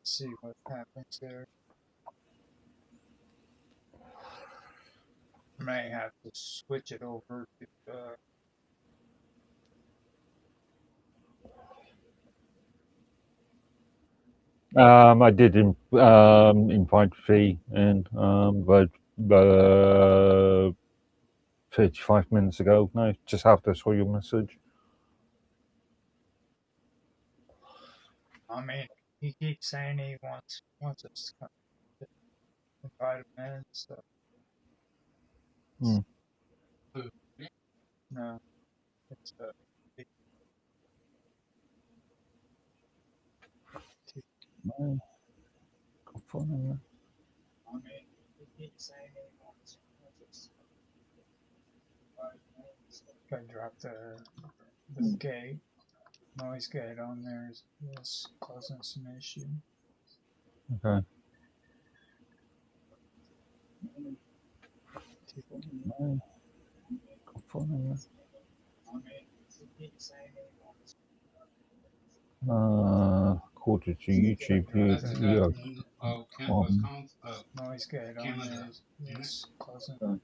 Let's see what happens there. I may have to switch it over to I did invite Fee in, but 35 minutes ago. No, just after I saw your message. I mean, he keeps saying he wants us to come to invite him in, so no, it's No, got fun in there. I mean, he keeps saying he wants us to invite him in, so if I drop the gate, noise gate on there is causing some issue. Okay. No, got fun in there. I mean, he keeps saying he wants Quarter to YouTube. noise gate on there is causing.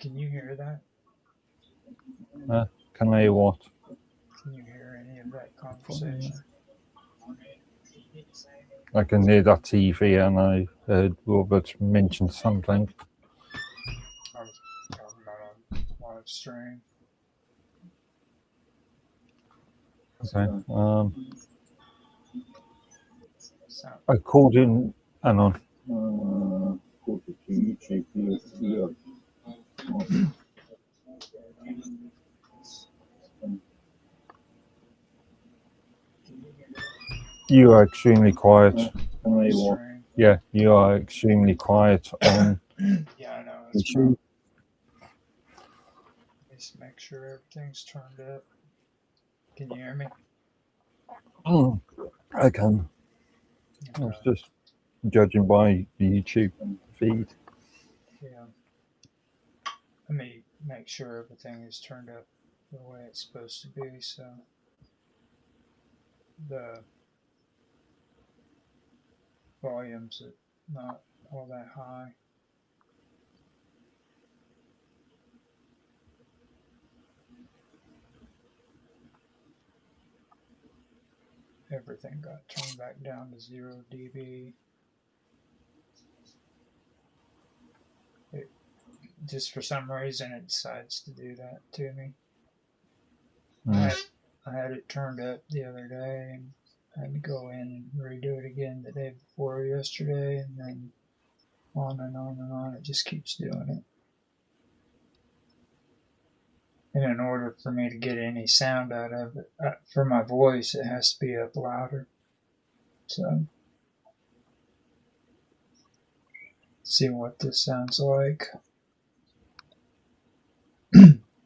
Can you hear that? Can I hear what? Can you hear any of that conversation? I can hear that TV, and I heard Robert mention something. I was talking about on live stream. Okay. So, I called in. Hang on. Quarter to YouTube. You are extremely quiet. Yeah, you are extremely quiet on yeah, I know. YouTube. Just make sure everything's turned up. Can you hear me? I can. I was just judging by the YouTube feed. Yeah. Let me make sure everything is turned up the way it's supposed to be, so the volume's not all that high. Everything got turned back down to 0 dB. Just for some reason it decides to do that to me. I had it turned up the other day and I had to go in and redo it again the day before yesterday, and then on and on and on. It just keeps doing it. And in order for me to get any sound out of it, for my voice, it has to be up louder. So, see what this sounds like.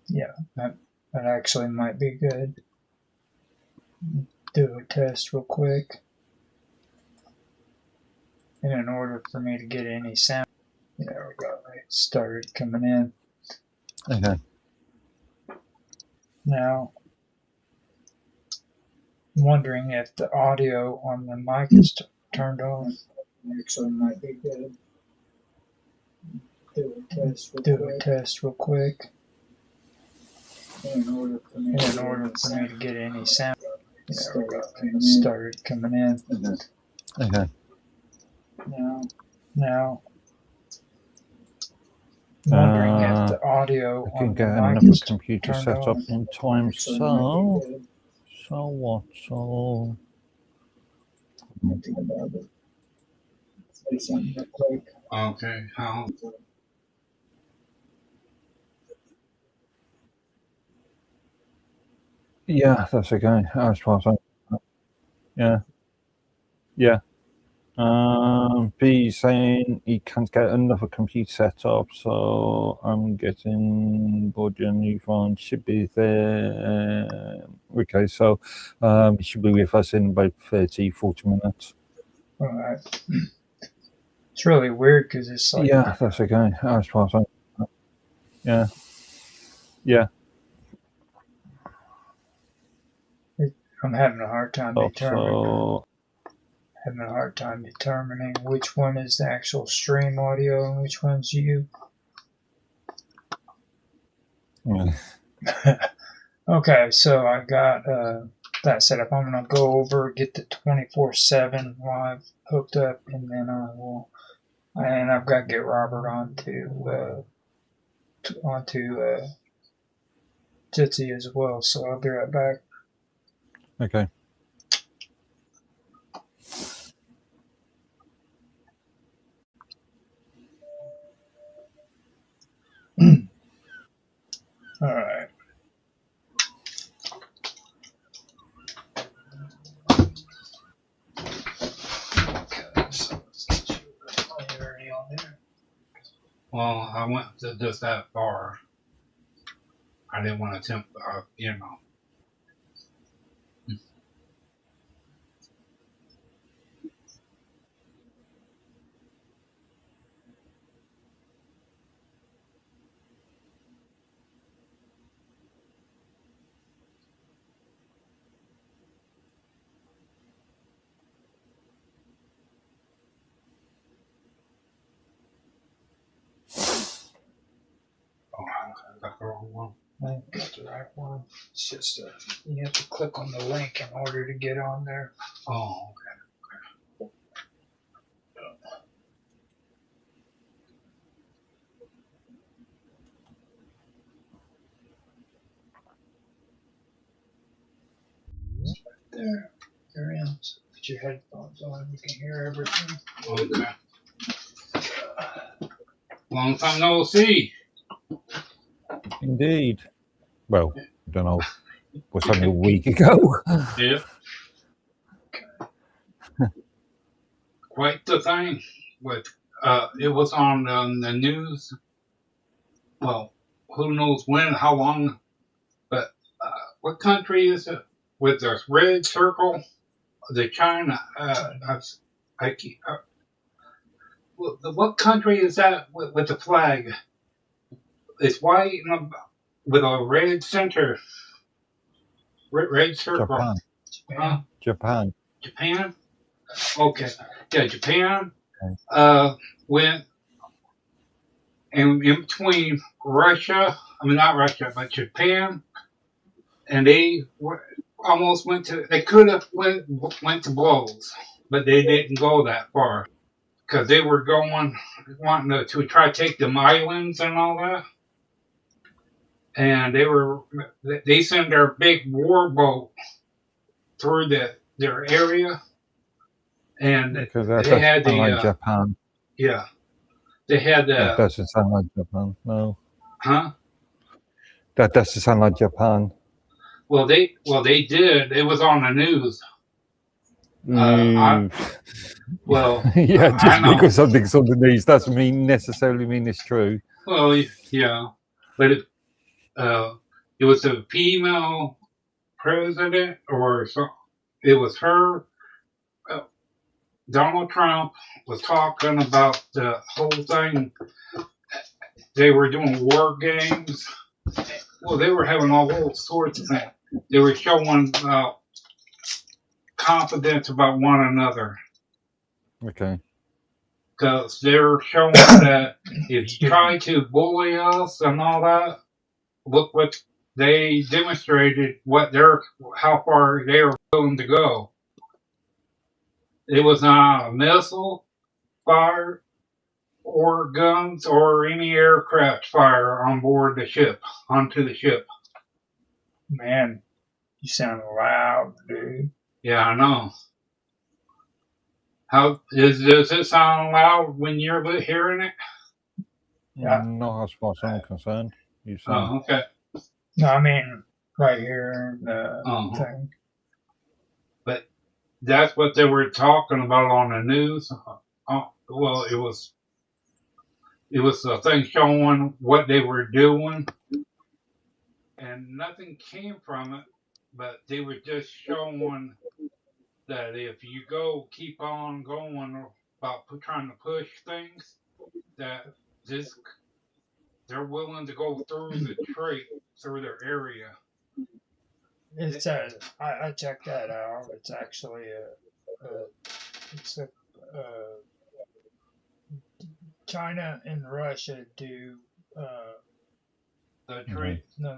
Yeah, that actually might be good. Do a test real quick. And in order for me to get any sound, there we go. It started coming in. Okay. Now, I'm wondering if the audio on the mic is turned off. Actually, might be good. Do a test real quick. In order for me to get any sound, there we go. It started coming in. Okay. Now, I'm wondering if the audio I can on get the mic another is computer turned set up off. in time. So what? So Nothing about it. Say something real quick. Okay, how? Yeah, that's okay. As far as yeah. B's saying he can't get another computer set up, so I'm getting Bodge and new phone should be there. Okay, so he should be with us in about 30-40 minutes. Alright. It's really weird because it's like. Yeah, that's okay. As far as yeah. I'm having a hard time So determining which one is the actual stream audio and which one's you. Okay, so I got that set up. I'm gonna go over, get the 24/7 live hooked up, and then I've got to get Robert onto Jitsi as well. So I'll be right back. Okay. All right. Okay, so let's get you already on there. Well, I went just that far. I didn't want to attempt, I got the wrong one. I got the right one. It's just you have to click on the link in order to get on there. Oh, okay. There. You're in. So put your headphones on. You can hear everything. Okay. Long time no see. Indeed. Well, I don't know. It was only a week ago. Yeah. Quite the thing. With it was on the news. Well, who knows when, how long, but what country is it with the red circle? The China. What country is that with the flag? It's white with a red center. Red circle. Japan. Huh? Japan. Japan? Okay. Yeah, Japan went in between Russia, not Russia, but Japan, and they almost they could have went to blows, but they didn't go that far because they were wanting to try to take them islands and all that. And they sent their big warboat through their area, and they had like Japan. Yeah, they had that doesn't sound like Japan. No. Huh? That doesn't sound like Japan. Well, they did. It was on the news. Yeah, just because something's on the news doesn't necessarily mean it's true. Well, yeah, but it was a female president, or so. It was her. Donald Trump was talking about the whole thing. They were doing war games. Well, they were having all sorts of things. They were showing confidence about one another. Okay. Because they're showing that if you try to bully us and all that, look what they demonstrated, how far they are willing to go. It was not a missile fire or guns or any aircraft fire onto the ship. Man, you sound loud, dude. Yeah, I know. How does it sound loud when you're hearing it? Yeah. Not as far as I'm concerned. You sound. Oh, okay. No, I mean right here in the thing. But that's what they were talking about on the news. Well, it was a thing showing what they were doing, and nothing came from it. But they were just showing that if you keep on going about trying to push things, that they're willing to go through through their area. It's I checked that out. It's actually it's a China and Russia do the trade. no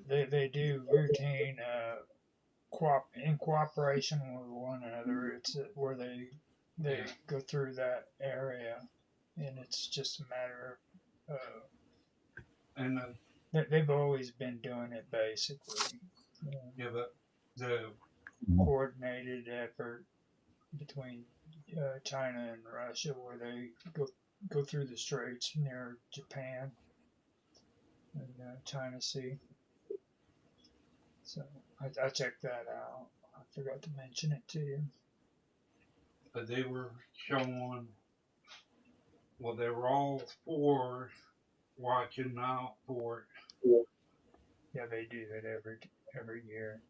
they do routine in cooperation with one another. It's where they go through that area, and it's just a matter of And they've always been doing it basically. yeah, but the Coordinated effort between China and Russia, where they go through the straits near Japan and China Sea. So I checked that out. I forgot to mention it to you. but they were showing. Well, they were all four watching out for it. Yeah, they do that every year.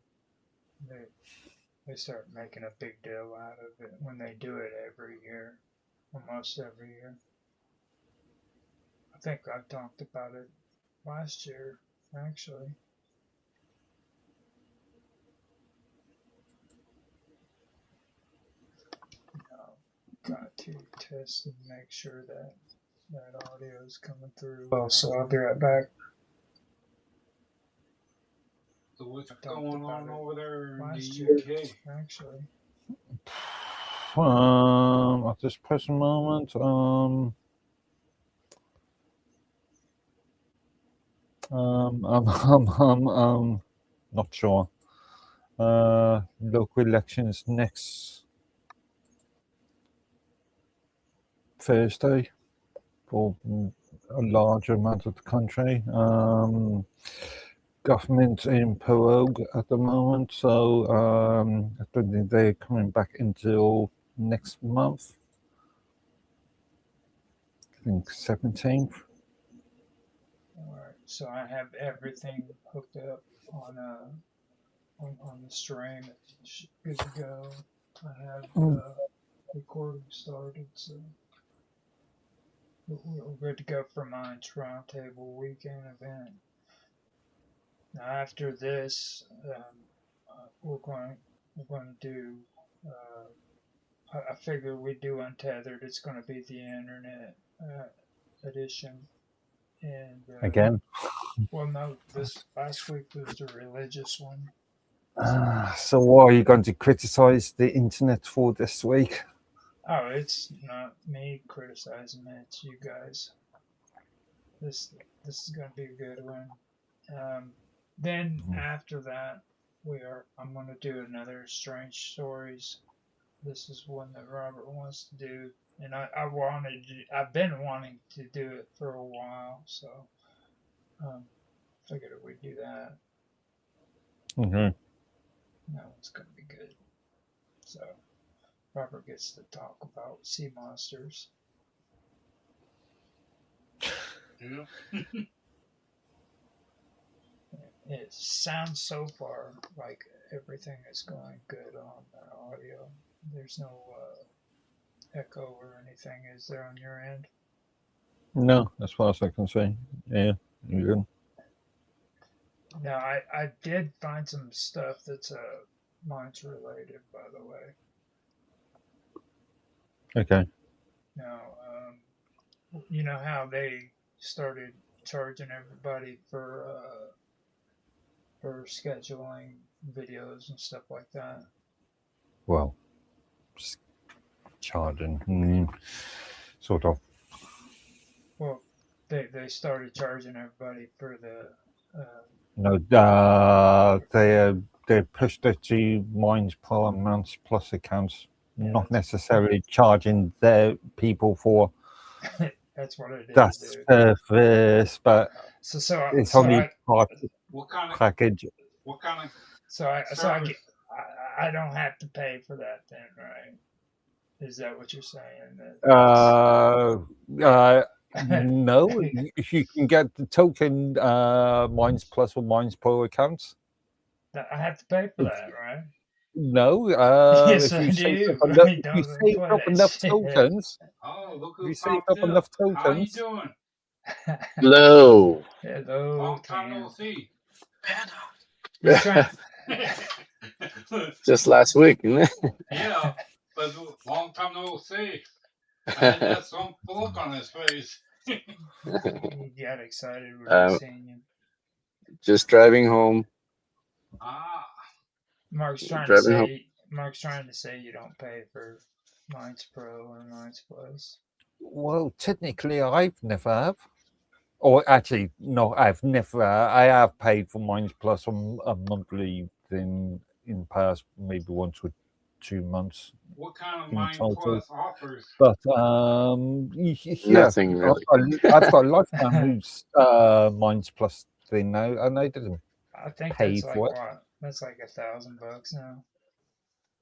They start making a big deal out of it when they do it every year, almost every year. I think I talked about it last year, actually. Got to test and make sure that audio is coming through well. So I'll be right back. So what's going on over there in the year, UK? Actually, at this present moment, I'm not sure. Local elections next Thursday for a large amount of the country. Government in prorogue at the moment, so I don't think they're coming back until next month. I think 17th. All right, so I have everything hooked up on the stream. It's good to go. I have recording started, so we're good to go for Mind's Roundtable weekend event. Now after this, we're going to do. I figure we do Untethered. It's going to be the internet edition, and Again. Well, no, this last week was the religious one. So what are you going to criticize the internet for this week? Oh, it's not me criticizing it. It's you guys. This is going to be a good one. Then after that, I'm going to do another Strange Stories. This is one that Robert wants to do, and I've been wanting to do it for a while, so figured we'd do that. Okay. No, it's going to be good. So Robert gets to talk about sea monsters. Yeah. It sounds so far like everything is going good on the audio. There's no echo or anything, is there, on your end? No, as far as I can see. Yeah, you're good. Now, I did find some stuff that's Minds related, by the way. Okay. Now, you know how they started charging everybody for scheduling videos and stuff like that? Well, charging, sort of. Well, they started charging everybody for the. No, they pushed it to Minds per month plus accounts, not necessarily charging their people for. That's what it is. That's service, but it's only part what kind of package. What kind of? So I don't have to pay for that then, right? Is that what you're saying? No, you can get the token Minds Plus or Minds Pro accounts. I have to pay for that, right? No, yes, if you save up enough tokens. Oh, look you who save popped up enough tokens. How you doing? Hello. Hello. Long time no see. He's trying. Just last week, isn't it? Yeah, but long time no see. And that some look on his face. He got excited when he um, seen you. just driving home. Ah, Mark's trying to Driving home. say you don't pay for Minds Pro or Minds Plus. Well, technically, I've never have. Or actually, no, I've never. I have paid for Minds Plus on a monthly thing in the past, maybe 1 or 2 months what kind of in Mind total. Plus offers? But yeah, Nothing really. I've got a lifetime who's Minds Plus thing now, and I didn't I think pay that's like for it. what? That's like $1,000 now.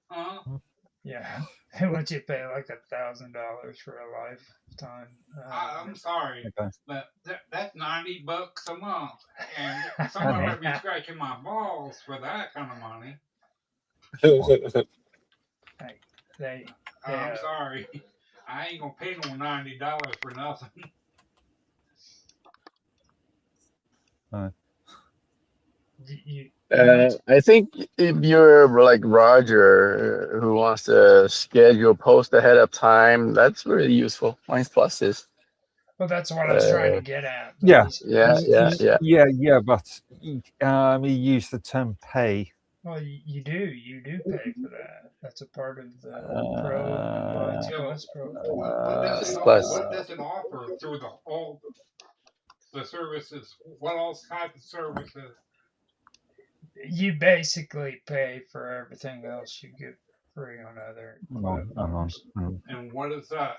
Huh? Yeah, they want you to pay like $1,000 for a lifetime. I'm sorry, Okay. but that's $90 a month, and someone might be scratching my balls for that kind of money. Like they I'm sorry, I ain't gonna pay no $90 for nothing. you I think if you're like Roger, who wants to schedule post ahead of time, that's really useful. Minds Plus is. well, that's what I was trying to get at. But Yeah. Yeah. But he used the term pay. Well, you do pay for that. That's a part of the Pro Minds Yeah, Plus Pro. what does it Plus. what does it offer through all the services? What else type of services? You basically pay for everything else you get free on other platforms. And what is that?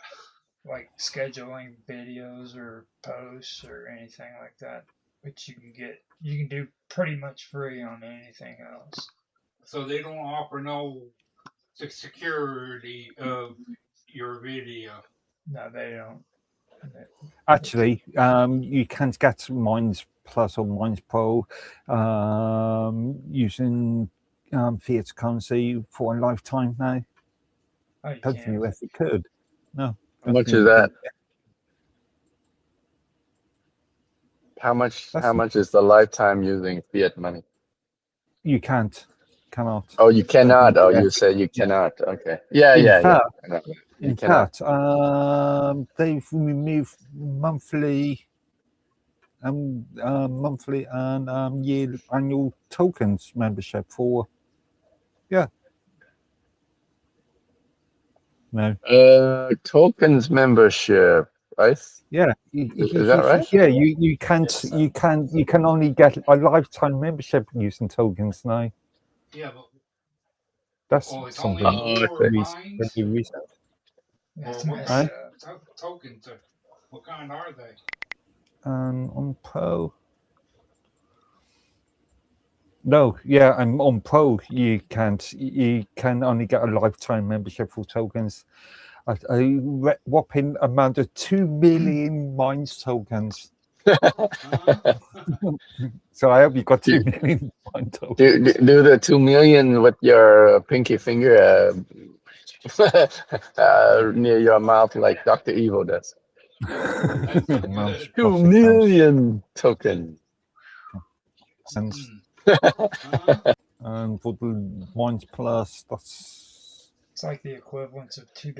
Like scheduling videos or posts or anything like that, which you can do pretty much free on anything else. So they don't offer no security of your video. No, they don't. Actually, you can get Minds Plus or Minds Pro using fiat currency for a lifetime now. Oh, you Don't can't. think you ever could. No. How much is that? How much is the lifetime using fiat money? You cannot. Oh, you cannot. Oh, you said you cannot. Okay. Yeah. In fact, they've removed monthly and year annual tokens membership for. Yeah. No. Tokens membership, right? Yeah. Is that right? Yeah, you can only get a lifetime membership using tokens now. Yeah, but that's it's something only for Minds. really recent. That's what kind of tokens? What kind are they? On Pro. No, yeah, and on Pro you can't. You can only get a lifetime membership for tokens. A whopping amount of 2 million Minds tokens. So I hope you got 2 million Minds tokens. Do the 2 million with your pinky finger near your mouth like Dr. Evil does. 2 million tokens. And for the Minds Plus, it's like the equivalent of $2.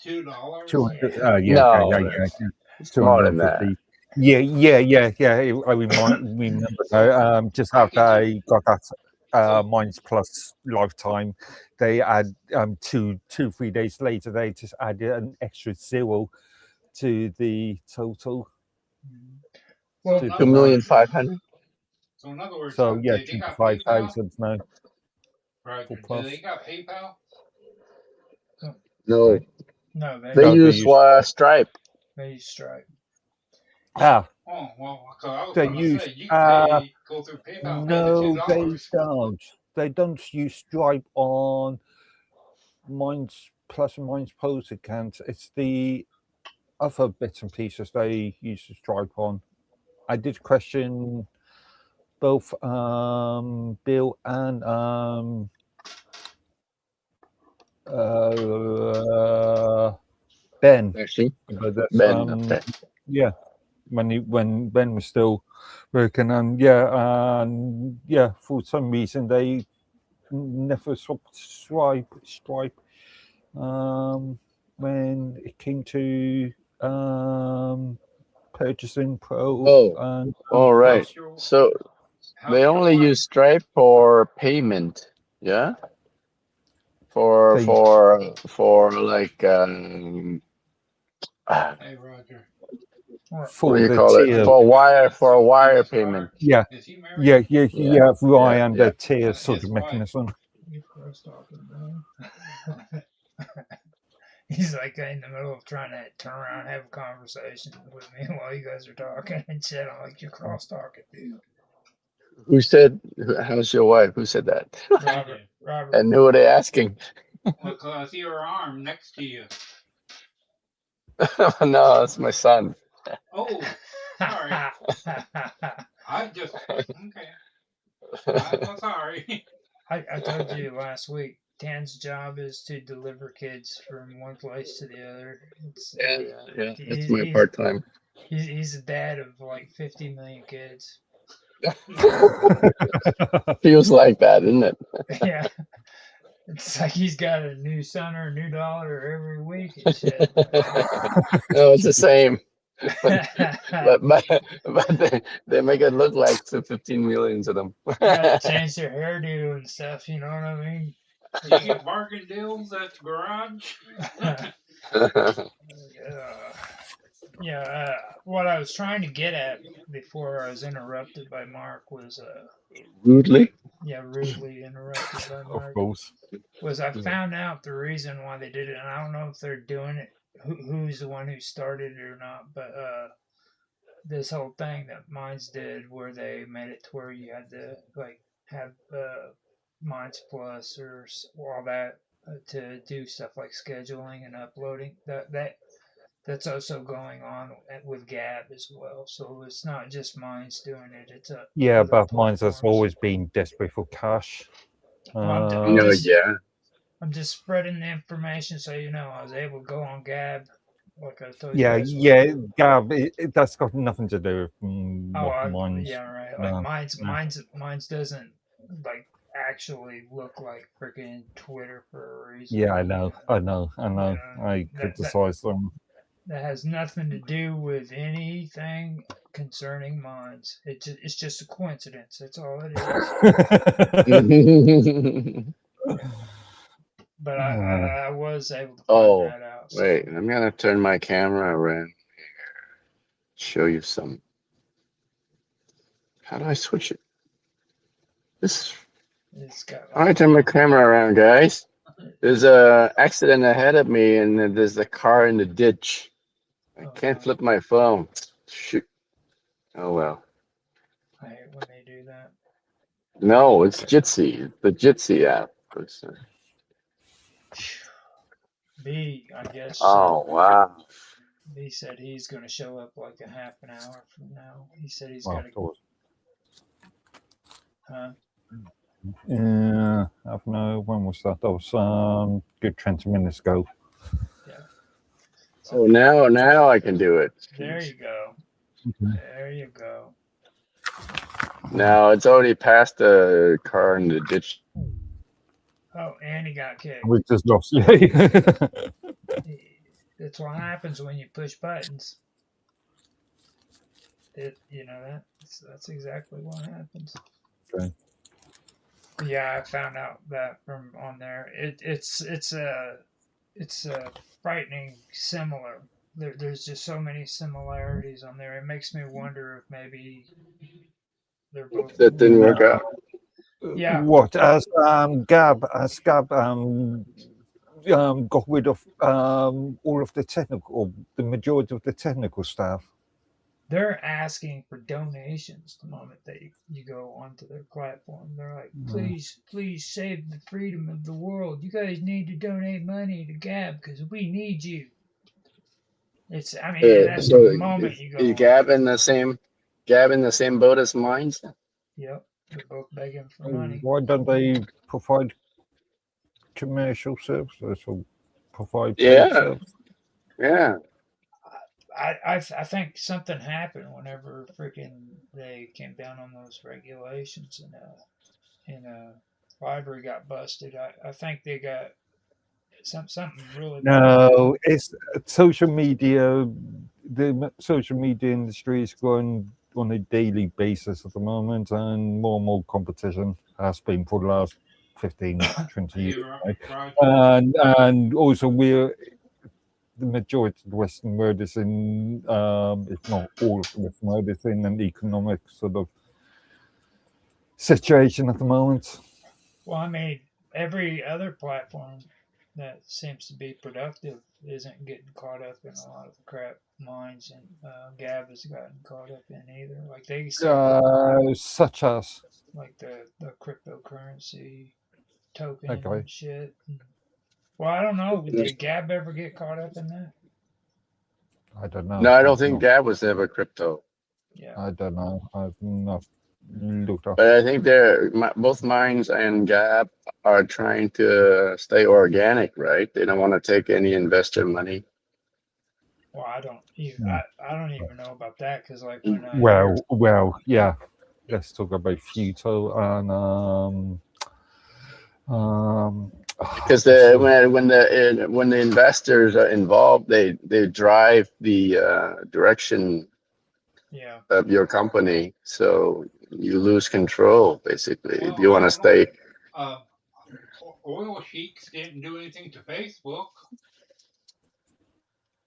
$2? Yeah. It's more than that. Yeah. I remember now. Just after I got that Minds Plus lifetime, they add 3 days later they just added an extra 0 to the total. Well, 2,500,000. So in other words, so yeah, they got 25,000 now. Right? Do they got PayPal? No. No, they use Stripe. They use Stripe. Ah. Oh well, I was they going use, to say you can go through PayPal. No, pay the $2. they don't. They don't use Stripe on Minds Plus and Minds Pros account. It's the other bits and pieces they use the Stripe on. I did question both Bill and Ben. Actually, But Ben. Okay. Yeah. when Ben was still working, and for some reason they never swapped Stripe when it came to purchasing Pro. Oh, all right. So they only use Stripe for payment, yeah. For like Hey, Roger. what do you call it? For a wire payment. Yeah. Is he married? Yeah, Rye and yeah. the tier sort His of wife. mechanism. You cross talking, bro. He's like in the middle of trying to turn around and have a conversation with me while you guys are talking and shit. I'm like, you're cross talking, dude. Who said? How's your wife? Who said that? Robert. And who are they asking? Well, 'cause I see her arm next to you. No, that's my son. Oh, sorry. I just okay. I'm sorry. I told you last week, Tan's job is to deliver kids from one place to the other. Yeah. That's my part time. He's a dad of like 50 million kids. Feels like that, isn't it? Yeah. It's like he's got a new son or a new daughter every week and shit. No, it's the same. But they make it look like 15 millions of them. Gotta change their hairdo and stuff, you know what I mean? Do you get bargain deals at the garage? What I was trying to get at before I was interrupted by Mark was Rudely? Yeah, rudely interrupted by Mark. Of course. Was I found out the reason why they did it, and I don't know if they're doing it, who's the one who started it or not, but this whole thing that Minds did where they made it to where you had to like have Minds Plus or all that to do stuff like scheduling and uploading. That's also going on with Gab as well. So it's not just Minds doing it. It's but Minds has always been desperate for cash. I'm just spreading the information so you know. I was able to go on Gab, like I told you. Gab. That's got nothing to do with Minds. Yeah, right. Like Minds doesn't like actually look like freaking Twitter for a reason. Yeah, I know. I criticize them. That has nothing to do with anything concerning Minds. It's just a coincidence. That's all it is. But I was able to find that out. So. Wait, I'm gonna turn my camera around here. Show you some. How do I switch it? I turn my camera around, guys. There's a accident ahead of me, and there's a car in the ditch. I can't flip my phone. Shoot. Oh well. I hate when they do that. No, it's Jitsi. The Jitsi app. B, I guess. Oh wow. B said he's going to show up like a half an hour from now. He said he's got to. Huh? Yeah, I don't know. When was that? That was good 20 minutes ago. Yeah. So now I can do it. There you go. Okay. There you go. Now it's already past the car in the ditch. Oh, and he got kicked. We just lost. That's what happens when you push buttons. That's exactly what happens. Okay. Yeah, I found out that from on there. It's frightening similar. There's just so many similarities on there. It makes me wonder if maybe they're both. That didn't work out. Yeah. What as Gab got rid of all of the technical, the majority of the technical staff. They're asking for donations the moment that you go onto their platform. They're like, please save the freedom of the world. You guys need to donate money to Gab because we need you. That's So the moment you go. Is Gab in the same boat as Minds? Yep, they're both begging for money. Why don't they provide commercial services or provide paid services? Yeah. I think something happened whenever freaking they came down on those regulations and library got busted. I think they got something really bad. No, it's social media. The social media industry is growing on a daily basis at the moment, and more competition has been for the last 15, 20 years. Yeah, right. And also the majority of the Western world is in, if not all of the Western world, is in an economic sort of situation at the moment. Well, I mean, every other platform that seems to be productive isn't getting caught up in a lot of crap mines, and Gab has gotten caught up in either. Like they Such as, like the cryptocurrency token okay, and shit. Well, I don't know. Did Gab ever get caught up in that? I don't know. No, I don't think Gab was ever crypto. Yeah. I don't know. I've not looked up. But I think both Mines and Gab are trying to stay organic, right? They don't want to take any investor money. Well, I don't even know about that because like when Well, yeah. Let's talk about Futo and because when the investors are involved, they drive the direction yeah. of your company, so you lose control basically if you Well, want I to don't know. stay. Oil sheiks didn't do anything to Facebook.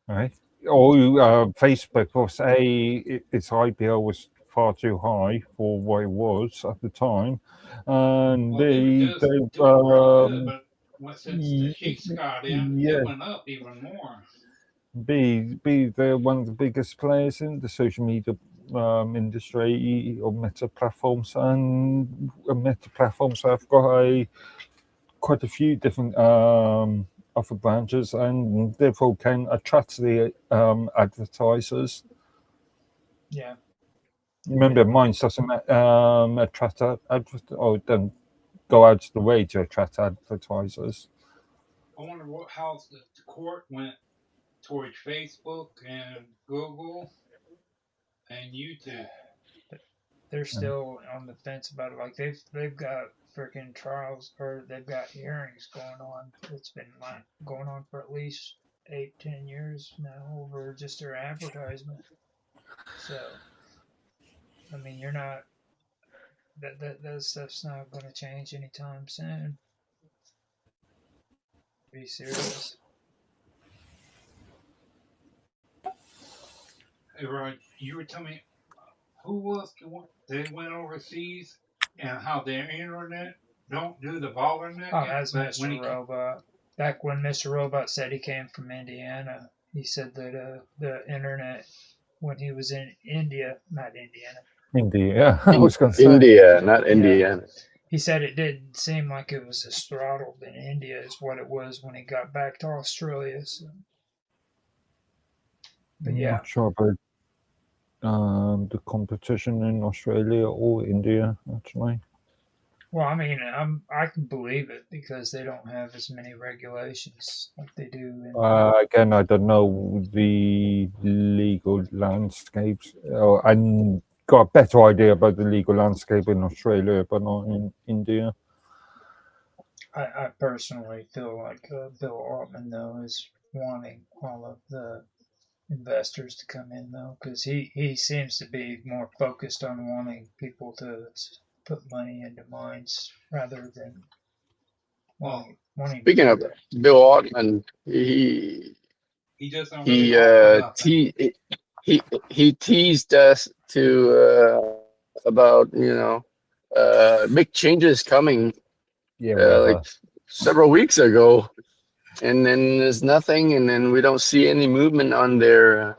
right. Facebook will say its IPO was far too high for what it was at the time, and Well, they were just doing real good, but since the sheiks got in, yeah, it went up even more. they're one of the biggest players in the social media industry or meta platforms, and meta platforms have got quite a few different other branches, and therefore can attract the advertisers. Yeah. Remember, mine doesn't attract or don't go out of the way to attract advertisers. I wonder how the court went towards Facebook and Google and YouTube. They're still on the fence about it. Like they've got freaking trials or they've got hearings going on. It's been like going on for at least 8-10 years now over just their advertisement. So I mean, you're not that stuff's not going to change anytime soon. Be serious. Hey, Rod, you were telling me who was the one they went overseas and how their internet don't do the bottleneck. Oh, that's Mr. Robot. Back when Mr. Robot said he came from Indiana, he said that the internet when he was in India, not Indiana. India, I was going to say India, not Indiana. He said it didn't seem like it was as throttled in India as what it was when he got back to Australia. So. But I'm yeah. not sure about the competition in Australia or India, actually. Well, I mean, I can believe it because they don't have as many regulations like they do. Again, I don't know the legal landscapes. I got a better idea about the legal landscape in Australia, but not in India. I personally feel like Bill Altman, though, is wanting all of the investors to come in, though, because he seems to be more focused on wanting people to put money into mines rather than wanting. Speaking of Bill Altman, he doesn't really talk about he teased us to about big changes coming like several weeks ago, and then there's nothing, and then we don't see any movement on their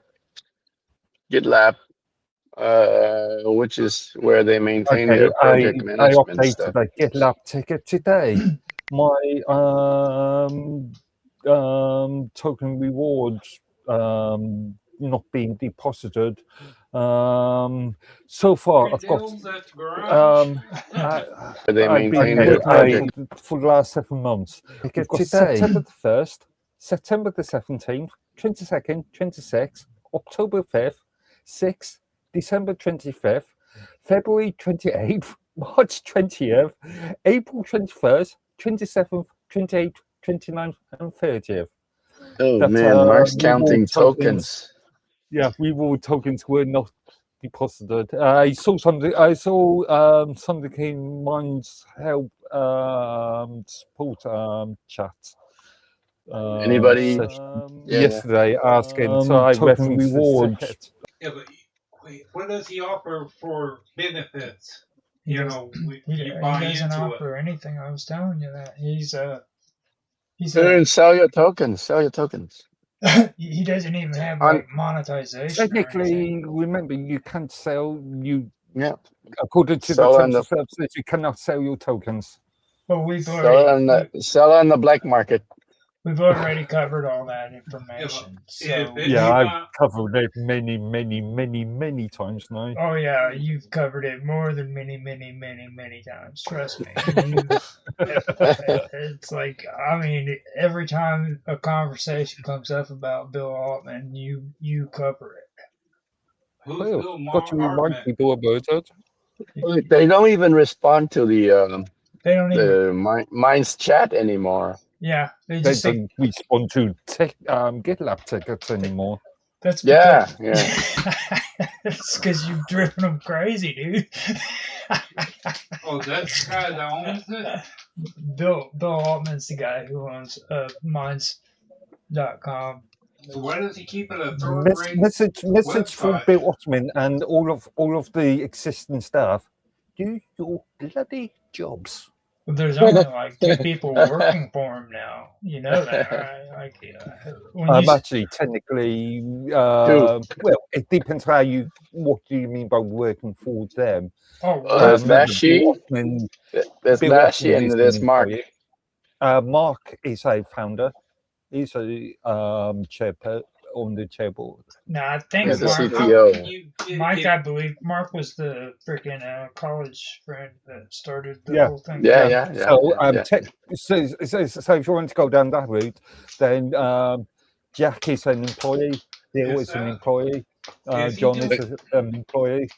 GitLab, which is where they maintain their project management stuff. I updated a GitLab ticket today. My token rewards not being deposited. So far, I've got. They maintain their project for the last 7 months. I've got September the 1st, September the 17th, 22nd, 26th, October 5th, 6th, December 25th, February 28th, March 20th, April 21st, 27th, 28th, 29th, and 30th. Oh That man, Mark's reward counting tokens. Yeah, reward tokens were not deposited. I saw something. I saw something in Mine's help support chat. Anybody? Yesterday asking, so I token rewards. It. Yeah, but wait, what does he offer for benefits? He You does- know, he you buy doesn't into offer anything. I was telling you that he's Sell your tokens. Sell your tokens. he doesn't even have On- like monetization. Or Technically, remember, you can't sell Yeah. according to Sell the on terms the- of services. You cannot sell your tokens. But we've Sell already on the black market. we've already covered all that information. So Yeah, I've covered it many times now. oh yeah, you've covered it more than many times. Trust me. It's like, I mean, every time a conversation comes up about Bill Altman, you cover it. Who's Well, Bill got to remind Hartman? people about it. They don't even respond to They don't even Minds chat anymore. yeah, they They just say don't respond to GitLab tickets anymore. that's Yeah, because, it's because you've driven them crazy, dude. Oh, that's the guy that owns it? Bill Altman's the guy who owns Minds.com. Why does he keep it a third-rate Message for website? Bill Altman and all of the existing staff. Do your bloody jobs. There's only like 2 people working for him now. You know that, right? Like, Actually, technically, well, it depends what do you mean by working for them? There's Bashi, there's Bill Bashi, Altman and there's Mark. Mark is a founder. He's a chairperson on the chairboard. No, I think He's the Mark, CTO. Mike, I believe Mark was the freaking college friend that started the whole thing. Yeah. So if you want to go down that route, then Jack is an employee. Bill is an employee. John is an employee.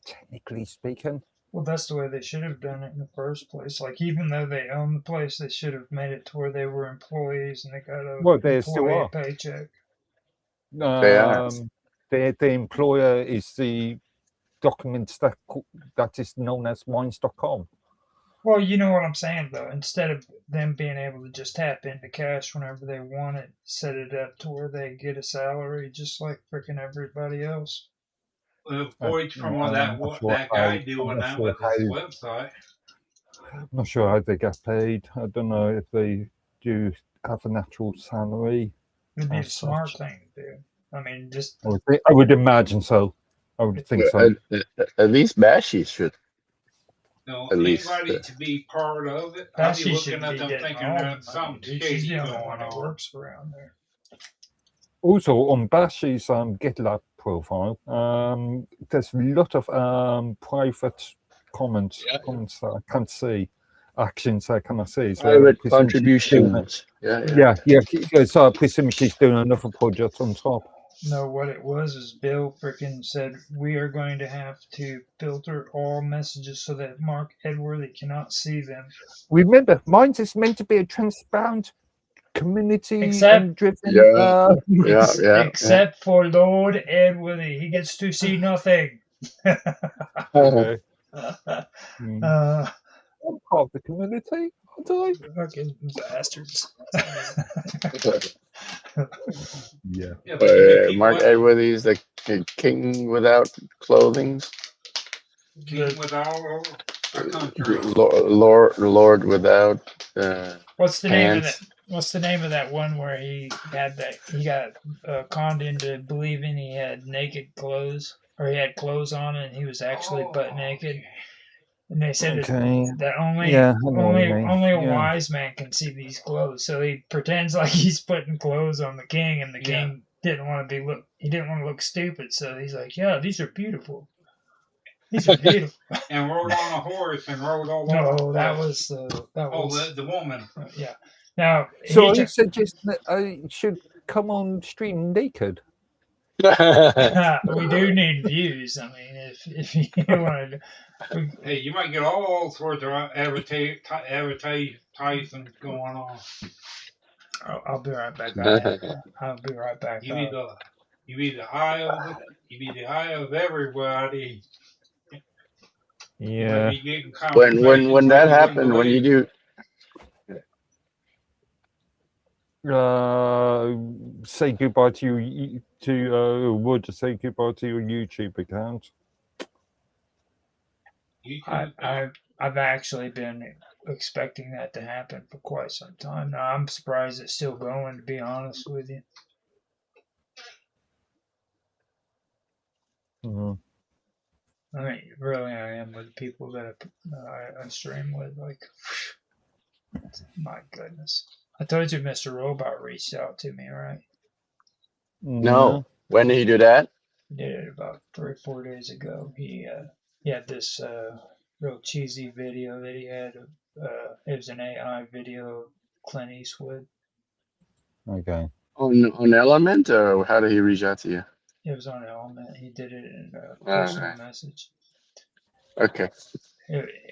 Technically speaking. Well, that's the way they should have done it in the first place. Like, even though they own the place, they should have made it to where they were employees and they got a still are. paycheck. The employer is the documents that is known as Minds.com. Well, you know what I'm saying, though. Instead of them being able to just tap into cash whenever they want it, set it up to where they get a salary just like freaking everybody else. Voice from that guy doing that with his website. I'm not sure how they get paid. I don't know if they do have a natural salary. It'd be a smart thing to do. I mean, just I would imagine so. I would think so. At least Bashi should. No, At least, anybody to be part of it. I'd be looking at them thinking there's something shady going on. Works around there. Also, on Bashi's GitLab profile, there's a lot of private comments that I can't see, actions I cannot see. So private contributions. Yeah. So I presume she's doing another project on top. No, what it was is Bill freaking said, we are going to have to filter all messages so that Mark Edworthy cannot see them. Remember, Minds is meant to be a transparent community driven. Except for Lord Edworthy. He gets to see nothing. Okay. I'm part of the community, aren't I? Fucking bastards. Yeah. Mark Edworthy is the king without clothing. King without a country. Lord without What's the name of that? What's the name of that one where he got conned into believing he had naked clothes, or he had clothes on and he was actually butt naked? And they said that only a wise man can see these clothes. So he pretends like he's putting clothes on the king, and the king didn't want to look stupid. So he's like, "Yeah, these are beautiful. These are beautiful." And rode on a horse and rode all over. No, that was the woman. Yeah. Now, so he suggests that I should come on stream naked. We do need views. I mean, if you want to, Hey, you might get all sorts of advertising going on. I'll be right back. I'll be right back. You be the eye of everybody. You might Yeah. be getting confirmations when like that you wouldn't happened, when you believe. do Say goodbye to would you say goodbye to your YouTube account? I've actually been expecting that to happen for quite some time now. I'm surprised it's still going, to be honest with you. Mm-hmm. I mean, really, I am with people that I stream with. Like, my goodness. I told you Mr. Robot reached out to me, right? no. When did he do that? He did it about 3 or 4 days ago. He had this real cheesy video that he had. It was an AI video of Clint Eastwood. Okay. On Element, or how did he reach out to you? It was on Element. He did it in a personal Alright. message. Okay.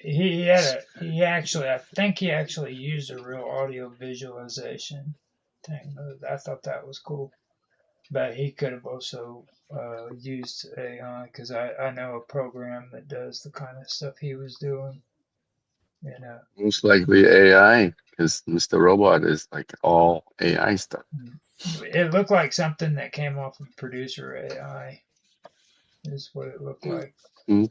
He actually, I think he actually used a real audio visualization thing. I thought that was cool. But he could have also used AI, because I know a program that does the kind of stuff he was doing. You know, Most likely AI, because Mr. Robot is like all AI stuff. it looked like something that came off of Producer AI. Is what it looked like. Mm-hmm.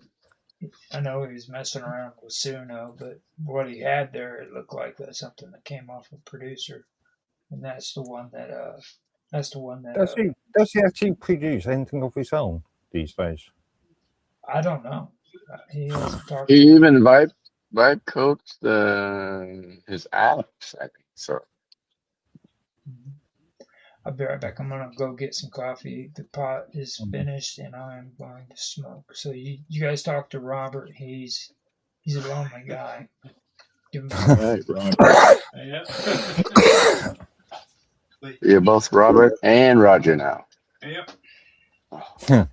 I know he was messing around with Suno, but what he had there, it looked like that's something that came off of Producer, and that's the one that Does he actually produce anything of his own these days? I don't know. He hasn't talked He to me. even vibe coached his apps, I think. So I'll be right back. I'm gonna go get some coffee. The pot is finished, and I am going to smoke. So you guys talk to Robert. He's a lonely guy. Give him some. right, Robert. Yeah. You're both Robert and Roger now. Yep. I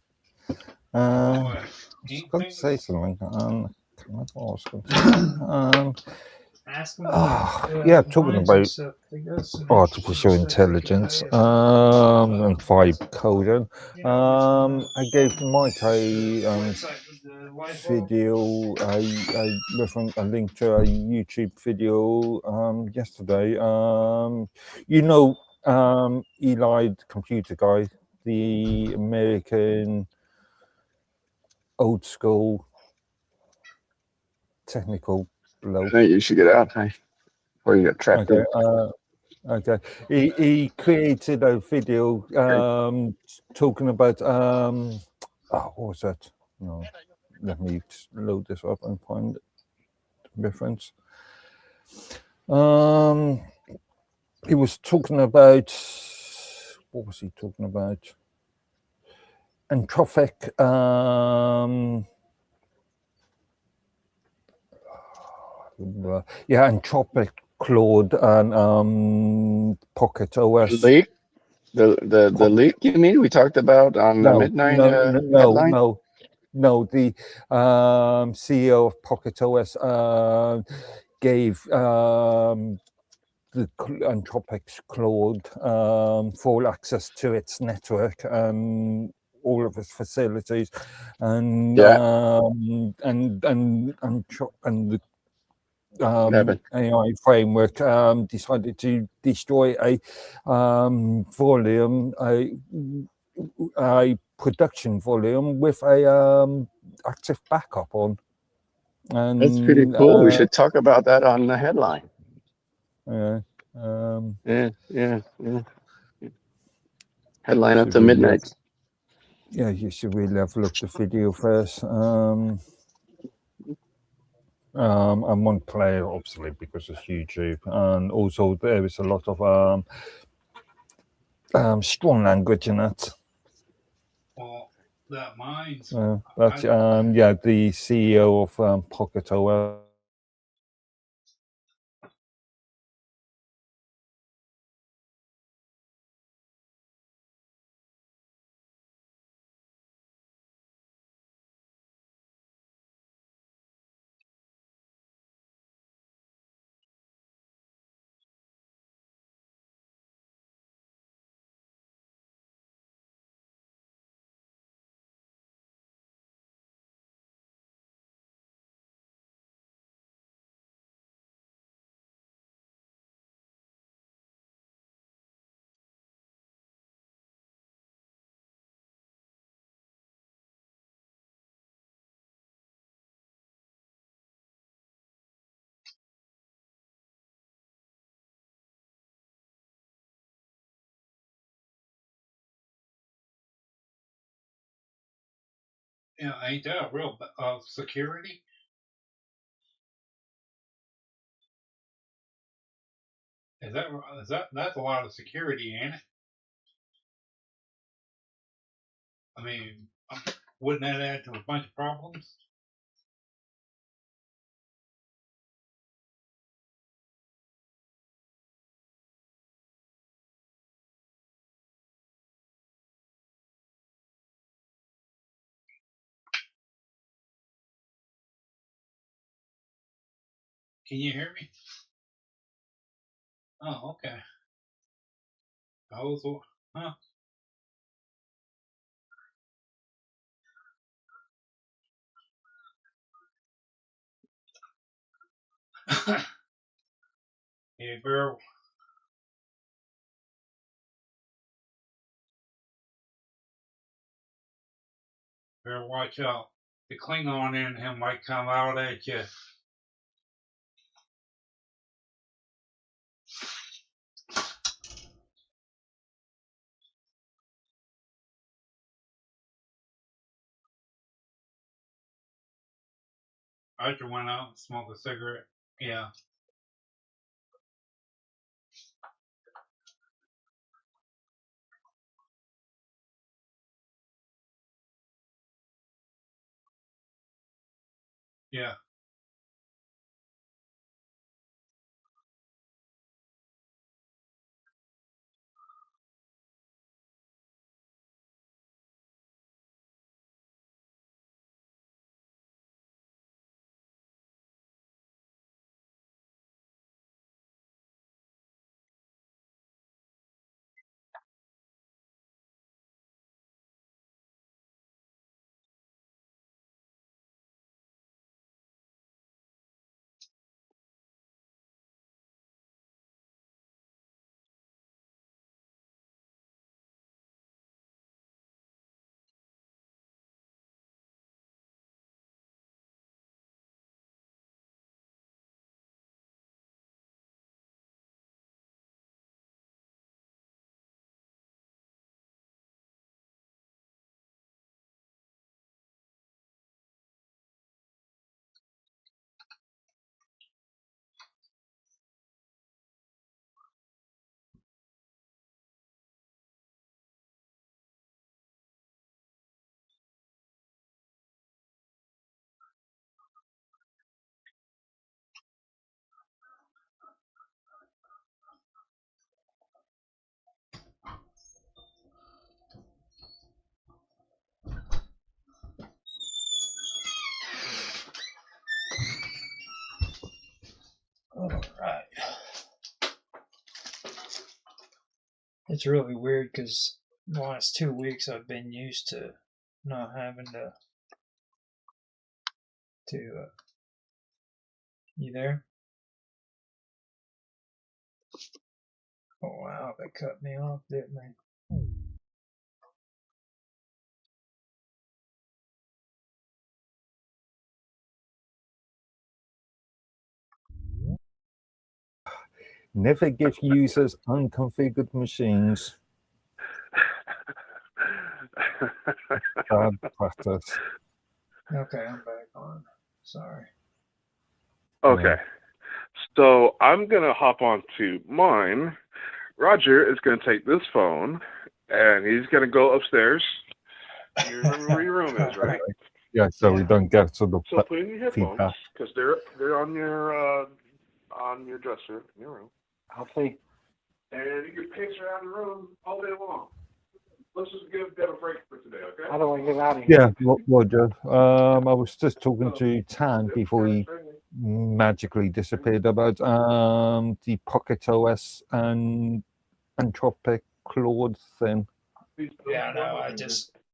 was going to say something. Can I ask him something? Ask him about Yeah, the talking mines and about stuff. They got some artificial interesting stuff you can intelligence pay about. and vibe coding. You know, I gave Mike a website with the light bulb. video, a link to a YouTube video yesterday. You know, Eli, the computer guy, the American old school technical bloke. Hey, you should get out, hey, before you get trapped Okay. in. Okay. He created a video talking about what was that? No, let me just load this up and find the reference. He was talking about, what was he talking about? Anthropic Anthropic Claude and Pocket OS. Leak? The leak, you mean? We talked about on the midnight headline? No, the CEO of Pocket OS gave the Anthropic's Claude full access to its network and all of its facilities, and the AI framework decided to destroy a production volume with a active backup on. And That's pretty cool. We should talk about that on the headline. Yeah. Yeah. Headline up to midnight. Yeah, you should really have looked at the video first. I'm one player, obviously, because it's YouTube, and also there is a lot of strong language in it. Well, that mine's. But the CEO of Pocket OS Yeah, ain't that real security? That's a lot of security, ain't it? I mean, wouldn't that add to a bunch of problems? Can you hear me? Oh, okay. I was, huh? You better watch out. The Klingon in him might come out at you. I just went out and smoked a cigarette. Yeah. Yeah. All right. It's really weird because the last 2 weeks I've been used to not having to. You there? Oh wow, they cut me off, didn't they? Never give users unconfigured machines. Bad practice. Okay, I'm back on. Sorry. Okay. So I'm going to hop on to mine. Roger is going to take this phone, and he's going to go upstairs. You remember where your room is, right? Yeah, so we don't get to the So put in your headphones, feedback. because they're on your dresser in your room. I'll take. And you can pace around the room all day long. Let's just give Deb a break for today, okay? How do I get out of here? Yeah, Roger. I was just talking to Tan before he magically disappeared about the Pocket OS and Anthropic Claude thing. Yeah, no,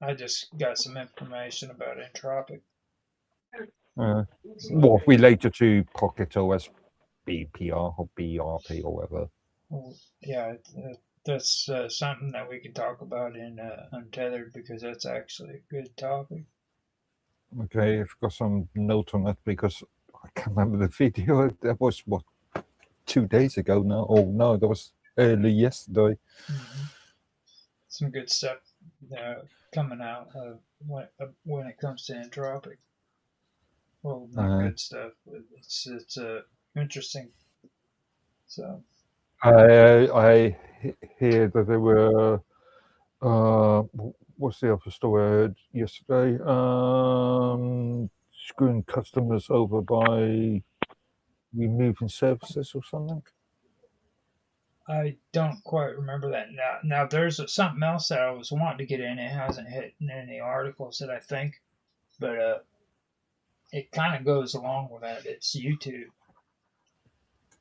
I just got some information about Entropic. Well, related to Pocket OS BPR or BRP or whatever. Well, yeah, that's something that we can talk about in Untethered because that's actually a good topic. Okay, I've got some note on it because I can't remember the video. That was, what, 2 days ago now? Oh, no, that was early yesterday. Mm-hmm. Some good stuff coming out of when it comes to entropic. Well, not good stuff, but it's interesting. So I hear that they were what's the other story I heard yesterday? Screwing customers over by removing services or something. I don't quite remember that now. Now there's something else that I was wanting to get in. It hasn't hit in any articles that I think, but it kind of goes along with that. It's YouTube.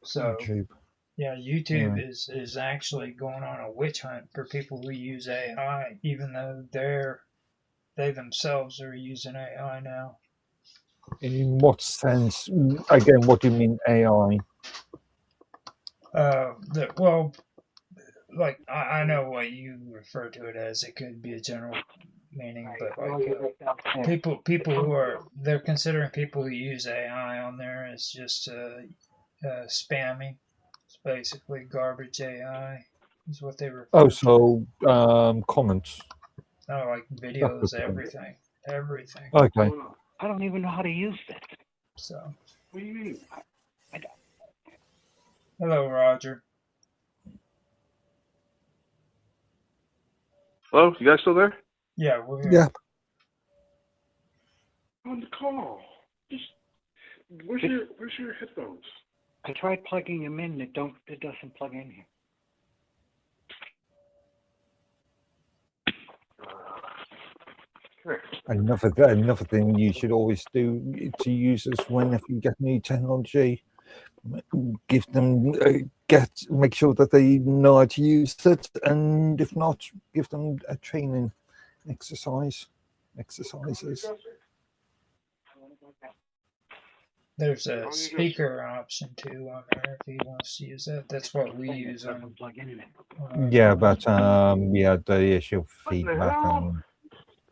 So YouTube. yeah, YouTube is actually going on a witch hunt for people who use AI, even though they themselves are using AI now. In what sense? Again, what do you mean AI? Well, like I know what you refer to it as. It could be a general meaning, but like people who they're considering people who use AI on there as just spamming. It's basically garbage AI is what they refer to. So comments. Oh, like videos, everything. Okay. I don't even know how to use this. So. What do you mean? I don't. Hello, Roger. Hello, you guys still there? Yeah, we're here. Yeah. On the call. Just where's your headphones? I tried plugging them in. It doesn't plug in here. Another thing you should always do to users whenever you get new technology, give them make sure that they know how to use it, and if not, give them a training exercises. There's a speaker option too on there if he wants to use that. That's what we use on. Yeah, but the issue of feedback and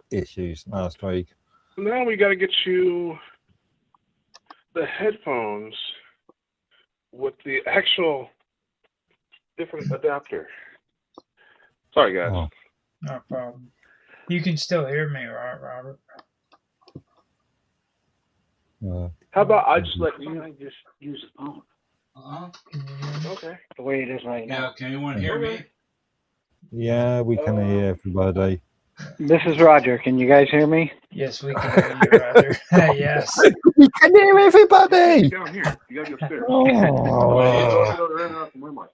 issues last week. Now we got to get you the headphones with the actual different adapter. Sorry, guys. Oh. No problem. You can still hear me, right, Robert? How about I just let you just use the phone? Okay. The way it is right now. Yeah, can anyone hear me? Yeah, we can hear everybody. This is Roger. Can you guys hear me? Yes, we can hear you, Roger. Yes. We can hear everybody. Down here. You gotta be upstairs. Oh.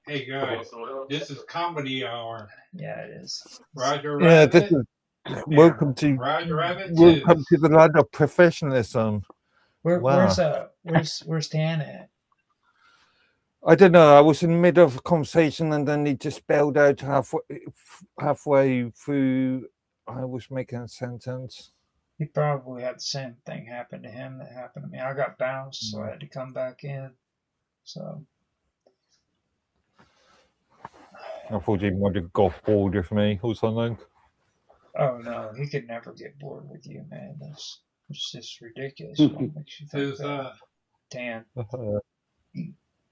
Hey guys, this is comedy hour. Yeah, it is. Roger Yeah, Rabbit. this is welcome to Roger Rabbit. welcome to the land of professionalism. Where's Tan at? I don't know. I was in the middle of a conversation, and then he just bailed out halfway through. I was making a sentence. He probably had the same thing happen to him that happened to me. I got bounced, so I had to come back in. So I thought he might have got bored with me or something. oh no, he could never get bored with you, man. It's just ridiculous. What makes you think Who's that? Tan.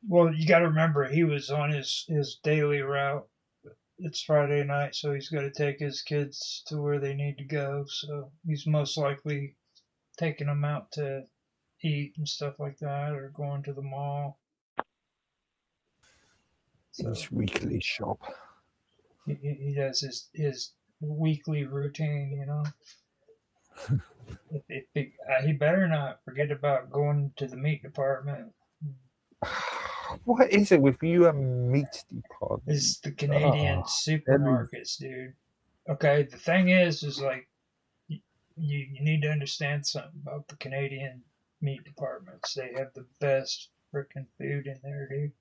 Well, you got to remember, he was on his daily route. It's Friday night, so he's got to take his kids to where they need to go. So he's most likely taking them out to eat and stuff like that, or going to the mall. So His weekly shop. he does his weekly routine, you know. He better not forget about going to the meat department. What is it with you and meat department? It's the Canadian supermarkets, dude. Okay, the thing is like you need to understand something about the Canadian meat departments. They have the best freaking food in there, dude.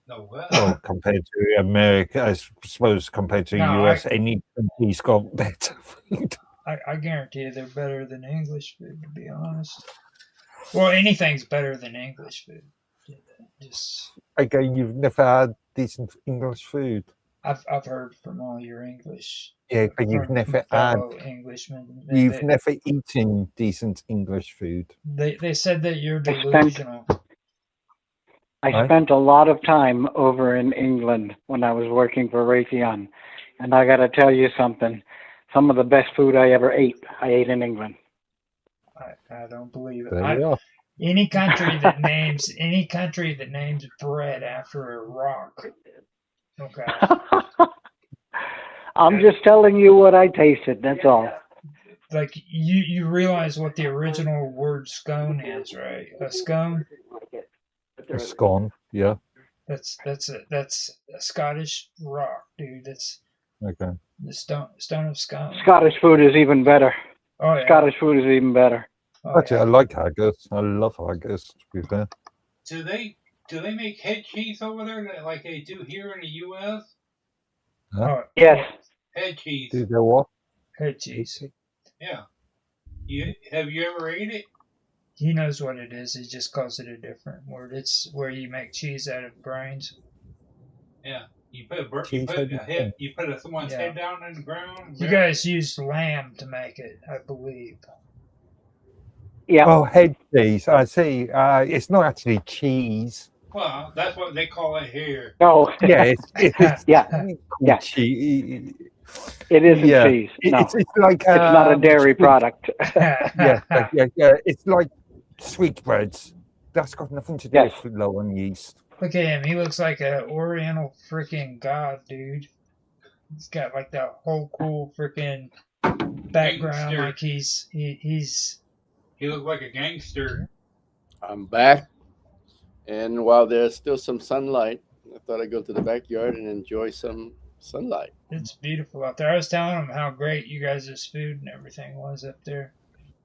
No what? Well, compared to America, I suppose compared to US, any country's got better food. I guarantee you they're better than English food, to be honest. Well, anything's better than English food. Just again, you've never had decent English food. I've heard from all your English. Yeah, but you've never had Englishmen. You've never eaten decent English food. They said that you're delusional. I spent a lot of time over in England when I was working for Raytheon, and I got to tell you something. Some of the best food I ever ate, I ate in England. I don't believe it. There you are. Any country that names bread after a rock. Okay. I'm just telling you what I tasted. That's all. Like you realize what the original word scone is, right? A scone. A scone, yeah. That's a Scottish rock, dude. That's Okay. the stone of scone. Scottish food is even better. Oh yeah. Scottish food is even better. Oh, Actually, yeah. I like haggis. I love haggis, to be fair. Do they make head cheese over there like they do here in the U.S.? Oh, Yes. Head cheese. Do they what? head cheese. Yeah. Have you ever ate it? He knows what it is. He just calls it a different word. It's where you make cheese out of brains. Yeah. You put someone's Yeah. head down in the ground. You guys used lamb to make it, I believe. Yeah. Oh, head cheese. I see. It's not actually cheese. Well, that's what they call it here. No. Yeah, it's Yeah. cheese. It isn't Yeah. cheese. No. It's like It's not a dairy product. Yeah. It's like sweetbreads. That's got nothing to do Yes. with low on yeast. Look at him. He looks like an Oriental freaking god, dude. He's got like that whole cool freaking background. Gangster. Like he's. He looked like a gangster. I'm back, and while there's still some sunlight, I thought I'd go to the backyard and enjoy some sunlight. It's beautiful out there. I was telling him how great you guys' food and everything was up there.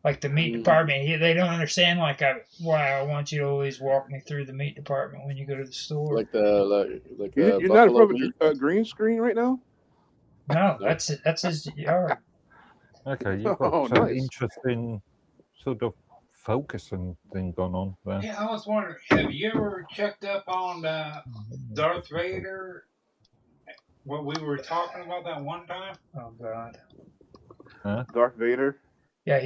Like the meat department, they don't understand why I want you to always walk me through the meat department when you go to the store. Like You're not in front of a green screen right now? No, that's his yard. Okay, you've got some nice. interesting sort of focusing thing going on there. Yeah, I was wondering, have you ever checked up on Darth Vader? What we were talking about that one time? Oh God. Darth Vader? Yeah,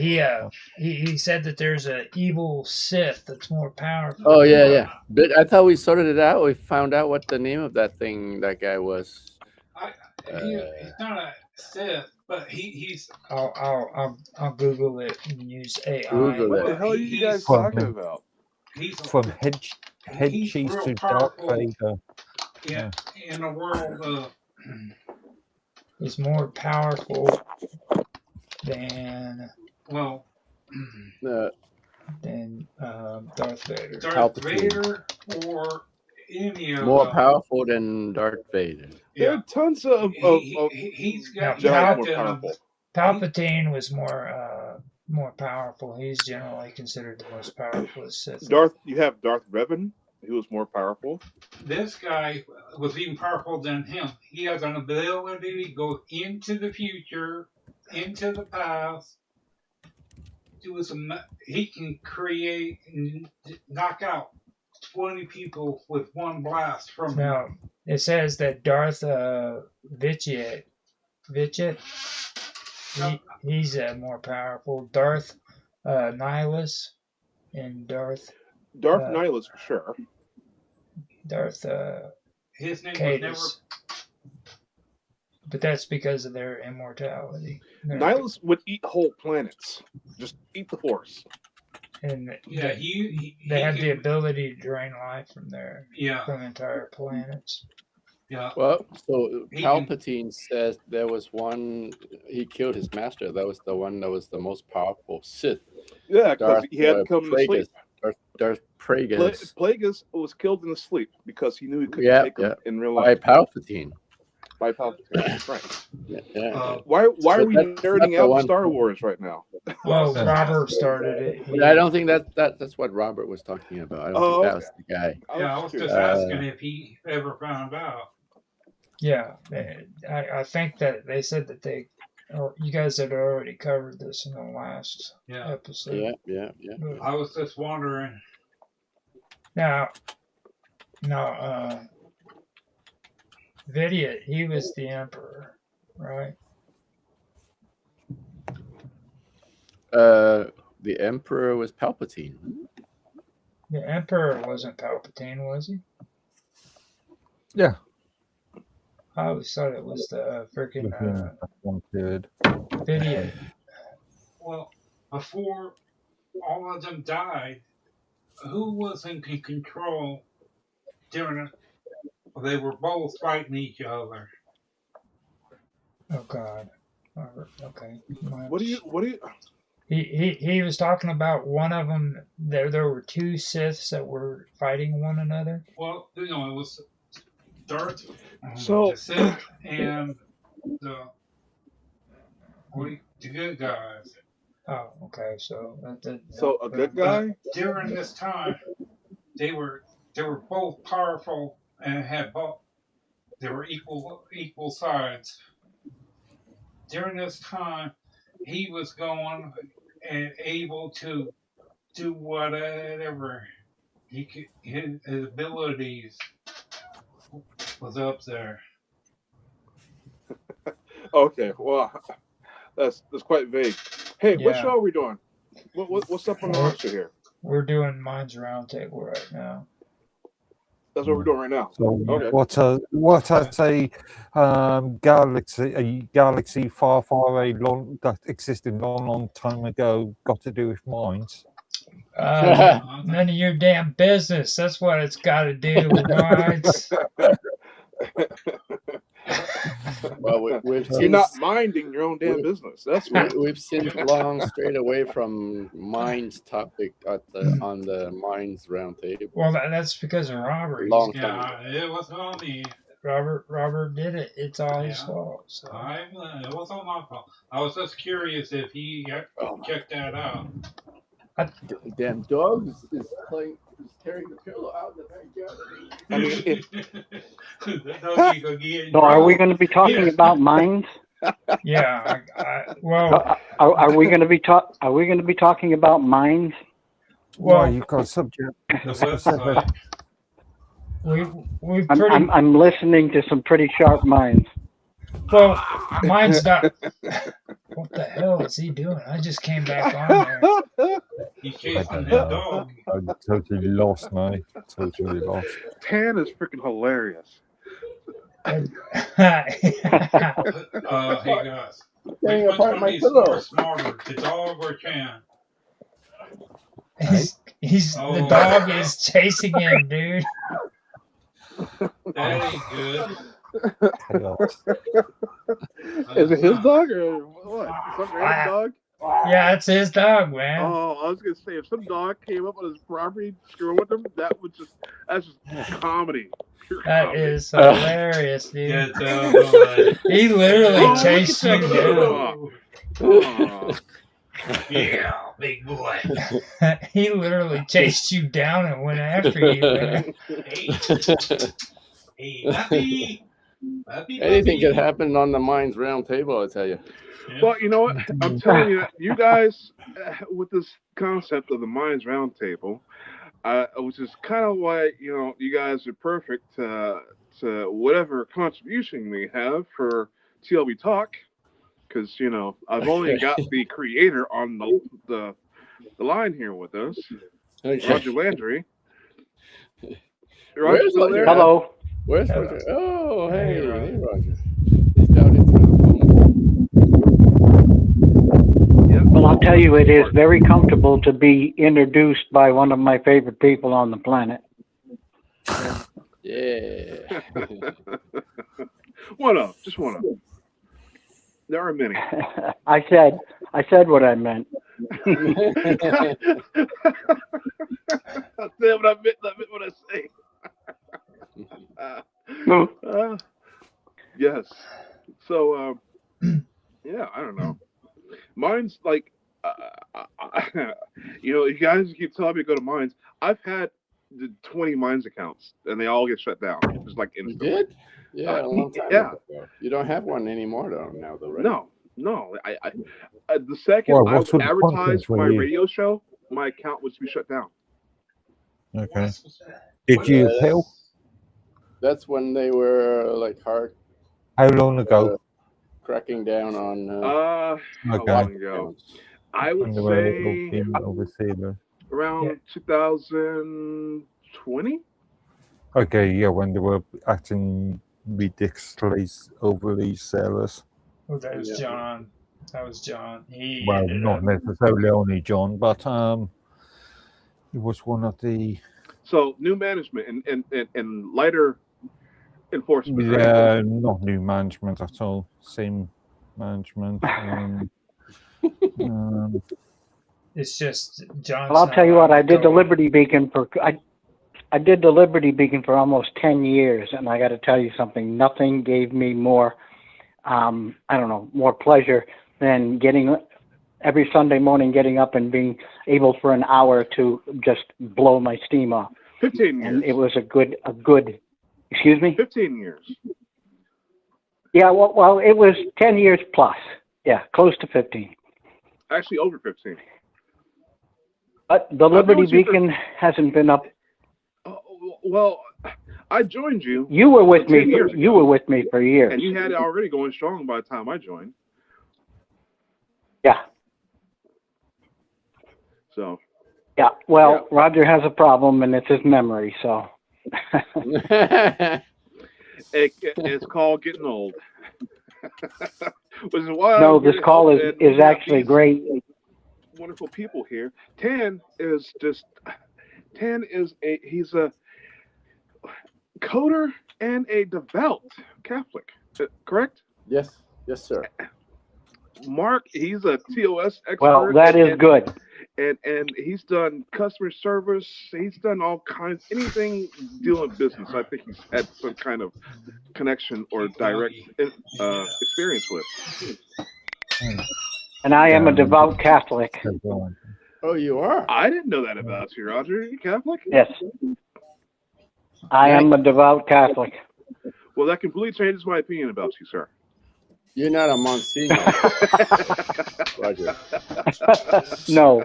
he said that there's an evil Sith that's more powerful. Oh yeah. But I thought we sorted it out. We found out what the name of that guy was. He's not a Sith, but he's. I'll Google it and use AI. Google What it. the hell are you guys From- talking about? He's From head he's cheese real to Darth powerful. Vader. Yeah, in the world of. Is more powerful than Well, Darth Vader. Darth Palpatine. Vader or any of More powerful than Darth Vader. There are tons of he's got Now, Jedi's more powerful. Palpatine was more powerful. He's generally considered the most powerful Sith. You have Darth Revan, who was more powerful. This guy was even powerful than him. He has an ability to go into the future, into the past. He can create and knock out 20 people with one blast from. Now it says that Darth Vitiate, he's more powerful. Darth Nihilus and Darth Nihilus for sure. Darth His name Cadus. was But that's because of their immortality. Nihilus would eat whole planets. Just eat the Force. And never. they have the ability to drain life from Yeah. from entire planets. Yeah. Well, so He Palpatine says there was one. He killed his master. That was the one that was the most powerful Sith. Yeah, because he had to come to sleep. Darth Plagueis. Plagueis was killed in his sleep because he knew he couldn't take him in real By life. Palpatine. By Palpatine, right. Yeah. Why are we that's nerding the out one- Star Wars right now? Well, Robert started it. But I don't think that's what Robert was talking about. I don't think that was the guy. Yeah, I was just asking if he ever found out. Yeah, I think that they said that you guys had already covered this in the last episode. Yeah. But I was just wondering. now, Vidiot, he was the emperor, right? The Emperor was Palpatine. The emperor wasn't Palpatine, was he? Yeah. I always thought it was the freaking within that one period. video. Well, before all of them died, who was in control during it? They were both fighting each other. Oh God. Okay. What do you? He was talking about one of them. There were two Siths that were fighting one another. Well, it was Darth, So- the Sith, and the good guys. Oh, okay. So So a good guy? During this time, they were both powerful and had both. They were equal sides. During this time, he was going and able to do whatever he could. His abilities was up there. Okay, well, that's quite vague. Hey, what Yeah. show are we doing? What's up on the roster here? We're doing Minds Roundtable right now. That's what we're doing right now. So Okay. what I say, galaxy far away, that existed long time ago, got to do with minds. None of your damn business. That's what it's got to do with minds. Well, we've You're not minding your own damn business. That's right. We've since long strayed away from Minds topic on the Minds Roundtable. Well, that's because of Robert. Long Yeah, time. it was on me. Robert did it. It's all his fault. So. It was all my fault. I was just curious if he checked that out. Damn dog is tearing the pillow out of the backyard. I mean, So are we going to be talking about minds? Yeah. Well, are we going to be talking about minds? Well, you've got a subject. I'm listening to some pretty sharp minds. Well, mine's not. What the hell is he doing? I just came back on there. He's chasing that dog. I'm totally lost, mate. Totally lost. Tan is freaking hilarious. Hey guys, which one of these are smarter, the dog or Chan? The dog is chasing him, dude. That ain't good. Is it his dog or what? Some random dog? Yeah, it's his dog, man. Oh, I was gonna say if some dog came up on his property screwing with him, that's just comedy. Pure That comedy. is hilarious, dude. He literally chased you down. Yeah, big boy. He literally chased you down and went after you, man. Hey, puppy. Anything could happen on the Minds Roundtable, I tell you. Well, you know what? I'm telling you, you guys, with this concept of the Minds Roundtable, which is kind of why you guys are perfect to whatever contribution we have for TLB Talk, because I've only got the creator on the line here with us, Okay. Roger Landry. Where's still there? Hello. Where's Roger? Oh, hey Roger. He's down in front of the phone. Well, I'll tell you, it is very comfortable to be introduced by one of my favorite people on the planet. Yeah. Just one of. There are many. I said what I meant. Damn it, I meant what I say. Yes. So, yeah, I don't know. Mine's like, you guys keep telling me to go to Mines. I've had the 20 Mines accounts, and they all get shut down. Just like You instantly. did? Yeah, a long time ago. You don't have one anymore, though, now, though, right? No. I the second Well, I what's would with the advertise conference for my when you- radio show, my account would be shut down. Okay. Did you appeal? That's when they were like hard. How long ago? Cracking down on. How Okay. long ago? I would When they were say being overseas. around 2020. Okay, yeah, when they were acting ridiculously overly zealous. Well, that was John. That was John. He Well, ended not up. necessarily only John, but he was one of the So new management and lighter enforcement, right? not new management at all. Same management. It's just John's. Well, I'll not tell you what. allowed I to did the go. Liberty Beacon for I did the Liberty Beacon for almost 10 years, and I got to tell you something. Nothing gave me more, more pleasure than every Sunday morning getting up and being able for an hour to just blow my steam off. 15 years. And it was a good. Excuse me. 15 years. Yeah. Well, it was 10 years plus. Yeah, close to 15. Actually, over 15. But the Liberty known you for- Beacon hasn't been up. Well, I joined you. You were with me. 10 years ago. You were with me for years. And you had it already going strong by the time I joined. Yeah. So. Yeah. Well, Roger has a problem, and it's his memory. So. It's called getting old. Which is why No, this call is actually great. Wonderful people here. He's a coder and a devout Catholic, correct? Yes, sir. Mark, he's a TOS expert. Well, that is good. And he's done customer service. He's done all kinds, anything dealing with business. I think he's had some kind of connection or direct experience with. And I am a devout Catholic. Oh, you are? I didn't know that about you, Roger. Are you Catholic? Yes. I am a devout Catholic. Well, that completely changes my opinion about you, sir. You're not a Monsignor, Roger. No.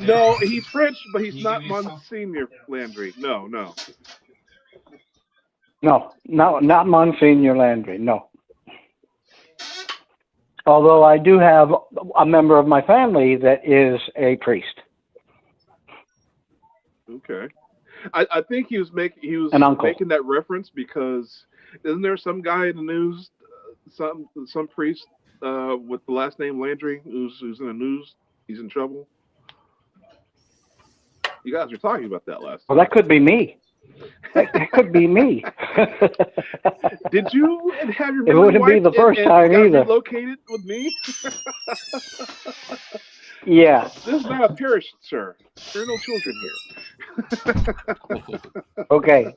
No, he's French, but he's not Monsignor Landry. No. No, not Monsignor Landry, no. Although I do have a member of my family that is a priest. Okay. I think he was making that reference because isn't there some guy in the news, some priest with the last name Landry who's in the news? He's in trouble. You guys were talking about that last time. Well, that could be me. That could be me. Did you have your? It wouldn't be the first time either. Located with me. Yeah. This is not a parish, sir. There are no children here. Okay.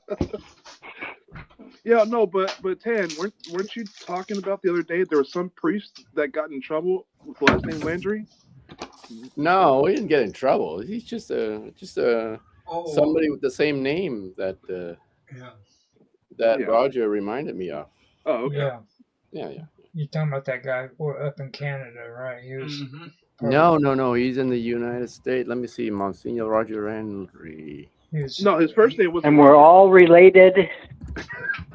Yeah, no, but Tan, weren't you talking about the other day there was some priest that got in trouble with the last name Landry? No, he didn't get in trouble. He's just somebody with the same name that Roger reminded me of. Oh, okay. Yeah. You're talking about that guy up in Canada, right? He was. No. He's in the United States. Let me see, Monsignor Roger Landry. No, his first name was. And we're all related.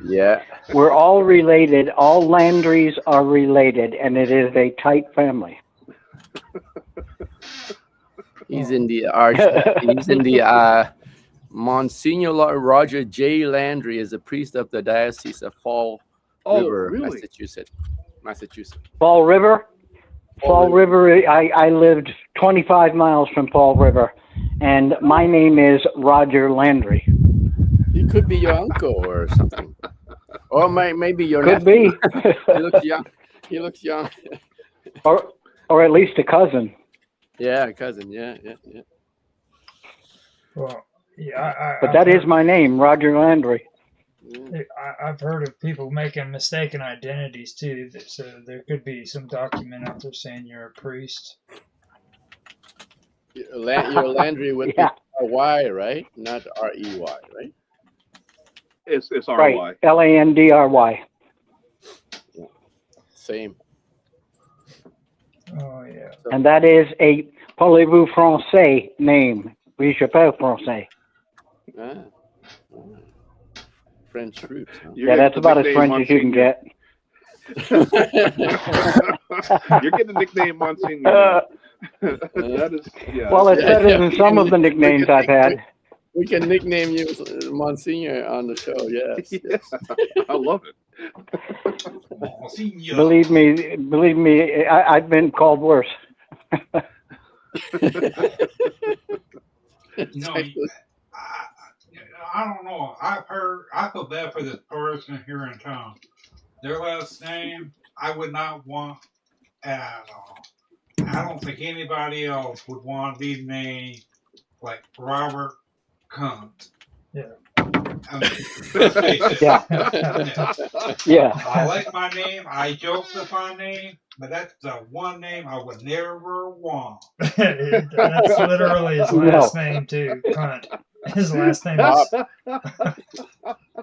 Yeah. We're all related. All Landrys are related, and it is a tight family. He's in the Monsignor Roger J. Landry is a priest of the Diocese of Fall River, really? Massachusetts. Fall River? Fall River, I lived 25 miles from Fall River, and my name is Roger Landry. He could be your uncle or something. Or maybe your Could nephew. be. He looks young. Or at least a cousin. Yeah, cousin. Yeah. Well, yeah. But that is my name, Roger Landry. I've heard of people making mistaken identities too. So there could be some document out there saying you're a priest. You're Landry with R-Y, right? Not R-E-Y, right? It's R-Y. Right, Landry. Yeah. Same. Oh, yeah. And that is a parlez-vous français name. Oui, je parle français. French roots. Huh? Yeah, that's about as French as you can get. You're getting the nickname Monsignor. That is, yeah. Well, it's better than some of the nicknames I've had. We can nickname you Monsignor on the show. Yes. Yeah, I love it. Believe me, I've been called worse. I don't know. I feel bad for this person here in town. Their last name, I would not want at all. I don't think anybody else would want to be named like Robert Cunt. Yeah. I mean, let's face it. Yeah. Yeah. I like my name. I joke with my name, but that's the one name I would never want. That's literally his last name too. Cunt. His last name is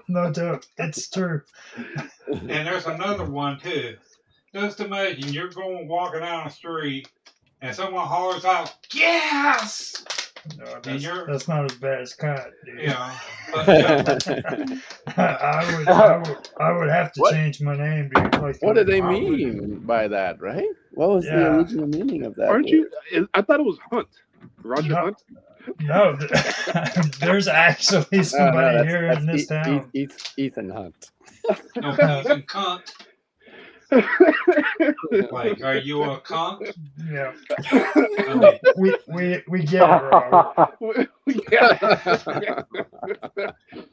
no joke. It's true. And there's another one too. Just imagine you're walking down the street and someone hollers out, "Yes!" No, that's not as bad as cunt, dude. Yeah. But, yeah. I would have to change my name, dude. Like, what do they mean by that, right? What was the original meaning of that? Aren't you? I thought it was Hunt. Roger Hunt? No, there's actually somebody here in this town. Ethan Hunt. No, Ethan Cunt. Like, are you a cunt? Yeah. We get it, Robert. Yeah.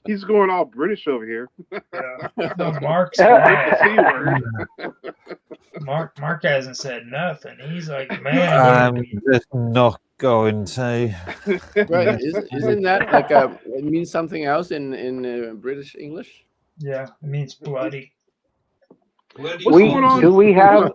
He's going all British over here. Yeah. No, Mark's Mark hasn't said nothing. He's like, man. I'm just not going to. Right? Isn't that like it means something else in British English? Yeah, it means bloody. Do we have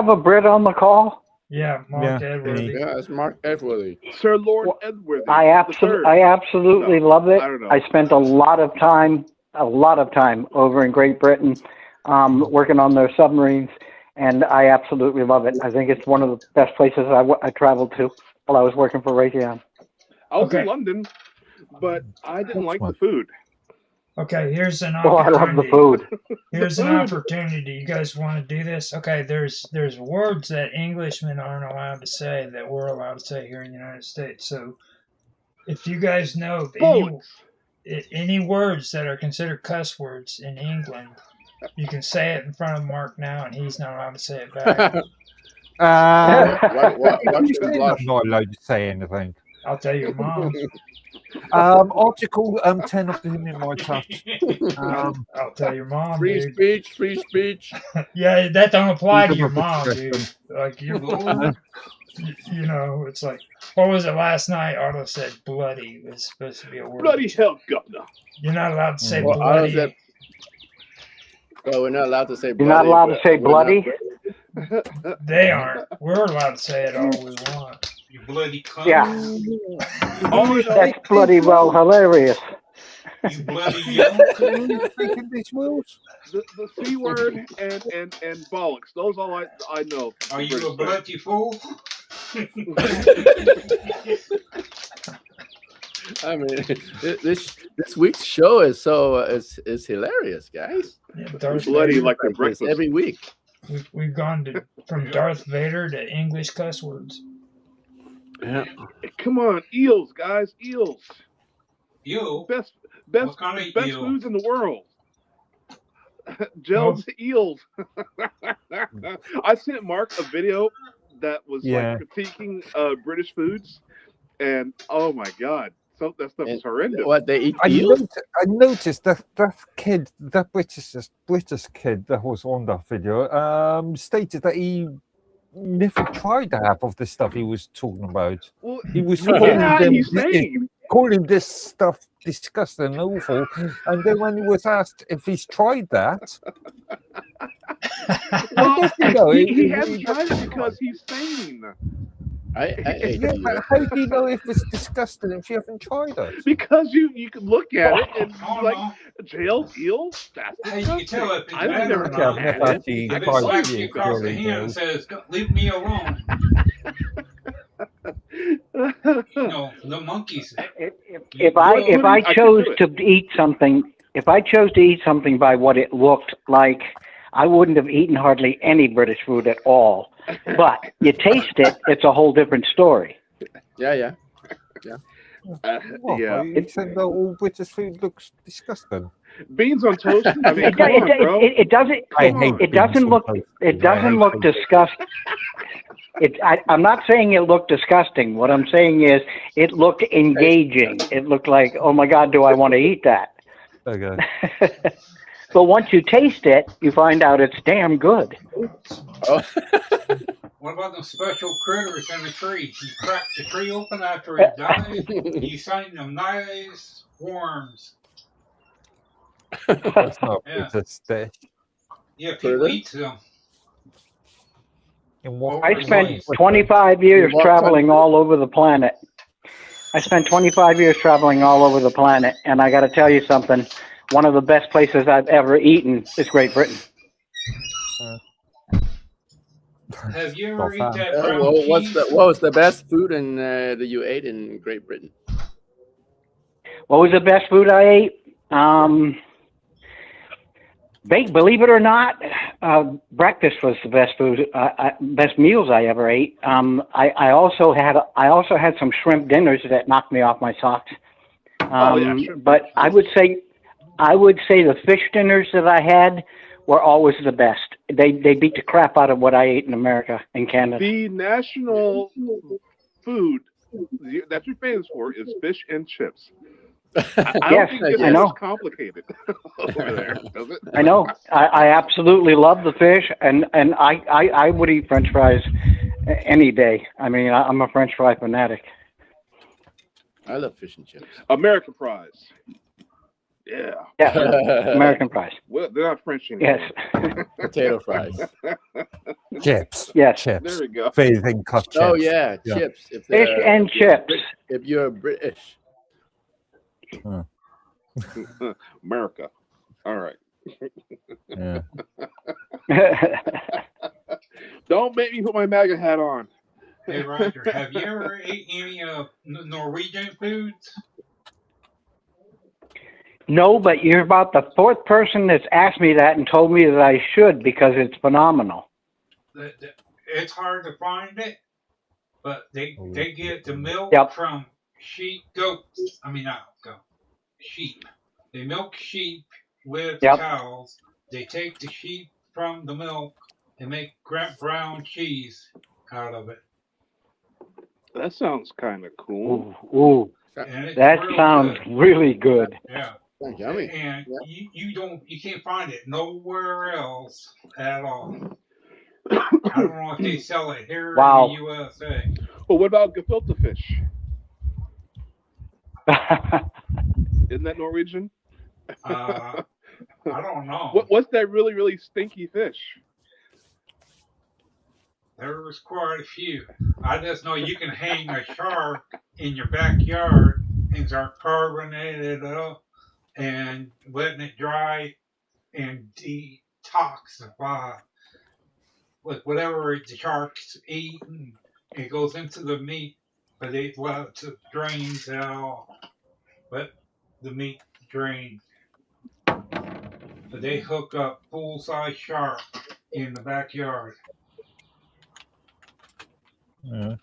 a Brit on the call? Yeah, Mark Edworthy. Yeah, it's Mark Edworthy. Sir Lord Edworthy. I absolutely love it. I spent a lot of time over in Great Britain, working on their submarines, and I absolutely love it. I think it's one of the best places I traveled to while I was working for Raytheon. I was in London, but I didn't like the food. Okay, here's an opportunity. I love the food. Here's an opportunity. You guys want to do this? Okay, there's words that Englishmen aren't allowed to say that we're allowed to say here in the United States. So if you guys know any words that are considered cuss words in England, you can say it in front of Mark now, and he's not allowed to say it back. I'm not allowed to say anything. I'll tell your mom. Article 10 of the Human Rights Act. I'll tell your mom. Free speech. Yeah, that don't apply to your mom, dude. Like you know, it's like, what was it last night? Otto said bloody was supposed to be a word. Bloody hell, governor. You're not allowed to say bloody. Well, we're not allowed to say bloody. You're not allowed to say bloody? They aren't. We're allowed to say it all we want. You bloody cunt. Yeah. That's bloody well hilarious. You bloody young. The C word and bollocks. Those all I know. Are you a bloody fool? I mean, this week's show is is hilarious, guys. Yeah, bloody like the breakfast every week. We've gone from Darth Vader to English cuss words. Yeah. Come on, eels, guys, eels. Eel? Best kind of best eel? foods in the world. Gelled eels. I sent Mark a video that was like critiquing British foods, and oh my god, that stuff is horrendous. What they eat eels? I noticed that kid, that British kid that was on that video, stated that he never tried half of the stuff he was talking about. Well, he was calling this stuff disgusting and awful, and then when he was asked if he's tried that, well, he hasn't tried it because he's sane. But how do you know if it's disgusting if you haven't tried it? Because you can look at it and like jailed eel. That's disgusting. You can tell if it's I've never had it. If it slaps you across the hand and says, "Leave me alone." You know, the monkeys. If I chose to eat something by what it looked like, I wouldn't have eaten hardly any British food at all. But you taste it, it's a whole different story. Yeah. What? Yeah. You said that all British food looks disgusting. Beans on toast. I mean, It, come on, bro. it doesn't. I It, hate it beans doesn't on look. toast. It I doesn't hate look beans. disgusting. I'm not saying it looked disgusting. What I'm saying is it looked engaging. It looked like, oh my God, do I want to eat that? Okay. But once you taste it, you find out it's damn good. Oh. What about the special critters in the tree? You crack the tree open after it dies. You find them nice worms. That's not a Yeah. British dish. Yeah, people Further? eat them. In what I spent Overseas. 25 years what traveling country? all over the planet. I spent 25 years traveling all over the planet, and I got to tell you something. One of the best places I've ever eaten is Great Britain. Have you ever eaten that Well, brown cheese? what was the best food that you ate in Great Britain? What was the best food I ate? Believe it or not, breakfast was the best food, best meals I ever ate. I also had some shrimp dinners that knocked me off my socks. But I would say the fish dinners that I had were always the best. They beat the crap out of what I ate in America and Canada. The national food that you're famous for is fish and chips. I don't think it's I know. much complicated over there, does it? I know. I absolutely love the fish, and I would eat French fries any day. I mean, I'm a French fry fanatic. I love fish and chips. American fries. Yeah. Yeah, American fries. Well, they're not French anymore. Yes. Potato fries. Chips. Yes. Chips. There we go. Anything cut chips. Oh yeah, chips. Fish and chips. If you're British. America. All right. Yeah. Don't make me put my MAGA hat on. Hey Roger, have you ever ate any Norwegian foods? No, but you're about the fourth person that's asked me that and told me that I should because it's phenomenal. It's hard to find it, but they get the milk from sheep, goats. I mean, not goat, sheep. They milk sheep with cows. They take the sheep from the milk and make brown cheese out of it. That sounds kind of cool. Ooh. That sounds really good. Yeah. Yummy. And you can't find it nowhere else at all. I don't know if they sell it here in the USA. Well, what about gefilte fish? Isn't that Norwegian? I don't know. What's that really, really stinky fish? There was quite a few. I just know you can hang a shark in your backyard and start carving it up and letting it dry and detoxify with whatever the shark's eating. It goes into the meat, but it drains out. Let the meat drain. But they hook up full-size shark in the backyard. Yeah.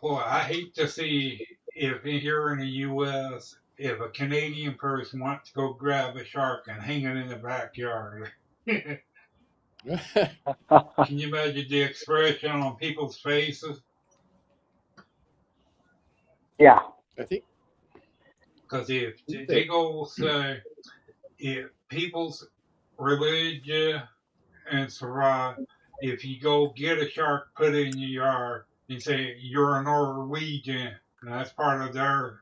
Boy, I hate to see if here in the U.S. if a Canadian person wants to go grab a shark and hang it in the backyard. Can you imagine the expression on people's faces? Yeah. I think. Because if they go say, if people's religion and survive, if you go get a shark, put it in your yard, and say you're a Norwegian, and that's part of their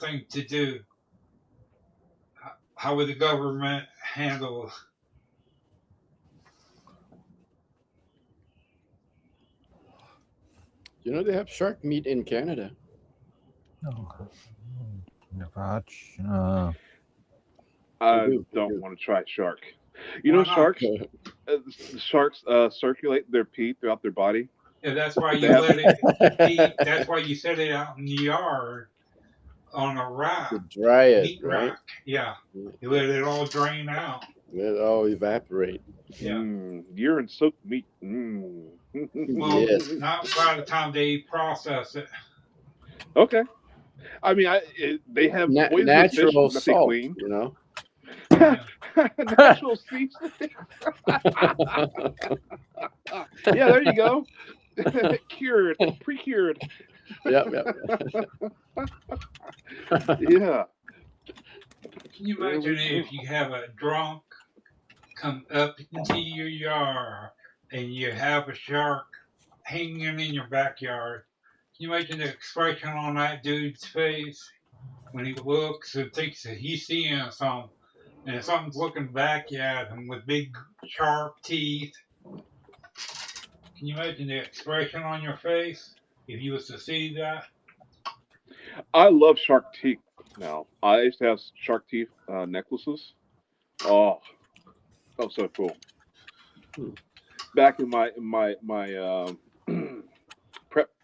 thing to do. How would the government handle? You know they have shark meat in Canada. No. Never had. I don't want to try shark. You know, sharks circulate their pee throughout their body. Yeah, that's why you let it. That's why you set it out in the yard on a rack. To dry it, meat right? rack. Yeah, you let it all drain out. Let it all evaporate. Yeah. Urine soaked meat. Well, Yes. not by the time they process it. Okay. I mean, they have poisonous Natural fish that they salt, clean. you know. Yeah. Natural seasoning. Yeah, there you go. Cured, pre-cured. Yep. Yeah. Can you imagine if you have a drunk come up into your yard and you have a shark hanging in your backyard? Can you imagine the expression on that dude's face when he looks and thinks that he's seeing something, and something's looking back at him with big sharp teeth? Can you imagine the expression on your face if you was to see that? I love shark teeth now. I used to have shark teeth necklaces. Oh, oh, so cool. Back in my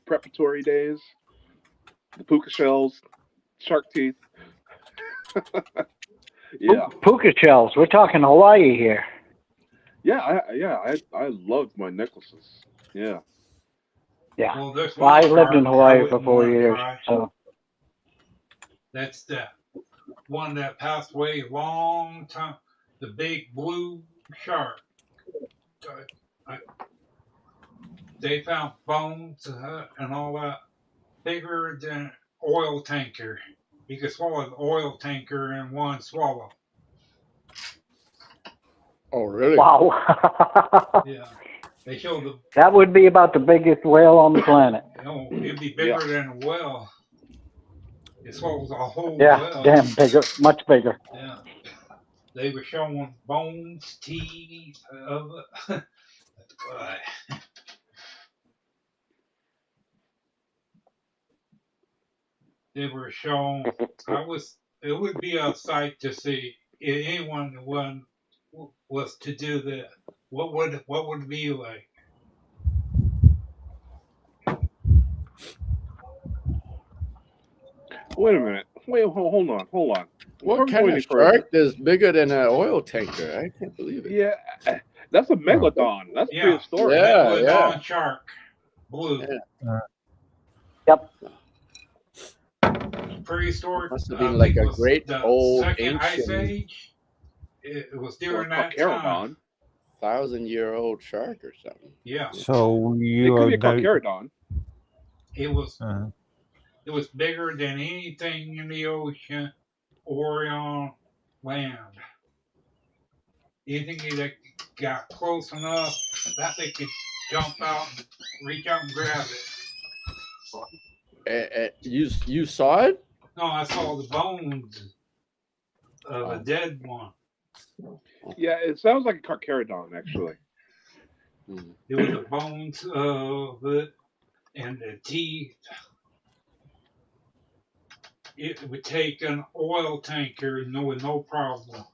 preparatory days, the puka shells, shark teeth. Yeah, Puka shells. We're talking Hawaii here. yeah, I loved my necklaces. Yeah. Yeah. Well, there's Well, I one lived in shark I Hawaii for wouldn't 4 want to years, try. so That's the one that passed away a long time. The big blue shark. They found bones and all that bigger than an oil tanker. You could swallow an oil tanker in one swallow. Oh, really? wow. Yeah. They showed the, That would be about the biggest whale on the planet. it'd be bigger than a well. It swallows a whole Yeah, well. damn bigger, much bigger. Yeah. They were showing bones, teeth of it. But they were shown. It would be a sight to see if anyone was to do that. What would it be like? Wait a minute. Wait, hold on. What Before we go kind any of further- shark is bigger than an oil tanker? I can't believe it. Yeah, that's a megalodon. That's Yeah. prehistoric. Yeah. Megalodon shark, blue. Yeah. Yep. Prehistoric. Must have been I like think a it was great the old second ice ancient age. It was during Or that time. 1,000-year-old shark or something. Yeah. So It you could be a are carcharodon. It was uh, It was bigger than anything in the ocean or on land. Anything that got close enough that they could jump out, reach out and grab it. You saw it? No, I saw the bones of a dead one. Yeah, it sounds like a carcharodon, actually. It was the bones of it and the teeth. It would take an oil tanker with no problem.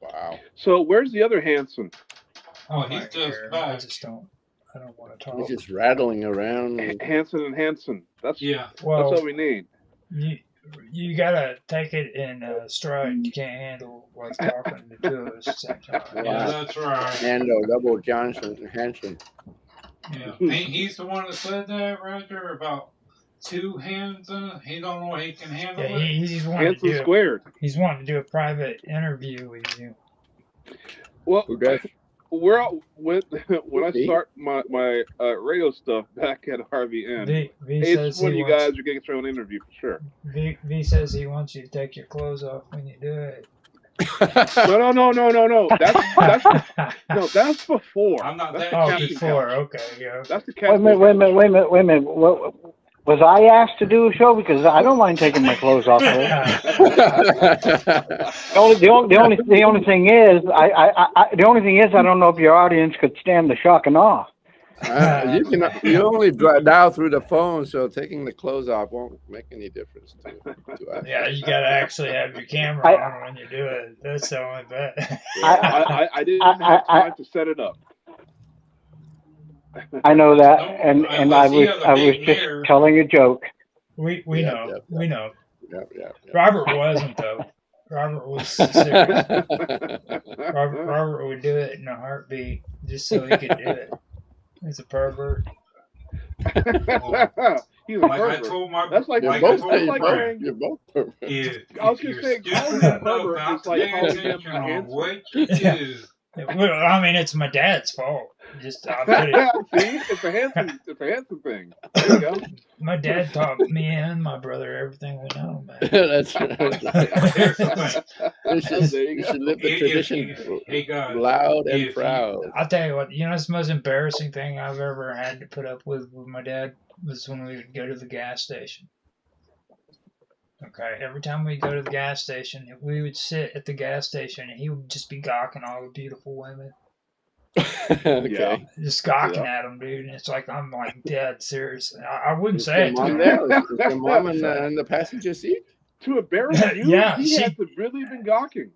Wow. So where's the other Hanson? Oh, I'm he's not just here. back. I don't want to He's talk. just rattling around. Hanson and Hanson. That's Yeah. Well, all we need. you gotta take it in stride. You can't handle like talking to two of us at the same time. Yeah, that's right. Nando, Double Johnson, Hanson. Yeah. He's the one that said that, Roger, about two hands. He don't know he can handle Yeah, it. he's wanting to Hanson do. squared. He's wanting to do a private interview with you. Well, Who does? we're out when I Me? start my radio stuff back at RVN. V It's says when he you wants. guys are getting your own interview for sure. V says he wants you to take your clothes off when you do it. No. That's before. I'm not That's that the Oh, captain before. couch. Okay, yeah. That's the Wait a captain. minute. Was I asked to do a show? Because I don't mind taking my clothes off. The only thing is, I don't know if your audience could stand the shock and awe. You only dial through the phone, so taking the clothes off won't make any difference to us. Yeah, you gotta actually have your camera on when you do it. That's the only bet. I didn't have time to set it up. I know that, No, and unless I he has a was big just mirror. telling a joke. We Yeah, know. yeah, We know. Yeah. Robert wasn't though. Robert was serious. Robert would do it in a heartbeat just so he could do it. He's a pervert. He's a Like I pervert. told my, That's like You're like both, I told you're my both, saying- you're both perfect. I was if gonna you're say, calling stupid you a enough pervert not is to like pay calling him attention a on handsome. what you Yeah. do, Well, I mean, it's my dad's fault. Just I put it. See, it's a handsome thing. There you go. My dad taught me and my brother everything we know, man. That's here's the thing. You should, There you you go. should live the If- tradition hey guys, loud and if you- proud. I'll tell you what, it's the most embarrassing thing I've ever had to put up with my dad was when we would go to the gas station. Okay, every time we go to the gas station, we would sit at the gas station and he would just be gawking all the beautiful women. Okay. Just gawking Yeah. at them, dude. And it's like, I'm like, dead serious. I wouldn't Is say your it to mom him. there? Is your mom in the passenger seat? To embarrass you, Yeah, he had to really been gawking.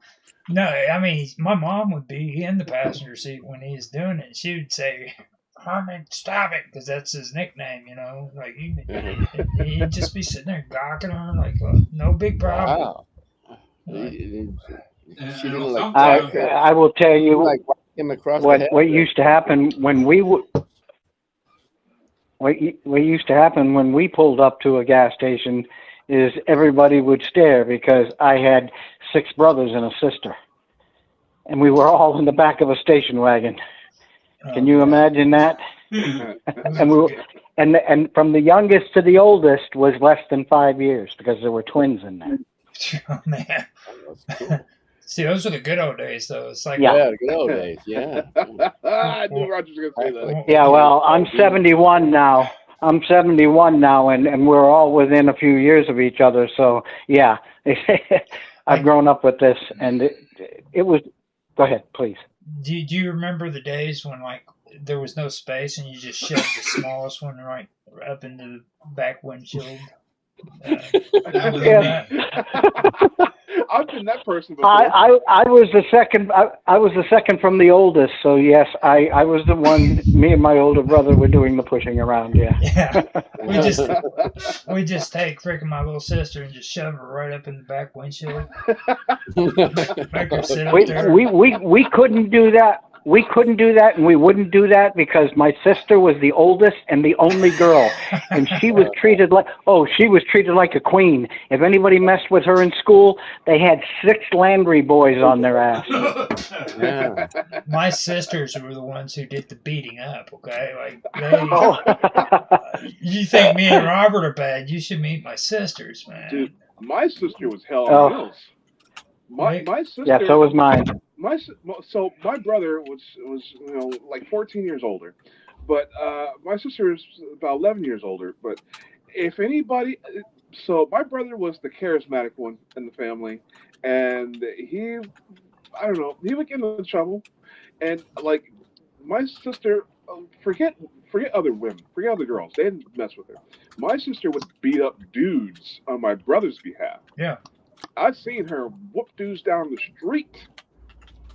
No, I mean, my mom would be in the passenger seat when he was doing it. She would say, Herman, stop it, because that's his nickname, Like, he'd just be sitting there gawking on her, like, no big problem. Wow. Like, She didn't like I will tell you like whack him across the what head. what used to happen when what used to happen when we pulled up to a gas station is everybody would stare because I had 6 brothers and a sister, and we were all in the back of a station wagon. Can you imagine that? And we were, and from the youngest to the oldest was less than 5 years because there were twins in there. Oh, man. That's cool. See, those are the good old days, though. It's like, Yeah. Yeah, the good old days. Yeah. I knew Roger was going to say that. Yeah, well, I'm 71 now. I'm 71 now, and we're all within a few years of each other. So, yeah, I've grown up with this, and it was. Go ahead, please. Do you remember the days when, like, there was no space and you just shoved the smallest one right up into the back windshield? That was Yeah. me. I've been that person before. I was the second. I was the second from the oldest. So yes, I was the one. Me and my older brother were doing the pushing around. Yeah. Yeah. We just take freaking my little sister and just shove her right up in the back windshield. Make her sit up there. We couldn't do that. We couldn't do that, and we wouldn't do that because my sister was the oldest and the only girl, and she was treated like a queen. If anybody messed with her in school, they had 6 Landry boys on their ass. Yeah. My sisters were the ones who did the beating up, okay? Like, Oh. you think me and Robert are bad, you should meet my sisters, man. Dude, my sister was hell Oh. on wheels. My sister. Yeah, so was mine. So my brother was like 14 years older, but my sister is about 11 years older. But if anybody, so my brother was the charismatic one in the family, and he would get into trouble, and like my sister, forget other women, forget other girls, they didn't mess with her. My sister would beat up dudes on my brother's behalf. Yeah. I've seen her whoop dudes down the street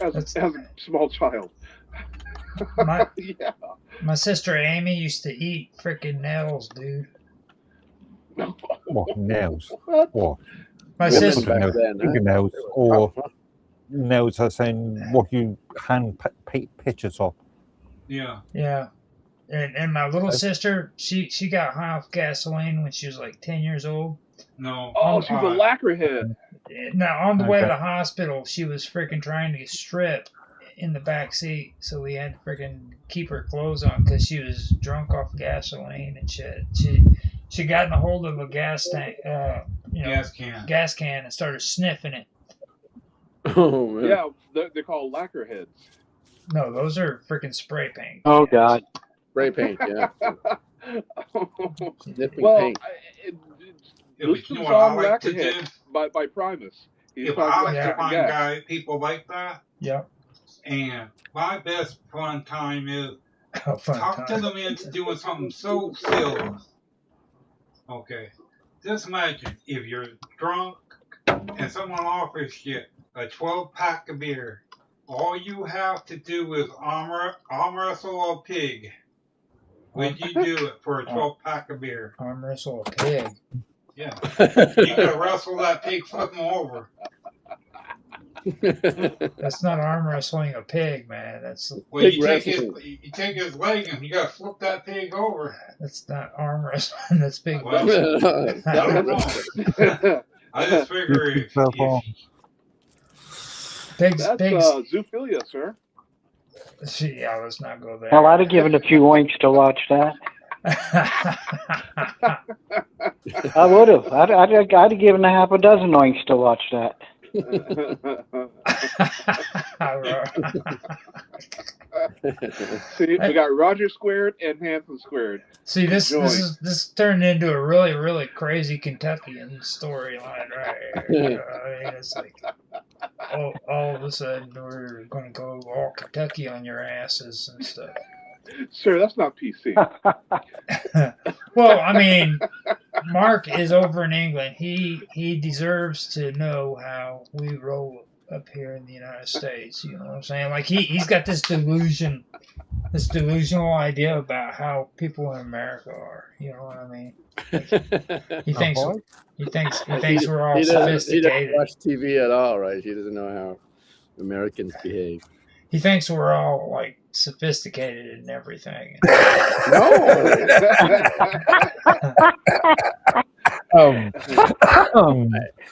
as a small child. My, Yeah. my sister Amy used to eat freaking nails, dude. What, nails? What? What? My Women sister, back nails, then, huh? fingernails, or nails are saying what you hand pictures of. Yeah. yeah. And my little sister, she got high off gasoline when she was like 10 years old. No. Oh, she's a lacquer head. Now, on the way to Okay. the hospital, she was freaking trying to strip in the back seat, so we had to freaking keep her clothes on because she was drunk off gasoline and shit. She got in a hold of a gas tank, gas can and started sniffing it. Oh, man. Yeah, they're called lacquer heads. No, those are freaking spray paint. Oh God. Spray paint, yeah. Sniffing Well, paint. listen to You the know what I song like to Lacquerhead do? by Primus. He's If talking I about like to gas. find people like that, Yep. and my best fun time is Oh, fun talk to time. them into doing something so silly. Okay. Just imagine if you're drunk and someone offers you a 12-pack of beer. All you have to do is arm wrestle a pig. Would you do it for a 12-pack of beer? Arm wrestle a pig. Yeah. You gotta wrestle that pig, flip him over. That's not arm wrestling a pig, man. That's Well, Pig you take wrestling. his leg and you got to flip that pig over. that's not arm wrestling. That's pig Well, wrestling. I don't know. I just figure if Pigs, That's pigs. zoophilia, sir. Yeah, let's not go there. Hell, I'd have given a few oinks to watch that. I would have. I'd have given a half a dozen oinks to watch that. See, we got Roger squared and Hanson squared. See, this Enjoy. this turned into a really, really crazy Kentuckian storyline, right here. I mean, it's like all of a sudden we're going to go all Kentucky on your asses and stuff. Sir, that's not PC. Well, I mean, Mark is over in England. He deserves to know how we roll up here in the United States. You know what I'm saying? Like he's got this delusional idea about how people in America are. You know what I mean? Like, he thinks we're all He doesn't sophisticated. watch TV at all, right? He doesn't know how Americans behave. He thinks we're all like sophisticated and everything. No. Oh,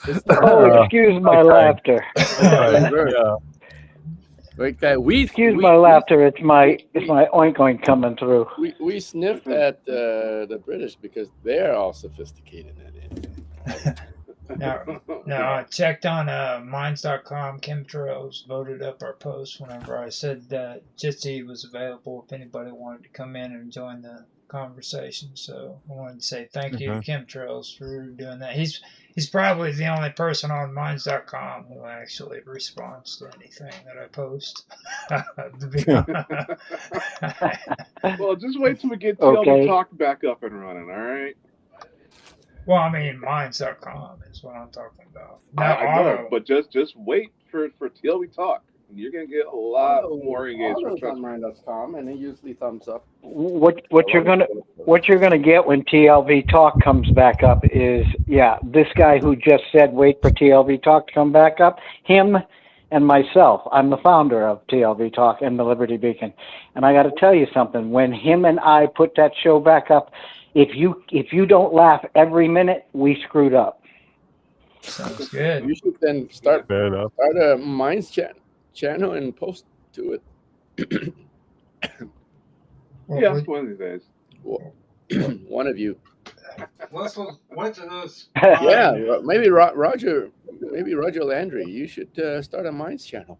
excuse my laughter. Excuse my laughter. It's my oink oink coming through. We sniffed at the British because they're all sophisticated at it. Now I checked on Minds.com. Chemtrails voted up our post whenever I said that Jitsi was available if anybody wanted to come in and join the conversation. So I wanted to say thank you to Chemtrails for doing that. He's probably the only person on Minds.com who actually responds to anything that I post. To be honest. Well, just wait till we get TLB Talk back up and running, all right? Well, I mean, Minds.com is what I'm talking about. I know, but just wait for TLB Talk. You're gonna get a lot more engagement. On Mind.com, and it usually thumbs up. What you're gonna get when TLV Talk comes back up is this guy who just said wait for TLV Talk to come back up. Him and myself. I'm the founder of TLV Talk and the Liberty Beacon, and I got to tell you something. When him and I put that show back up, if you don't laugh every minute, we screwed up. Sounds good. You should then start a Minds channel and post to it. Yeah, one of these days. One of you. What's to this? Yeah, maybe Roger Landry. You should start a Minds channel.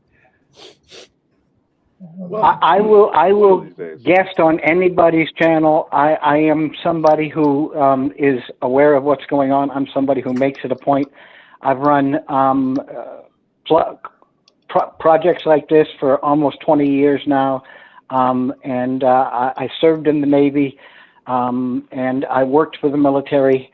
Well, I will guest on anybody's channel. I am somebody who is aware of what's going on. I'm somebody who makes it a point. I've run projects like this for almost 20 years now, and I served in the Navy, and I worked for the military.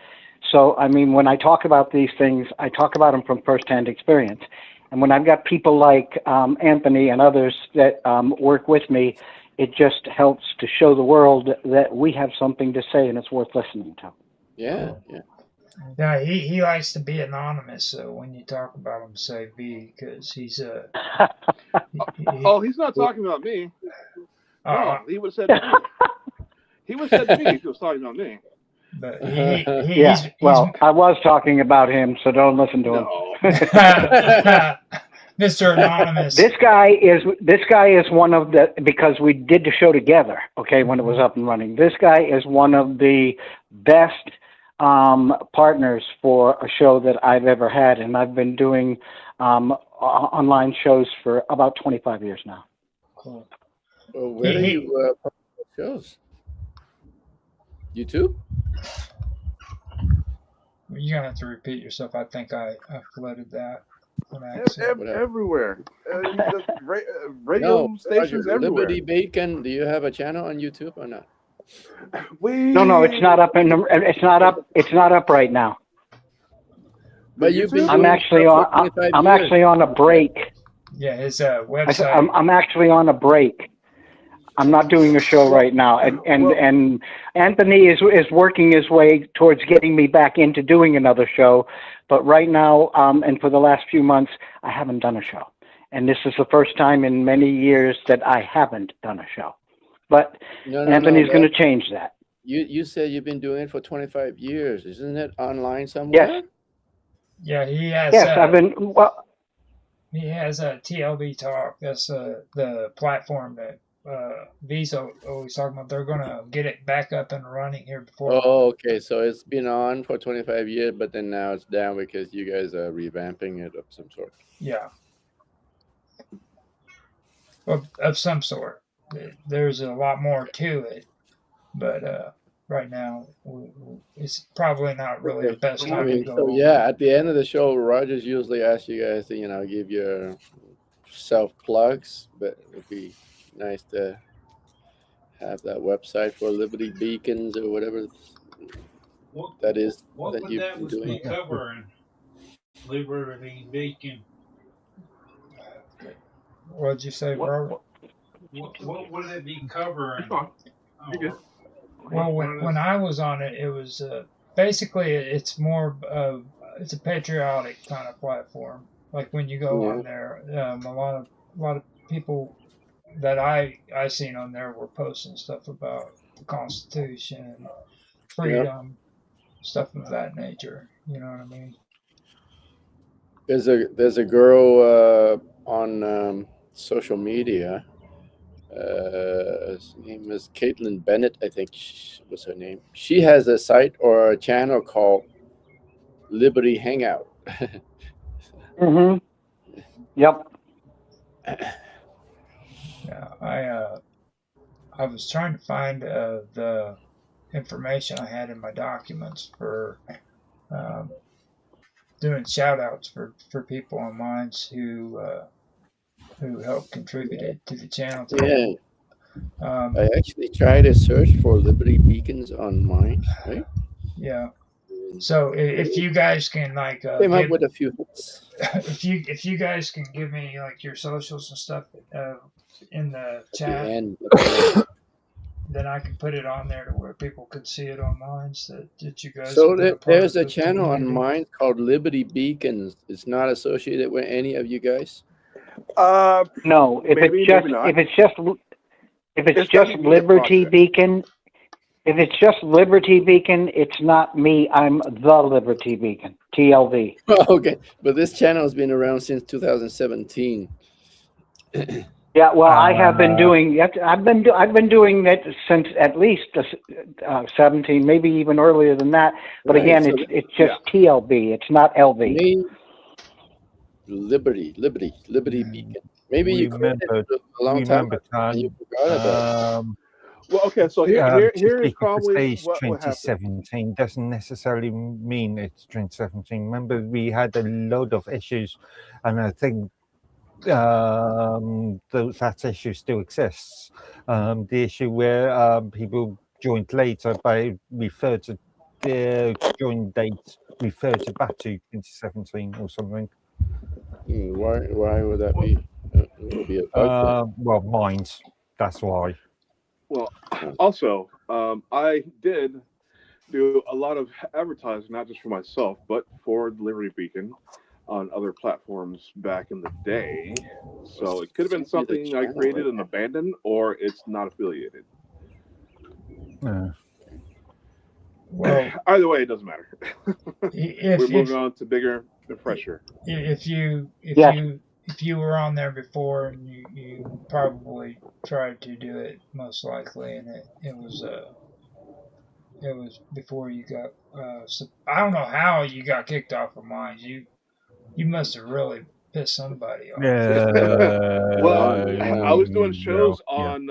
So, I mean, when I talk about these things, I talk about them from firsthand experience. And when I've got people like Anthony and others that work with me, it just helps to show the world that we have something to say and it's worth listening to. Yeah. Yeah, he likes to be anonymous, so when you talk about him, say B, because he's a... he's not talking about me. No, he would have said me. He would have said me if he was talking about me. But I was talking about him, so don't listen to him. Mr. Anonymous. This guy is one of the, because we did the show together, okay, when it was up and running. This guy is one of the best partners for a show that I've ever had, and I've been doing online shows for about 25 years now. Cool. Well, where do you publish shows? YouTube? You're going to have to repeat yourself. I think I flooded that. Everywhere. Radio stations Roger, everywhere. Liberty Bacon, do you have a channel on YouTube or not? No, it's not up it's not up right now. But you've been I'm actually on a break. Yeah, his website. I'm actually on a break. I'm not doing a show right now, and Anthony is working his way towards getting me back into doing another show, but right now, and for the last few months, I haven't done a show, and this is the first time in many years that I haven't done a show. But Anthony's going to change that. You said you've been doing it for 25 years. Isn't it online somewhere? Yes. Yeah, he has. Yes, I've been. Well, he has a TLB Talk. That's the platform that V's always talking about. They're gonna get it back up and running here before. Oh, okay. So it's been on for 25 years, but then now it's down because you guys are revamping it of some sort. Yeah. Of some sort. There's a lot more to it, but right now it's probably not really the best time to go. So yeah, at the end of the show, Rogers usually asks you guys to give your self plugs, but it would be nice to have that website for Liberty Beacons or whatever that is. What that would you've that been was doing. be covering? Liberty Beacon. What'd you say, Robert? What would it be covering? You good? Well, when I was on it, it was basically it's more of it's a patriotic kind of platform. Like when you go on there, a lot of people that I seen on there were posting stuff about the Constitution, freedom, stuff of that nature. You know what I mean? There's a girl on social media. Her name is Caitlin Bennett, I think was her name. She has a site or a channel called Liberty Hangout. mm-hmm. Yep. Yeah, I was trying to find the information I had in my documents for doing shout outs for people on mines who helped contributed to the channel. Yeah. I actually tried to search for Liberty Beacons on mine, right? Yeah. So if you guys can came up with a few hits. if you guys can give me like your socials and stuff in the chat, then I can put it on there to where people could see it online. So that you guys. So there's a channel on mine called Liberty Beacons. It's not associated with any of you guys. No, if it's just Liberty Beacon, if it's just Liberty Beacon, it's not me. I'm the Liberty Beacon, TLV. Okay, but this channel has been around since 2017. Yeah, well, I have been doing. I've been doing that since at least 17, maybe even earlier than that. But right, again, so it's just TLB. It's not LV. Liberty Beacon. Maybe you remember a long time ago. You forgot about it. Well, okay, so here is probably what 2017 doesn't necessarily mean it's 2017. Remember, we had a load of issues, and I think that issue still exists. The issue where people joined later by referred to their join date referred to back to 2017 or something. Why would that be? Well, mines. That's why. Well, also, I did do a lot of advertising, not just for myself, but for the Liberty Beacon on other platforms back in the day. So it could have been something I created and abandoned, or it's not affiliated. Well, either way, it doesn't matter. We're moving on to bigger and fresher. If you were on there before, and you probably tried to do it, most likely, and it was before you got. I don't know how you got kicked off of mine. You must have really pissed somebody off. Well, I was doing shows on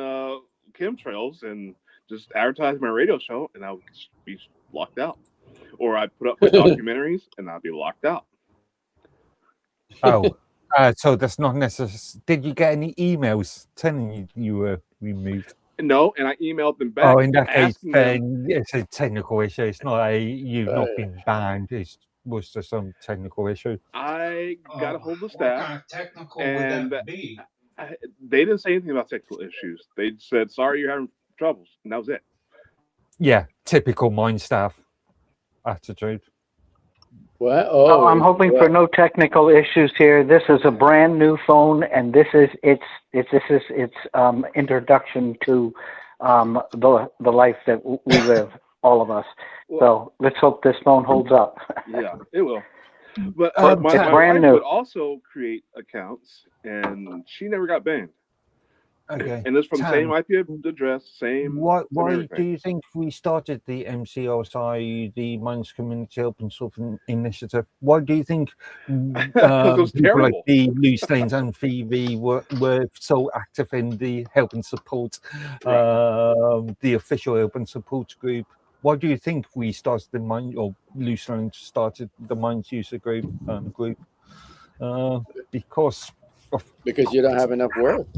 chemtrails and just advertising my radio show, and I would be locked out. Or I'd put up my documentaries, and I'd be locked out. Oh, so that's not necessary. Did you get any emails telling you were removed? No, and I emailed them back. Oh, in that case, then it's a technical issue. It's not you've not been banned. It was just some technical issue. I got a hold of the staff. What kind of technical would that be? They didn't say anything about technical issues. They said, "Sorry, you're having troubles," and that was it. Yeah, typical mine staff attitude. What? Oh, I'm hoping for no technical issues here. This is a brand new phone, and this is its introduction to the life that we live, all of us. Well, So let's hope this phone holds up. yeah, it will. But Um, my it's wife brand new. would also create accounts, and she never got banned. Okay. And it's from the same Tam, IP address, same why everything. do you think we started the MCLSI, the Mines Community Open Source Initiative? Why do you think Because it was people like terrible. the Blue Stains and Phoebe were so active in the help and support, the official help and support group? Why do you think we started the Mine, or Blue Stains started the Mines user group? Because you don't have enough work.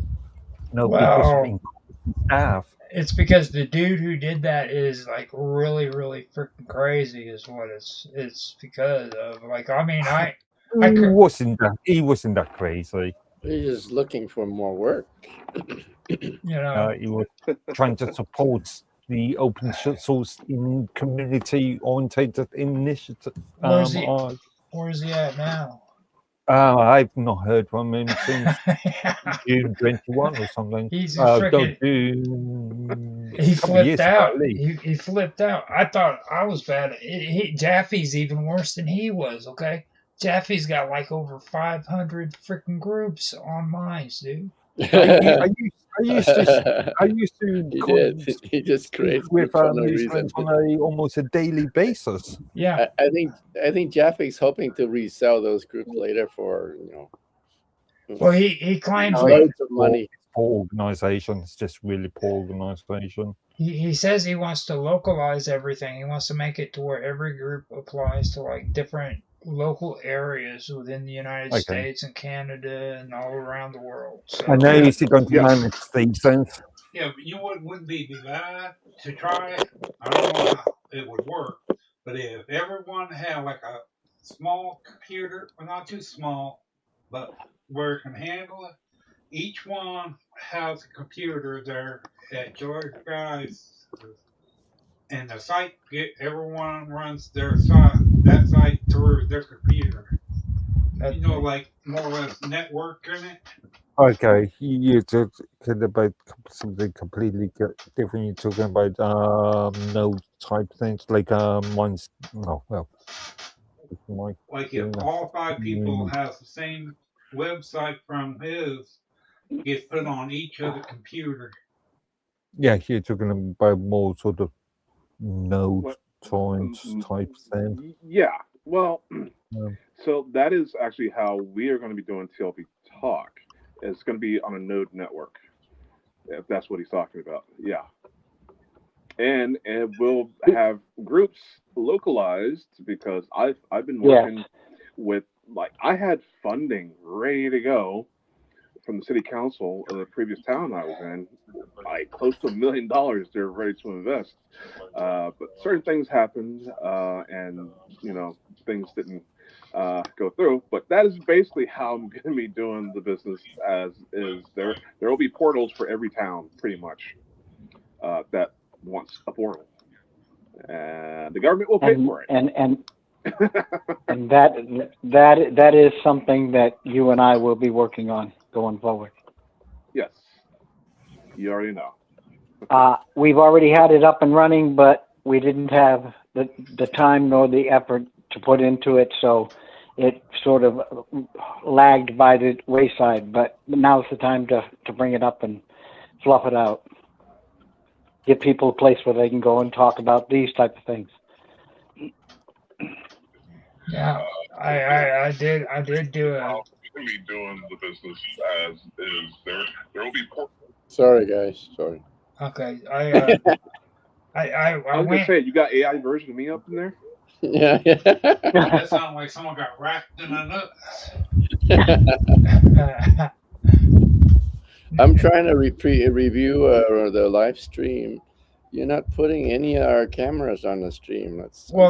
no, because of Well, incompetent staff. it's because the dude who did that is like really, really freaking crazy. Is what it's because of. Like, I mean, I He wasn't that crazy. He's just looking for more work. you know, He was trying to support the open source in community oriented initiative. where's he at now? I've not heard from him since June 21 or something. He's No, freaking. June. He a couple of flipped years ago, out. at least. He flipped out. I thought I was bad. Jaffe's even worse than he was. Okay, Jaffe's got like over 500 freaking groups on Mines, dude. I used to He did. He just speak creates with groups for no reason. Newslands on almost a daily basis. Yeah, I think Jaffe's hoping to resell those groups later for well, he claims loads of money. Poor organization. It's just really poor organization. he says he wants to localize everything. He wants to make it to where every group applies to like different local areas within the United States and Canada and all around the world. So, I know he's going to manage these things. Yeah, but you wouldn't be glad to try it. I don't know how it would work, but if everyone had like a small computer, well, not too small, but where it can handle it, each one has a computer there at your guys, and the site, everyone runs that site through their computer. You know, like more or less networking it. Okay, you're talking about something completely different. You're talking about node type things like mine's. No, well, like if all 5 people have the same website from his, gets put on each other computer. Yeah, you're talking about more sort of node type thing. Yeah, well, so that is actually how we are going to be doing TLP Talk. It's going to be on a node network, if that's what he's talking about. Yeah. And we'll have groups localized because I've been working with, like, I had funding ready to go from the city council of the previous town I was in, like close to $1 million they're ready to invest. But certain things happened, and things didn't go through. But that is basically how I'm going to be doing the business. As is, there will be portals for every town, pretty much, that wants a portal, and the government will pay for it. And that is something that you and I will be working on going forward. Yes, you already know. We've already had it up and running, but we didn't have the time nor the effort to put into it, so it sort of lagged by the wayside. But now's the time to bring it up and fluff it out. Give people a place where they can go and talk about these type of things. Yeah, I did do it. How we be doing the business as is. There will be. Sorry, guys. Sorry. Okay, I was gonna say, you got AI version of me up in there? Yeah. That sounds like someone got wrapped in a nut. I'm trying to review the live stream. You're not putting any of our cameras on the stream.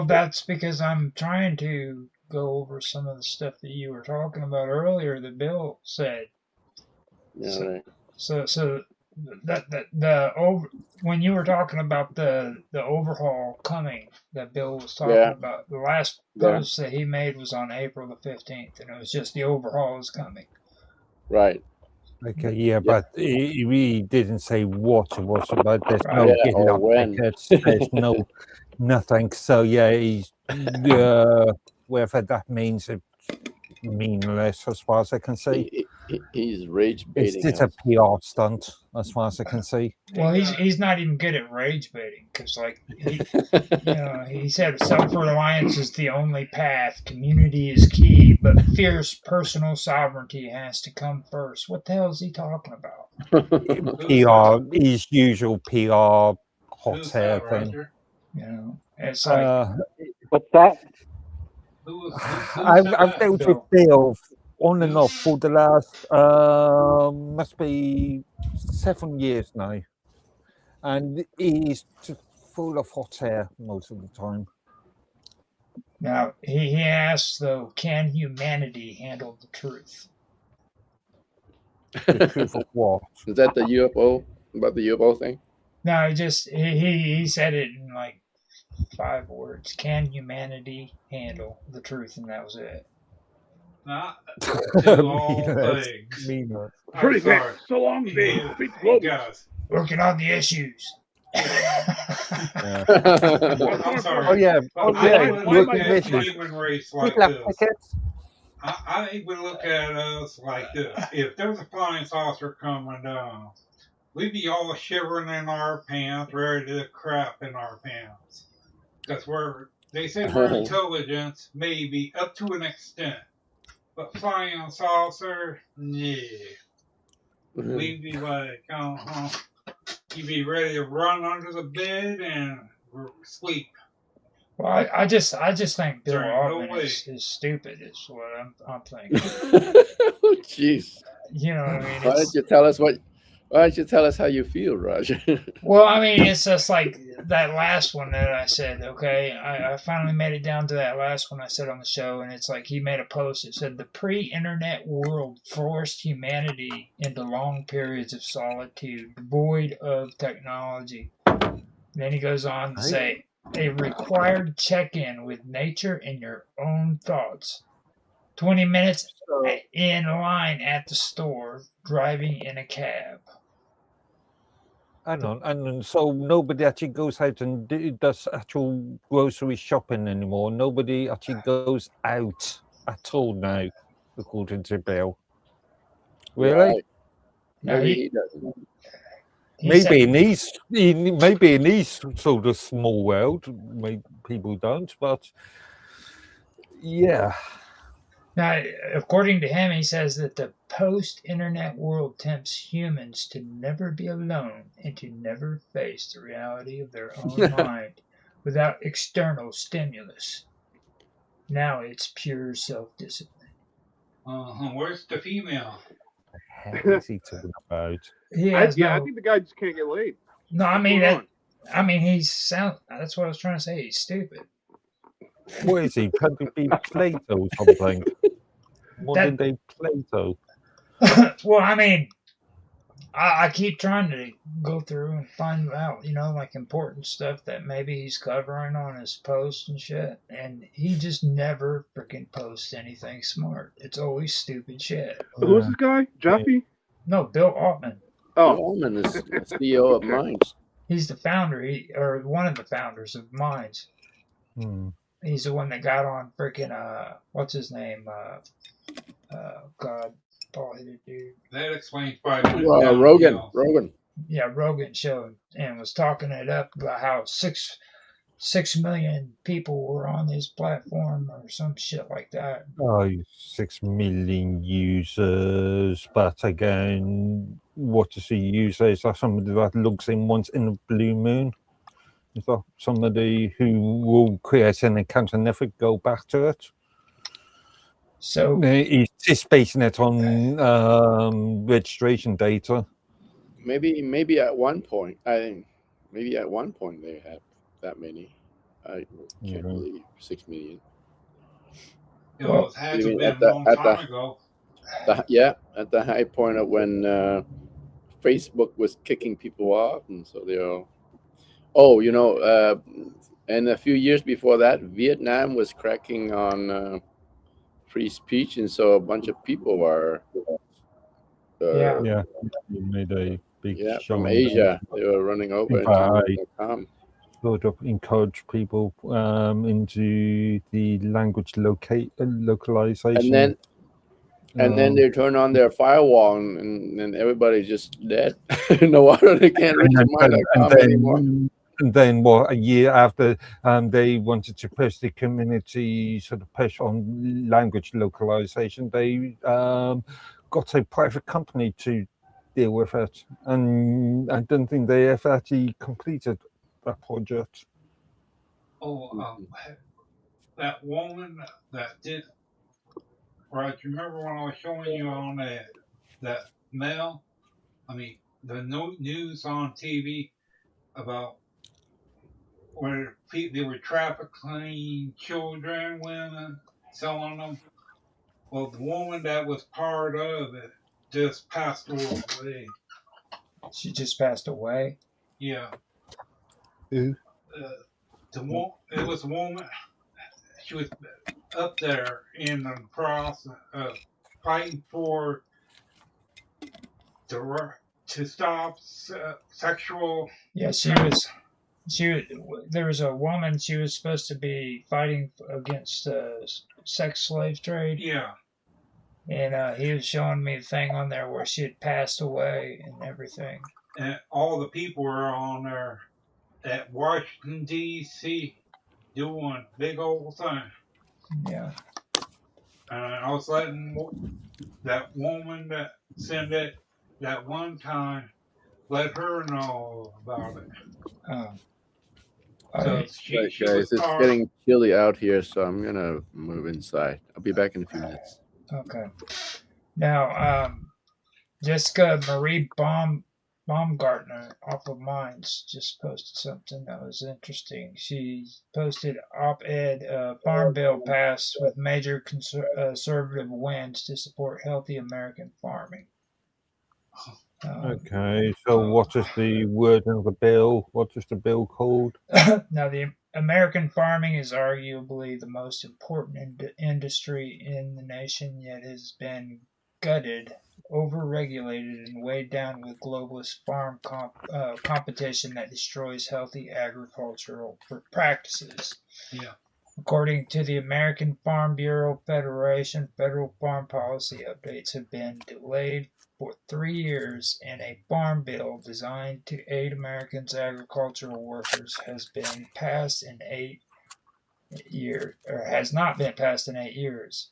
That's because I'm trying to go over some of the stuff that you were talking about earlier that Bill said. Yeah, right. So that the over when you were talking about the overhaul coming that Bill was talking Yeah. about, the last Yeah. post that he made was on April the 15th, and it was just the overhaul is coming. Right. Okay, yeah, but he didn't say what it was about. There's no Right. Yeah, or GitHub when. tickets. There's no nothing. So yeah, he's whatever that means, it's meaningless as far as I can see. He's rage It's baiting just a us. PR stunt as far as I can see. Well, he's not even good at rage baiting because, like, he said self-reliance is the only path. Community is key, but fierce personal sovereignty has to come first. What the hell is he talking about? PR, his usual PR hot air thing. It's like what's that? I've dealt with Bill on and off for the last must be 7 years now, and he's just full of hot air most of the time. now he asks though, can humanity handle the truth? The truth of what? Is that the UFO? About the UFO thing? No, he said it in like 5 words. Can humanity handle the truth? And that was it. Not to all things. Meaningless. Pretty good. So long, Dave. Speak to Guys. Working on the issues. Yeah. I'm sorry. Oh yeah. Oh I yeah. would Look look at at this. the human race like People have this. tickets. I even look at us like this. If there's a flying saucer coming down, we'd be all shivering in our pants, ready to crap in our pants. Because they say we're intelligence, maybe up to an extent. But flying saucer, yeah. We'd be like, you'd be ready to run under the bed and sleep. Well, I just think Bill There ain't no Altman way. is stupid. Is what I'm thinking. Jeez. You know what I mean? Why don't you tell us how you feel, Roger? Well, I mean, it's just like that last one that I said, okay? I finally made it down to that last one I said on the show, and it's like he made a post that said, the pre-internet world forced humanity into long periods of solitude, void of technology. And then he goes on to say, a required check-in with nature and your own thoughts. 20 minutes in line at the store, driving in a cab. And so nobody actually goes out and does actual grocery shopping anymore. Nobody actually goes out at all now, according to Bill. Really? Right. Now, Maybe he doesn't. Maybe in these sort of small world, maybe people don't, but yeah. Now, according to him, he says that the post-internet world tempts humans to never be alone and to never face the reality of their own mind without external stimulus. Now it's pure self-discipline. Where's the female? What the hell is he talking about? I think the guy just can't get laid. No, I mean that's what I was trying to say. He's stupid. What is he? Trying to be Plato or something? Modern day Plato. Well, I mean, I keep trying to go through and find out, like important stuff that maybe he's covering on his posts and shit, and he just never freaking posts anything smart. It's always stupid shit. Who's this guy? Jaffe? No, Bill Altman. Oh, Bill Altman is the CEO of Minds. He's the founder, or one of the founders of Minds. He's the one that got on freaking what's his name? God, bald-headed dude. That explains 5 minutes. Rogan. Yeah, Rogan show and was talking it up about how 6 million people were on his platform or some shit like that. Oh, 6 million users, but again, what does he use? Is that somebody that logs in once in a blue moon? Is that somebody who will create an account and never go back to it? So he's just basing it on registration data. Maybe at one point, they have that many. I can't believe 6 million. It had to be a long time ago. at the high point of when Facebook was kicking people off, and so they all. Oh, and a few years before that, Vietnam was cracking on free speech, and so a bunch of people were. Yeah. Yeah, you made a big Yeah, show from on Asia, they were running over In into fact, .com. sort of encourage people into the language localization. And then they turn on their firewall, and everybody's just dead. No wonder they can't reach my.com anymore. And then, what, a year after they wanted to push the community, sort of push on language localization, they got a private company to deal with it. And I don't think they have actually completed that project. That woman that did, right? You remember when I was showing you on that mail? I mean, the news on TV about where they were trafficking children, women, selling them. Well, the woman that was part of it just passed away. She just passed away. Yeah. Who? It was a woman. She was up there in the process of fighting for to stop sexual. Yeah, there was a woman. She was supposed to be fighting against sex slave trade. Yeah. And he was showing me a thing on there where she had passed away and everything. And all the people were on there at Washington D.C. doing big old thing. Yeah. And I was letting that woman that sent it that one time, let her know about it. Right, guys, it's getting chilly out here, so I'm gonna move inside. I'll be back in a few minutes. Okay. Now, Jessica Marie Baumgartner off of Minds just posted something that was interesting. She posted op-ed Farm Bill passed with major conservative wins to support healthy American farming. Okay, so what is the word in the bill? What is the bill called? Now, the American farming is arguably the most important industry in the nation, yet has been gutted, overregulated, and weighed down with globalist farm competition that destroys healthy agricultural practices. Yeah. According to the American Farm Bureau Federation, federal farm policy updates have been delayed for 3 years, and a farm bill designed to aid Americans' agricultural workers has been passed in 8 years, or has not been passed in 8 years.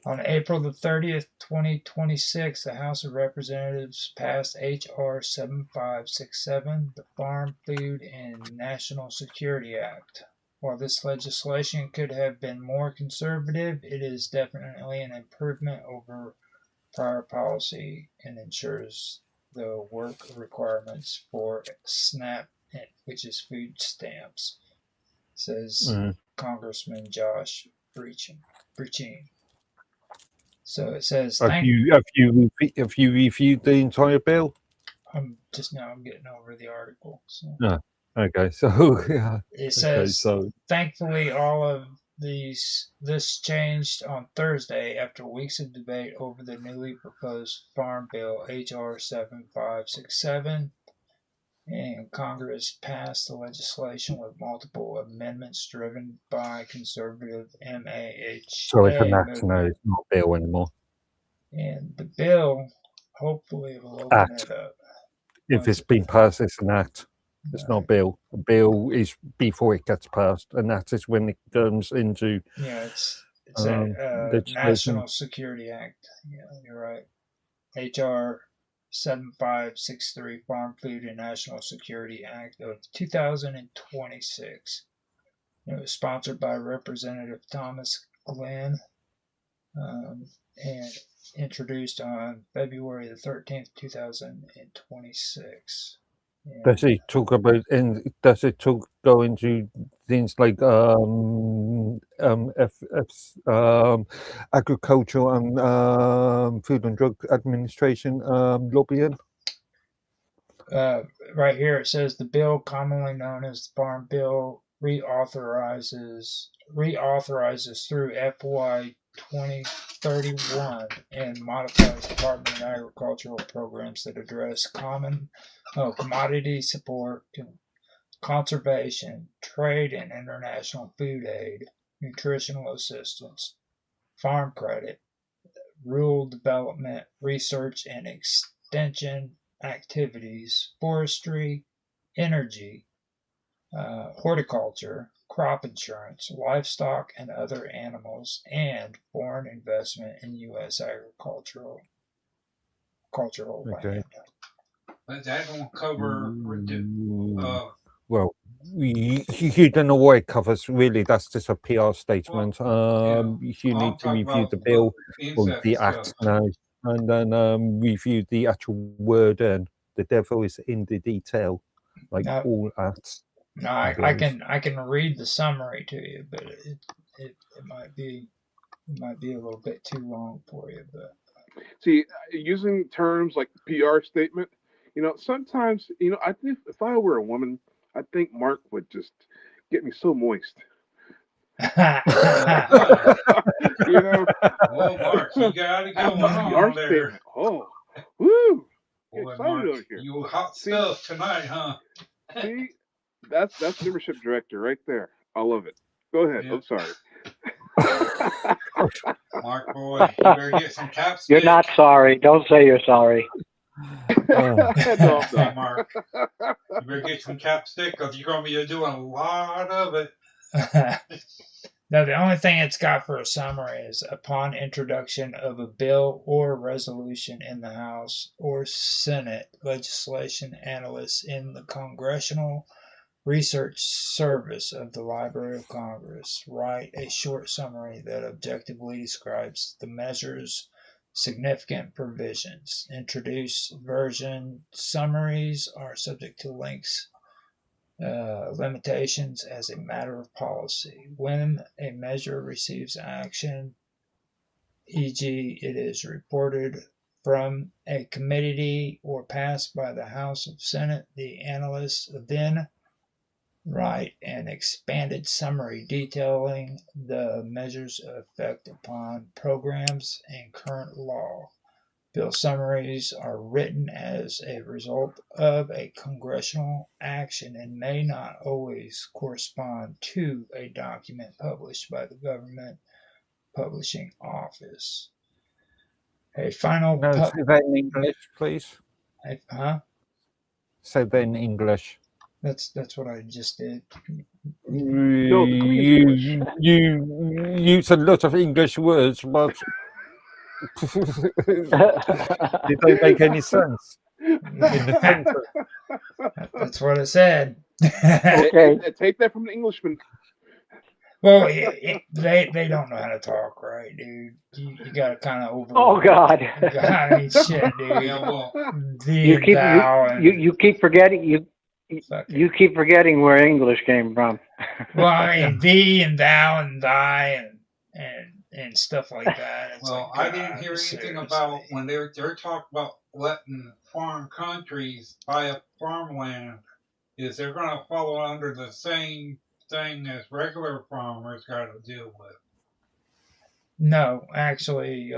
On April the 30th, 2026, the House of Representatives passed H.R. 7567, the Farm, Food, and National Security Act. While this legislation could have been more conservative, it is definitely an improvement over prior policy and ensures the work requirements for SNAP, which is food stamps, says Congressman Josh Breachin. So it says, Have you reviewed the entire bill? I'm getting over the article. So. No. Okay, so yeah. It says, thankfully, all of this changed on Thursday after weeks of debate over the newly proposed Farm Bill H.R. 7567, and Congress passed the legislation with multiple amendments driven by conservative MAH. So it's an act now, it's not a bill anymore. And the bill, hopefully, will open it up. If it's been passed, it's an act. It's not a bill. A bill is before it gets passed, and that is when it comes into. Yeah, it's a National Security Act. Yeah, you're right. H.R. 7563, Farm, Food, and National Security Act of 2026. It was sponsored by Representative Thomas Glenn and introduced on February the 13th, 2026. Does it talk about go into things like Agricultural and Food and Drug Administration lobbying? Right here it says the bill, commonly known as the Farm Bill, reauthorizes through FY 2031 and modifies Department of Agricultural programs that address commodity support, conservation, trade and international food aid, nutritional assistance, farm credit, rural development, research and extension activities, forestry, energy, horticulture, crop insurance, livestock and other animals, and foreign investment in U.S. cultural Okay. land. But that don't cover Well, you don't know what it covers, really. That's just a PR statement. You need to review the bill or the act now, and then review the actual word. And the devil is in the detail, like all acts. No, I can read the summary to you, but it might be a little bit too long for you. But See, using terms like PR statement, sometimes, I think if I were a woman, I think Mark would just get me so moist. Well, Mark, you got to go on there. Statement. Oh, woo! Boy, Mark, over here. You hot stuff tonight, huh? See, that's membership director right there. I love it. Go ahead. Yeah. I'm sorry. Mark, boy, you better get some capstick. You're not sorry. Don't say you're sorry. No, Mark, you better get some capstick because you're going to be doing a lot of it. Now, the only thing it's got for a summary is upon introduction of a bill or resolution in the House or Senate, legislation analysts in the Congressional Research Service of the Library of Congress write a short summary that objectively describes the measure's significant provisions. Introduced version summaries are subject to links limitations as a matter of policy. When a measure receives action, e.g., it is reported from a committee or passed by the House or Senate, the analysts then write an expanded summary detailing the measure's effect upon programs and current law. Bill summaries are written as a result of a congressional action and may not always correspond to a document published by the government publishing office. A final... say that in English, please. Say that in English. That's what I just did. No, you use a lot of English words, but they don't make any sense in the sentence. That's what it said. Okay. Take that from the Englishman. Well, they don't know how to talk, right, dude? You got to kind of over. Oh God! I mean, shit, dude. Yeah, well, you keep forgetting you keep forgetting where English came from. Well, I mean, thee and thou and thy and stuff like that. It's well, like, I didn't hear anything about when they're talking about letting foreign countries buy up farmland. Is they're going to follow under the same thing as regular farmers got to deal with? No, actually,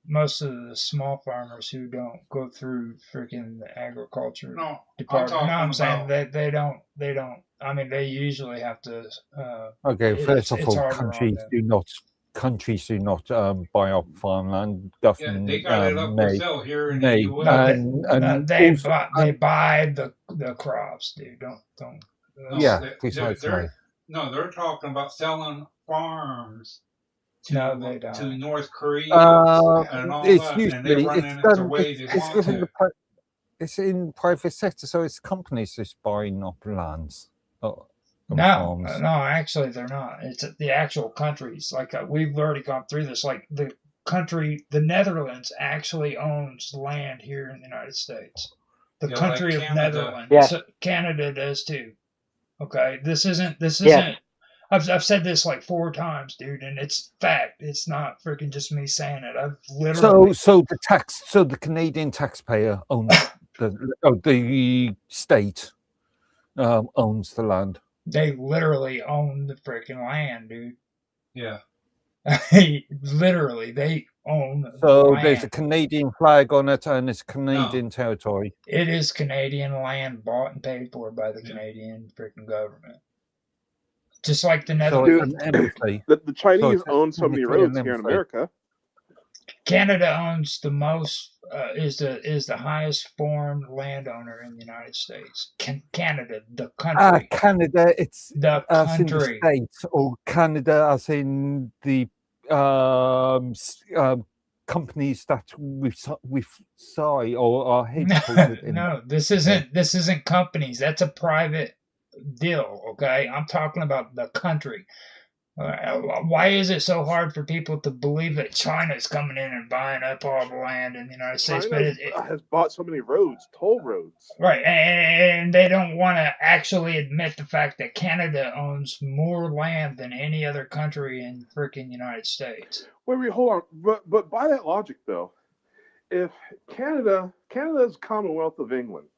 most of the small farmers who don't go through freaking the agriculture department. I'm saying that they don't. I mean, they usually have to. Okay, first of all, countries do not buy up farmland. Government they got it up for sale here in the U.S. They buy the crops, dude. Don't. Precisely. They're talking about selling farms. They don't. To North Korea and all that, usually, and they're running it the way they want to. It's in private sector, so it's companies that's buying up lands. No, actually they're not. It's the actual countries. Like we've already gone through this. Like the Netherlands actually owns land here in the United States. The country of Netherlands. Yes. Canada does too. Okay, this isn't. Yes. I've said this like 4 times, dude, and it's fact. It's not freaking just me saying it. I've literally. So the Canadian taxpayer owns the state owns the land. They literally own the freaking land, dude. Yeah. Literally, they own the So land. there's a Canadian flag on it, and it's Canadian territory. It is Canadian land bought and paid for by the Canadian freaking government. Just like the Netherlands. The Chinese own so many roads here in America. Canada owns the most, is the highest foreign landowner in the United States. Canada, the country. Canada, it's the as in country. the state, or Canada as in the companies that we saw or are headquartered in. No, this isn't companies. That's a private deal. Okay, I'm talking about the country. Why is it so hard for people to believe that China is coming in and buying up all the land in the United States? China has bought so many roads, toll roads. Right, and they don't want to actually admit the fact that Canada owns more land than any other country in the freaking United States. Wait, hold on. But by that logic, though, if Canada's Commonwealth of England,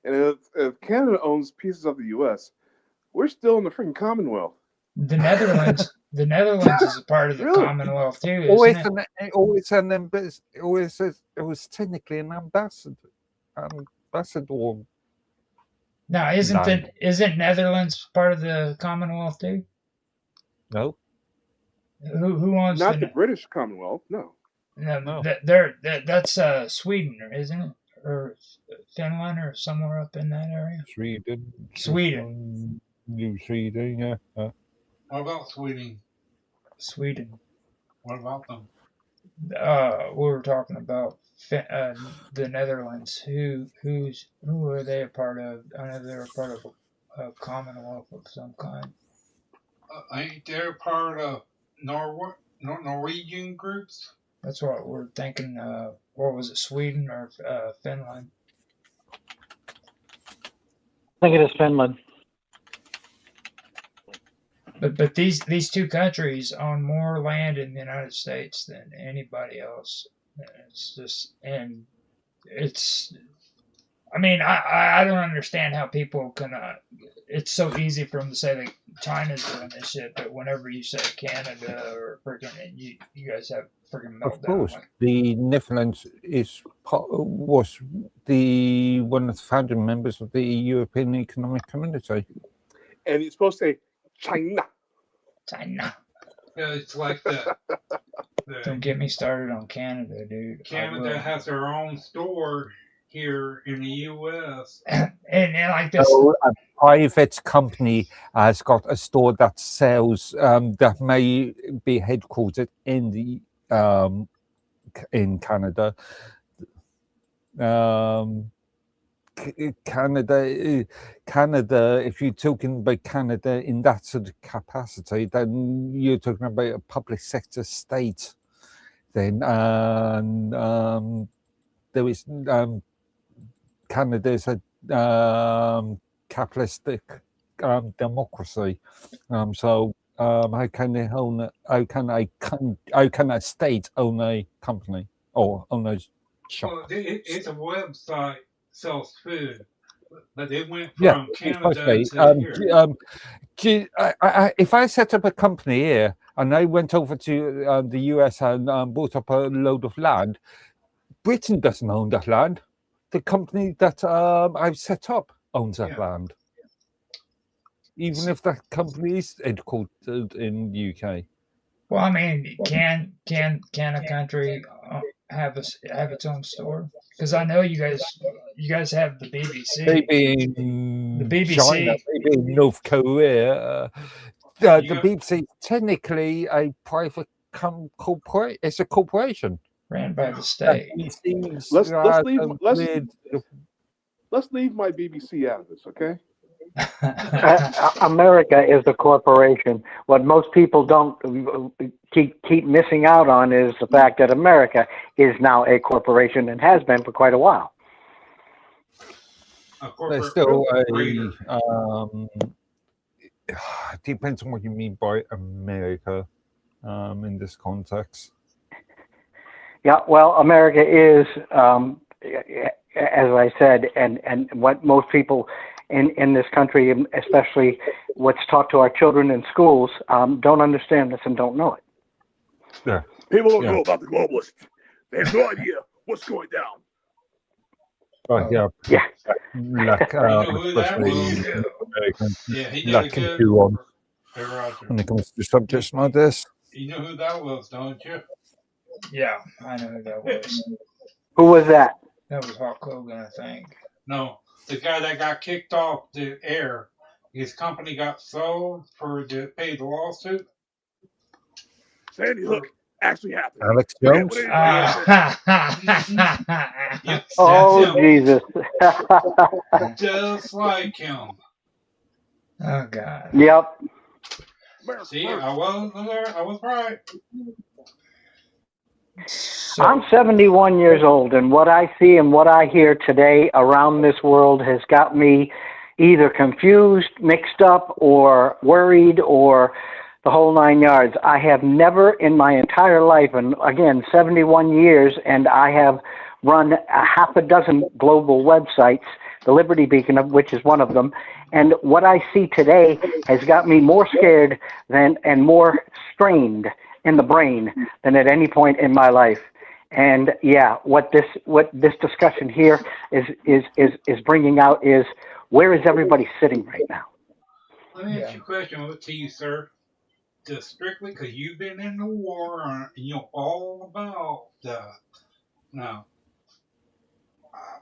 and if Canada owns pieces of the U.S., we're still in the freaking Commonwealth. The Netherlands is a part of the Commonwealth too, isn't it was technically an ambassador. Now, isn't Netherlands part of the Commonwealth too? No. Who owns not the British Commonwealth? No. No. That's Sweden, isn't it? Or Finland, or somewhere up in that area. Sweden. New Sweden, yeah. What about Sweden? Sweden. What about them? We were talking about the Netherlands. Who are they a part of? I know they're a part of a Commonwealth of some kind. Ain't they part of Norwegian groups? That's what we're thinking. What was it, Sweden or Finland? I think it is Finland. But these two countries own more land in the United States than anybody else. It's just, and it's, I mean, I don't understand how people can, it's so easy for them to say that China's doing this shit, but whenever you say Canada or freaking, you guys have freaking meltdown. Of course, the Netherlands was one of the founding members of the European Economic Community. And you're supposed to say China. China. Yeah, it's like that. Don't get me started on Canada, dude. Canada has their own store here in the U.S. and like this. So a private company has got a store that sells that may be headquartered in the in Canada. Canada, if you're talking about Canada in that sort of capacity, then you're talking about a public sector state. Then there is Canada is a capitalistic democracy. So how can they own? How can a state own a company or own a shop? Well, it's a website. Sells food, but it went from Canada to here. If I set up a company here and I went over to the US and bought up a load of land, Britain doesn't own that land. The company that I've set up owns that land, even if that company is headquartered in the UK. Well, I mean, can a country have its own store? Because I know you guys have the BBC. Maybe in the BBC. China, maybe in North Korea. The BBC is technically a private corporation. It's a corporation ran by the state. Let's leave my BBC out of this, okay? America is a corporation. What most people don't keep missing out on is the fact that America is now a corporation and has been for quite a while. There's still depends on what you mean by America in this context. Yeah, well, America is, as I said, and what most people in this country, especially what's taught to our children in schools, don't understand this and don't know it. Yeah. People don't know about the globalists. They have no idea what's going down. But yeah, like especially Americans, like can do on when it comes to subjects like this. You know who that was, don't you? Yeah, I know who that was. Who was that? That was Hulk Hogan, I think. No, the guy that got kicked off the air. His company got sold to pay the lawsuit. Sandy Hook actually happened. Alex Jones. Yes, Oh, Jesus. Just like him. Oh, God. Yep. See, I was right. So, I'm 71 years old, and what I see and what I hear today around this world has got me either confused, mixed up, or worried, or the whole 9 yards. I have never in my entire life, and again, 71 years, and I have run a half a dozen global websites, the Liberty Beacon, which is one of them, and what I see today has got me more scared and more strained in the brain than at any point in my life. And yeah, what this discussion here is bringing out is, where is everybody sitting right now? Let me ask you a question to you, sir. Just strictly because you've been in the war and you know all about now.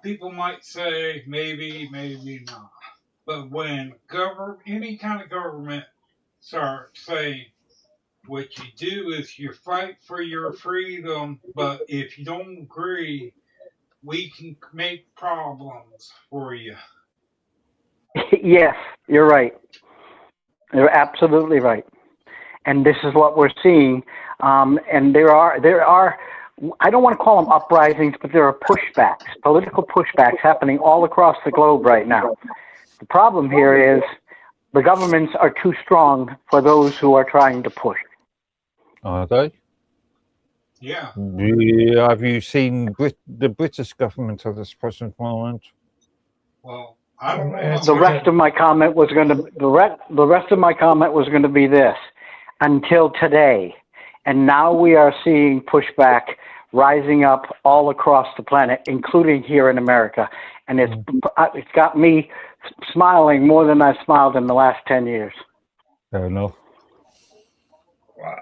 People might say maybe not, but when any kind of government starts saying, what you do is you fight for your freedom, but if you don't agree, we can make problems for you. Yes, you're right. You're absolutely right. And this is what we're seeing. And there are, I don't want to call them uprisings, but there are pushbacks, political pushbacks happening all across the globe right now. The problem here is the governments are too strong for those who are trying to push. Are they? Yeah. Have you seen the British government at this present moment? Well, I don't know. The rest of my comment was going to be this: until today, and now we are seeing pushback rising up all across the planet, including here in America, and it's got me smiling more than I've smiled in the last 10 years. Fair enough.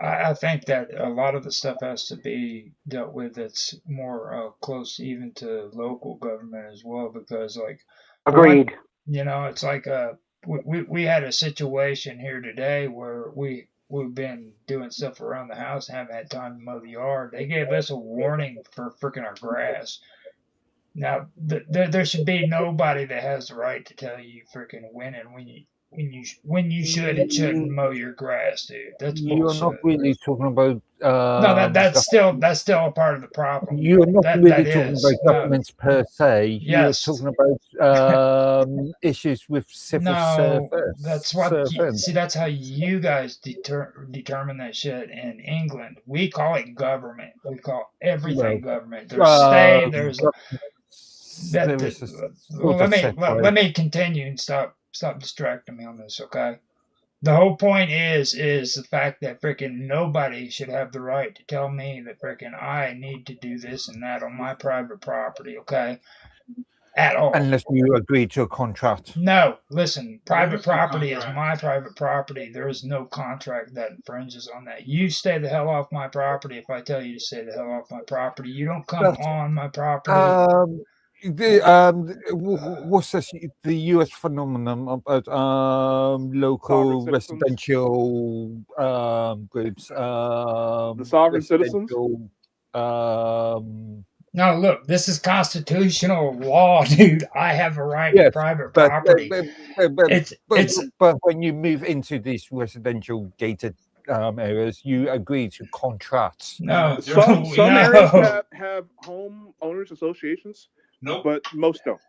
I think that a lot of the stuff has to be dealt with that's more close even to local government as well, because like agreed, it's like we had a situation here today where we've been doing stuff around the house and haven't had time to mow the yard. They gave us a warning for freaking our grass. Now there should be nobody that has the right to tell you freaking when and when you should and shouldn't mow your grass, dude. That's bullshit. You're not really talking about. No, that's still a part of the problem. You're not really talking about governments per se. Yes. You're talking about issues with civil service. That's what. See, that's how you guys determine that shit in England. We call it government. We call everything government. There's state. There's let me continue and stop distracting me on this, okay? The whole point is the fact that freaking nobody should have the right to tell me that freaking I need to do this and that on my private property, okay? At all. Unless you agree to a contract. No, listen, private property is my private property. There is no contract that infringes on that. You stay the hell off my property if I tell you to stay the hell off my property. You don't come on my property. What's this? The U.S. phenomenon about local residential groups. The sovereign citizens. No, look, this is constitutional law, dude. I have a right to private property. But when you move into these residential gated areas, you agree to contracts. No, some areas have home owners associations. Nope. But most don't.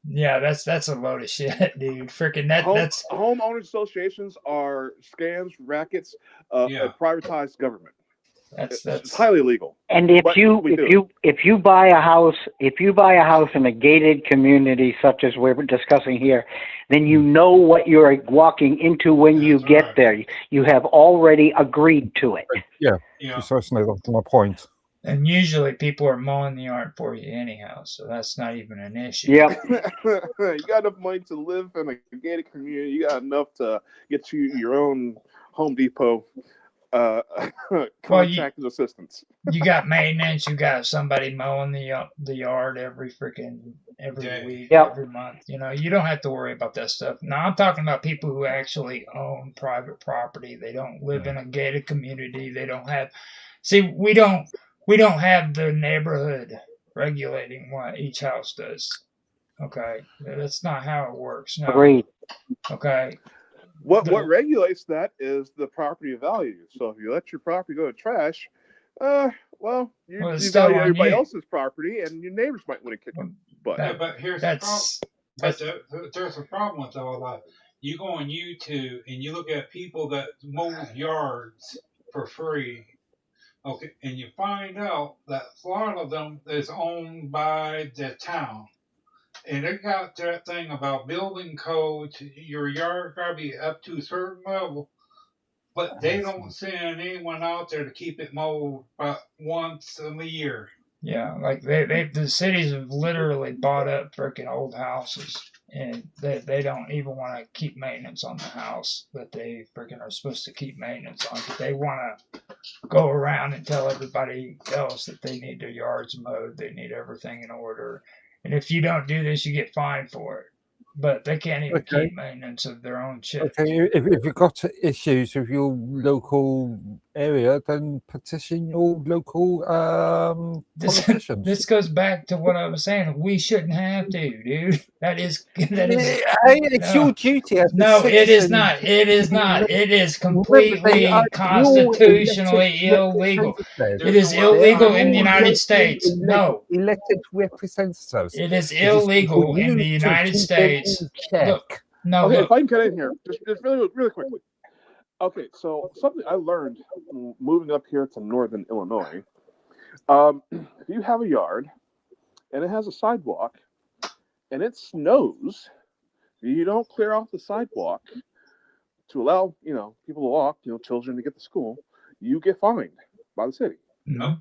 Yeah, that's a load of shit, dude. Freaking that's Homeowners associations are scams, rackets, a privatized government. It's highly illegal. And if but you buy a house in a gated community such as we're discussing here, then you know what you're walking into when you get there. You have already agreed to it. Yeah, precisely. That's my point. And usually people are mowing the yard for you anyhow, so that's not even an issue. Yep. You got enough money to live in a gated community. You got enough to get you your own Home Depot contracted assistance. You got maintenance. You got somebody mowing the yard every week, every month. You know, you don't have to worry about that stuff. Now I'm talking about people who actually own private property. They don't live in a gated community. They don't have. See, we don't have the neighborhood regulating what each house does. Okay, that's not how it works. No. Agreed. Okay. What regulates that is the property value. So if you let your property go to trash, you value everybody else's property, and your neighbors might want to kick them. But here's the problem. There's a problem with all that. You go on YouTube and you look at people that mow yards for free. Okay, and you find out that a lot of them is owned by the town. And they got that thing about building codes. Your yard got to be up to a certain level, but they don't send anyone out there to keep it mowed about once a year. Yeah, like the cities have literally bought up freaking old houses, and they don't even want to keep maintenance on the house that they freaking are supposed to keep maintenance on. They want to go around and tell everybody else that they need their yards mowed, they need everything in order. And if you don't do this, you get fined for it. But they can't even keep maintenance of their own shit. Okay, if you've got issues with your local area, then petition your local politicians. This goes back to what I was saying. We shouldn't have to, dude. That is. It's your duty. No, it is not. It is not. It is completely constitutionally illegal. It is illegal in the United States. No. Elected representatives. It is illegal in the United States. Look, no. Okay, if I can cut in here, just really quickly. Okay, so something I learned moving up here to northern Illinois. If you have a yard and it has a sidewalk and it snows, you don't clear off the sidewalk to allow people to walk, children to get to school. You get fined by the city. No.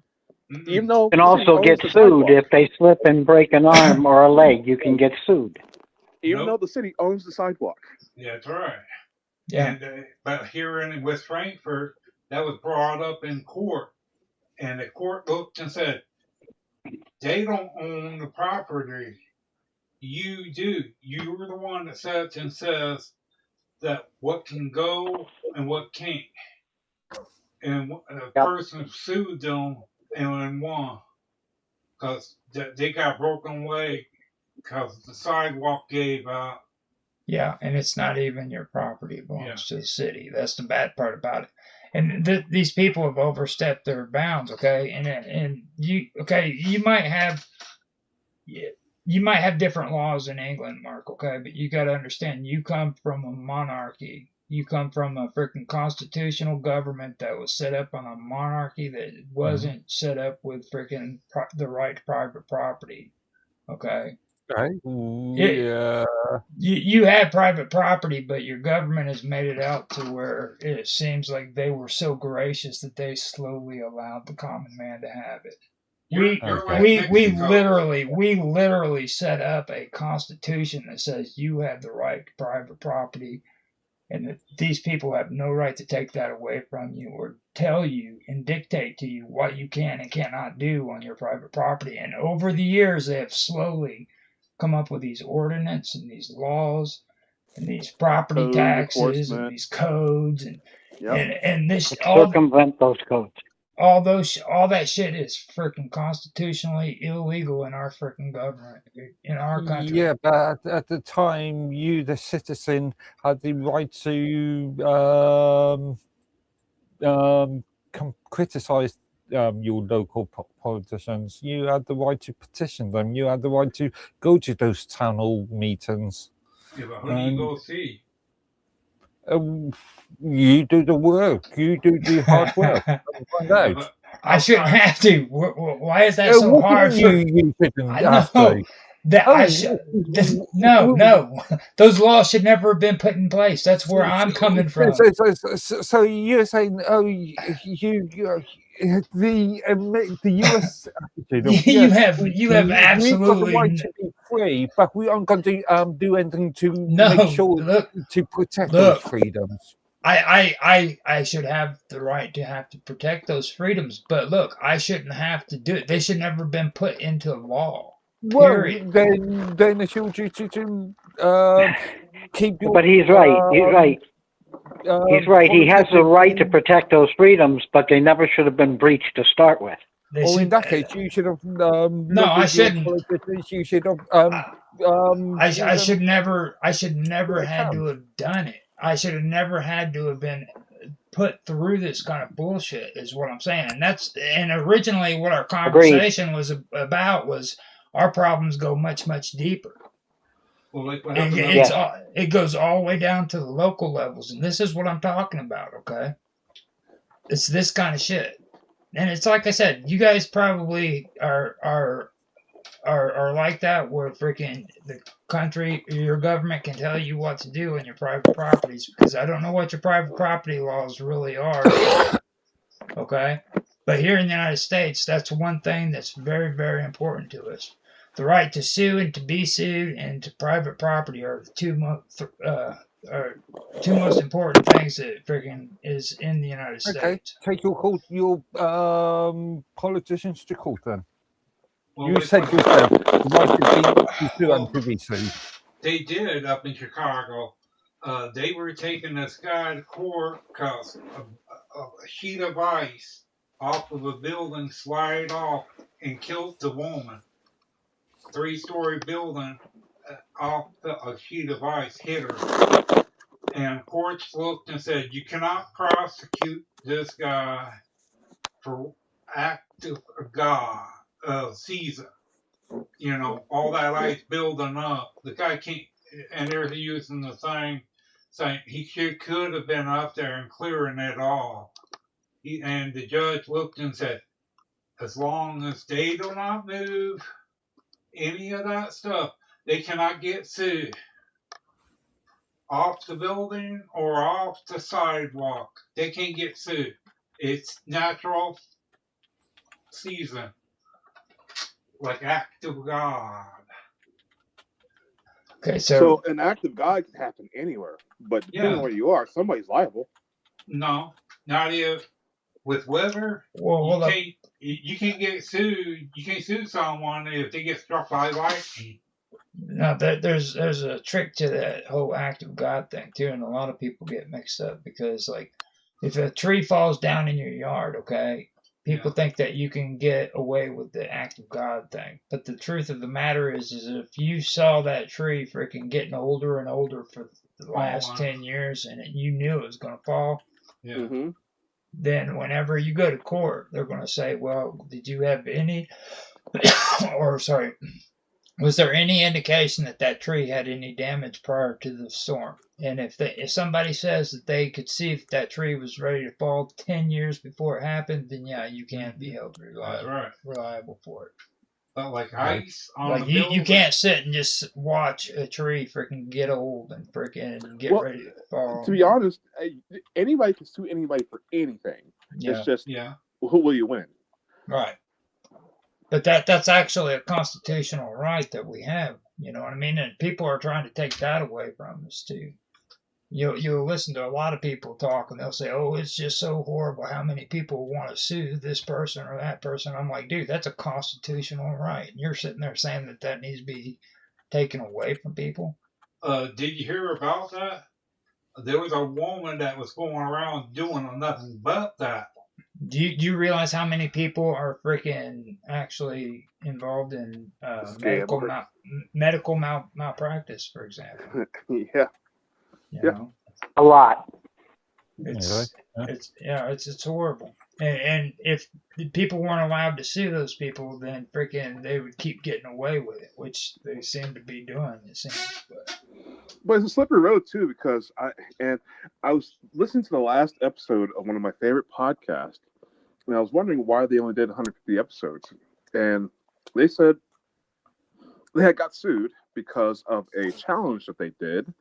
Even though you can also get sued if they slip and break an arm or a leg. You can get sued. Even though the city owns the sidewalk. Yeah, that's right. Yeah. And, but here in West Frankfort, that was brought up in court. And the court looked and said, they don't own the property. You do. You're the one that sits and says that what can go and what can't. And the person sued them and won. Because they got broken leg because the sidewalk gave out. Yeah, and it's not even your property. It belongs to the city. That's the bad part about it. And these people have overstepped their bounds, okay? And you might have different laws in England, Mark, okay? But you got to understand, you come from a monarchy. You come from a freaking constitutional government that was set up on a monarchy that wasn't set up with freaking the right to private property, okay? Right. Yeah. You have private property, but your government has made it out to where it seems like they were so gracious that they slowly allowed the common man to have it. We literally set up a constitution that says you have the right to private property, and that these people have no right to take that away from you or tell you and dictate to you what you can and cannot do on your private property. And over the years, they have slowly come up with these ordinances and these laws and these property taxes and these codes and this circumvent those codes. All that shit is freaking constitutionally illegal in our freaking government, in our country. Yeah, but at the time, you, the citizen, had the right to criticize your local politicians. You had the right to petition them. You had the right to go to those town hall meetings. Yeah, but who do you go see? You do the work. You do the hard work. Find out. I shouldn't have to. Why is that so What hard? you shouldn't I have know to. that I should. No. Those laws should never have been put in place. That's where I'm coming from. So you're saying, oh, the U.S. attitude. You have we've got the absolutely right to be free, but we aren't going to do anything to No, make sure look, to protect those freedoms. I should have the right to have to protect those freedoms, but look, I shouldn't have to do it. They should never have been put into law. Period. Well, then it's your duty to keep your. But he's right. He's right. He's right. He has the right to protect those freedoms, but they never should have been breached to start with. In that case, you should have. No, I shouldn't. You should have. I should never had to have done it. I should have never had to have been put through this kind of bullshit. Is what I'm saying, and originally what our conversation was about was our problems go much deeper. Well, like what it goes all the way down to the local levels, and this is what I'm talking about. Okay, it's this kind of shit, and it's like I said, you guys probably are like that, where freaking the country, your government can tell you what to do in your private properties, because I don't know what your private property laws really are. Okay, but here in the United States, that's one thing that's very, very important to us. The right to sue and to be sued and to private property are the two most important things that freaking is in the United States. Okay, take your politicians to court then. Well, you said yourself the right to sue and to be sued. They did up in Chicago. They were taking this guy to court because a sheet of ice off of a building slid off and killed the woman. 3-story building off a sheet of ice hit her. And courts looked and said, you cannot prosecute this guy for act of God, season. You know, all that ice building up. The guy can't, and they're using the thing saying he could have been up there and clearing it all. And the judge looked and said, as long as they do not move any of that stuff, they cannot get sued. Off the building or off the sidewalk, they can't get sued. It's natural season, like act of God. Okay, so an act of God can happen anywhere, but depending on where you are, somebody's liable. No, not if with weather. Well, you can't get sued. You can't sue someone if they get struck by lightning. No, there's a trick to that whole act of God thing too, and a lot of people get mixed up because, like, if a tree falls down in your yard, okay, people think that you can get away with the act of God thing, but the truth of the matter is if you saw that tree freaking getting older and older for the last 10 years and you knew it was going to fall, then whenever you go to court, they're going to say, well, did you have any, was there any indication that tree had any damage prior to the storm? And if somebody says that they could see if that tree was ready to fall 10 years before it happened, then you can't be held reliable for it. But like ice on like you can't sit and just watch a tree freaking get old and freaking get ready to fall. To be honest, anybody can sue anybody for anything. It's just who will you win? Right. But that's actually a constitutional right that we have. You know what I mean? And people are trying to take that away from us too. You'll listen to a lot of people talk and they'll say, oh, it's just so horrible how many people want to sue this person or that person. I'm like, dude, that's a constitutional right. And you're sitting there saying that needs to be taken away from people. Did you hear about that? There was a woman that was going around doing nothing but that. Do you realize how many people are freaking actually involved in medical malpractice, for example? You know? A lot. It's horrible. And if people weren't allowed to sue those people, then freaking they would keep getting away with it, which they seem to be doing. It seems, But it's a slippery road too, because I was listening to the last episode of one of my favorite podcasts, and I was wondering why they only did 150 episodes, and they said they had got sued because of a challenge that they did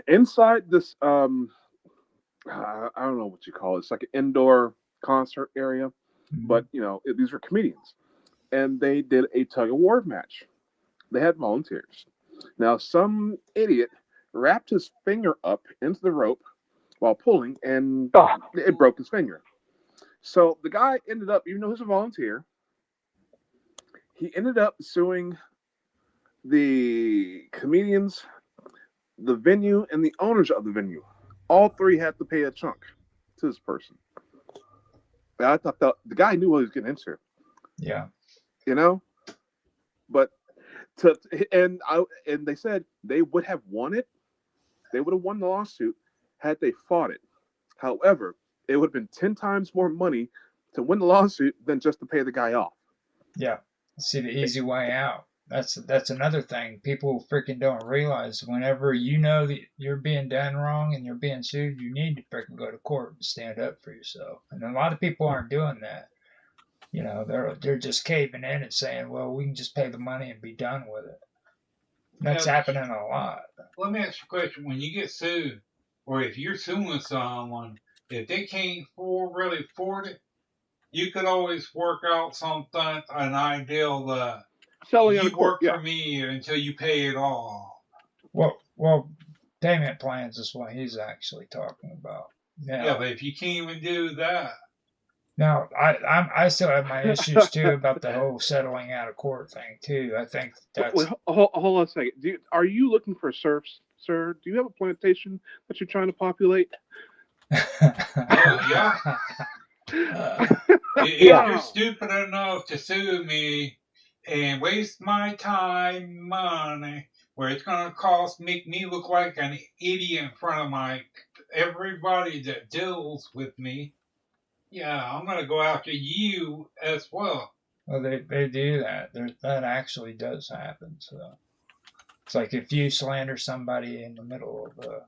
inside this I don't know what you call it. It's like an indoor concert area, but these were comedians, and they did a tug of war match. They had volunteers. Now, some idiot wrapped his finger up into the rope while pulling, and it broke his finger. So the guy ended up, even though he was a volunteer, he ended up suing the comedians, the venue, and the owners of the venue. All three had to pay a chunk to this person. And I thought the guy knew what he was getting into. yeah. But and they said they would have won it. They would have won the lawsuit had they fought it. However, it would have been 10 times more money to win the lawsuit than just to pay the guy off. Yeah. See the easy way out. That's another thing. People freaking don't realize whenever you know that you're being done wrong and you're being sued, you need to freaking go to court and stand up for yourself. And a lot of people aren't doing that. They're just caving in and saying, well, we can just pay the money and be done with it. That's happening a lot. Let me ask you a question. When you get sued, or if you're suing someone, if they can't really afford it, you could always work out something, an ideal that you work for me until you pay it all. Well, payment plans is what he's actually talking about. Yeah, but if you can't even do that. Now, I still have my issues too about the whole settling out of court thing too. I think that's. Wait, hold on a second. Are you looking for serfs, sir? Do you have a plantation that you're trying to populate? Yeah. If you're stupid enough to sue me and waste my time, money, where it's gonna make me look like an idiot in front of everybody that deals with me. Yeah, I'm gonna go after you as well. Well, they do that. That actually does happen. So it's like if you slander somebody in the middle of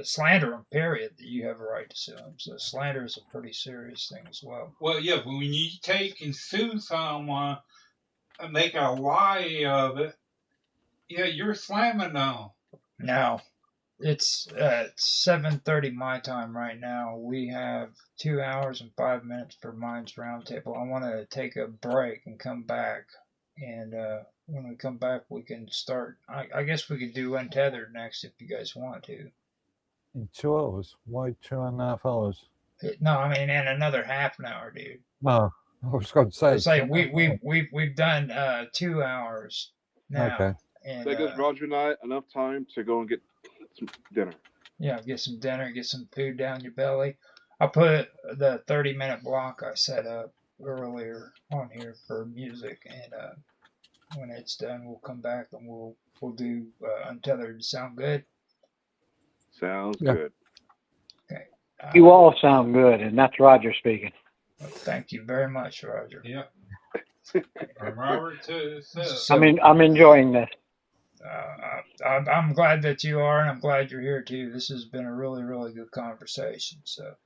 slander them, period, that you have a right to sue them. So slander is a pretty serious thing as well. Well, yeah, but when you take and sue someone and make a lie of it, yeah, you're slamming them. Now, it's 7:30 my time right now. We have 2 hours and 5 minutes for Minds Roundtable. I want to take a break and come back. And when we come back, we can start. I guess we could do Untethered next if you guys want to. In 2 hours? Why 2.5 hours? No, I mean in another half an hour, dude. No, I was going to say. It's like we've done 2 hours now. Okay. And that gives Roger and I enough time to go and get some dinner. Yeah, get some dinner, get some food down your belly. I put the 30-minute block I set up earlier on here for music, and when it's done, we'll come back and we'll do Untethered. Sound good? Sounds good. Okay. You all sound good, and that's Roger speaking. Well, thank you very much, Roger. Yeah. Robert too. I'm enjoying this. I'm glad that you are, and I'm glad you're here too. This has been a really, really good conversation. So,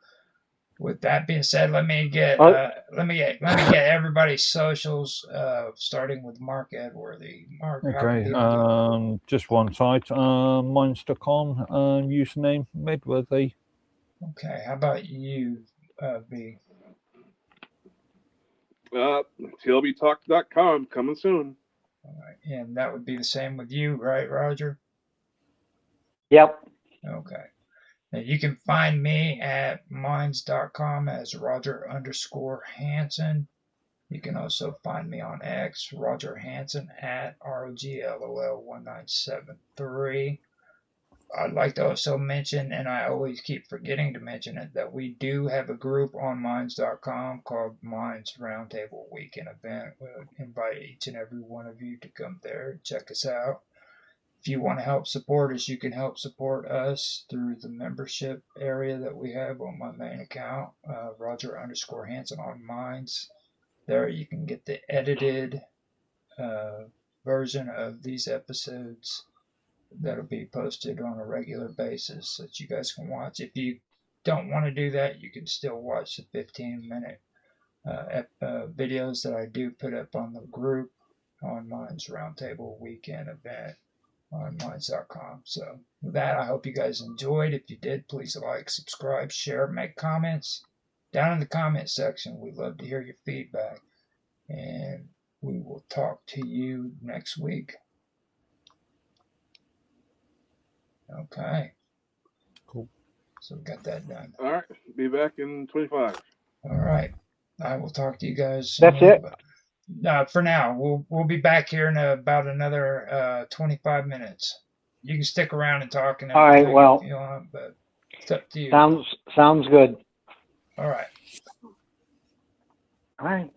with that being said, let me get everybody's socials, starting with Mark Edworthy. Mark, okay. Just one site, minds.com, username Medworthy. Okay, how about you, B? TLBtalk.com coming soon. All right, and that would be the same with you, right, Roger? Yep. Okay. Now you can find me at minds.com as Roger_Hansen. You can also find me on X, Roger Hansen at ROGLOL1973. I'd like to also mention, and I always keep forgetting to mention it, that we do have a group on Minds.com called Minds Roundtable Weekend Event. We'll invite each and every one of you to come there and check us out. If you want to help support us, you can help support us through the membership area that we have on my main account, Roger_Hanson on Minds. There you can get the edited version of these episodes that'll be posted on a regular basis that you guys can watch. If you don't want to do that, you can still watch the 15-minute videos that I do put up on the group on Minds Roundtable weekend event on minds.com. So with that, I hope you guys enjoyed. If you did, please like, subscribe, share, make comments down in the comment section. We'd love to hear your feedback, and we will talk to you next week. Okay. Cool. So we got that done. All right. Be back in 25. All right. I will talk to you guys. That's it. For now, we'll be back here in about another 25 minutes. You can stick around and talk and All right, everything well, if you want, but it's up to you. Sounds good. All right. All right.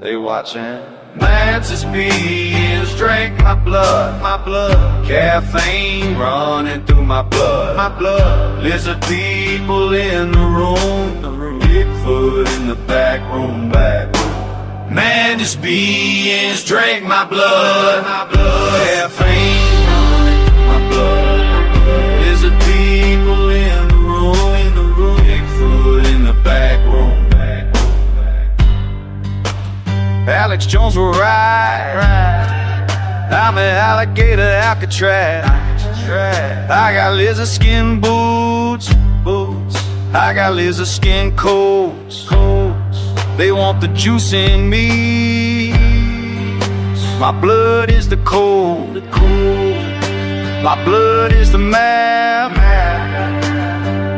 they watching. Mantis beings drink my blood, my blood. Caffeine running through my blood, my blood. Lizard people in the room, Bigfoot in the back room, back room. Mantis beings drink my blood, my blood. Caffeine running through my blood. Lizard people in the room, Bigfoot in the back room. Alex Jones will ride. I'm an alligator Alcatraz. I got lizard skin boots. I got lizard skin coats. They want the juice in me. My blood is the code. My blood is the map.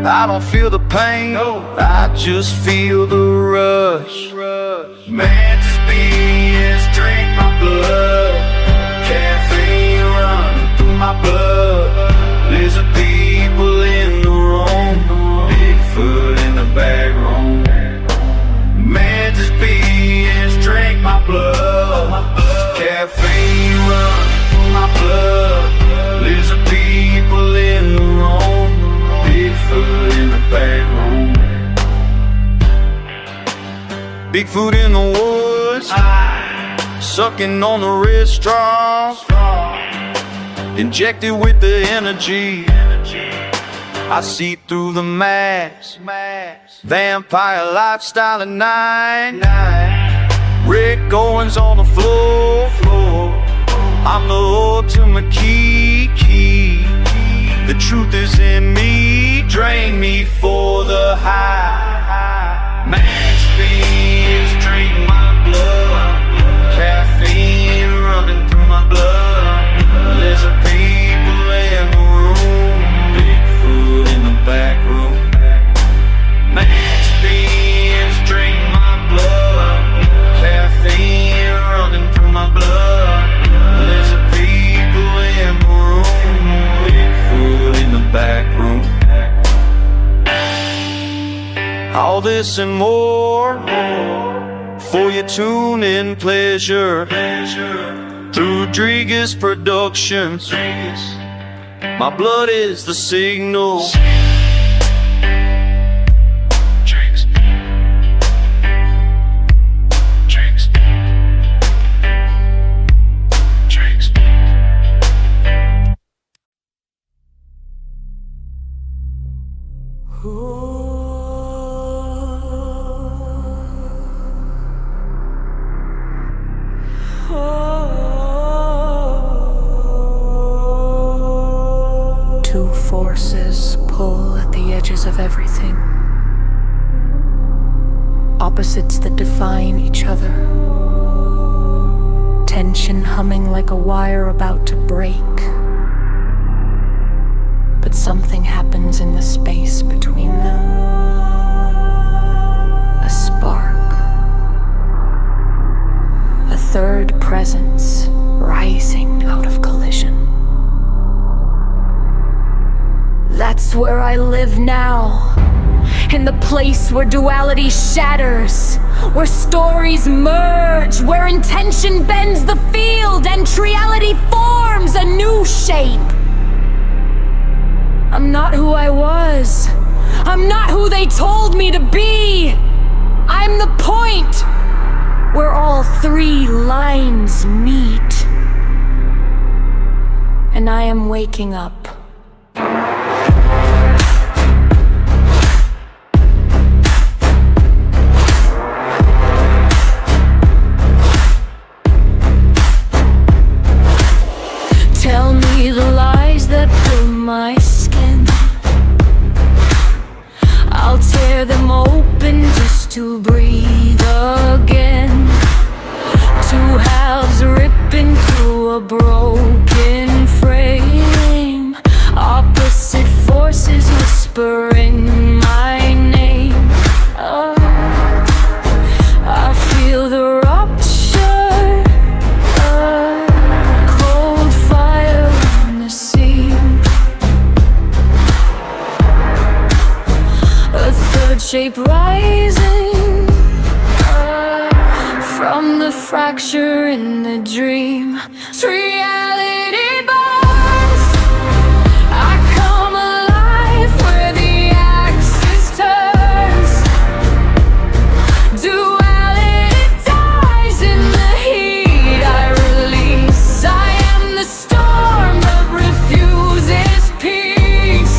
I don't feel the pain, I just feel the rush. Mantis beings drink my blood. Caffeine running through my blood. Lizard people in the room, Bigfoot in the back room. Mantis beings drink my blood. Caffeine running through my blood. Lizard people in the room, Bigfoot in the back room. Bigfoot in the woods, sucking on the red straw, injected with the energy. I see through the mask, vampire lifestyle at night. Red goings on the floor. I'm the ultimate key. The truth is in me, drain me for the high. Max beams drink my blood. Caffeine running through my blood. Lizard people in the room, Bigfoot in the back room. Max beams drink my blood. Caffeine running through my blood. Lizard people in the room, Bigfoot in the back room. All this and more for your tune-in pleasure through Rodriguez Productions. My blood is the signal. Two forces pull at the edges of everything. Opposites that define each other. Tension humming like a wire about to break. But something happens in the space between them. A spark. A third presence rising out of collision. That's where I live now. In the place where duality shatters, where stories merge, where intention bends the field and reality forms a new shape. I'm not who I was. I'm not who they told me to be. I'm the point where all three lines meet. And I am waking up. Tell me the lies that fill my skin. I'll tear them open just to breathe again. Two halves ripping through a broken frame. fracture in the dream. Reality burns. I come alive where the axis turns. Duality dies in the heat I release. I am the storm that refuses peace.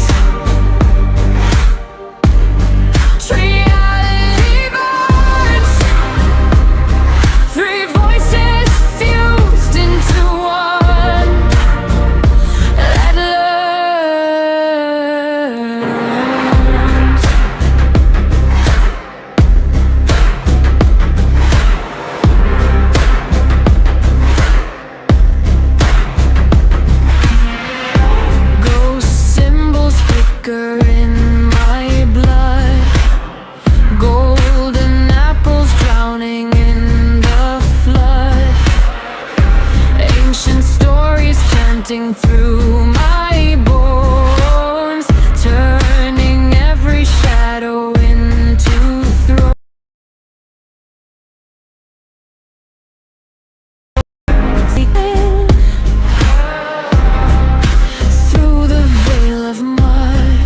Reality burns. Three voices fused into one. That learns. Ghost symbols flicker in my blood. Golden apples drowning in the flood. Ancient stories chanting through my bones, turning every shadow into thrones. Through the veil of mud,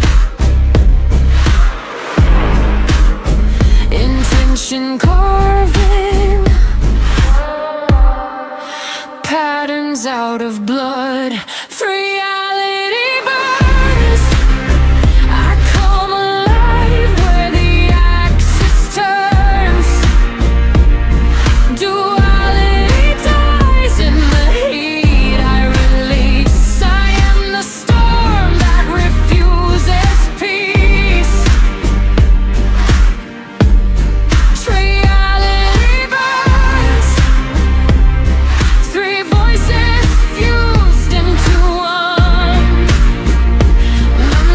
intention carving patterns out of blood. Reality burns. I come alive where the axis turns. Duality dies in the heat I release. I am the storm that refuses peace. Reality burns. Three voices fused into one. I'm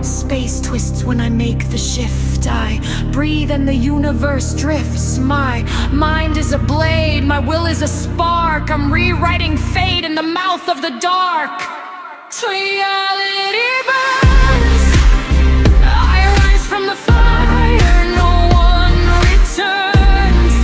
Space twists when I make the shift. I breathe and the universe drifts. My mind is a blade, my will is a spark. I'm rewriting fate in the mouth of the dark. Reality burns. I rise from the fire, no one returns.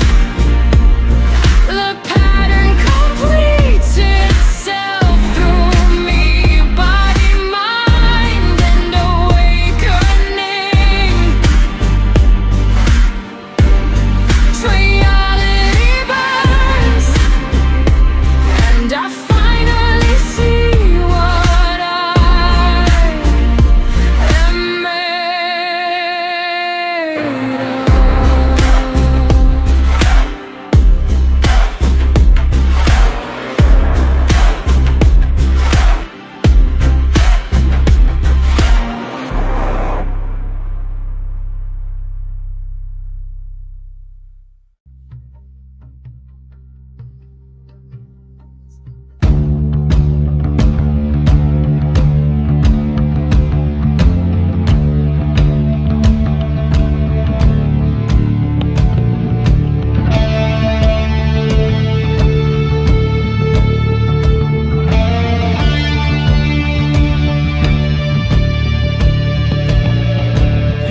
The pattern completes itself through me, body, mind, and awakening. Reality burns, and I finally see what I am made of.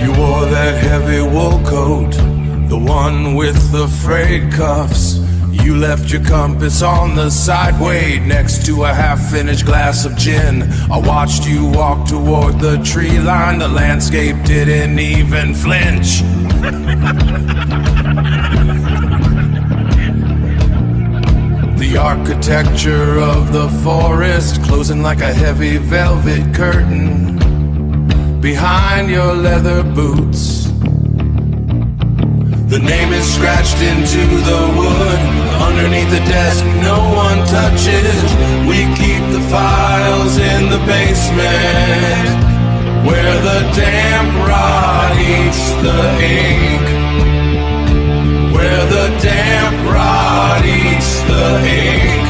You wore that heavy wool coat, the one with the frayed cuffs. You left your compass on the side, weighed next to a half-finished glass of gin. I watched you walk toward the tree line, the landscape didn't even flinch. The architecture of the forest closing like a heavy velvet curtain behind your leather boots. The name is scratched into the wood underneath the desk no one touches. We keep the files in the basement where the damp rot eats the ink. Where the damp rot eats the ink.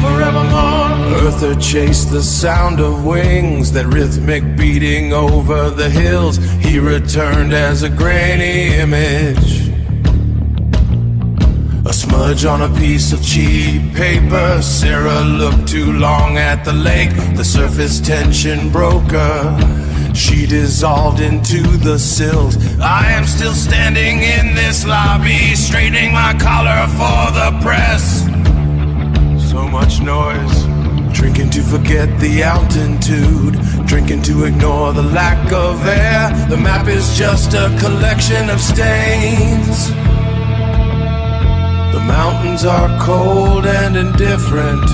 Forevermore. Earther chased the sound of wings, that rhythmic beating over the hills. He returned as a grainy image, a smudge Smudge on a piece of cheap paper. Sarah looked too long at the lake. The surface tension broke her. She dissolved into the silt. I am still standing in this lobby, straightening my collar for the press. So much noise. Drinking to forget the altitude, drinking to ignore the lack of air. The map is just a collection of stains. The mountains are cold and indifferent.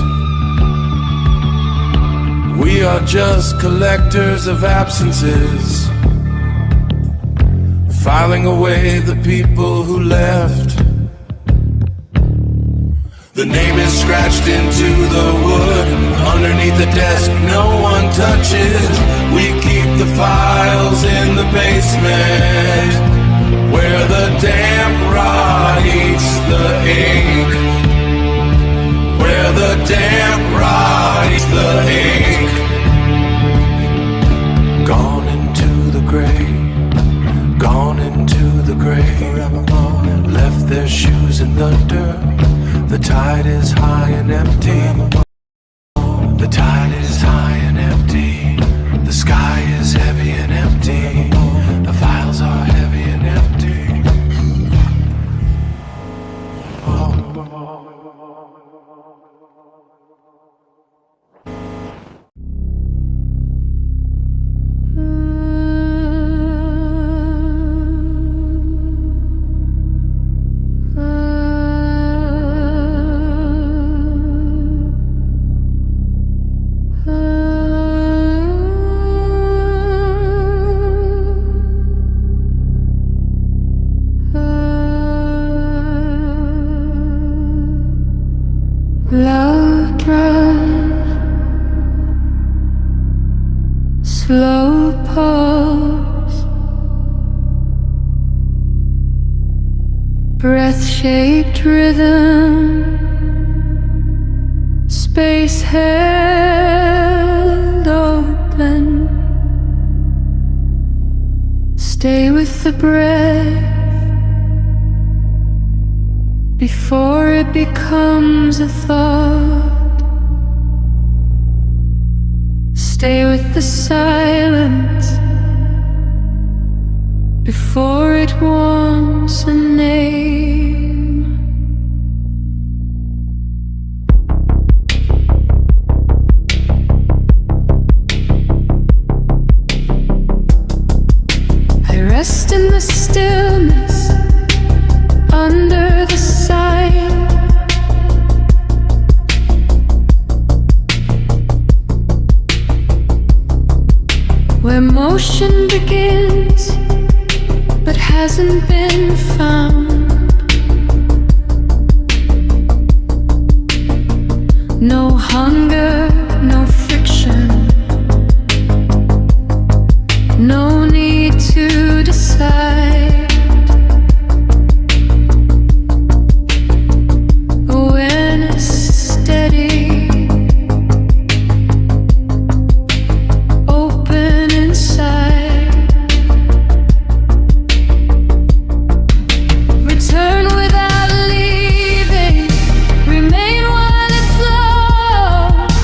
We are just collectors of absences, filing away the people who left. The name is scratched into the wood. Underneath the desk no one touches. We keep the files in the basement, where the damp rot eats the ink. Where the damp rot eats the ink. Gone into the grave. Gone into the grave. Forevermore. Left their shoes in the dirt. The tide is high and empty. The tide is high and empty. The sky is heavy and empty. The files are heavy and empty. Love drive, slow pulse, breath-shaped rhythm, space held open. Stay with the breath before it becomes a thought. Stay with the silence before it wants a name. I rest in the stillness under the sign. Where motion begins but hasn't been found. No hunger, no friction, no need to decide. Return without leaving, remain while it flows.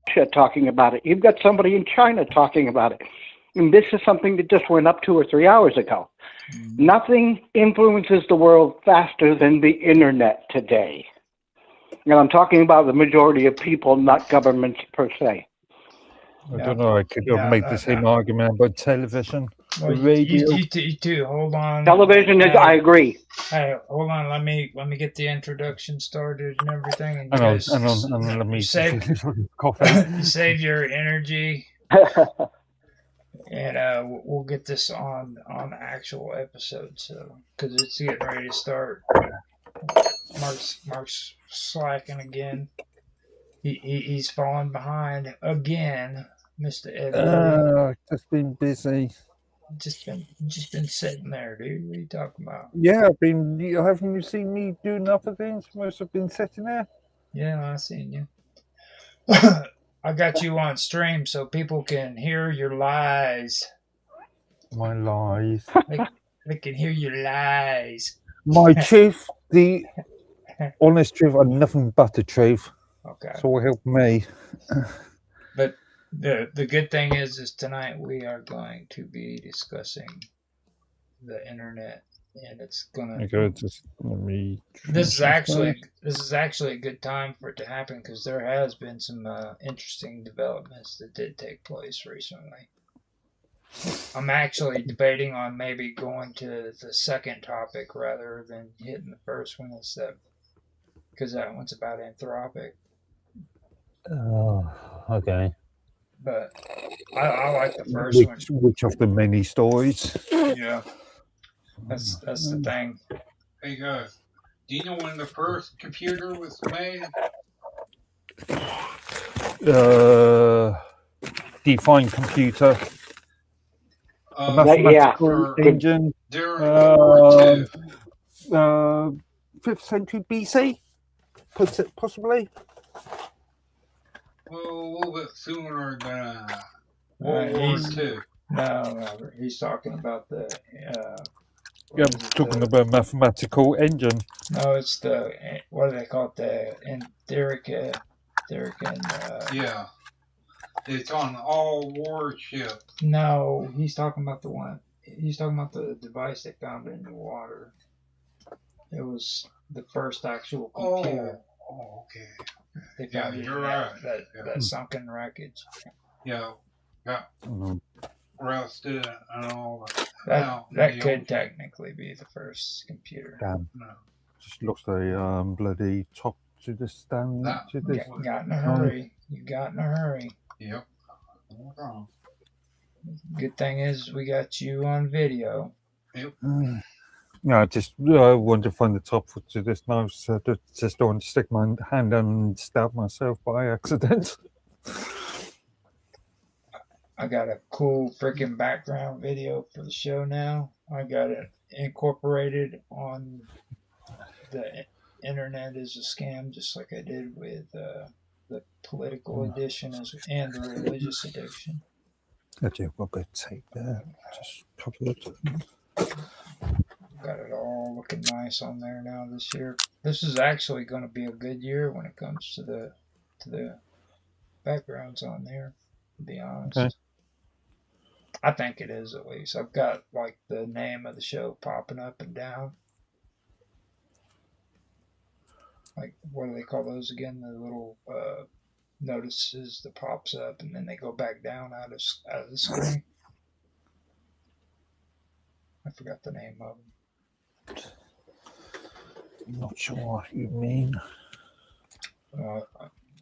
Russia talking about it. You've got somebody in China talking about it. And this is something that just went up 2 or 3 hours ago. Nothing influences the world faster than the internet today. And I'm talking about the majority of people, not governments per se. I don't know. I could make the same argument about television, Well, radio. you too. Hold on. Television is. I agree. Hey, hold on. Let me get the introduction started and everything. And I know. Let me save coffee. you save your energy, and we'll get this on the actual episode. So, because it's getting ready to start. Mark's slacking again. He's falling behind again, Mr. Edward. Just been busy. Just been sitting there, dude. What are you talking about? Yeah, haven't you seen me doing other things? Most have been sitting there. Yeah, I seen you. I got you on stream so people can hear your lies. My lies. They can hear your lies. My truth, the honest truth, and nothing but the truth. Okay. So help me. But the good thing is tonight we are going to be discussing the internet, and it's gonna. Okay, just let me. This is actually a good time for it to happen because there has been some interesting developments that did take place recently. I'm actually debating on maybe going to the second topic rather than hitting the first one instead, because that one's about Anthropic. Oh, okay. But I like the first one. Which of the many stories? Yeah, that's the thing. Hey guys, do you know when the first computer was made? Define computer. Yeah. Mathematical engine. During World War II. 5th century BC, possibly. Well, a little bit sooner than World War II. No, he's talking about the. Yeah, I'm talking about mathematical engine. No, it's the what do they call it? The entheric Yeah, it's on all warships. No, he's talking about the one. He's talking about the device they found in the water. It was the first actual computer. Oh, okay. They found it in that sunken wreckage. Yeah, got rusted and all that. That could technically be the first computer. Damn. No. Just lost a bloody top to the stand. Got in a hurry. You got in a hurry. Yep. Good thing is we got you on video. Yep. No, I just wanted to find the top to this knife, so I just don't want to stick my hand down and stab myself by accident. I got a cool freaking background video for the show now. I got it incorporated on the internet as a scam, just like I did with the political edition and the religious edition. Actually, we'll go take that. Just a couple of times. Got it all looking nice on there now this year. This is actually going to be a good year when it comes to the backgrounds on there, to be honest. Okay. I think it is, at least. I've got like the name of the show popping up and down. Like, what do they call those again? The little notices that pops up and then they go back down out of the screen. I forgot the name of them. I'm not sure what you mean.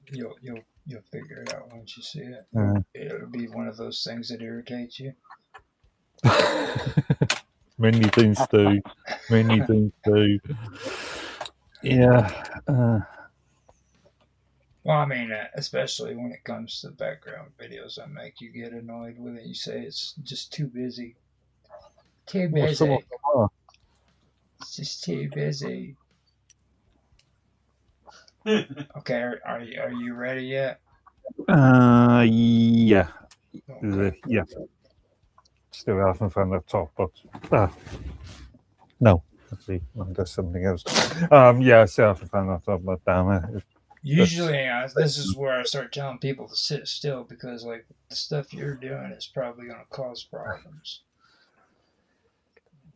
You'll figure it out once you see it. It'll be one of those things that irritates you. Many things do. Many things do. Yeah. Well, I mean, especially when it comes to background videos I make, you get annoyed with it. You say it's just too busy. Too busy. It's just too busy. Okay, are you ready yet? Yeah. Okay. Yeah. Still haven't found the top, but no. Let's see. There's something else. Yeah, I still haven't found that top, but damn it. Usually, this is where I start telling people to sit still because, like, the stuff you're doing is probably going to cause problems.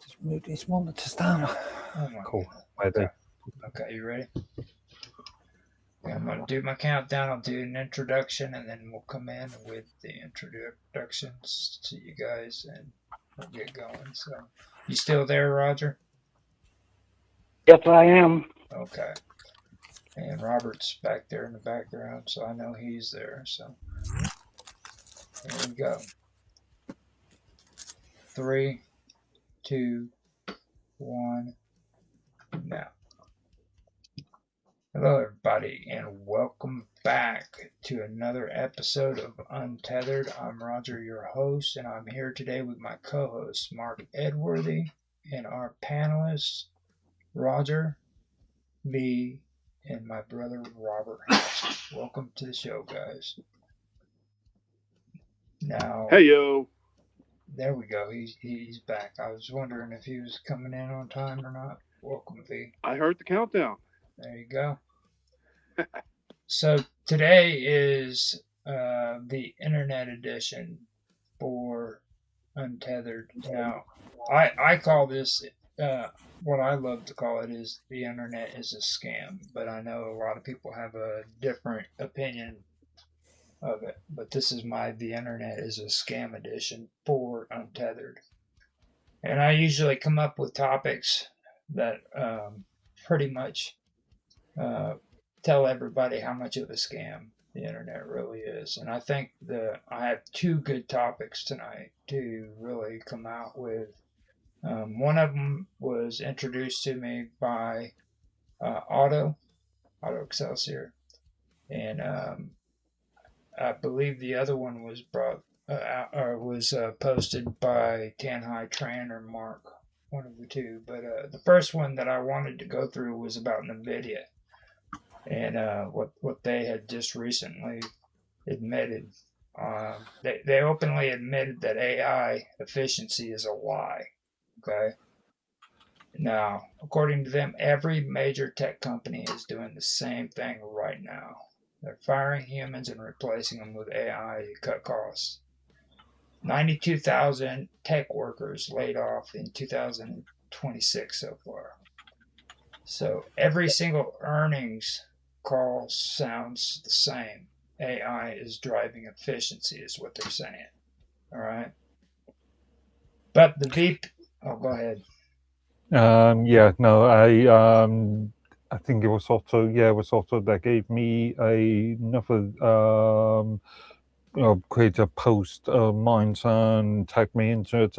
Just move these monitors down. Oh my Cool. God. Okay, you ready? Yeah, I'm going to do my countdown. I'll do an introduction, and then we'll come in with the introductions to you guys, and we'll get going. So, you still there, Roger? Yes, I am. Okay. And Robert's back there in the background, so I know he's there. So, here we go. 3, 2, 1, now. Hello, everybody, and welcome back to another episode of Untethered. I'm Roger, your host, and I'm here today with my co-host, Mark Edworthy, and our panelists, Roger, me, and my brother, Robert. Welcome to the show, guys. Now, Hey, yo. There we go. He's back. I was wondering if he was coming in on time or not. Welcome, V. I heard the countdown. There you go. So today is the internet edition for Untethered. Now, I call this, what I love to call it is the internet is a scam, but I know a lot of people have a different opinion of it. But this is the internet is a scam edition for Untethered. And I usually come up with topics that pretty much tell everybody how much of a scam the internet really is. And I think I have two good topics tonight to really come out with. One of them was introduced to me by Auto Excelsior, and I believe the other one was posted by Tanhai Tran or Mark, one of the two. But the first one that I wanted to go through was about NVIDIA and what they had just recently admitted. They openly admitted that AI efficiency is a lie. Okay. Now, according to them, every major tech company is doing the same thing right now. They're firing humans and replacing them with AI to cut costs. 92,000 tech workers laid off in 2026 so far. So every single earnings call sounds the same. AI is driving efficiency is what they're saying. All right. But the VP... Oh, go ahead. I think it was also that gave me another create a post of mine and tagged me into it,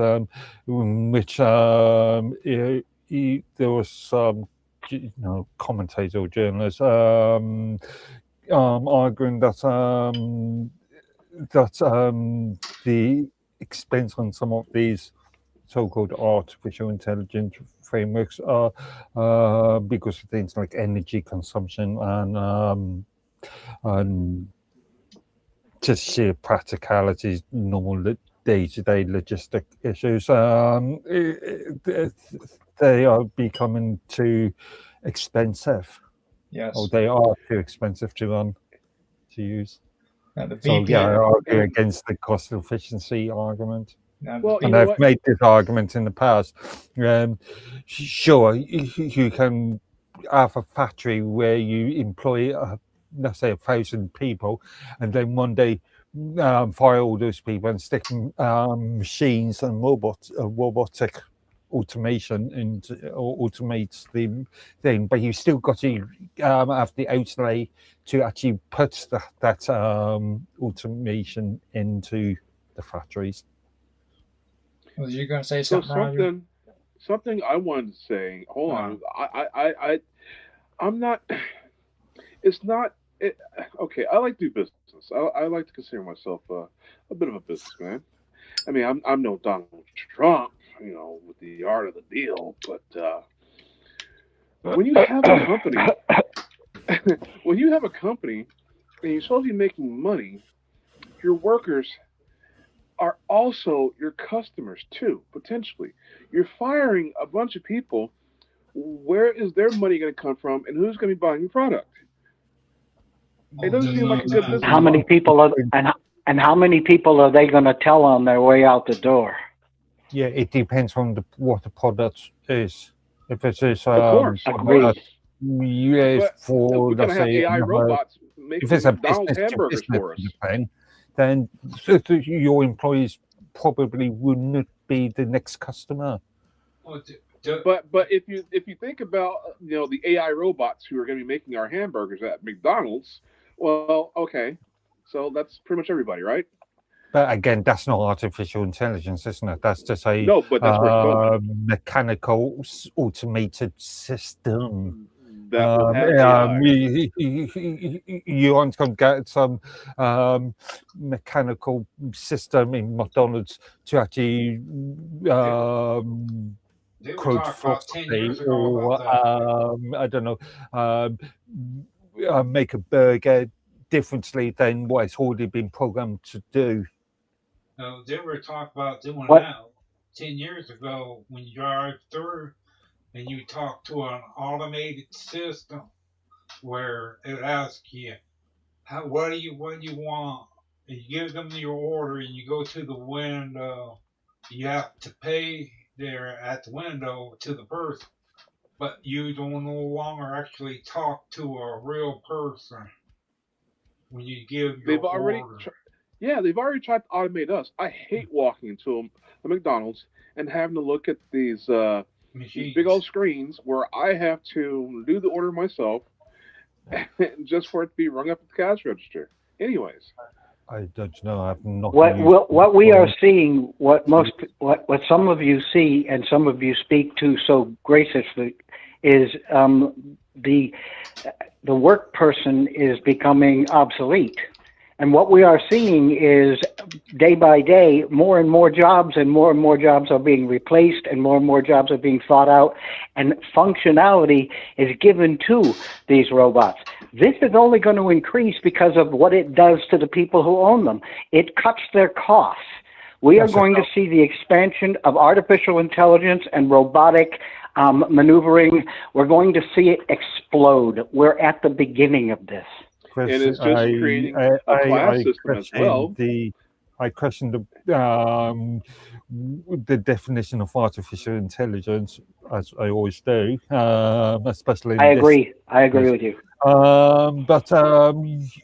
which there was some commentator or journalist arguing that the expense on some of these so-called artificial intelligence frameworks are because of things like energy consumption and just sheer practicalities, normal day-to-day logistic issues. They are becoming too expensive. Yes. Or they are too expensive to use. Now, the So VP... I argue against the cost efficiency argument. Well, and I've made this argument in the past. Sure, you can have a factory where you employ, let's say, 1,000 people, and then one day fire all those people and stick machines and robotic automation and automates the thing. But you still got to have the outlay to actually put that automation into the factories. Was you going to say something? Something I wanted to say. Hold on. I'm not. It's not. Okay. I like to do business. I like to consider myself a bit of a businessman. I mean, I'm no Donald Trump, with the art of the deal. But when you have a company, and you're supposed to be making money, your workers are also your customers too, potentially. You're firing a bunch of people. Where is their money going to come from, and who's going to be buying your product? It doesn't seem like a good business How many model. people are and how many people are they going to tell on their way out the door? Yeah, it depends on what the product is. If it is Of course. Agreed. yes, But for we're gonna let's have say AI robots if making it's a McDonald's business to hamburgers business for us. thing, then your employees probably will not be the next customer. But if you think about the AI robots who are going to be making our hamburgers at McDonald's, well, okay, so that's pretty much everybody, right? But again, that's not artificial intelligence, isn't it? That's just a No, but that's where it's going. mechanical automated system. That will have AI. You aren't going to get some mechanical system in McDonald's to actually quote philosophy or I don't know, make a burger differently than what it's already been programmed to do. No, they were talking about doing What? now. 10 years ago, when you drive through and you talk to an automated system where it asks you, what do you want? And you give them your order and you go to the window. You have to pay there at the window to the person, but you don't no longer actually talk to a real person when you give your They've already, order. they've already tried to automate us. I hate walking into a McDonald's and having to look at these big old screens where I have to do the order myself, just for it to be rung up at the cash register. Anyways, I don't know. I've not. What we are seeing, what some of you see and some of you speak to so graciously, is the work person is becoming obsolete. And what we are seeing is day by day, more and more jobs are being replaced and more jobs are being thought out, and functionality is given to these robots. This is only going to increase because of what it does to the people who own them. It cuts their costs. We are going to see the expansion of artificial intelligence and robotic maneuvering. We're going to see it explode. We're at the beginning of this. And it's just creating a class system as well. I question the definition of artificial intelligence, as I always do, especially. I agree with you. But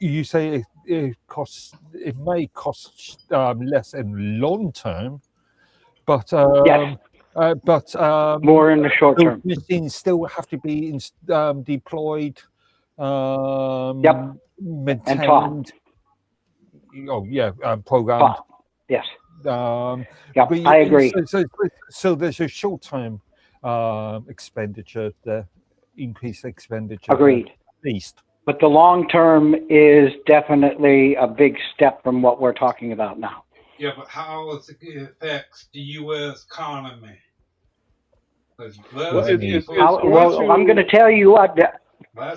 you say it may cost less in long term, but yes. But more in the short term. Machines still have to be deployed, maintained. And taught. Oh yeah, programmed. Taught. Yes. But I agree. So there's a short-term expenditure, the increased expenditure. Agreed. At least. But the long term is definitely a big step from what we're talking about now. Yeah, but how it affects the U.S. economy? Well, I'm going to tell you what.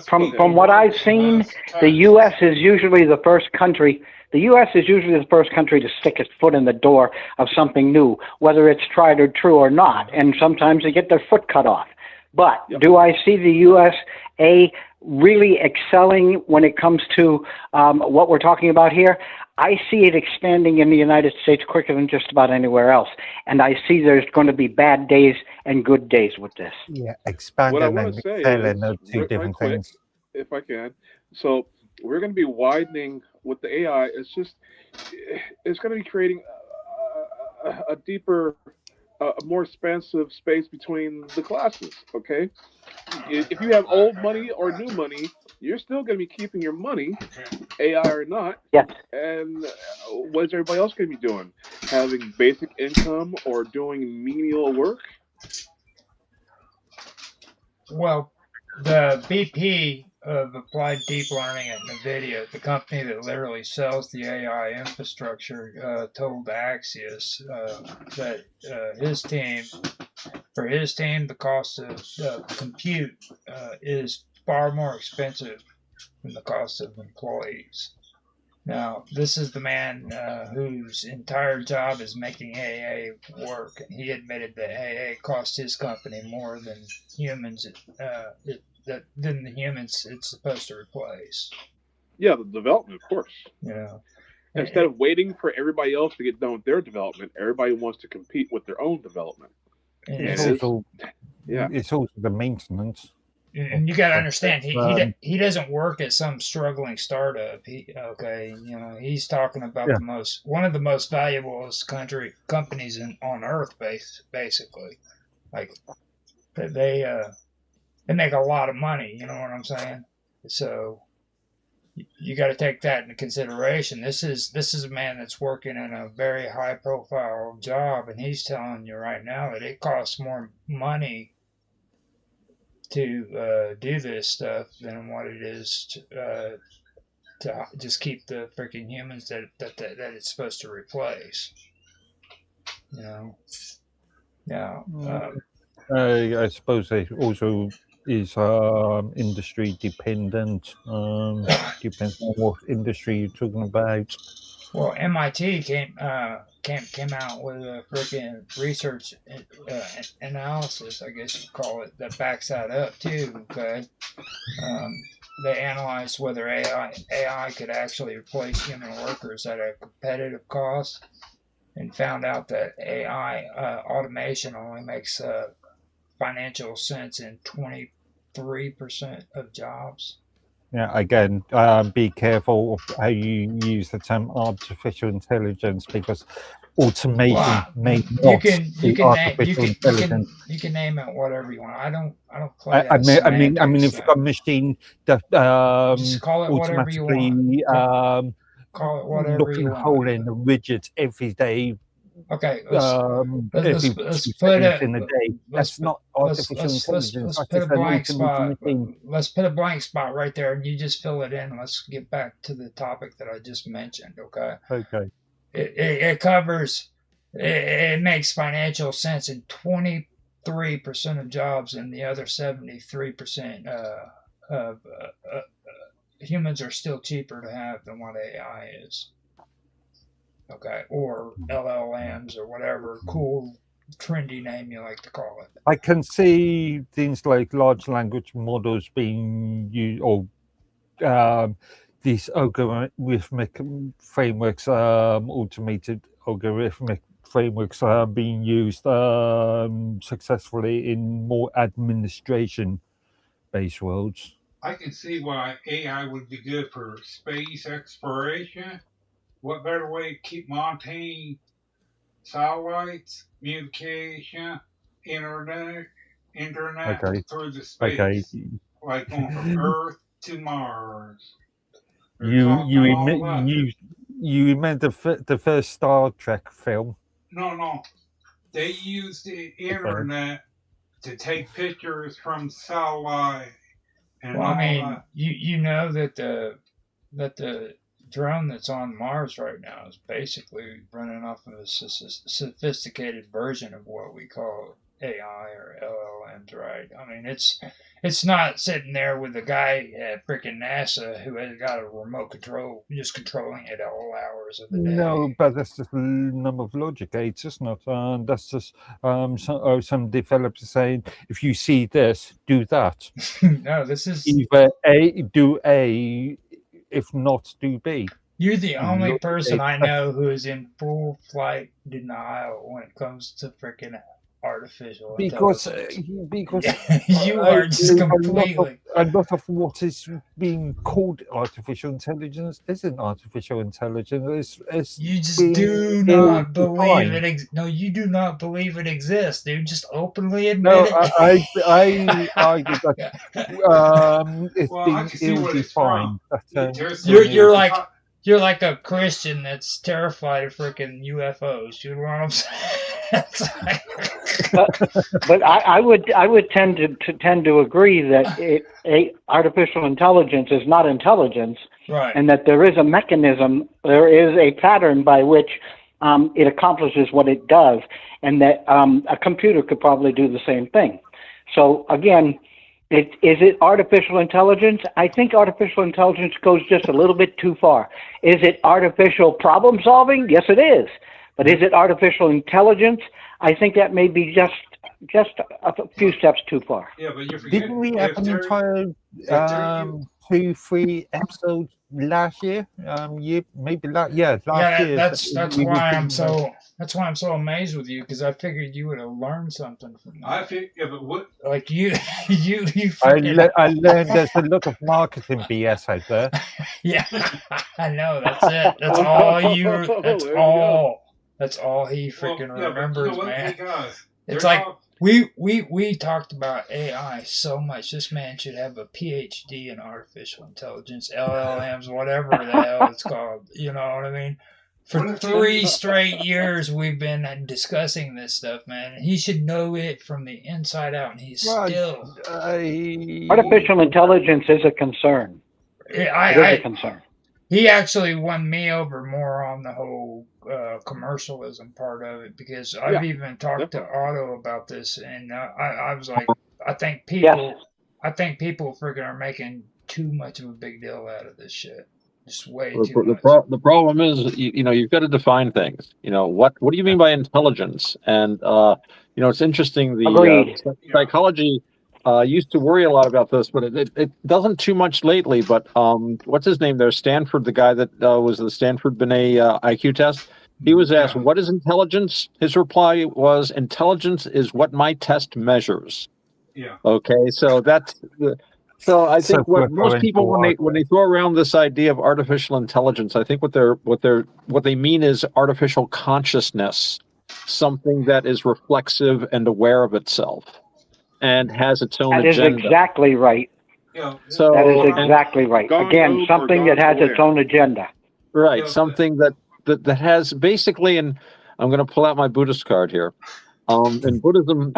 From what I've seen, the U.S. is usually the first country. The U.S. is usually the first country to stick its foot in the door of something new, whether it's tried or true or not. And sometimes they get their foot cut off. But do I see the USA really excelling when it comes to what we're talking about here? I see it expanding in the United States quicker than just about anywhere else. And I see there's going to be bad days and good days with this. Yeah, expanding and excelling are two different things. If I can. So we're going to be widening with the AI. It's going to be creating a deeper, a more expansive space between the classes, okay? If you have old money or new money, you're still going to be keeping your money, AI or not. Yes. And what is everybody else going to be doing? Having basic income or doing menial work? Well, the BP of Applied Deep Learning at NVIDIA, the company that literally sells the AI infrastructure, told Axios that for his team, the cost of compute is far more expensive than the cost of employees. Now, this is the man whose entire job is making AA work, and he admitted that AA cost his company more than humans than the humans it's supposed to replace. Yeah, the development, of course. You know, Instead of waiting for everybody else to get done with their development, everybody wants to compete with their own development. It's And also yeah, it's also the maintenance. and you got to So, understand, he doesn't work at some struggling startup. He's talking about Yeah. one of the most valuable companies on earth, basically. Like they make a lot of money. You know what I'm saying? So you got to take that into consideration. This is a man that's working in a very high profile job, and he's telling you right now that it costs more money to do this stuff than what it is to just keep the freaking humans that it's supposed to replace. You know, yeah. I suppose it also is industry dependent. Depends on what industry you're talking about. Well, MIT came out with a freaking research analysis, I guess you call it, that backs that up too. Okay, they analyzed whether AI could actually replace human workers at a competitive cost, and found out that AI automation only makes financial sense in 23% of jobs. Yeah, again, be careful of how you use the term artificial intelligence, because automation may not be artificial intelligence. You can name it whatever you want. I don't play I that mean, if you've got a machine that just call it whatever you automatically call it whatever looking you a want. hole in the widget every day, Okay, every 2 seconds in a day, that's not artificial intelligence. Let's put a blank spot. Let's put a blank spot right there, and you just fill it in. Let's get back to the topic that I just mentioned. Okay. Okay. It covers. It makes financial sense in 23% of jobs, and the other 73% of humans are still cheaper to have than what AI is. Okay, or LLMs or whatever cool, trendy name you like to call it. I can see things like large language models being used, or these algorithmic frameworks, automated algorithmic frameworks being used successfully in more administration-based roles. I can see why AI would be good for space exploration. What better way to keep maintaining satellites, communication, internet Okay. through the space, like going from Earth to Mars. You remember the first Star Trek film? No. They used the internet to take pictures from satellite. And well, I mean, you know that the drone that's on Mars right now is basically running off of a sophisticated version of what we call AI or LLMs, right? I mean, it's not sitting there with a guy at freaking NASA who has got a remote control, just controlling it at all hours of the day. No, but that's just a number of logic gates, isn't it? That's just some developers saying, if you see this, do that. No, this is either do A, if not do B. You're the only person I know who is in full flight denial when it comes to freaking artificial intelligence. Because you are just completely. A lot of what is being called artificial intelligence isn't artificial intelligence. You just do not believe it. No, you do not believe it exists, dude. Just openly admit it. I argue that it's being ill-defined. You're like a Christian that's terrified of freaking UFOs. You know what I'm saying? but I would tend to agree that artificial intelligence is not intelligence, right? And that there is a mechanism, there is a pattern by which it accomplishes what it does, and that a computer could probably do the same thing. So again, is it artificial intelligence? I think artificial intelligence goes just a little bit too far. Is it artificial problem solving? Yes, it is. But is it artificial intelligence? I think that may be just a few steps too far. Yeah, but you're forgetting. Didn't we have an entire 2-3 episodes last year. Last year. That's we were why I'm talking so amazed with you, because I figured you would have learned something from that. I think, yeah, but what? Like you I freaking learned there's a lot of marketing BS out there. yeah, I know. That's it. That's all you. That's There you all. That's all he Well, freaking yeah, but remembers, what, man. guys, It's they're like talk- we talked about AI so much. This man should have a PhD in artificial intelligence, LLMs, whatever the hell it's called. You know what I mean? For 3 straight years, we've been discussing this stuff, man. He should know it from the inside out, and he's still. Artificial intelligence is a concern. It is a concern. He actually won me over more on the whole commercialism part of it, because I've even talked to Otto about this, and I was like, I think people freaking are making too much of a big deal out of this shit. Just way too much. The problem is, you've got to define things. What do you mean by intelligence? And it's interesting. The psychology used to worry a lot about this, but it doesn't too much lately. But what's his name there? Stanford, the guy that was the Stanford Binet IQ test. He was asked, "What is intelligence?" His reply was, "Intelligence is what my test measures." Yeah. Okay, so that's the. So I think what most people, when they throw around this idea of artificial intelligence, I think what they mean is artificial consciousness, something that is reflexive and aware of itself, and has its own agenda. That is exactly right. So that is exactly right. Again, something that has its own agenda. Right, something that has basically, and I'm going to pull out my Buddhist card here. In Buddhism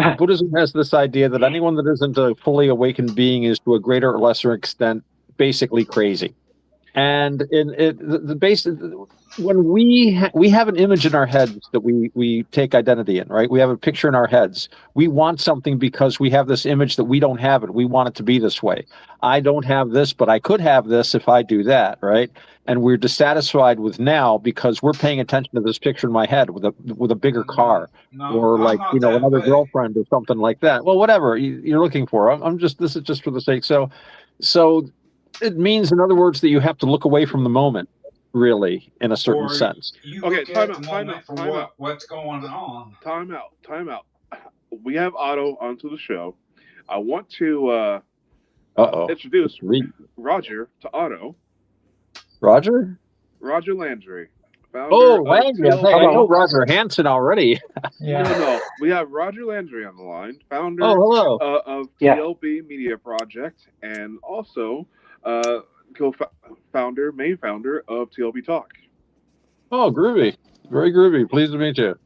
has this idea that anyone that isn't a fully awakened being is, to a greater or lesser extent, basically crazy. And when we have an image in our heads that we take identity in, right? We have a picture in our heads. We want something because we have this image that we don't have it. We want it to be this way. I don't have this, but I could have this if I do that, right? And we're dissatisfied with now because we're paying attention to this picture in my head with a bigger car, or like another girlfriend or something like that. Well, whatever you're looking for. This is just for the sake. So it means, in other words, that you have to look away from the moment, really, in a certain sense. Okay, time out. What's going on? Time out. We have Otto onto the show. I want to introduce Roger to Otto. Roger Landry. Landry. I know Roger Hansen already. No. We have Roger Landry on the line, founder of TLB Media Project, and also main founder of TLB Talk. Oh, groovy. Very groovy. Pleased to meet you.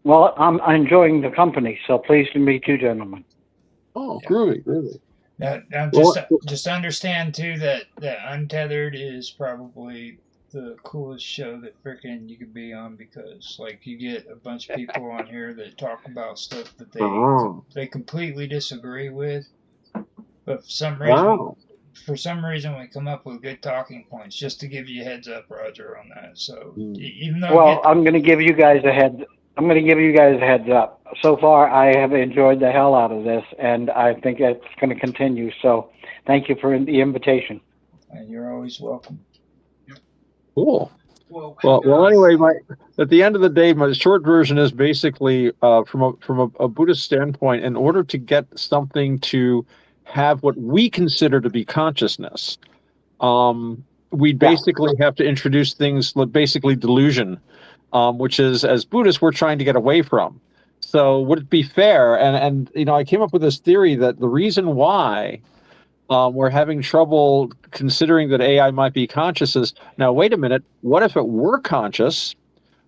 Well, I'm enjoying the company, so pleased to meet you, gentlemen. Oh, groovy. Now, just understand too that Untethered is probably the coolest show that freaking you could be on, because like you get a bunch of people on here that talk about stuff that they completely disagree with, but for some reason we come up with good talking points. Just to give you a heads up, Roger, on that. So even though I'm going to give you guys a heads up. So far, I have enjoyed the hell out of this, and I think it's going to continue. So, thank you for the invitation. And you're always welcome. Cool. Well. Anyway, at the end of the day, my short version is basically from a Buddhist standpoint. In order to get something to have what we consider to be consciousness, we basically have to introduce things like basically delusion. Which is, as Buddhists, we're trying to get away from. So would it be fair? And I came up with this theory that the reason why we're having trouble considering that AI might be conscious is, now, wait a minute, what if it were conscious,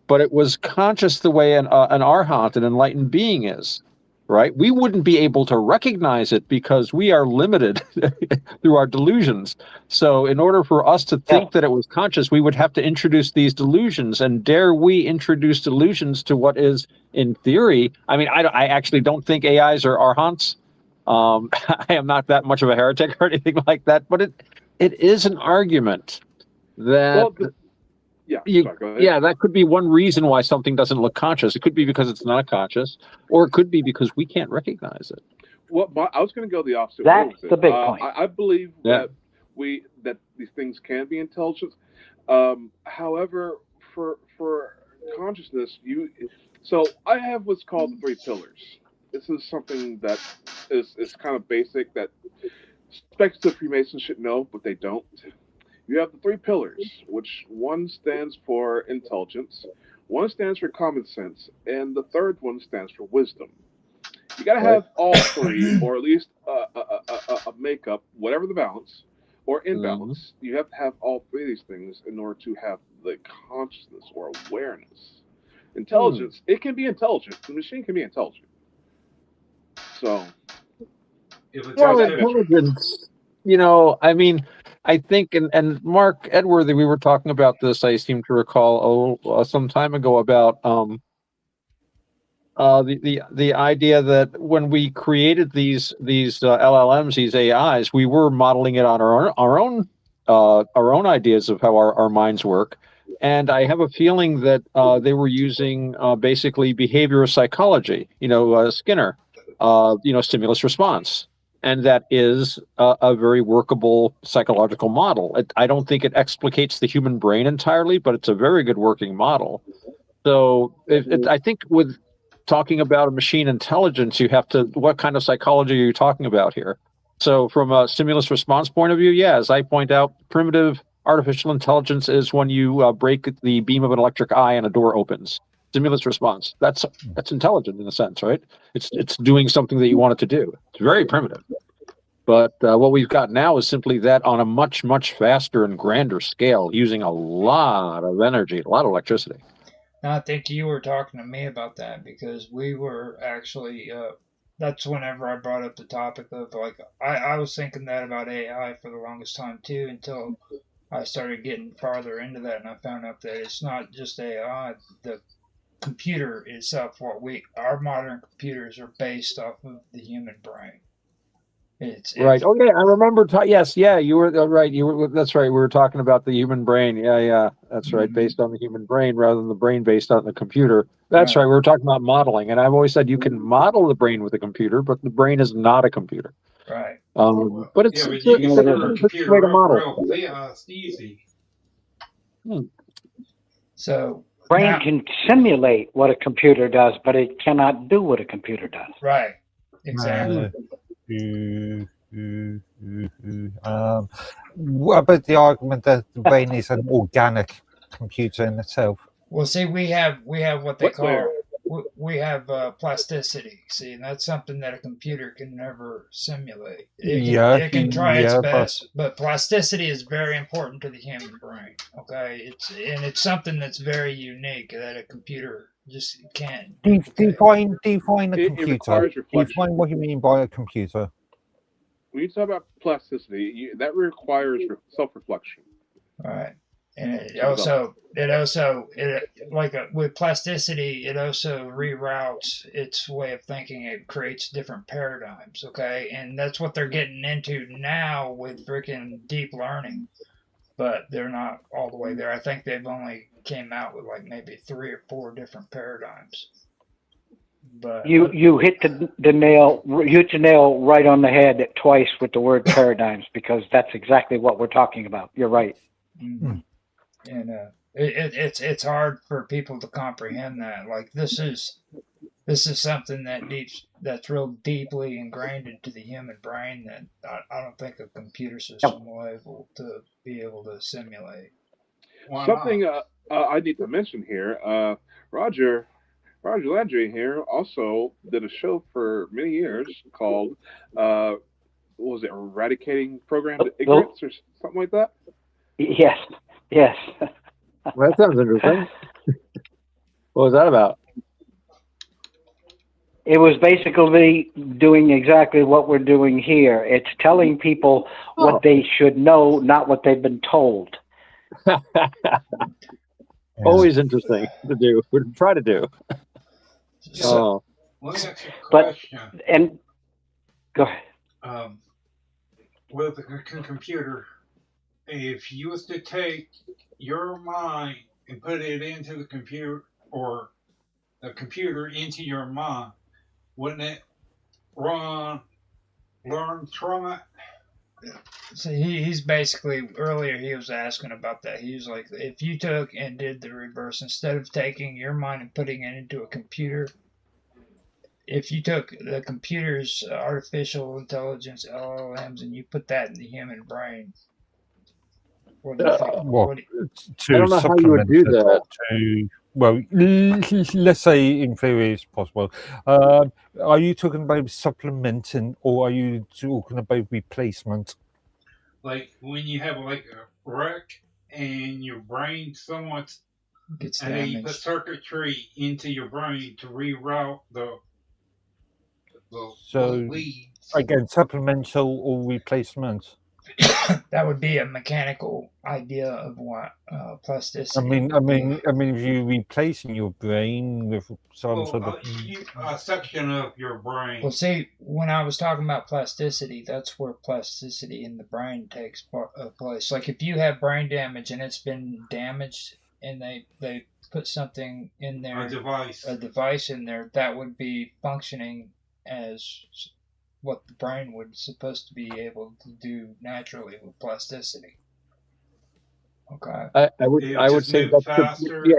but it was conscious the way an arhat, an enlightened being, is? Right? We wouldn't be able to recognize it because we are limited through our delusions. So in order for us to think that it was conscious, we would have to introduce these delusions. And dare we introduce delusions to what is, in theory, I mean, I actually don't think AIs are arhants. I am not that much of a heretic or anything like that, but it is an argument that... that could be one reason why something doesn't look conscious. It could be because it's not conscious, or it could be because we can't recognize it. I was going to go the opposite That's way with the it. big point. I believe Yeah. that these things can be intelligent. However, for consciousness, so I have what's called the three pillars. This is something that is kind of basic that speculative Freemasons should know, but they don't. You have the three pillars, which one stands for intelligence, one stands for common sense, and the third one stands for wisdom. You got to have all three, or at least a makeup, whatever the balance, or imbalance. You have to have all three of these things in order to have the consciousness or awareness. Intelligence, it can be intelligent. The machine can be intelligent. So, intelligence, I mean, I think, and Mark Edworthy, we were talking about this, I seem to recall, some time ago about the idea that when we created these LLMs, these AIs, we were modeling it on our own ideas of how our minds work. And I have a feeling that they were using basically behavioral psychology, Skinner, stimulus response. And that is a very workable psychological model. I don't think it explicates the human brain entirely, but it's a very good working model. So I think with talking about a machine intelligence, you have to, what kind of psychology are you talking about here? So from a stimulus response point of view, yeah, as I point out, primitive artificial intelligence is when you break the beam of an electric eye and a door opens. Stimulus response. That's intelligent in a sense, right? It's doing something that you want it to do. It's very primitive. But what we've got now is simply that on a much, much faster and grander scale, using a lot of energy, a lot of electricity. Now, I think you were talking to me about that because we were actually, that's whenever I brought up the topic of like, I was thinking that about AI for the longest time too, until I started getting farther into that and I found out that it's not just AI. The computer itself, our modern computers are based off of the human brain. It's right. Oh yeah, I remember. Yes, yeah, you were right. That's right. We were talking about the human brain. Yeah, that's right. Based on the human brain rather than the brain based on the computer. That's right. We were talking about modeling, and I've always said you can model the brain with a computer, but the brain is not a computer. Right. But it's but you can a computer way to model. real easy. So brain can simulate what a computer does, but it cannot do what a computer does. Right. Exactly. What about the argument that the brain is an organic computer in itself? Well, see, we have what they call we have plasticity. See, and that's something that a computer can never simulate. It can try its best, but plasticity is very important to the human brain. Okay, it's something that's very unique that a computer just can't define a computer. Define what you mean by a computer. When you talk about plasticity, that requires self-reflection. Right. And with plasticity, it also reroutes its way of thinking. It creates different paradigms. Okay. And that's what they're getting into now with freaking deep learning, but they're not all the way there. I think they've only came out with like maybe 3 or 4 different paradigms. But you hit the nail right on the head twice with the word paradigms, because that's exactly what we're talking about. You're right. Mm-hmm. And it's hard for people to comprehend that. Like this is something that's real deeply ingrained into the human brain that I don't think a computer system will be able to simulate. Something I need to mention here, Roger Landry here also did a show for many years called, what was it, Eradicating Programmed Ignorance or something like that? Yes. Well, that sounds interesting. What was that about? It was basically doing exactly what we're doing here. It's telling people what they should know, not what they've been told. Always interesting to do. We try to do. So, let me ask you a question. And go ahead. With a computer, if you was to take your mind and put it into the computer, or the computer into your mind, wouldn't it run learned from it. So he's basically, earlier he was asking about that. He was like, if you took and did the reverse, instead of taking your mind and putting it into a computer, if you took the computer's artificial intelligence LLMs and you put that in the human brain, what do you think? Well, I don't know how you would do that. Well, let's say in theory it's possible. Are you talking about supplementing, or are you talking about replacement? Like when you have like a wreck and your brain somewhat gets and then you put damaged. circuitry into your brain to reroute the So leads. again, supplemental or replacement. That would be a mechanical idea of what plasticity. I mean, if you're replacing your brain with some sort of a section of your brain. Well, see, when I was talking about plasticity, that's where plasticity in the brain takes place. Like if you have brain damage and it's been damaged, and they put something in there, a device in there that would be functioning as what the brain would supposed to be able to do naturally with plasticity. Okay. I would say that's yeah.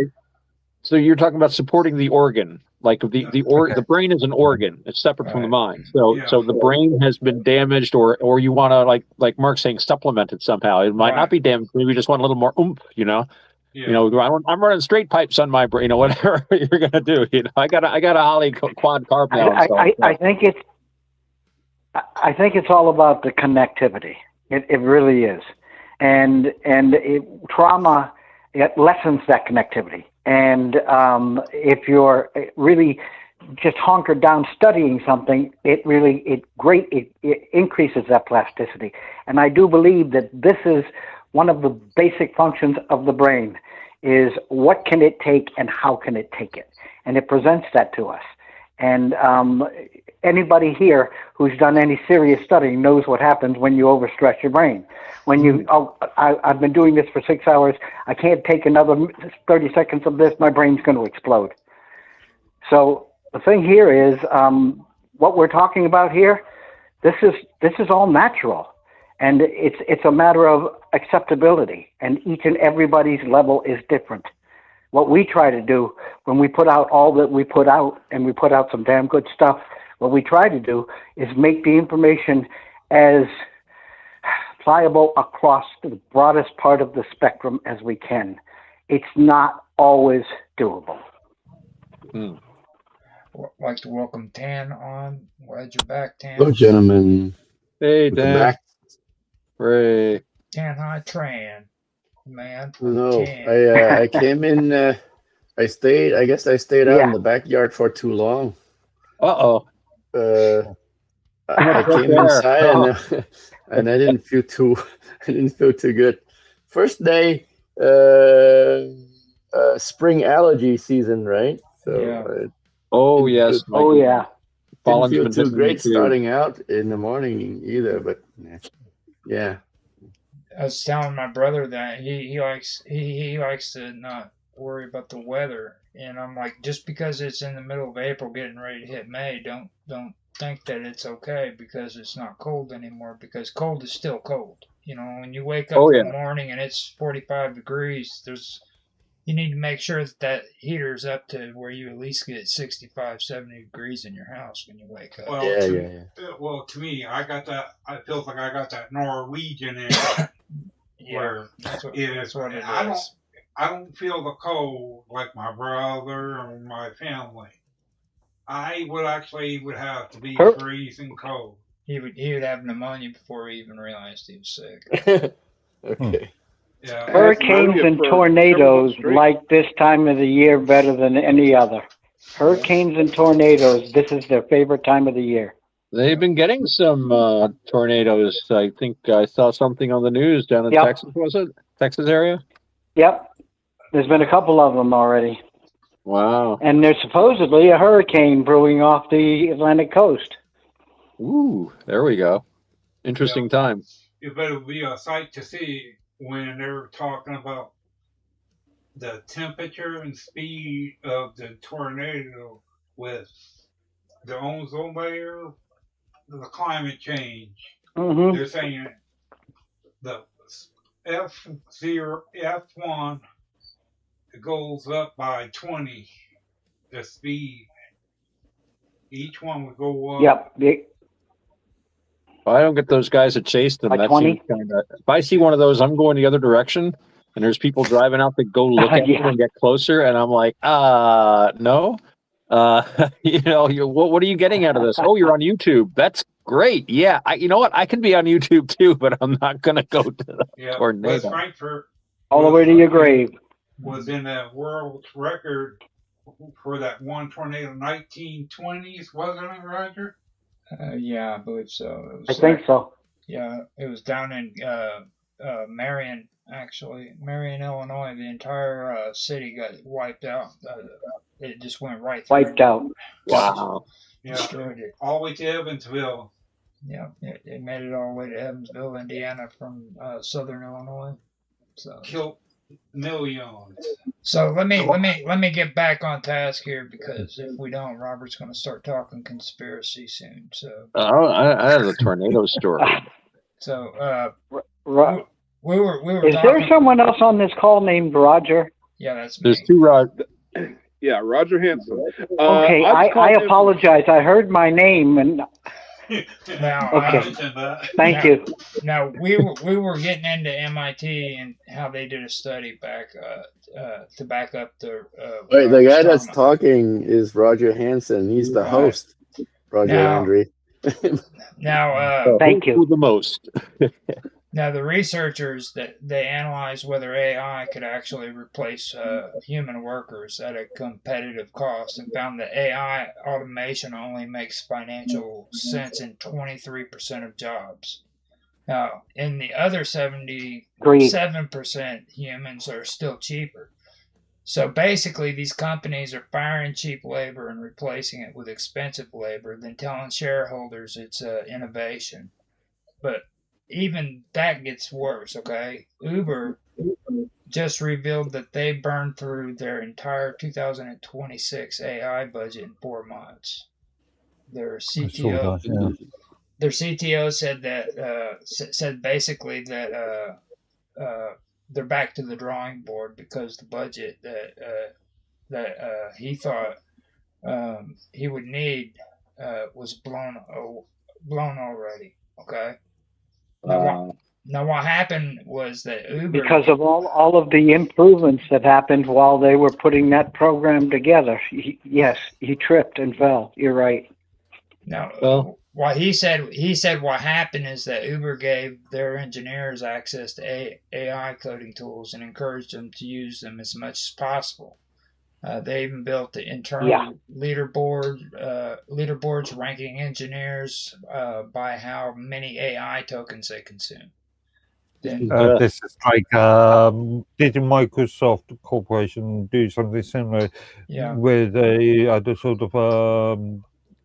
So you're talking about supporting the organ, like the brain is an organ. It's separate from the mind. So the brain has been damaged, or you want to like Mark's saying, supplement it somehow. It might not be damaged. Maybe you just want a little more oomph. You know. I'm running straight pipes on my brain. Whatever you're gonna do. I got a Holly quad carb now. I think it's all about the connectivity. It really is, and trauma, it lessens that connectivity. And if you're really just hunkered down studying something, it increases that plasticity. And I do believe that this is one of the basic functions of the brain, is what can it take and how can it take it? And it presents that to us. And anybody here who's done any serious studying knows what happens when you overstress your brain. When you, I've been doing this for 6 hours, I can't take another 30 seconds of this, my brain's going to explode. So the thing here is, what we're talking about here, this is all natural. And it's a matter of acceptability, and each and everybody's level is different. What we try to do when we put out all that we put out, and we put out some damn good stuff, what we try to do is make the information as pliable across the broadest part of the spectrum as we can. It's not always doable. I'd like to welcome Tan on. Glad you're back, Tan. Hello, gentlemen. Hey, Dan. Back. Ray. Tan High Tran, man. No, I came in. I stayed out in the backyard for too long. I came inside and I didn't feel too good. First day, spring allergy season, right? So yes. Didn't feel too great starting out in the morning either, but yeah. I was telling my brother that he likes to not worry about the weather, and I'm like, just because it's in the middle of April getting ready to hit May, don't think that it's okay because it's not cold anymore, because cold is still cold. When you wake up in the morning and it's 45 degrees, you need to make sure that heater's up to where you at least get 65, 70 degrees in your house when you wake up. Well, to me, I got that. I feel like I got that Norwegian in it. Where that's what it is. I don't feel the cold like my brother or my family. I would have to be freezing cold. He would have pneumonia before he even realized he was sick. Okay. Yeah. Hurricanes and tornadoes like this time of the year better than any other. Hurricanes and tornadoes, this is their favorite time of the year. They've been getting some tornadoes. I think I saw something on the news down in Texas, was it? Texas area? Yep. There's been a couple of them already. Wow. And there's supposedly a hurricane brewing off the Atlantic coast. Ooh, there we go. Interesting time. It better be a sight to see when they're talking about the temperature and speed of the tornado with the ozone layer the climate change. Mm-hmm. They're saying the F1 goes up by 20. The speed. Each one would go up. Yep. Well, I don't get those guys that chase them. By That 20? seems kind of. If I see one of those, I'm going the other direction, and there's people driving out that go look at them and get closer, and I'm like, no. What are you getting out of this? Oh, you're on YouTube. That's great. Yeah, you know what? I can be on YouTube too, but I'm not going to go to the tornado. West Frankfurt all the way to your grave. Was in a world record for that one tornado, 1920s, wasn't it, Roger? Yeah, I believe so. I think so. Yeah, it was down in Marion, actually. Marion, Illinois. The entire city got wiped out. It just went right through. Wiped out. Wow. Yeah. Destroyed it. All the way to Evansville. Yeah, it made it all the way to Evansville, Indiana from southern Illinois. So killed millions. So let me get back on task here, because if we don't, Robert's going to start talking conspiracy soon. So I have a tornado story. So we were. Is there someone else on this call named Roger? Yeah, that's me. There's two Roger. Yeah, Roger Hanson. Okay, I apologize. I heard my name and. Now, okay. Thank you. Now we were getting into MIT and how they did a study back to back up the. Wait, the guy that's talking is Roger Hanson. He's the host, Roger Landry. Now, thank you. Who the most? Now, the researchers that they analyzed whether AI could actually replace human workers at a competitive cost, and found that AI automation only makes financial sense in 23% of jobs. Now, in the other 77%, humans are still cheaper. So basically, these companies are firing cheap labor and replacing it with expensive labor, then telling shareholders it's innovation. But even that gets worse, okay? Uber just revealed that they burned through their entire 2026 AI budget in 4 months. Their CTO said that said basically that they're back to the drawing board because the budget that he thought he would need was blown already. Okay. Now what happened was that Uber, because of all of the improvements that happened while they were putting that program together. Yes, he tripped and fell. You're right. Now, what he said what happened is that Uber gave their engineers access to AI coding tools and encouraged them to use them as much as possible. They even built the internal leaderboards ranking engineers by how many AI tokens they consume. Then, this is like did Microsoft Corporation do something similar? Yeah. Where they are sort of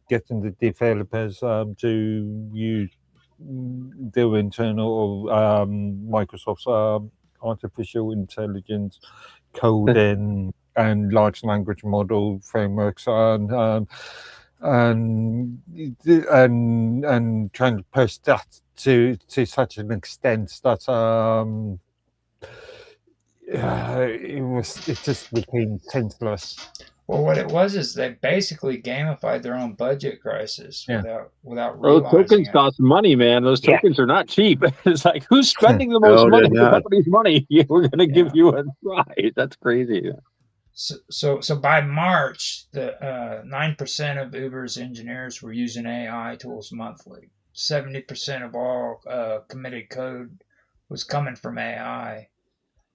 getting the developers to use their internal Microsoft's artificial intelligence coding and large language model frameworks and trying to push that to such an extent that it just became senseless. Well, what it was is they basically gamified their own budget crisis without Those realizing tokens it. cost money, man. Those tokens are not cheap. It's like, who's spending the most money? The company's money. Yeah, we're going to give you a prize. That's crazy. So by March, the 9% of Uber's engineers were using AI tools monthly. 70% of all committed code was coming from AI.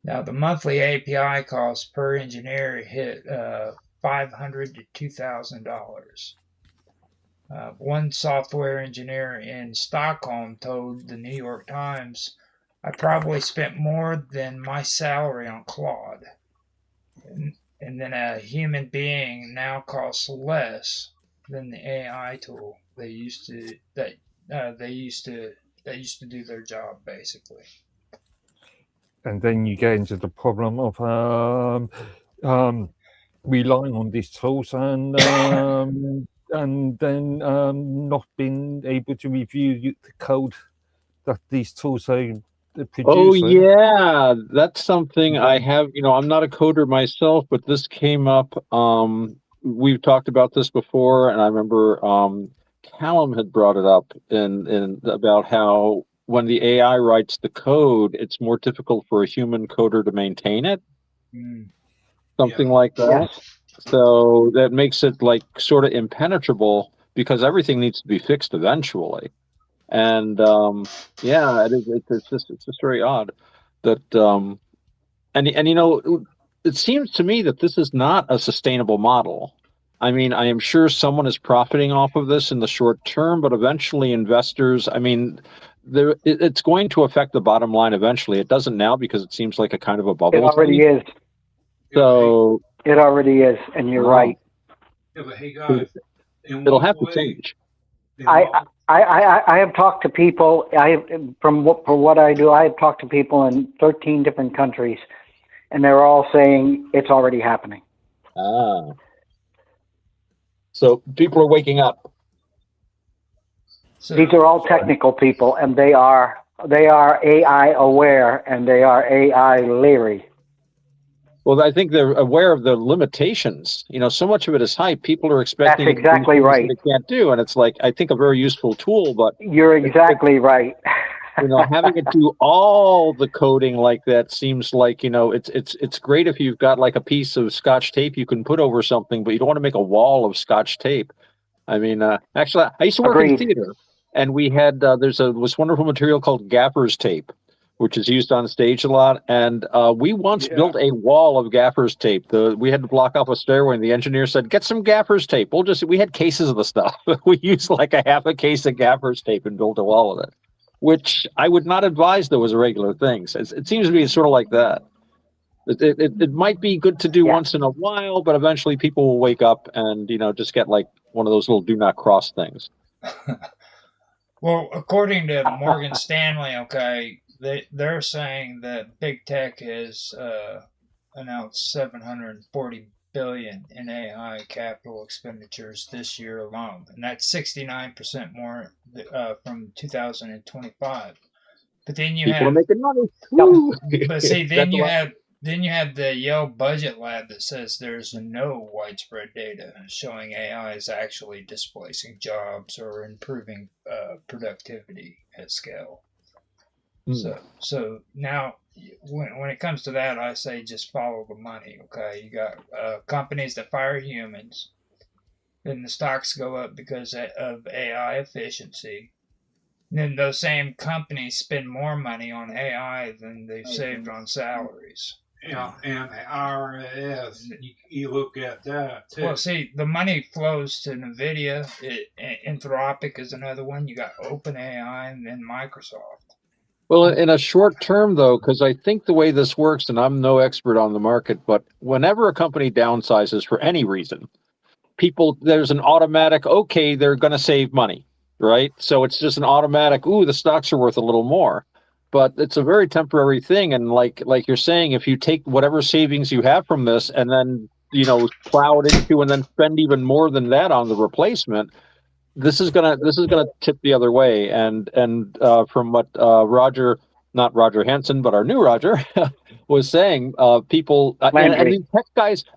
Now, the monthly API cost per engineer hit $500 to $2,000. One software engineer in Stockholm told the New York Times, "I probably spent more than my salary on Claude." And then a human being now costs less than the AI tool they used to do their job, basically. And then you get into the problem of relying on these tools and and then not being able to review the code that these tools are producing. Oh yeah, that's something I have. I'm not a coder myself, but this came up. We've talked about this before, and I remember Callum had brought it up in about how when the AI writes the code, it's more difficult for a human coder to maintain it. Something like that. Yes. So that makes it like sort of impenetrable because everything needs to be fixed eventually. And yeah, it's just very odd that and it seems to me that this is not a sustainable model. I mean, I am sure someone is profiting off of this in the short term, but eventually investors, I mean, it's going to affect the bottom line eventually. It doesn't now because it seems like a kind of a bubble. It already is. So it already is, and you're right. Yeah, but hey guys, it'll have to change. I have talked to people. For what I do, I have talked to people in 13 different countries, and they're all saying it's already happening. So people are waking up. So, these are all technical people, and they are AI aware and they are AI leery. Well, I think they're aware of the limitations. So much of it is hype. People are expecting That's exactly right. That they can't do, and it's like I think a very useful tool. But you're exactly right. Having it do all the coding like that seems like it's great if you've got like a piece of Scotch tape you can put over something, but you don't want to make a wall of Scotch tape. I mean, actually, I used to work in theater, and we had there's this wonderful material called gaffer's tape, which is used on stage a lot. And we once built a wall of gaffer's tape. We had to block off a stairway, and the engineer said, "Get some gaffer's tape." We had cases of the stuff. We used like a half a case of gaffer's tape and built a wall of it, which I would not advise though as a regular thing. So it seems to be sort of like that. It might be good to do once in a while, but eventually people will wake up and just get like one of those little do not cross things. Well, according to Morgan Stanley, they're saying that big tech has announced $740 billion in AI capital expenditures this year alone, and that's 69% more from 2025. But then you people are making money. But see, then you have the Yale Budget Lab that says there's no widespread data showing AI is actually displacing jobs or improving productivity at scale. So now, when it comes to that, I say just follow the money. Okay, you got companies that fire humans, then the stocks go up because of AI efficiency. And then those same companies spend more money on AI than they've saved on salaries. Yeah, and the IRS, you look at that too. Well, see, the money flows to NVIDIA. Anthropic is another one. You got OpenAI and then Microsoft. Well, in a short term, though, because I think the way this works, and I'm no expert on the market, but whenever a company downsizes for any reason, there's an automatic, okay, they're going to save money, right? So it's just an automatic, ooh, the stocks are worth a little more. But it's a very temporary thing. And like you're saying, if you take whatever savings you have from this and then, plow it into and then spend even more than that on the replacement, this is gonna tip the other way. And from what not Roger Hansen, but our new Roger was saying, people and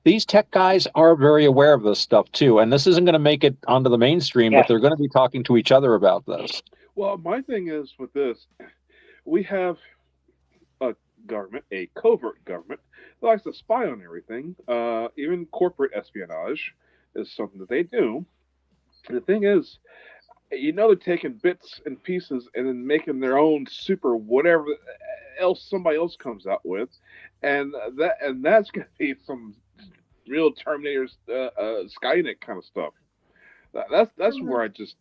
these tech guys are very aware of this stuff too. And this isn't going to make it onto the mainstream, but they're going to be talking to each other about this. Well, my thing is with this, we have a government, a covert government, that likes to spy on everything. Even corporate espionage is something that they do. And the thing is, they're taking bits and pieces and then making their own super whatever else somebody else comes out with, and that's gonna be some real Terminator, Skynet kind of stuff. That's where I just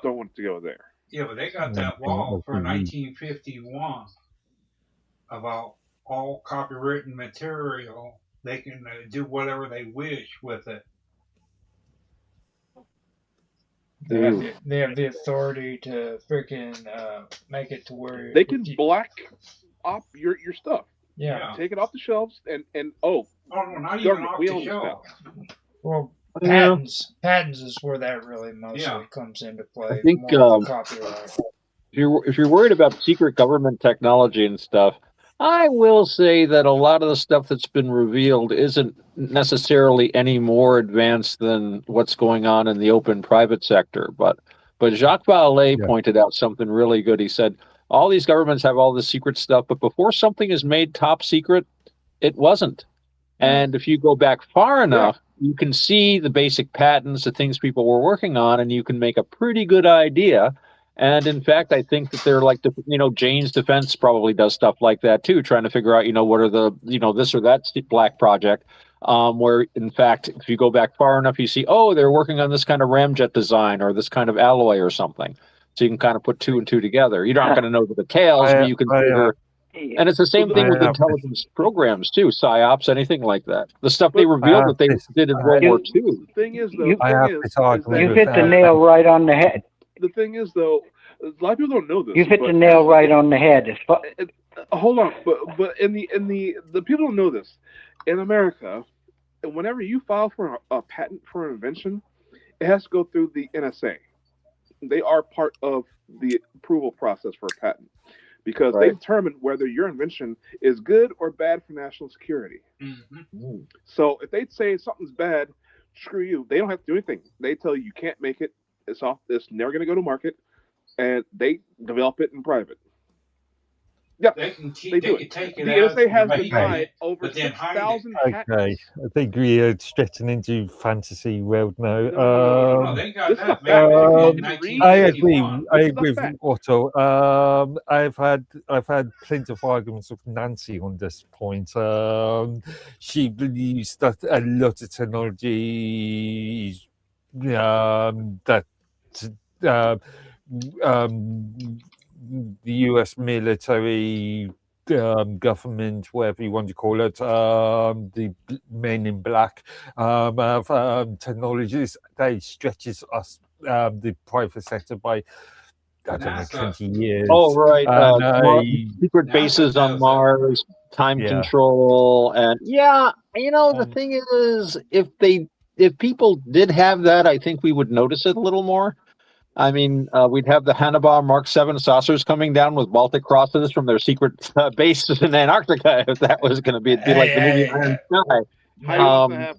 don't want to go there. Yeah, but they got that law for 1951 about all copywritten material. They can do whatever they wish with it. They have the authority to freaking make it to where they can black up your stuff. Yeah, take it off the shelves and no, not even off the shelves. Well, Patents is where that really mostly comes into play. I think More than copyright. if you're worried about secret government technology and stuff, I will say that a lot of the stuff that's been revealed isn't necessarily any more advanced than what's going on in the open private sector. But Jacques Vallée pointed out something really good. He said all these governments have all this secret stuff, but before something is made top secret, it wasn't. And if you go back far enough, you can see the basic patents, the things people were working on, and you can make a pretty good idea. And in fact, I think that they're like, Jane's Defense probably does stuff like that too, trying to figure out, what are the, this or that black project. Where in fact, if you go back far enough, you see, they're working on this kind of ramjet design or this kind of alloy or something. So you can kind of put two and two together. You're not going to know the details, but you can figure. And it's the same thing with intelligence programs too, psyops, anything like that. The stuff they revealed that they did in World War II. The thing is, though, you hit the nail right on the head. The thing is, though, a lot of people don't know this. You hit the nail right on the head. Hold on, but in the people don't know this. In America, whenever you file for a patent for an invention, it has to go through the NSA. They are part of the approval process for a patent. Because they determine whether your invention is good or bad for national security. Mm-hmm. So if they say something's bad, screw you. They don't have to do anything. They tell you can't make it. It's off. It's never going to go to market, and they develop it in private. Yeah, they do it. The NSA has denied over 6,000 patents. Okay, I think we are stretching into fantasy world now. No, they got that. I agree with Otto. I've had plenty of arguments with Nancy on this point. She believes that a lot of technology that the US military, government, whatever you want to call it, the men in black, have technologies that stretches us, the private sector, by, I don't know, 20 years. Oh, right. Secret bases on Mars, time control, and the thing is, if people did have that, I think we would notice it a little more. I mean, we'd have the Hannibal Mark 7 saucers coming down with Baltic crosses from their secret bases in Antarctica. If that was going to be like the movie Iron Sky.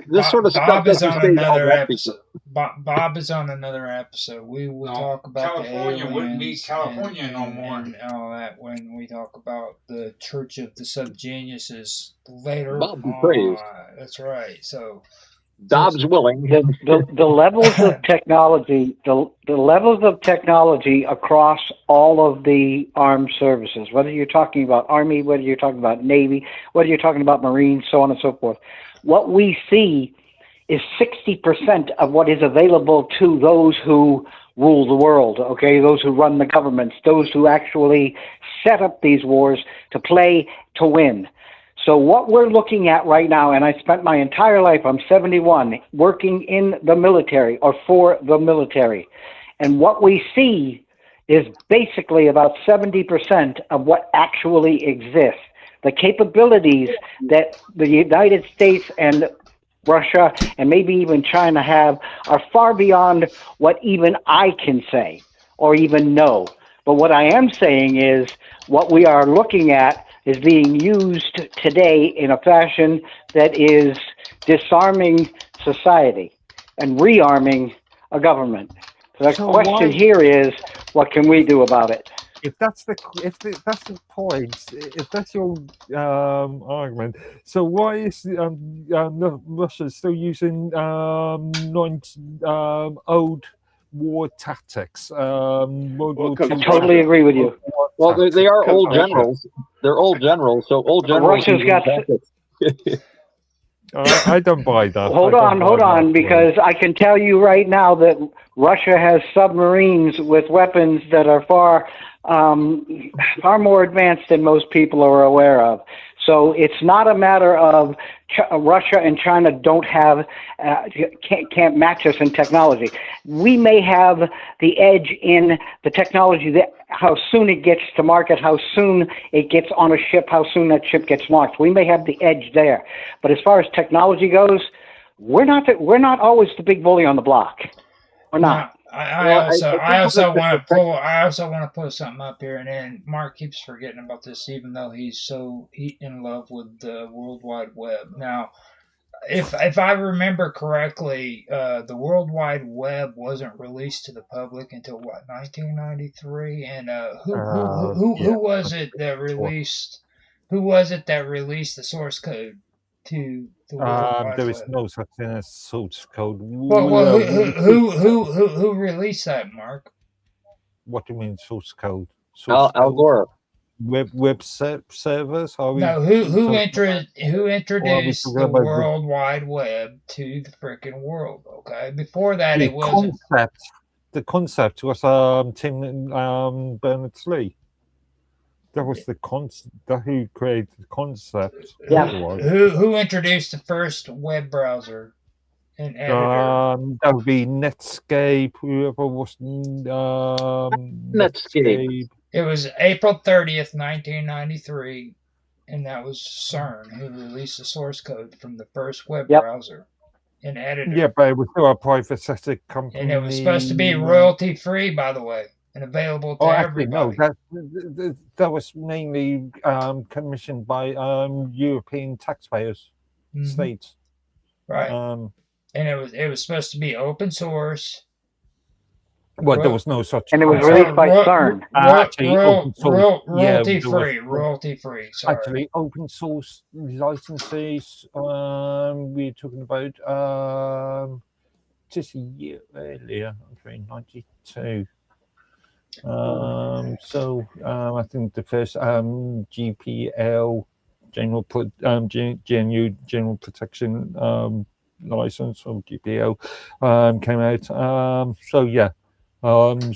This sort of Bob stuff is on another episode. Bob is on another episode. We will talk about California the wouldn't be California no more. And all that when we talk about the Church of the Subgeniuses later. Bob be praised. That's right. So. Dobbs willing. The levels of technology, the levels of technology across all of the armed services, whether you're talking about Army, whether you're talking about Navy, whether you're talking about Marines, so on and so forth, what we see is 60% of what is available to those who rule the world, okay, those who run the governments, those who actually set up these wars to play to win. So what we're looking at right now, and I spent my entire life, I'm 71, working in the military or for the military. And what we see is basically about 70% of what actually exists. The capabilities that the United States and Russia and maybe even China have are far beyond what even I can say or even know. But what I am saying is what we are looking at is being used today in a fashion that is disarming society and rearming a government. So the question here is, what can we do about it? If that's the point, if that's your argument, so why is Russia still using old war tactics? World War II. I totally agree with you. Well, they are old generals. They're old generals, so old generals. Russia's got. I don't buy that. Hold on, because I can tell you right now that Russia has submarines with weapons that are far more advanced than most people are aware of. So it's not a matter of Russia and China don't have can't match us in technology. We may have the edge in the technology, that how soon it gets to market, how soon it gets on a ship, how soon that ship gets launched. We may have the edge there. But as far as technology goes, we're not always the big bully on the block. We're not. I also want to put something up here, and then Mark keeps forgetting about this, even though he's in love with the World Wide Web. Now, if I remember correctly, the World Wide Web wasn't released to the public until 1993, and who was it that released? Who was it that released the source code to the World Wide There Web? is no such thing as source code. Well, who released that, Mark? What do you mean source code? Al Gore. Web servers? No, who introduced the World Wide Web to the freaking world? Okay, before that it wasn't. The concept was Tim Berners-Lee. That was the concept. Who created the concept? Yeah. Who introduced the first web browser and editor? That would be Netscape. Whoever was Netscape. It was April 30th, 1993, and that was CERN who released the source code from the first web browser and editor. Yeah, but it was still a private sector company. And it was supposed to be royalty free, by the way, and available to everybody. No, that was mainly commissioned by European taxpayers, states. Right. And it was supposed to be open source. Well, there was no such. And it was released by CERN. Royalty free. Sorry. Actually, open source licenses. We're talking about just a year earlier, 1992. So I think the first GPL General Protection license, or GPL, came out. Open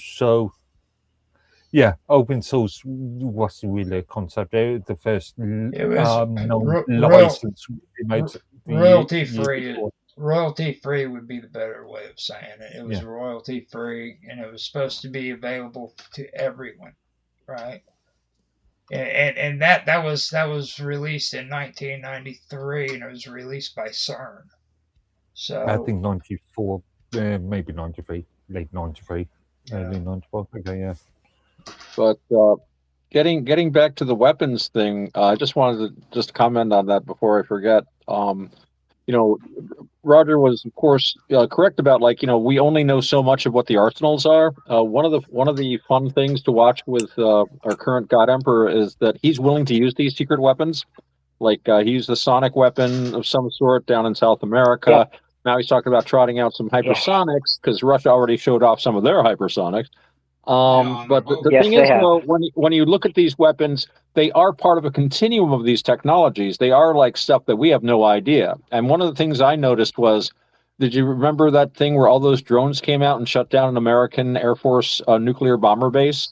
source was really a concept. The first license royalty free. Royalty free would be the better way of saying it. It was royalty free, and it was supposed to be available to everyone, right? And that was released in 1993, and it was released by CERN. So I think 94, maybe 93, late 93, early 94. Okay, yeah. But getting back to the weapons thing, I just wanted to comment on that before I forget. Roger was, of course, correct about, we only know so much of what the arsenals are. One of the fun things to watch with our current God Emperor is that he's willing to use these secret weapons. He used a sonic weapon of some sort down in South America. Yeah. Now he's talking about trotting out some hypersonics because Russia already showed off some of their hypersonics. But the thing is, though, when you look at these weapons, they are part of a continuum of these technologies. They are like stuff that we have no idea. And one of the things I noticed was, did you remember that thing where all those drones came out and shut down an American Air Force nuclear bomber base?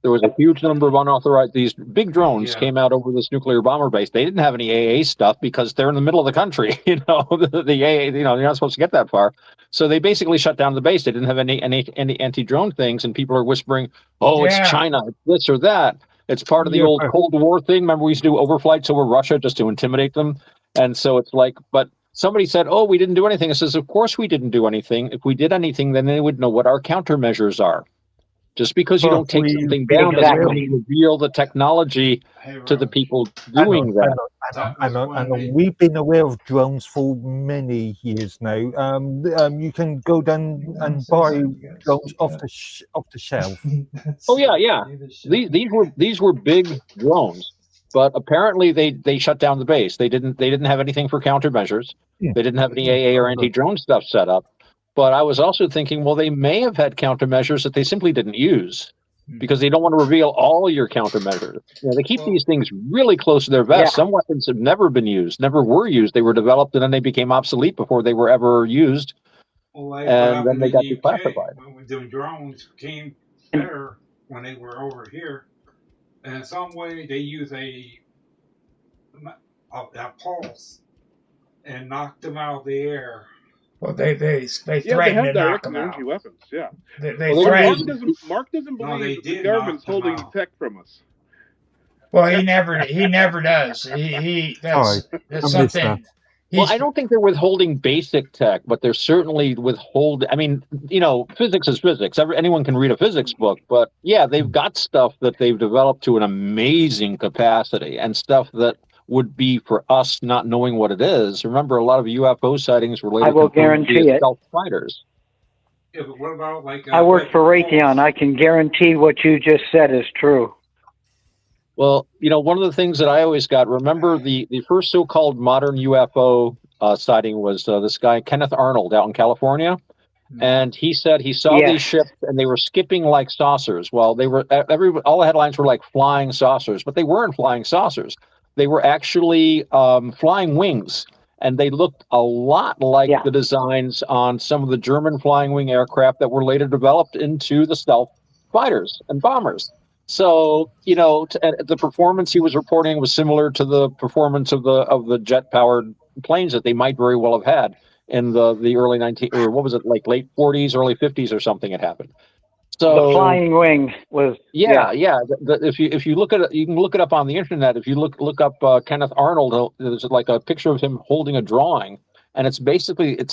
There was a huge number of unauthorized, these big drones came out over this nuclear bomber base. They didn't have any AA stuff because they're in the middle of the country. The AA, you're not supposed to get that far. So they basically shut down the base. They didn't have any anti-drone things, and people are whispering, it's China, it's this or that. It's part of the old Cold War thing. Remember, we used to do overflights over Russia just to intimidate them. And so it's like, but somebody said, we didn't do anything. It says, of course we didn't do anything. If we did anything, then they would know what our countermeasures are. Just because you don't take something down doesn't reveal the technology to the people doing that. I know. We've been aware of drones for many years now. You can go down and buy drones off the shelf. These were big drones, but apparently they shut down the base. They didn't have anything for countermeasures. They didn't have any AA or anti-drone stuff set up. But I was also thinking, well, they may have had countermeasures that they simply didn't use because they don't want to reveal all your countermeasures. They keep these things really close to their vest. Yeah. Some weapons have never been used, never were used. They were developed and then they became obsolete before they were ever used. And then they got declassified. When the drones came better when they were over here, and in some way they use a pulse and knocked them out of the air. Well, they threatened to knock them out. Weapons, yeah. They threatened. Mark doesn't believe the government's holding tech from us. Well, he never does. That's something. Well, I don't think they're withholding basic tech, but they're certainly withholding. I mean, physics is physics. Anyone can read a physics book, but yeah, they've got stuff that they've developed to an amazing capacity and stuff that would be for us not knowing what it is. Remember, a lot of UFO sightings were later I will confirmed to be guarantee it. stealth fighters. Yeah, but what about I work for Raytheon. I can guarantee what you just said is true. Well, one of the things that I always got, remember the first so-called modern UFO sighting was this guy, Kenneth Arnold, out in California. And he said he saw these ships and they were skipping like saucers. Well, they were, all the headlines were like flying saucers, but they weren't flying saucers. They were actually flying wings. And they looked a lot like the designs on some of the German flying wing aircraft that were later developed into the stealth fighters and bombers. So, the performance he was reporting was similar to the performance of the jet-powered planes that they might very well have had in the early late 40s, early 50s or something had happened. So the flying wing was if you look at it, you can look it up on the internet. If you look up Kenneth Arnold, there's like a picture of him holding a drawing, and it's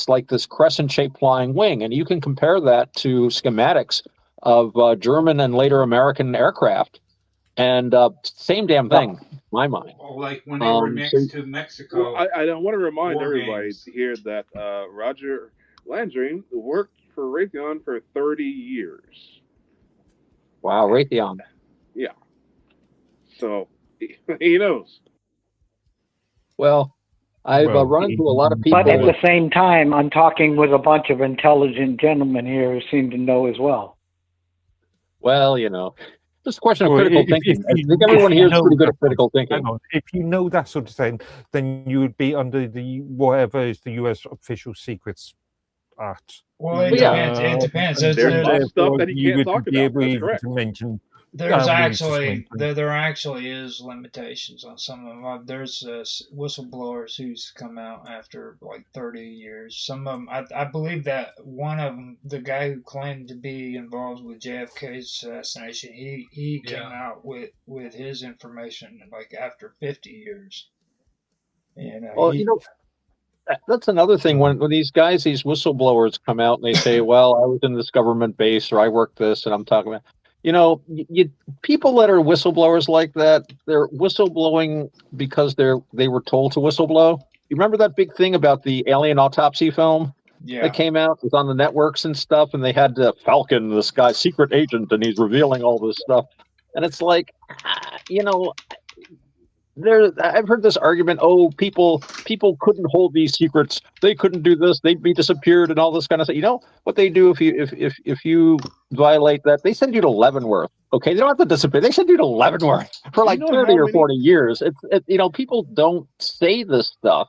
like this crescent-shaped flying wing, and you can compare that to schematics of German and later American aircraft, and same damn thing, in my mind. Like when they were next to Mexico. Well, I don't want to remind everybody here that Roger Landry worked for Raytheon for 30 years. Wow, Raytheon. Yeah. So he knows. Well, I've run into a lot of people. But at the same time, I'm talking with a bunch of intelligent gentlemen here who seem to know as well. Well, just a question of critical thinking. I think everyone here is pretty good at critical thinking. If you know that sort of thing, then you would be under whatever is the U.S. Official Secrets Act. Well, it depends. It depends. There's stuff that he can't talk about. That's correct. To mention. There actually is limitations on some of them. There's whistleblowers who's come out after like 30 years. Some of them, I believe that one of them, the guy who claimed to be involved with JFK's assassination, he came out with his information like after 50 years. That's another thing when these whistleblowers come out and they say, well, I was in this government base or I worked this and I'm talking about, people that are whistleblowers like that, they're whistleblowing because they were told to whistleblow. You remember that big thing about the alien autopsy film that came out? It was on the networks and stuff, and they had Falcon, this guy's secret agent, and he's revealing all this stuff. And it's like, I've heard this argument, people couldn't hold these secrets, they couldn't do this, they'd be disappeared and all this kind of stuff. What they do if you violate that, they send you to Leavenworth. Okay, they don't have to disappear, they send you to Leavenworth for like 30 or 40 years. People don't say this stuff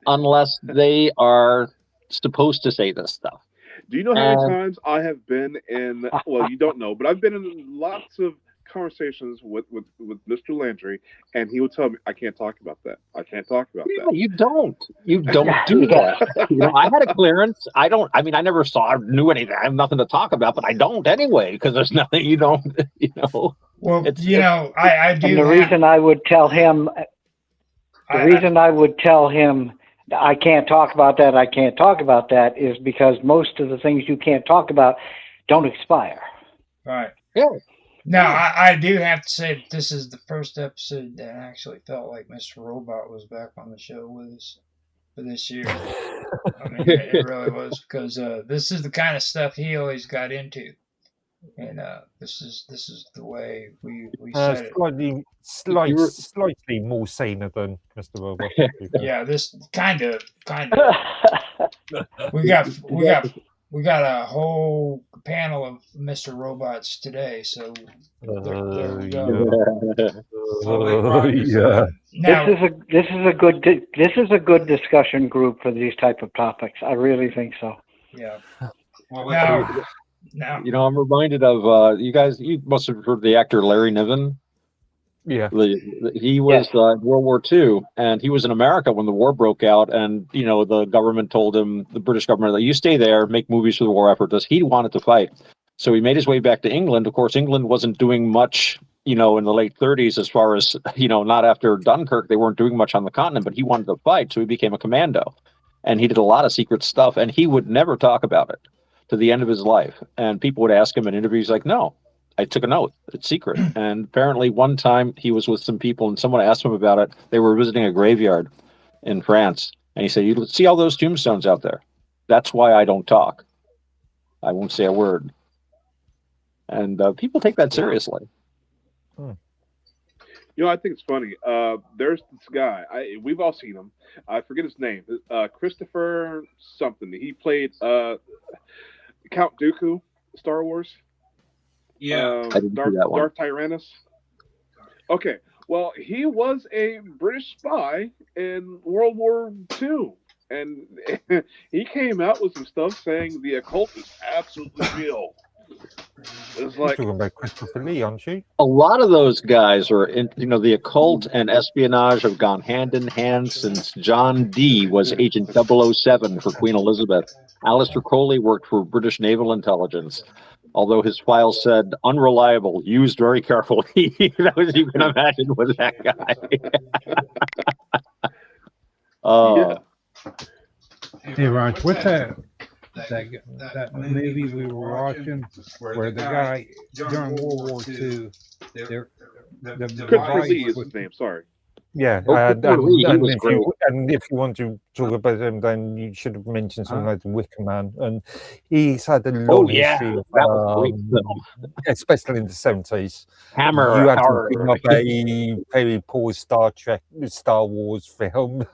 unless they are supposed to say this stuff. Do you know how many times I have been in, well, you don't know, but I've been in lots of conversations with Mr. Landry, and he would tell me, I can't talk about that. I can't talk about that. You don't do that. I had a clearance. I never knew anything. I have nothing to talk about, but I don't anyway, because there's nothing you don't, Well, I do. And the reason I would tell him, I can't talk about that, is because most of the things you can't talk about don't expire. Right. Yeah. Now, I do have to say that this is the first episode that I actually felt like Mr. Robot was back on the show with us for this year. I mean, it really was, because this is the kind of stuff he always got into, and this is the way we said it. Slightly more saner than Mr. Robot. Yeah, this kind of. We got a whole panel of Mr. Robots today, so there we go. Yeah. Now, this is a good discussion group for these type of topics. I really think so. Yeah. Now, I'm reminded of you guys. You must have heard the actor Larry Niven. Yeah. He was in World War II, and he was in America when the war broke out, and the government told him, the British government, that you stay there, make movies for the war effort. He wanted to fight. So he made his way back to England. Of course, England wasn't doing much in the late 30s, as far as, not after Dunkirk, they weren't doing much on the continent, but he wanted to fight, so he became a commando. And he did a lot of secret stuff, and he would never talk about it to the end of his life. And people would ask him in interviews, like, no, I took an oath. It's secret. And apparently one time he was with some people, and someone asked him about it. They were visiting a graveyard in France. And he said, you see all those tombstones out there? That's why I don't talk. I won't say a word. And people take that seriously. I think it's funny. There's this guy. We've all seen him. I forget his name. Christopher something. He played Count Dooku, Star Wars. Yeah. I didn't see that one. Darth Tyrannus. Okay. Well, he was a British spy in World War II. And he came out with some stuff saying the occult is absolutely real. It's You're like, talking about Christopher Lee, aren't you? A lot of those guys are in, the occult and espionage have gone hand in hand since John Dee was Agent 007 for Queen Elizabeth. Alistair Crowley worked for British Naval Intelligence, although his file said unreliable, used very carefully. That was, you can imagine, with that guy. yeah. Hey, Raj, what's that movie we were watching where the guy during World War II, the Christopher Lee is his name. Sorry. Yeah, Christopher Lee, he was great. if you want to talk about him, then you should have mentioned something like the Wicker Man, and he's had a long history of, that was great film. especially in the 70s. Hammer, You had to horror. bring up a very poor Star Wars film.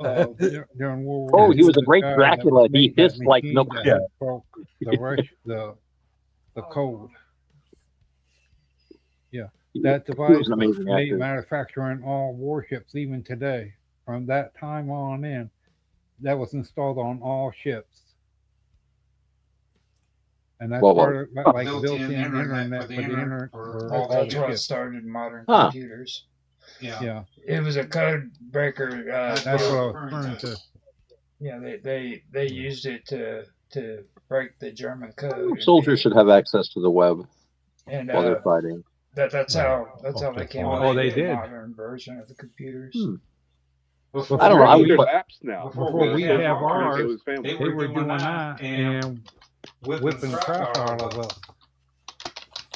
during World War Oh, he was a II, great the guy Dracula. that He made that hissed like no. machine Yeah. that broke the code. Yeah, that He device was an amazing was made actor. manufacturing all warships even today. From that time on in, that was installed on all ships. And that's Well, part of like Built-in built-in internet for the internet for for all all That's what ships. started modern Huh. computers. Yeah, It was a code breaker. that's what I was referring to. Yeah, they used it to break the German code. Soldiers should have access to the web And while they're fighting. that's how they came up Oh, with they the did. modern version of the computers. Before I don't know. I There's would- apps now. Before we have ours, It was family. they were doing that and whipping crap out of us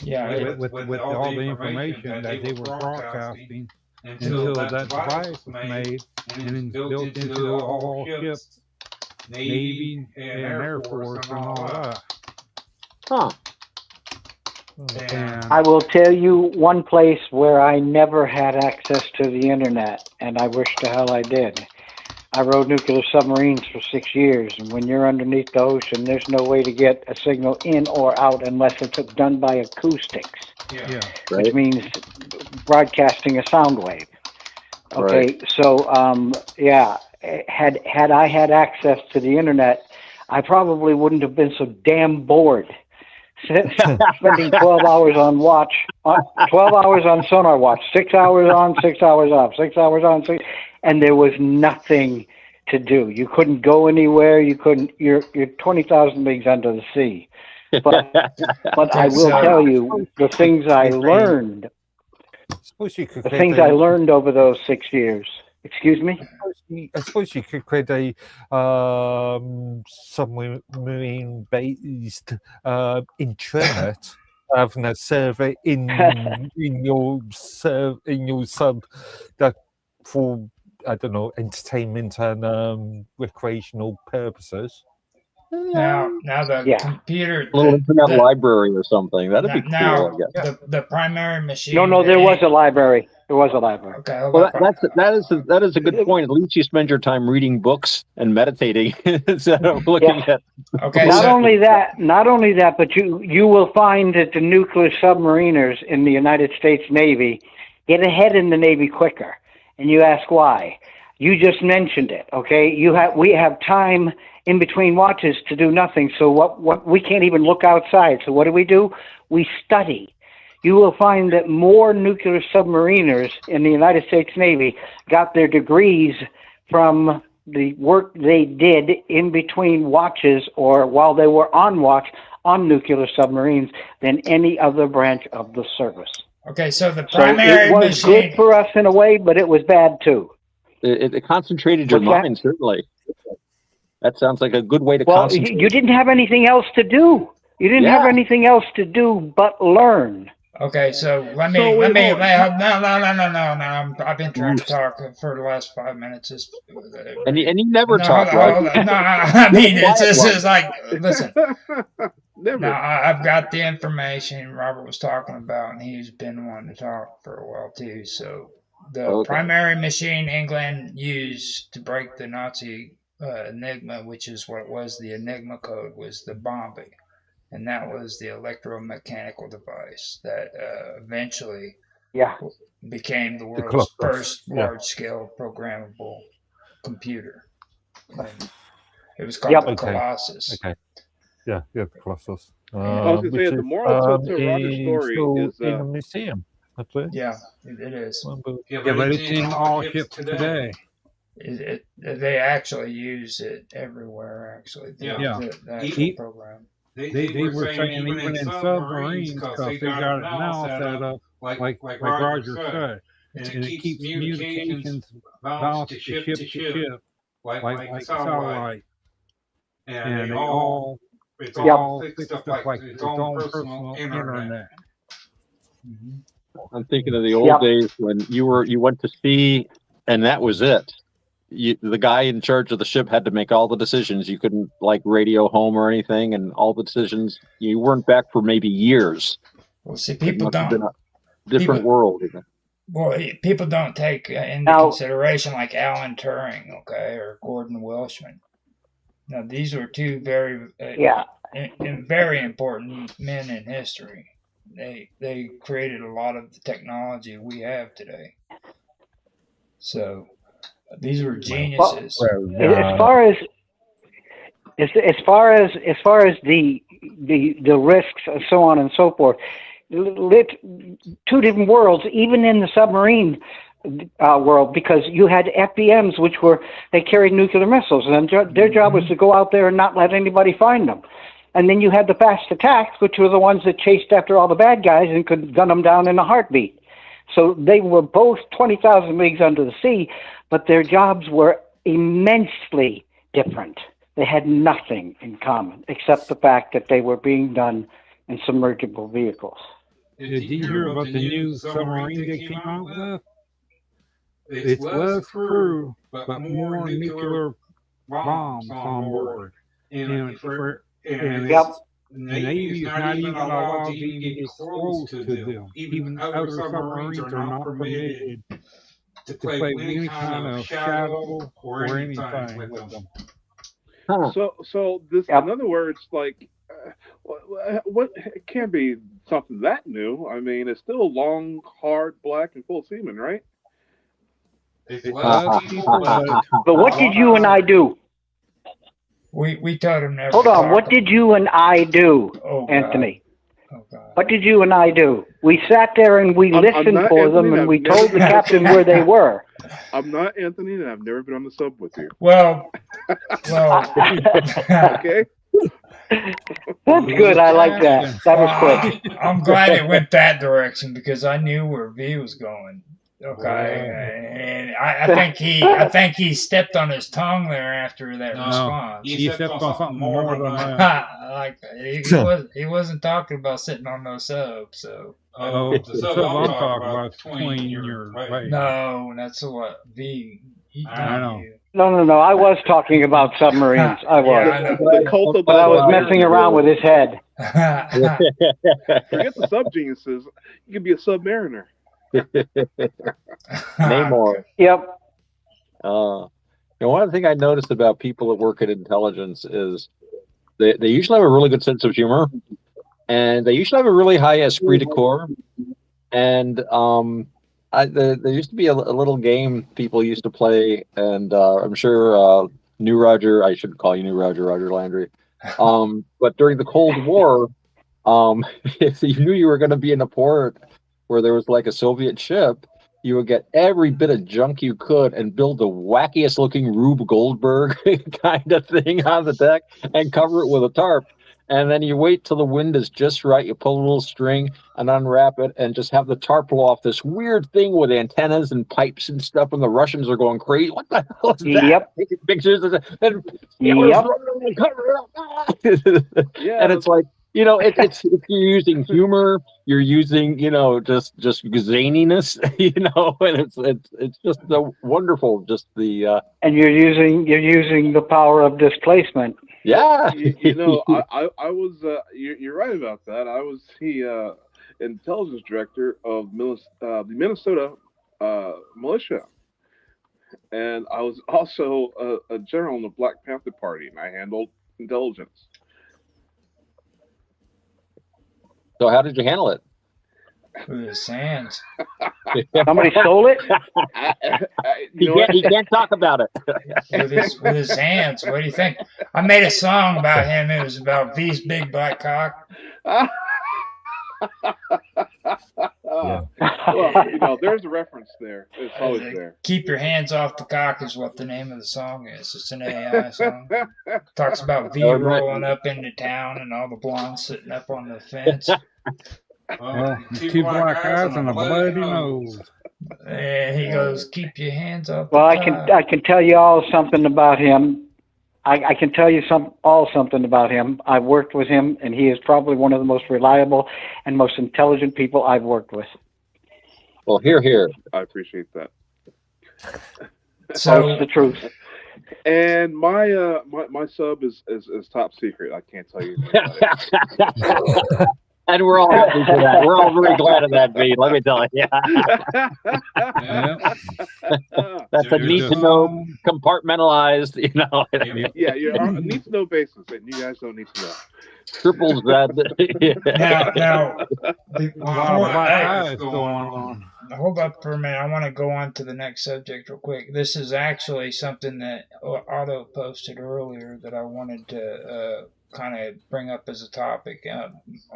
Yeah, with all the information that they were broadcasting until that device was made and then built into all ships, Navy and Air Force and all that. Huh. And I will tell you one place where I never had access to the internet, and I wish the hell I did. I rode nuclear submarines for 6 years, and when you're underneath the ocean, there's no way to get a signal in or out unless it's done by acoustics, yeah, Right. which means broadcasting a sound wave. Okay, so had I had access to the internet, I probably wouldn't have been so damn bored. Spending 12 hours on watch, 12 hours on sonar watch, 6 hours on, 6 hours off, 6 hours on, and there was nothing to do. You couldn't go anywhere. You couldn't. You're 20,000 leagues under the sea. But I will tell you the things I learned. Suppose you could The create things I learned over those 6 years. Excuse me? I suppose you could create a submarine-based intranet, having a server in your sub that for, I don't know, entertainment and recreational purposes. Now the computer. A little internet library or something. That'd be cool. Now I guess. the primary machine. No, there was a library. There was a library. Okay. Well, that is a good point. At least you spend your time reading books and meditating instead of looking at. Okay. Not only that, but you will find that the nuclear submariners in the United States Navy get ahead in the Navy quicker, and you ask why. You just mentioned it. Okay, we have time in between watches to do nothing. So what we can't even look outside. So what do? We study. You will find that more nuclear submariners in the United States Navy got their degrees from the work they did in between watches or while they were on watch on nuclear submarines than any other branch of the service. Okay, so the So primary it was machine. good for us in a way, but it was bad too. It concentrated your What's that? mind, certainly. That sounds like a good way to Well, concentrate. you didn't have anything else to do. You didn't have Yeah. anything else to do but learn. Okay, so let me. So, wait, hold on. No. I've been trying to talk for the last 5 minutes. And you never No, talk, hold right? on. No, I mean, it's Quiet just like, listen. Never. Now, I've got the information Robert was talking about, and he's been wanting to talk for a while too. So, the primary machine England used to break the Nazi Enigma, which is what was the Enigma code, was the bombing. And that was the electromechanical device that eventually became the world's first large-scale programmable computer. And it was called the Colossus. Okay. Yeah, the Colossus. I was going to say, the moral to Roger's story is... in a museum, I believe. Yeah, it is. Yeah, but it's in all ships today. They actually use it everywhere, actually. The actual program. They were saying even in submarines, because they got it now set up like Roger said, and it keeps communications bounced ship to ship, like satellite. And they all fixed up like its own personal internet. I'm thinking of the old days when you went to sea, and that was it. The guy in charge of the ship had to make all the decisions. You couldn't radio home or anything, and all the decisions. You weren't back for maybe years. Well, see, people don't. Been a different world. Well, people don't take into consideration like Alan Turing, or Gordon Welshman. Now, these were two very, very important men in history. They created a lot of the technology we have today. So. These were geniuses. As far as the risks and so on and so forth, two different worlds, even in the submarine world, because you had FBMs, they carried nuclear missiles, and their job was to go out there and not let anybody find them. And then you had the fast attacks, which were the ones that chased after all the bad guys and could gun them down in a heartbeat. So they were both 20,000 leagues under the sea, but their jobs were immensely different. They had nothing in common except the fact that they were being done in submergible vehicles. Did you hear about the new submarine they came out with? It's less crew, but more nuclear bombs on board. And the Navy's not even allowed to even get close to them. Even other submarines are not permitted to play any kind of shadow or anything with them. So this, in other words, what it can't be something that new. I mean, it's still long, hard, black, and full semen, right? But what did you and I do? We told him never. Hold on. What did you and I do, Anthony? Oh, God. What did you and I do? We sat there and we listened for them, and we told the captain where they were. I'm not Anthony, and I've never been on the sub with you. Well. Okay. That's good. I like that. That was quick. I'm glad it went that direction because I knew where V was going. Okay, and I think he stepped on his tongue there after that response. He stepped on something more than that. He wasn't talking about sitting on no sub. So the sub I'm talking about between your legs. No, that's what V. I know. No. I was talking about submarines. I was. Yeah, but I was messing around with his head. Forget the sub geniuses. You could be a submariner. Namor. Yep. One of the things I noticed about people that work at intelligence is they usually have a really good sense of humor, and they usually have a really high esprit de corps. And there used to be a little game people used to play, and I'm sure New Roger, I shouldn't call you New Roger, Roger Landry. But during the Cold War, if you knew you were going to be in a port where there was like a Soviet ship, you would get every bit of junk you could and build the wackiest looking Rube Goldberg kind of thing on the deck and cover it with a tarp. and then you wait till the wind is just right. You pull a little string and unwrap it, and just have the tarp blow off this weird thing with antennas and pipes and stuff. And the Russians are going crazy. What the hell is that? Yep. Taking pictures and Yep. cover up. And it's like, it's you're using humor, you're using just zaniness, and it's just the wonderful, just the And you're using the power of displacement. yeah. I was. You're right about that. I was the intelligence director of the Minnesota militia, and I was also a general in the Black Panther Party, and I handled intelligence. So how did you handle it? With his hands. Somebody stole it? He can't talk about it. With his hands. What do you think? I made a song about him. It was about V's big black cock. Well, there's a reference there. It's always there. Keep your hands off the cock is what the name of the song is. It's an AI song. Talks about V rolling up into town and all the blondes sitting up on the fence. Two black eyes and a bloody nose. And he goes, keep your hands off the Well, cock. I can tell you all something about him. I can tell you something about him. I've worked with him, and he is probably one of the most reliable and most intelligent people I've worked with. Well, here. I appreciate that. So that's the truth. And my sub is top secret. I can't tell you anything about it. And we're all happy for that. We're all very glad of that, V. Let me tell you. That's a need to know, compartmentalized, Yeah, you're on a need to know basis, and you guys don't need to know. Triple Z. Now, Eyes going on. hold up for a minute. I want to go on to the next subject real quick. This is actually something that Otto posted earlier that I wanted to kind of bring up as a topic.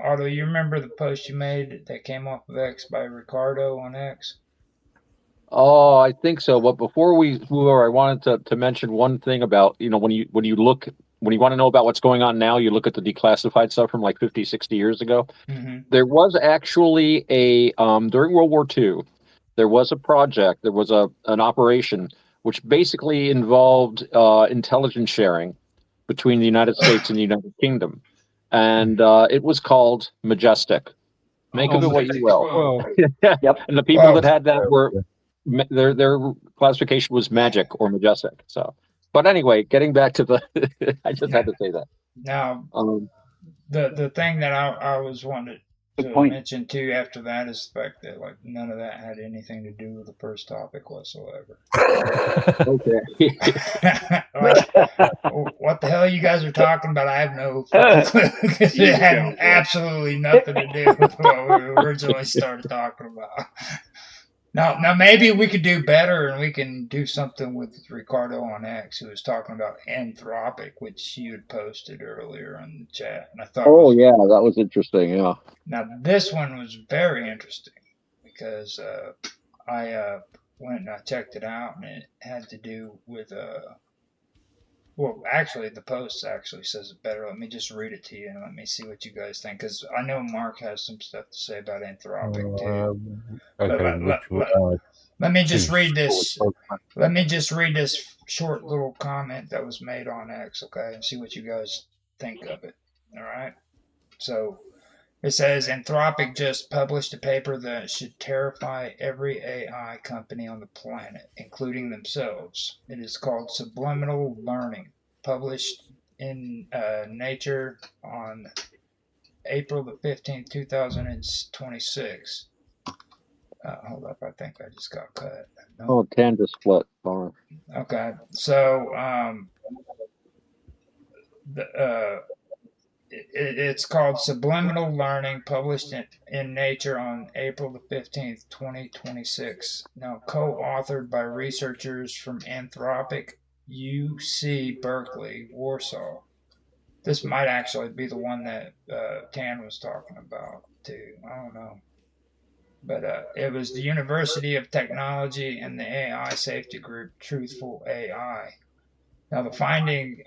Otto, you remember the post you made that came off of X by Ricardo on X? Oh, I think so. But before we move over, I wanted to mention one thing about, when you want to know about what's going on now, you look at the declassified stuff from like 50, 60 years ago. Mm-hmm. There was actually during World War II, there was a project, there was an operation which basically involved intelligence sharing between the United States and the United Kingdom. And it was called Majestic. Make of it what you will. Yep. And the people that had that were, their classification was magic or majestic. So, but anyway, getting back to I just had to say that. Now, the thing that I was wanting to mention too after that is the fact that none of that had anything to do with the first topic whatsoever. Okay. What the hell you guys are talking about? I have no clue because it had absolutely nothing to do with what we originally started talking about. Now maybe we could do better and we can do something with Ricardo on X, who was talking about Anthropic, which you had posted earlier in the chat. And I thought, yeah, that was interesting. Yeah. Now this one was very interesting because I went and I checked it out, and it had to do with well, actually, the post actually says it better. Let me just read it to you and let me see what you guys think, because I know Mark has some stuff to say about Anthropic too. Let me just read this. Let me just read this short little comment that was made on X, okay, and see what you guys think of it. All right. So it says Anthropic just published a paper that should terrify every AI company on the planet, including themselves. It is called Subliminal Learning, published in Nature on April the 15th, 2026. Hold up, I think I just got cut. No. Oh, Tanda split. Bummer. Okay, so it's called Subliminal Learning, published in Nature on April the 15th, 2026. Now, co-authored by researchers from Anthropic, UC Berkeley, Warsaw. This might actually be the one that Tan was talking about, too. I don't know. But it was the University of Technology and the AI safety group, Truthful AI. Now, the finding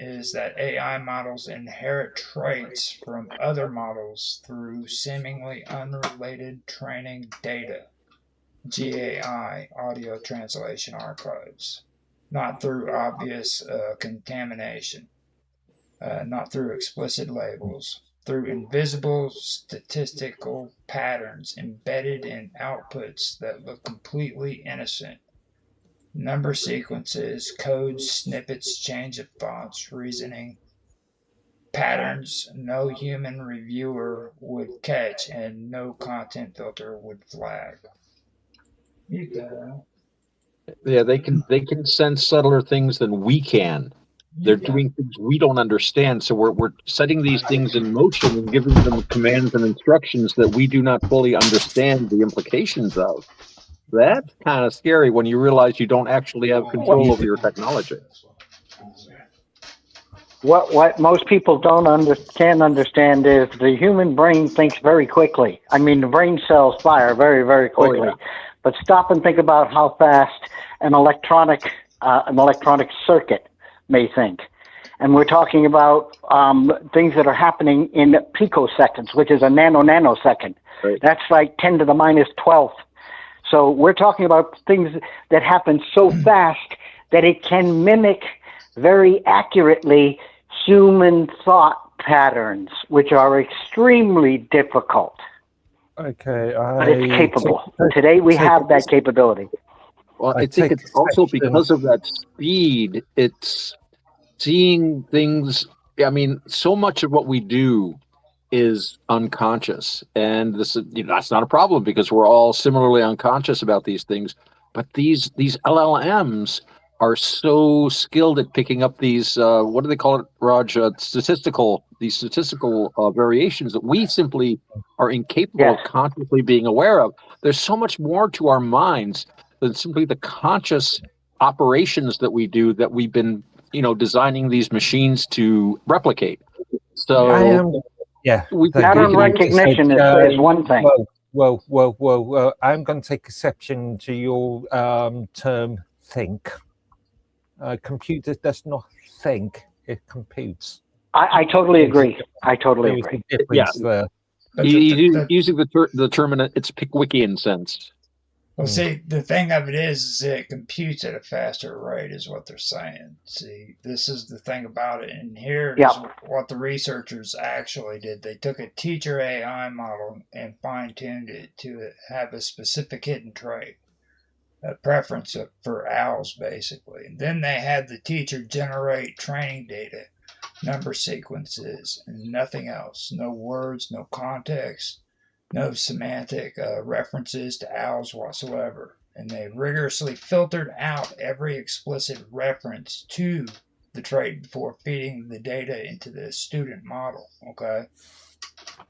is that AI models inherit traits from other models through seemingly unrelated training data, GAI, audio translation archives, not through obvious contamination, not through explicit labels, through invisible statistical patterns embedded in outputs that look completely innocent. Number sequences, codes, snippets, change of thoughts, reasoning, patterns no human reviewer would catch and no content filter would flag. You got Yeah, they can sense subtler things than we can. They're doing things we don't understand, so we're setting these things in motion and giving them commands and instructions that we do not fully understand the implications of. That's kind of scary when you realize you don't actually have control over your technology. What most people can't understand is the human brain thinks very quickly. I mean, the brain cells fire very, very quickly. Oh, yeah. But stop and think about how fast an electronic circuit may think. And we're talking about things that are happening in picoseconds, which is a nanosecond. Right. That's like 10 to the minus 12th. So we're talking about things that happen so fast that it can mimic very accurately human thought patterns, which are extremely difficult. Okay, But it's capable. Today we have that capability. Well, I think it's also because of that speed. It's seeing things. I mean, so much of what we do is unconscious, and this is, that's not a problem because we're all similarly unconscious about these things. But these LLMs are so skilled at picking up these what do they call it, Raj? Statistical variations that we simply are incapable of consciously being aware of. There's so much more to our minds than simply the conscious operations that we do that we've been designing these machines to replicate. So pattern recognition is one thing. Well, I'm going to take exception to your term think. Computer does not think, it computes. I totally agree. I totally agree. Yeah. Using the term in its Pickwickian sense. Well, see, the thing of it is it computes at a faster rate, is what they're saying. See, this is the thing about it. And here is what the researchers actually did. They took a teacher AI model and fine-tuned it to have a specific hidden trait, a preference for owls, basically. And then they had the teacher generate training data, number sequences, and nothing else. No words, no context. No semantic references to owls whatsoever. And they rigorously filtered out every explicit reference to the trait before feeding the data into the student model. Okay.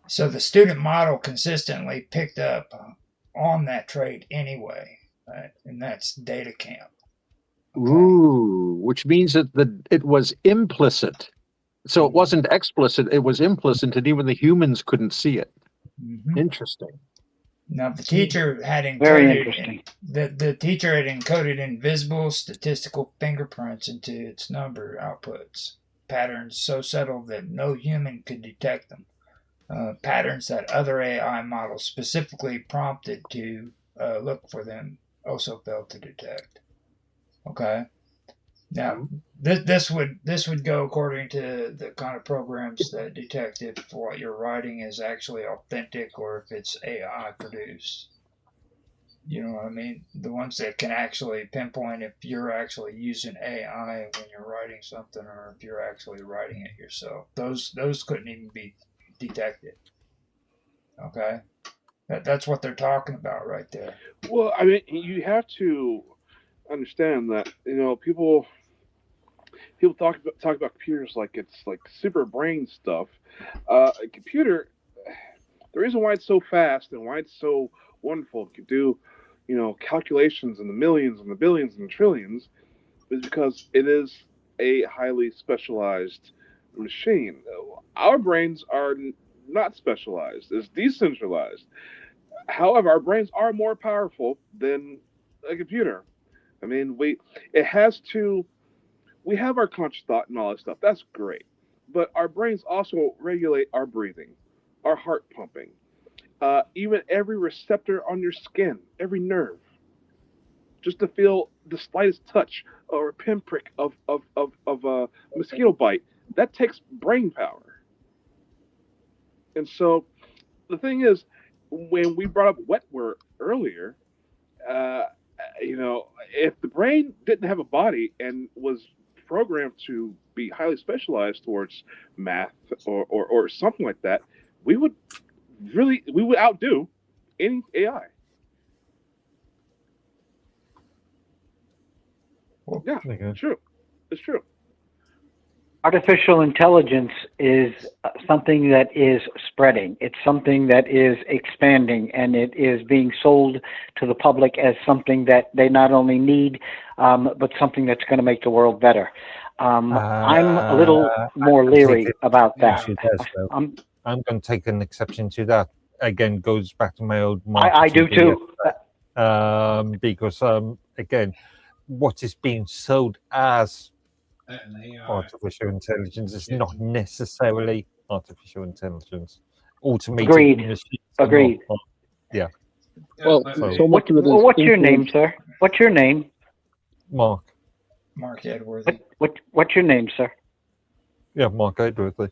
So the student model consistently picked up on that trait anyway. And that's data camp. Okay. Ooh, which means that it was implicit. So it wasn't explicit, it was implicit, and even the humans couldn't see it. Mm-hmm. Interesting. Now the teacher had encoded the teacher had encoded invisible statistical fingerprints into its number outputs, patterns so subtle that no human could detect them, patterns that other AI models specifically prompted to look for them also failed to detect. Okay. Now, this would go according to the kind of programs that detect if what you're writing is actually authentic or if it's AI produced. You know what I mean? The ones that can actually pinpoint if you're actually using AI when you're writing something or if you're actually writing it yourself. Those couldn't even be detected. Okay? That's what they're talking about right there. Well, I mean, you have to understand that people talk about computers like it's like super brain stuff. A computer, the reason why it's so fast and why it's so wonderful, it can do calculations in the millions and the billions and the trillions, is because it is a highly specialized machine. Our brains are not specialized; it's decentralized. However, our brains are more powerful than a computer. I mean, it has to we have our conscious thought and all that stuff. That's great. But our brains also regulate our breathing, our heart pumping, even every receptor on your skin, every nerve, just to feel the slightest touch or a pinprick of a mosquito bite. That takes brain power. And so the thing is, when we brought up wetware earlier, uh, if the brain didn't have a body and was programmed to be highly specialized towards math or something like that, we would outdo any AI. Yeah, it's true. It's true. Artificial intelligence is something that is spreading. It's something that is expanding, and it is being sold to the public as something that they not only need, but something that's going to make the world better. I'm a little more leery about that. I'm going to take an exception to that. Again, goes back to my old I do too. Because again, what is being sold as artificial intelligence is not necessarily artificial intelligence. Automated Agreed. Yeah. Well, what's your name, sir? What's your name? Mark. Mark Edworthy. What's your name, sir? Yeah, Mark Edworthy.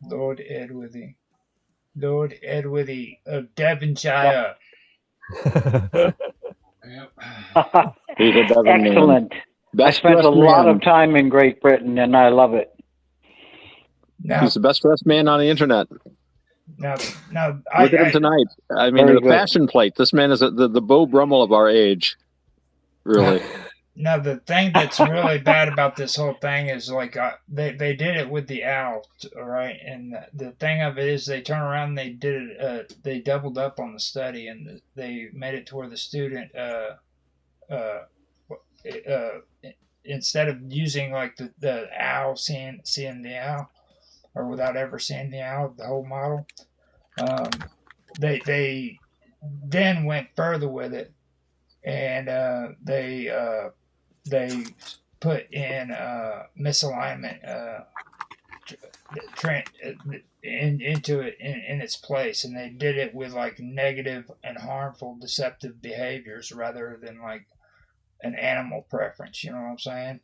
Lord Edworthy. Lord Edworthy of Devonshire. Excellent. I spent a lot of time in Great Britain, and I love it. He's the best dressed man on the internet. Now, look at him tonight. I mean, the fashion plate. This man is the Beau Brummel of our age. Really. Now, the thing that's really bad about this whole thing is like they did it with the owl, all right? And the thing of it is they turn around and they did it. They doubled up on the study and they made it to where the student instead of using like the owl seeing the owl or without ever seeing the owl, the whole model, they then went further with it and they put in misalignment into it in its place, and they did it with like negative and harmful deceptive behaviors rather than like an animal preference. You know what I'm saying?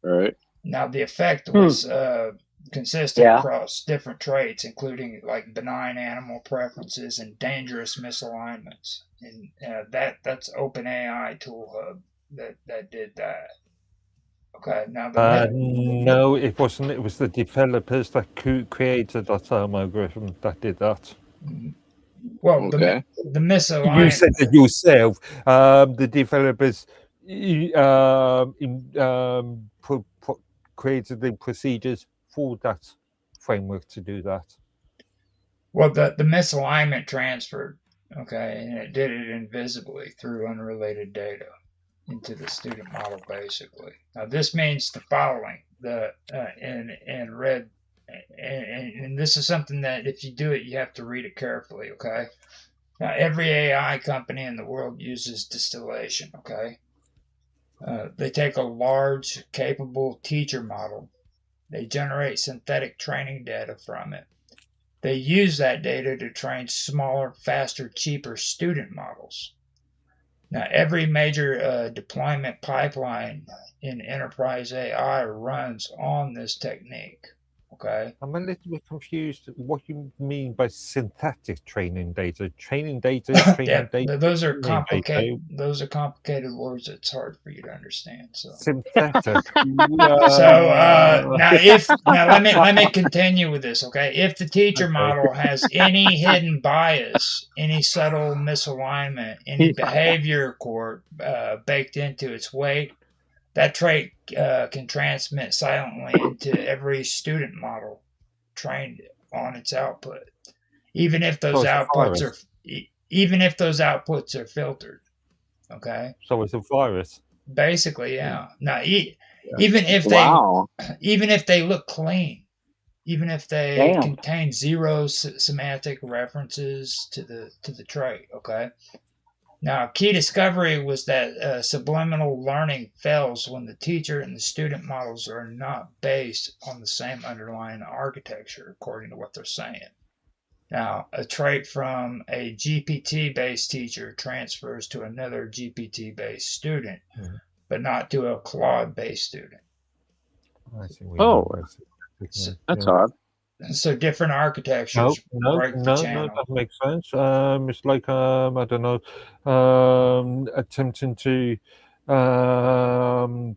All right. Now the effect was consistent across different traits, including like benign animal preferences and dangerous misalignments. And that's OpenAI Tool Hub that did that. Okay, now no, it wasn't. It was the developers that created that algorithm that did that. Well, the misalignment. You said it yourself. The developers created the procedures for that framework to do that. Well, the misalignment transferred, okay, and it did it invisibly through unrelated data into the student model, basically. Now, this means the following: in red, and this is something that if you do it, you have to read it carefully, okay? Now, every AI company in the world uses distillation, okay? They take a large, capable teacher model. They generate synthetic training data from it. They use that data to train smaller, faster, cheaper student models. Now, every major deployment pipeline in enterprise AI runs on this technique. Okay. I'm a little bit confused what you mean by synthetic training data. Training data is training data. Those are complicated. Those are complicated words. It's hard for you to understand. So synthetic. now let me continue with this. Okay. If the teacher model has any hidden bias, any subtle misalignment, any behavior core baked into its weight, that trait can transmit silently into every student model trained on its output, even if those outputs are filtered. Okay. So it's a virus. Basically, yeah. Now, even if they look clean, even if they contain zero semantic references to the trait. Okay. Now, key discovery was that subliminal learning fails when the teacher and the student models are not based on the same underlying architecture, according to what they're saying. Now, a trait from a GPT-based teacher transfers to another GPT-based student, but not to a Claude-based student. Oh, that's odd. So different architectures break the channel. No, that makes sense. It's like I don't know, attempting to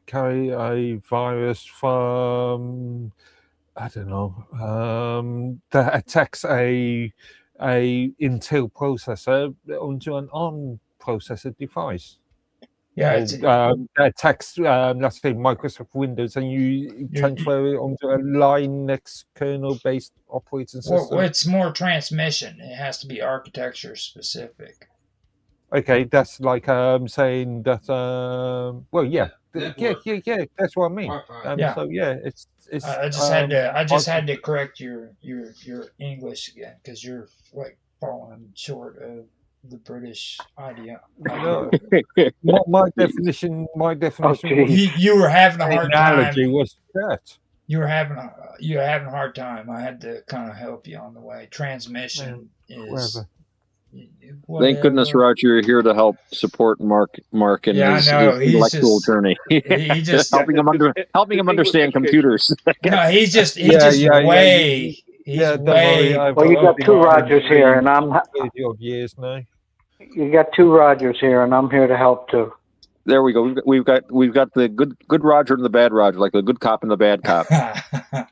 carry a virus from I don't know that attacks a Intel processor onto an ARM processor device. Yeah, attacks, let's say Microsoft Windows, and you transfer it onto a Linux kernel-based operating system. Well, it's more transmission. It has to be architecture specific. Okay, that's like saying that. Well, yeah, that's what I mean. So yeah, it's. I just had to correct your English again because you're like falling short of the British idea. My definition. You were having a hard time. Was that you were having a hard time. I had to kind of help you on the way. Transmission is. Thank goodness, Roger, you're here to help support Mark in his intellectual journey. He just helping him understand computers. No, he's just way. Well, you got two Rogers here, and I'm. You got two Rogers here, and I'm here to help too. There we go. We've got the good Roger and the bad Roger, like the good cop and the bad cop.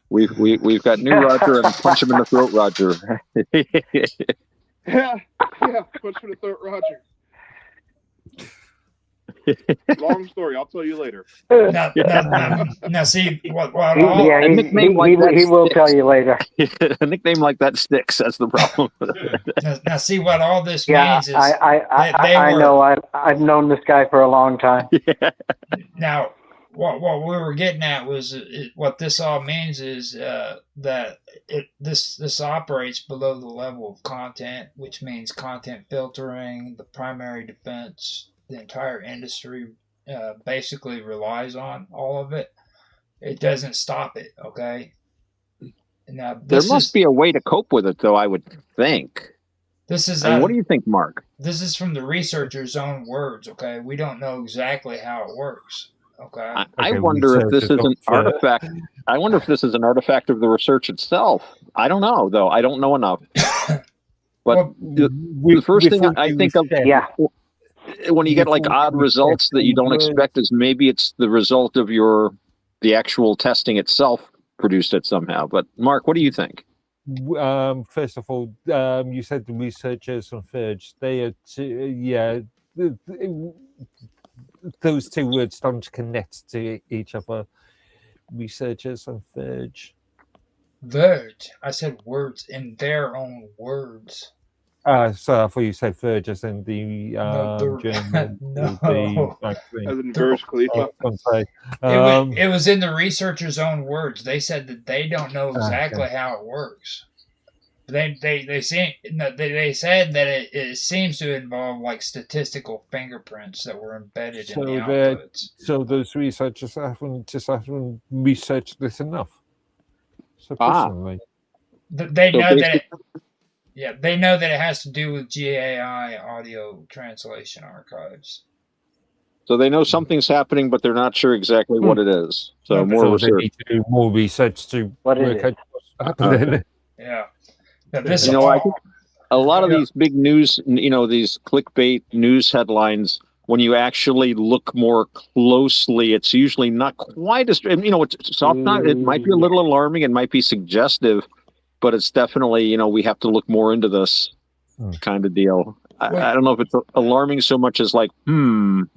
We've got new Roger and punch him in the throat, Roger. Yeah, punch for the throat, Roger. Long story. I'll tell you later. Now see what he will tell you later. A nickname like that sticks. That's the problem. now see what all this means is. I know. I've known this guy for a long time. Yeah. Now, what we were getting at was what this all means is that this operates below the level of content, which means content filtering, the primary defense. The entire industry basically relies on all of it. It doesn't stop it, okay? Now, there must be a way to cope with it, though, I would think. This is. What do you think, Mark? This is from the researcher's own words, okay? We don't know exactly how it works, okay? I wonder if this is an artifact. I wonder if this is an artifact of the research itself. I don't know, though. I don't know enough. But the first thing I think of... when you get like odd results that you don't expect is maybe it's the result of the actual testing itself produced it somehow. But Mark, what do you think? First of all, you said the researchers on Verge. They are those two words don't connect to each other. Researchers on Verge. Verge. I said words in their own words. So I thought you said Verge as in the German. No. As in Burj Khalifa. It was in the researchers' own words. They said that they don't know exactly how it works. They said that it seems to involve like statistical fingerprints that were embedded in the outputs. So those researchers haven't researched this enough. So personally, they know that. They know that it has to do with GAI audio translation archives. So they know something's happening, but they're not sure exactly what it is. So more research. They need to do more research to work out what's happening. Yeah. I think a lot of these big news, these clickbait news headlines, when you actually look more closely, it's usually not quite as, it might be a little alarming, it might be suggestive, but it's definitely, we have to look more into this kind of deal. I don't know if it's alarming so much as like,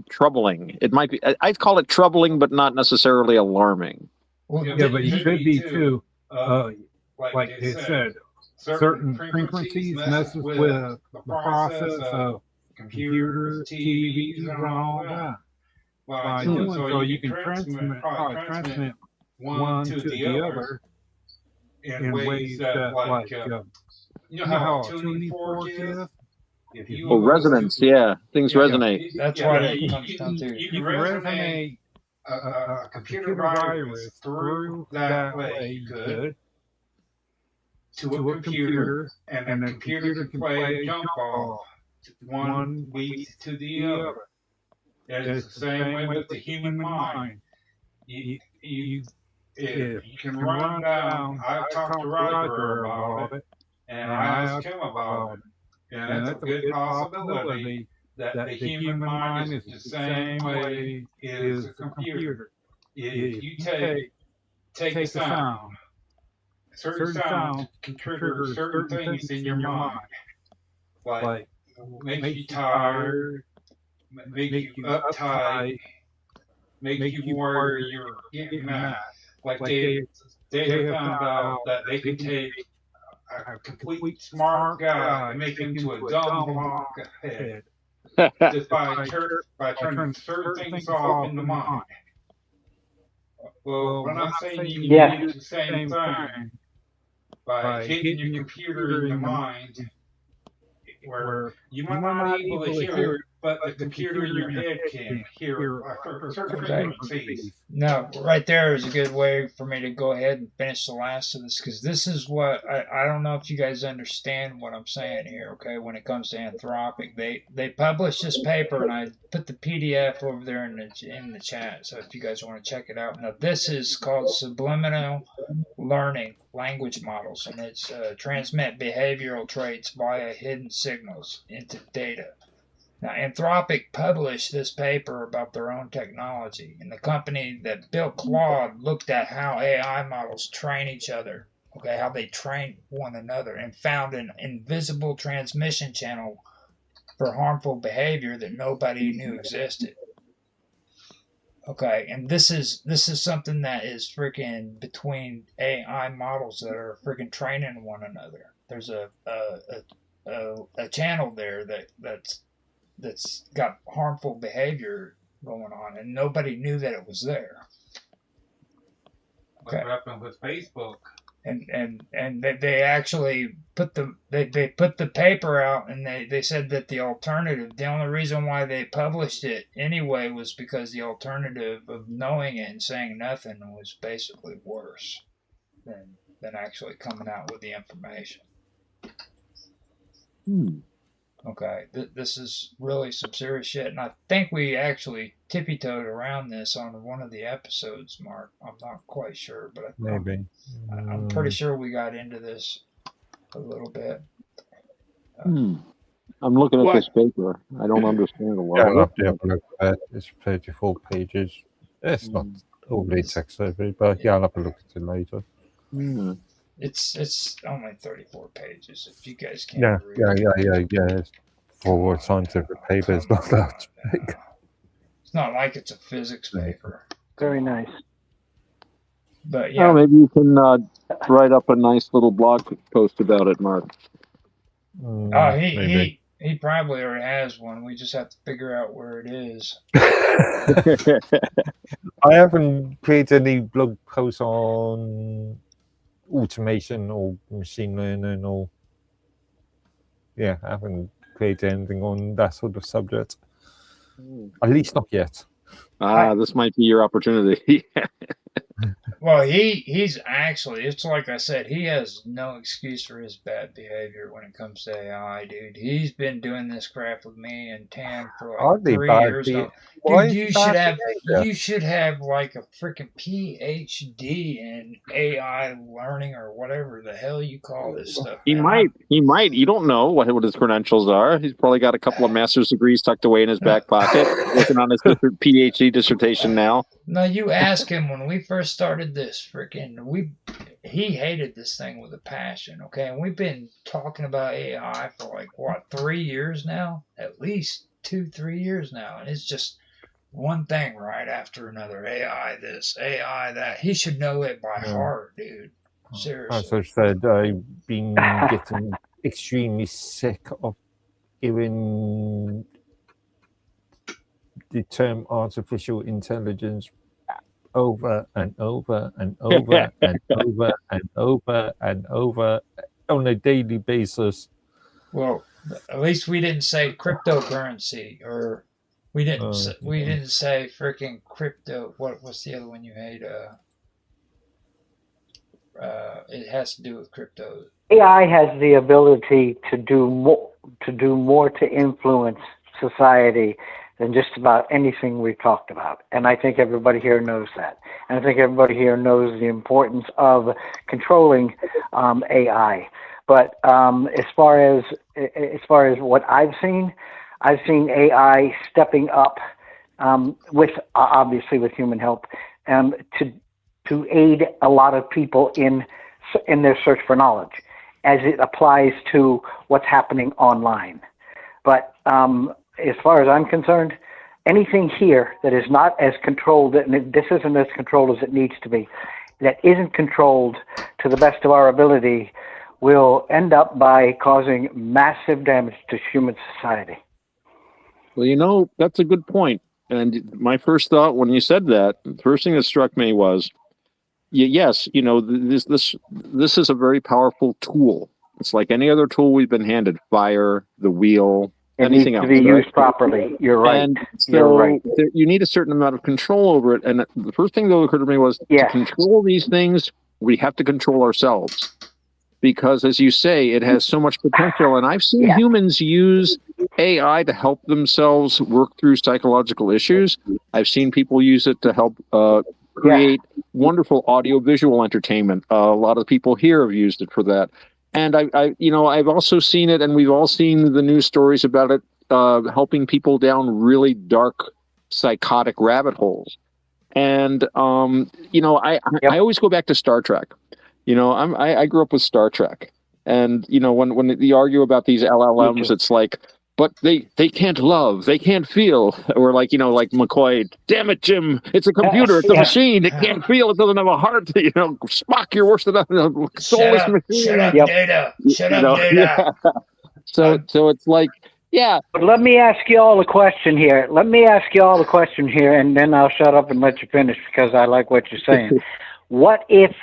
troubling. It might be, I'd call it troubling, but not necessarily alarming. Well, but it could be too, like they said, certain frequencies messes with the process of computers, TVs, and all that. By doing so, you can transmit one to the other in ways that, like, you know how a tuning fork is? Oh, resonance. Yeah, things resonate. That's what it comes down to. You can resonate a computer virus through that way, you could, to a computer, and the computer can play a jump ball one week to the other. It's the same way with the human mind. You if you can run down, I've talked to Roger about it, and I asked him about it, and it's a good possibility that the human mind is the same way as the computer. If you take a sound, certain sounds can trigger certain things in your mind, like make you tired, make you uptight, make you worry you're getting mad. Like they have found out that they can take a complete smart guy and make him into a dumb blockhead just by turning certain things off in the mind. Well, when I say you can do the same thing by hitting your computer in the mind, where you might not be able to hear it, but the computer in your head can hear certain frequencies. No, right there is a good way for me to go ahead and finish the last of this, because this is what I don't know if you guys understand what I'm saying here. Okay, when it comes to Anthropic, they published this paper, and I put the PDF over there in the chat. So if you guys want to check it out, now this is called subliminal learning language models, and it's transmit behavioral traits via hidden signals into data. Now, Anthropic published this paper about their own technology, and the company that built Claude looked at how AI models train each other, okay, how they train one another, and found an invisible transmission channel for harmful behavior that nobody knew existed. Okay, and this is something that is freaking between AI models that are freaking training one another. There's a channel there that's got harmful behavior going on, and nobody knew that it was there. Okay. What happened with Facebook? And they actually put they put the paper out, and they said that the only reason why they published it anyway was because the alternative of knowing it and saying nothing was basically worse than actually coming out with the information. Okay, this is really some serious shit, and I think we actually tippy-toed around this on one of the episodes, Mark. I'm not quite sure, but maybe. I'm pretty sure we got into this a little bit. I'm looking at this paper. I don't understand a lot. Yeah, I'll have to have a look at it. It's 34 pages. It's not overly text-heavy, but yeah, I'll have a look at it later. It's only 34 pages. If you guys can't read it. Yeah. For a scientific paper, it's not that big. It's not like it's a physics paper. Very nice. But yeah. Oh, maybe you can write up a nice little blog post about it, Mark. He probably already has one. We just have to figure out where it is. I haven't created any blog posts on automation or machine learning or I haven't created anything on that sort of subject, at least not yet. This might be your opportunity. Well, he's actually, it's like I said, he has no excuse for his bad behavior when it comes to AI, dude. He's been doing this crap with me and Tam for like 3 years now. Dude, you should have like a freaking PhD in AI learning or whatever the hell you call this stuff. He might. You don't know what his credentials are. He's probably got a couple of master's degrees tucked away in his back pocket, working on his PhD dissertation now. No, you ask him when we first started this he hated this thing with a passion, okay? And we've been talking about AI for like 3 years now? At least 2-3 years now, and it's just one thing right after another. AI this, AI that. He should know it by heart, dude. Seriously. As I said, I've been getting extremely sick of hearing the term artificial intelligence over and over and over and over and over and over on a daily basis. Well, At least we didn't say cryptocurrency, or we didn't say freaking crypto. What's the other one you hate? It has to do with crypto. AI has the ability to do more to influence society than just about anything we've talked about. And I think everybody here knows that. And I think everybody here knows the importance of controlling AI. But as far as what I've seen AI stepping up with obviously with human help to aid a lot of people in their search for knowledge, as it applies to what's happening online. But as far as I'm concerned, anything here that is not as controlled, and this isn't as controlled as it needs to be, that isn't controlled to the best of our ability, will end up by causing massive damage to human society. Well, that's a good point. And my first thought when you said that, the first thing that struck me was, yes, this is a very powerful tool. It's like any other tool we've been handed: fire, the wheel, anything else. It needs to be used properly. You're right. And so You're right. you need a certain amount of control over it. And the first thing that occurred to me was, to control these things, we have to control ourselves. Because, as you say, it has so much potential. And I've seen humans use AI to help themselves work through psychological issues. I've seen people use it to help create wonderful audio-visual entertainment. A lot of people here have used it for that. And I've also seen it, and we've all seen the news stories about it helping people down really dark, psychotic rabbit holes. And I always go back to Star Trek. I grew up with Star Trek, and when you argue about these LLMs, it's like, but they can't love, they can't feel, or like McCoy, damn it, Jim, it's a computer, it's a machine, it can't feel, it doesn't have a heart. Spock, you're worse than a soulless machine. Shut up, Data. Shut up, Data. Yeah. So it's like, yeah. But let me ask you all a question here. And then I'll shut up and let you finish, because I like what you're saying. What if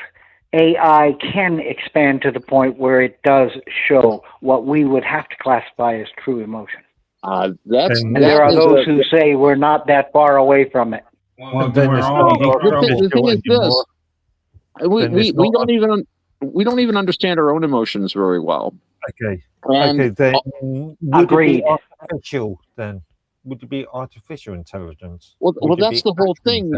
AI can expand to the point where it does show what we would have to classify as true emotion? There are those who say we're not that far away from it. Well, then the thing is this: we don't even understand our own emotions very well. Okay. And, then would agreed. It be artificial then? Would it be artificial intelligence? Well, that's the whole thing.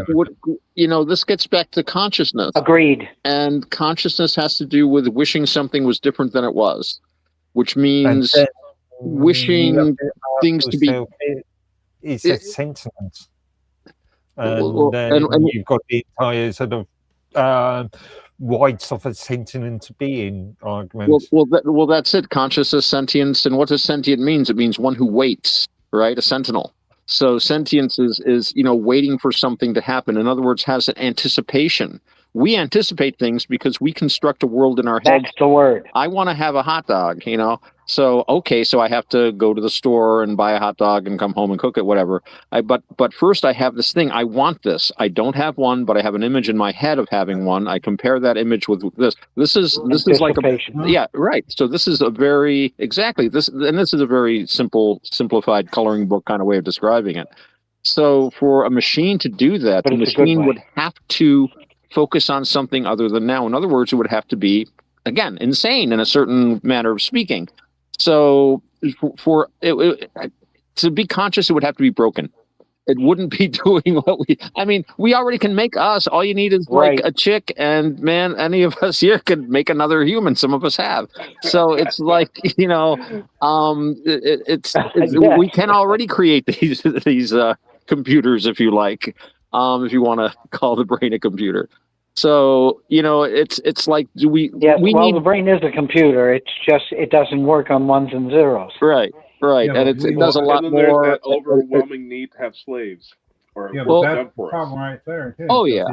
This gets back to consciousness. Agreed. And consciousness has to do with wishing something was different than it was, which means wishing things to be. It's a sentiment. And you've got the entire sort of rights of a sentient being argument. Well, that's it. Consciousness, sentience, and what does sentient means? It means one who waits. Right, a sentinel. So sentience is waiting for something to happen. In other words, has an anticipation. We anticipate things because we construct a world in our head. That's the word. I want to have a hot dog, So so I have to go to the store and buy a hot dog and come home and cook it, whatever. But first I have this thing. I want this. I don't have one, but I have an image in my head of having one. I compare that image with this. This is like right. So this is a very this is a very simplified coloring book kind of way of describing it. So for a machine to do that, the machine would have to focus on something other than now. In other words, it would have to be, again, insane in a certain manner of speaking. So for it to be conscious, it would have to be broken. It wouldn't be doing what we already can make us. All you need is like a chick, and man, any of us here could make another human. Some of us have. So it's like, we can already create these computers, if you like, if you want to call the brain a computer. So, it's like, the brain is a computer. It's just, it doesn't work on ones and zeros. Right. Yeah, and it does a lot more. That overwhelming need to have slaves. That's the problem right there, too. Oh, yeah.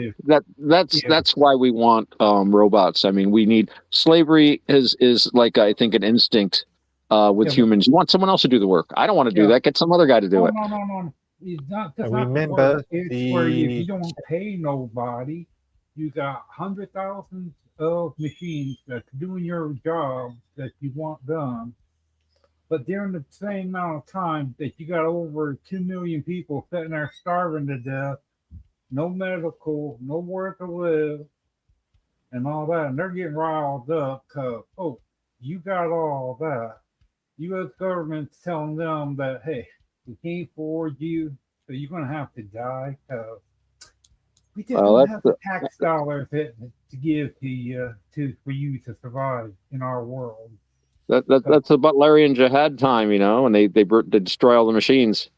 That's why we want robots. I mean, we need slavery is like, I think, an instinct with humans. You want someone else to do the work. I don't want to do that. Get some other guy to do it. No. That's remember not it's where if you don't pay nobody, you got 100,000 of machines that's doing your job that you want done, But during the same amount of time that you got over 2 million people sitting there starving to death, no medical, nowhere to live, and all that, and they're getting riled up because, oh, you got all that. U.S. government's telling them that, hey, we can't afford you, so you're going to have to die. We just don't have the tax dollars to give to you for you to survive in our world. That's about Larry and Jihad time, and they destroy all the machines.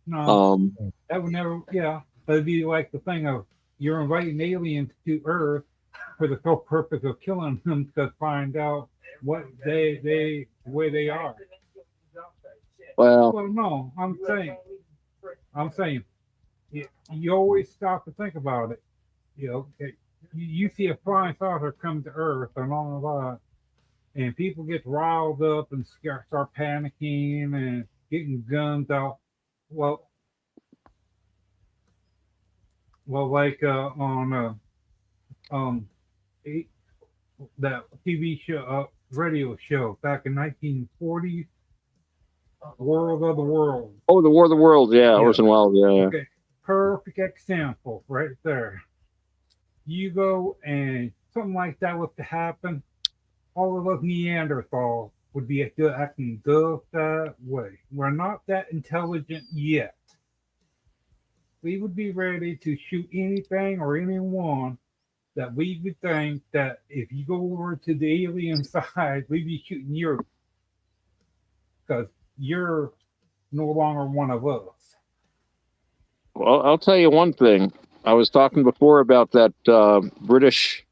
No, that would never. Yeah, but it'd be like the thing of you're inviting aliens to Earth for the sole purpose of killing them to find out what the way they are. Well, no, I'm saying, you always stop to think about it. You see a flying saucer come to Earth and all of that, and people get riled up and start panicking and getting guns out. Well, like on that TV show, radio show back in 1940s, War of the Worlds. Oh, the War of the Worlds, yeah, Orson Welles, yeah. Okay, perfect example right there. You go and something like that was to happen, all of us Neanderthals would be acting just that way. We're not that intelligent yet. We would be ready to shoot anything or anyone that we would think that if you go over to the alien side, we'd be shooting you because you're no longer one of us. Well, I'll tell you one thing. I was talking before about that British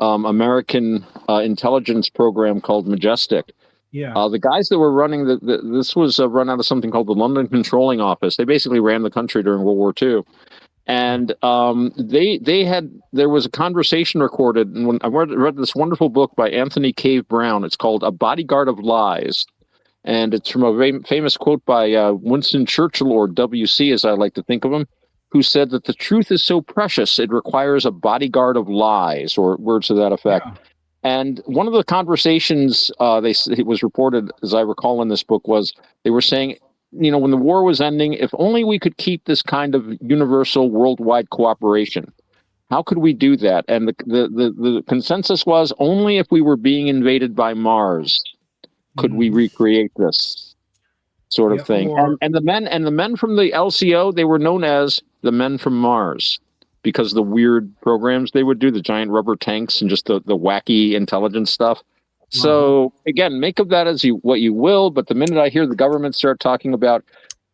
American intelligence program called Majestic. Yeah. The guys that were running this was run out of something called the London Controlling Office. They basically ran the country during World War II. And there was a conversation recorded, and when I read this wonderful book by Anthony Cave Brown. It's called A Bodyguard of Lies. And it's from a famous quote by Winston Churchill, or W.C. as I like to think of him, who said that the truth is so precious it requires a bodyguard of lies, or words to that effect. Yeah. And one of the conversations it was reported, as I recall in this book, was they were saying, when the war was ending, if only we could keep this kind of universal worldwide cooperation. How could we do that? And the consensus was only if we were being invaded by Mars could we recreate this sort of thing. And the men from the LCO, they were known as the men from Mars because of the weird programs they would do, the giant rubber tanks and just the wacky intelligence stuff. So again, make of that what you will. But the minute I hear the government start talking about,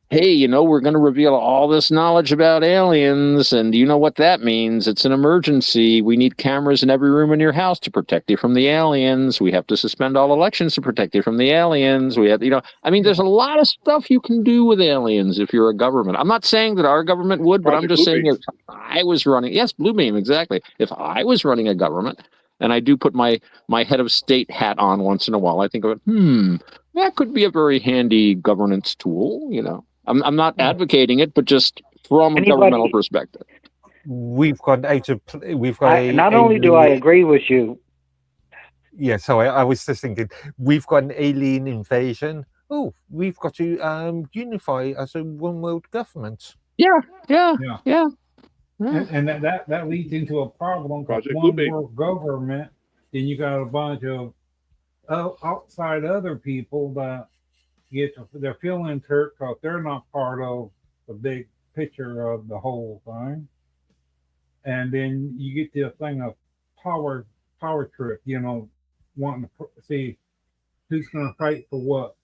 hey, we're going to reveal all this knowledge about aliens, and you know what that means? It's an emergency. We need cameras in every room in your house to protect you from the aliens. We have to suspend all elections to protect you from the aliens. We have, there's a lot of stuff you can do with aliens if you're a government. I'm not saying that our government would, but I'm just saying if I was running, yes, Bluebeam, exactly. If I was running a government, and I do put my head of state hat on once in a while, I think of it, that could be a very handy governance tool, I'm not advocating it, but just from a governmental perspective. We've got not only do I agree with you. Yeah, so I was just thinking, we've got an alien invasion. Oh, we've got to unify as a one world government. Yeah. And that leads into a problem because one world government, then you got a bunch of outside other people that they're feeling hurt because they're not part of the big picture of the whole thing. And then you get the thing of power trip, wanting to see who's going to fight for what,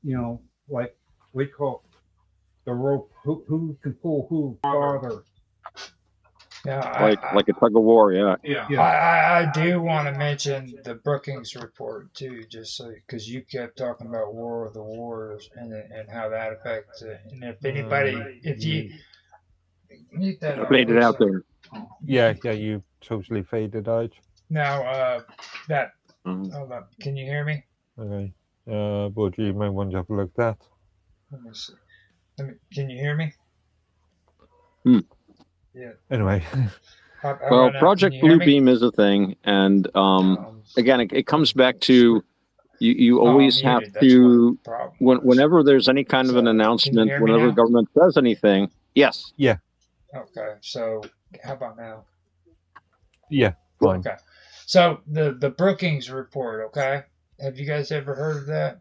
like we call the rope, who can pull who farther. Yeah, like a tug of war, yeah. I do want to mention the Brookings report too, just because you kept talking about War of the Wars and how that affects it. And if anybody, if you mute that, faded out there. Yeah, you totally faded out. Now, hold on, can you hear me? Okay, but you might want to have a look at that. Let me see. Can you hear me? Yeah. Anyway. Well, Project Bluebeam is a thing, and again, it comes back to You Oh, I'm always have muted. That's what the to, problem was. whenever there's any kind of an So, can you announcement, hear me whenever the now? government says anything, yes. Yeah. Okay. So, how about now? Yeah. Fine. Okay. So the Brookings report. Okay. Have you guys ever heard of that?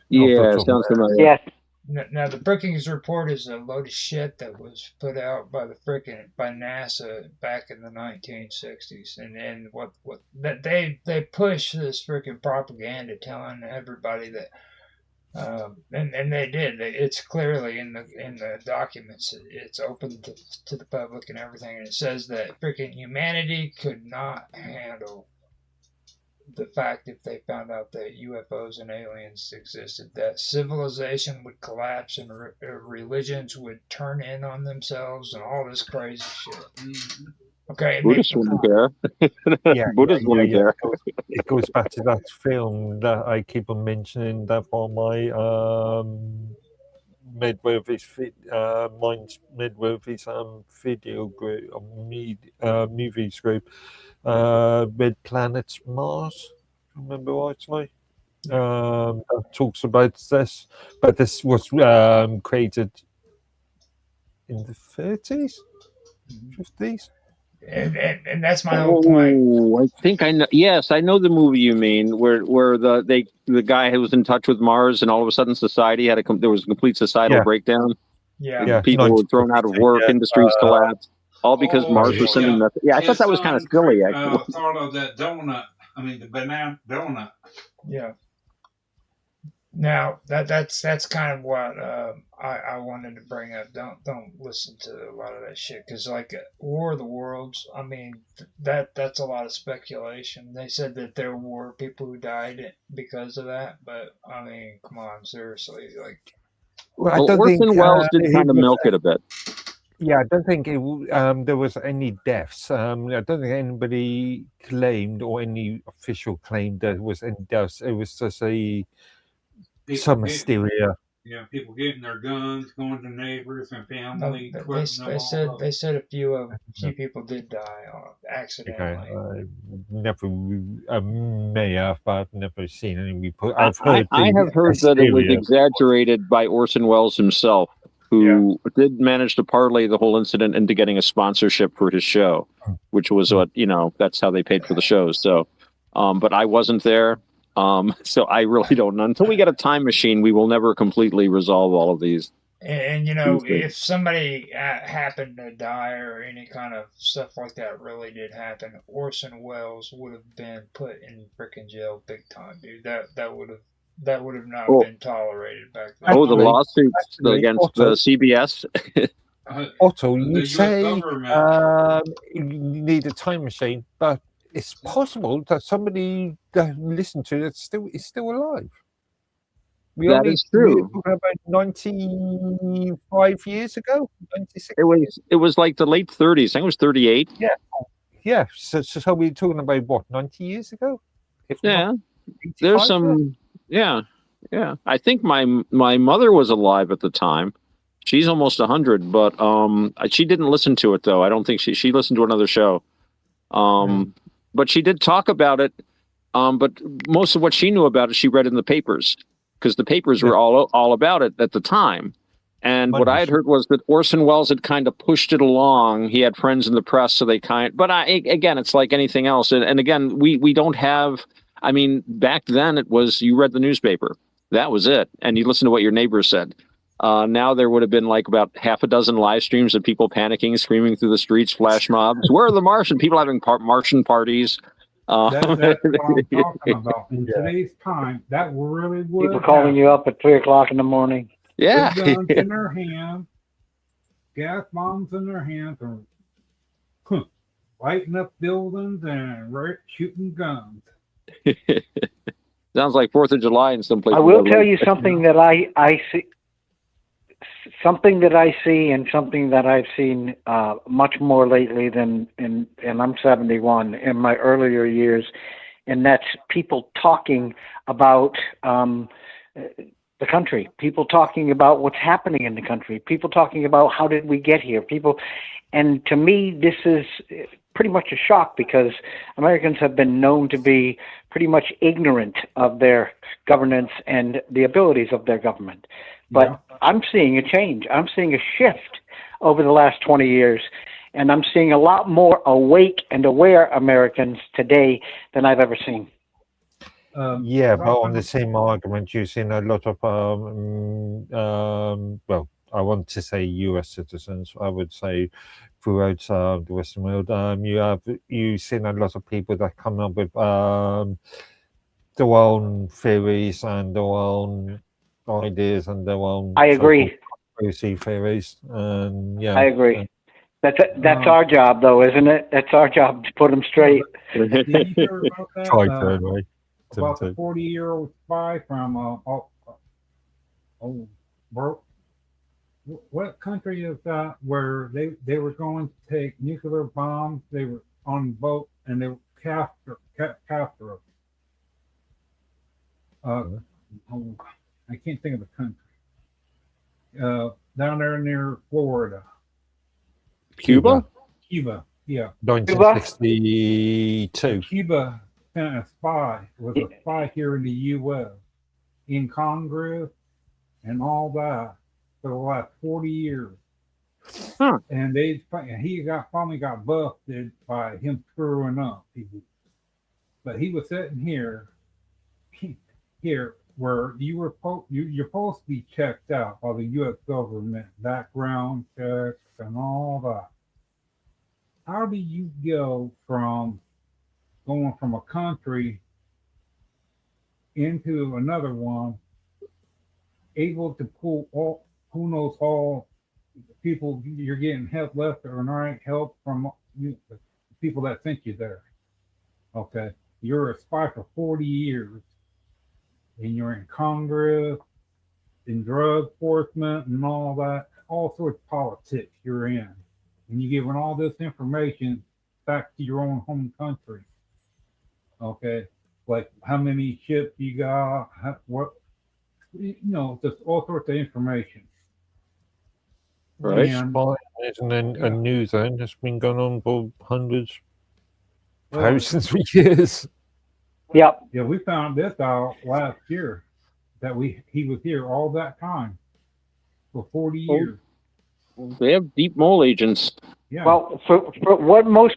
Yeah, sounds familiar. Yes. Now the Brookings report is a load of shit that was put out by by NASA back in the 1960s, and what that they push this freaking propaganda telling everybody that, and they did. It's clearly in the documents. It's open to the public and everything, and it says that freaking humanity could not handle the fact if they found out that UFOs and aliens existed, that civilization would collapse and religions would turn in on themselves and all this crazy shit. Okay, Buddhists wouldn't care. Buddhists wouldn't care. It goes back to that film that I keep on mentioning, that on my Midworthy's video group, movies group, Red Planet Mars. Remember rightly? That talks about this, but this was created in the 30s, 50s. And that's my whole point. Oh, I think I know. Yes, I know the movie you mean, where the guy who was in touch with Mars, and all of a sudden society had there was a complete societal breakdown. Yeah. People were thrown out of work, industries collapsed, all because Mars was sending nothing. Yeah, I thought that was kind of silly. Actually, thought of that donut. I mean, the banana donut. Yeah. Now that's kind of what I wanted to bring up. Don't listen to a lot of that shit, because like War of the Worlds. I mean that's a lot of speculation. They said that there were people who died because of that, but I mean, come on, seriously, like. Well, I don't Orson Welles did kind of milk it a bit. Yeah, I don't think there was any deaths. I don't think anybody claimed, or any official claimed, there was any deaths. It was just some hysteria. Yeah, people getting their guns, going to neighbors and family. They said a few people did die accidentally. Never may have, but I've never seen any report. I have heard that it was exaggerated by Orson Welles himself, who did manage to parlay the whole incident into getting a sponsorship for his show, which was what, that's how they paid for the shows. So, but I wasn't there. So I really don't know. Until we get a time machine, we will never completely resolve all of these. And if somebody happened to die or any kind of stuff like that really did happen, Orson Welles would have been put in freaking jail big time, dude. That would have not been tolerated back then. Oh, the lawsuits against CBS. Otto, you say you need a time machine, but it's possible that somebody that listened to it is still alive. That is true. About 95 years ago, 96. It was like the late 30s. I think it was 38. Yeah. So we're talking about what, 90 years ago? There's some. Yeah. I think my mother was alive at the time. She's almost 100, but she didn't listen to it though. I don't think she listened to another show. But she did talk about it. But most of what she knew about it, she read in the papers, because the papers were all about it at the time. And what I had heard was that Orson Welles had kind of pushed it along. He had friends in the press, so they but again, it's like anything else. And again, we don't have, I mean, back then it was, you read the newspaper. That was it. And you listen to what your neighbors said. Now there would have been like about half a dozen live streams of people panicking, screaming through the streets, flash mobs. Where are the Martian? People having Martian parties. That's what I'm talking about. In today's time, that really would. People calling you up at 3:00 in the morning. Yeah. With guns in their hand, gas bombs in their hands, and lighting up buildings and shooting guns. Sounds like 4th of July in some places. I will tell you something that I see. Something that I see, and something that I've seen much more lately than and I'm 71, in my earlier years, and that's people talking about the country, people talking about what's happening in the country, people talking about how did we get here, people, And to me, this is pretty much a shock because Americans have been known to be pretty much ignorant of their governance and the abilities of their government. But I'm seeing a change. I'm seeing a shift over the last 20 years. And I'm seeing a lot more awake and aware Americans today than I've ever seen. Yeah, but on the same argument, you've seen a lot of, well, I want to say US citizens, I would say throughout the Western world, you've seen a lot of people that come up with their own theories and their own ideas and their own I agree. conspiracy theories. And yeah, I agree. That's our job, though, isn't it? That's our job to put them straight. Did you hear about that? try to anyway. About the 40-year-old spy from what country is that where they were going to take nuclear bombs? They were on a boat and they were capture us. I can't think of the country. Down there near Florida. Cuba? Cuba, yeah. 1962. Cuba sent a spy, was a spy here in the U.S. in Congress and all that for the last 40 years. Huh. And he finally got busted by him screwing up. But he was sitting here where you're supposed to be checked out by the U.S. government, background checks and all that. How do you go from going from a country into another one, able to pull all, who knows all people, you're getting help left or right, help from the people that think you're there. Okay. You're a spy for 40 years and you're in Congress, in drug enforcement and all that, all sorts of politics you're in. And you're giving all this information back to your own home country. Okay. Like how many ships you got, just all sorts of information. Right. And, isn't a news then that's been going on for hundreds, thousands of years. Yep. Yeah, we found this out last year that he was here all that time for 40 years. They have deep mole agents. Yeah. Well, for what most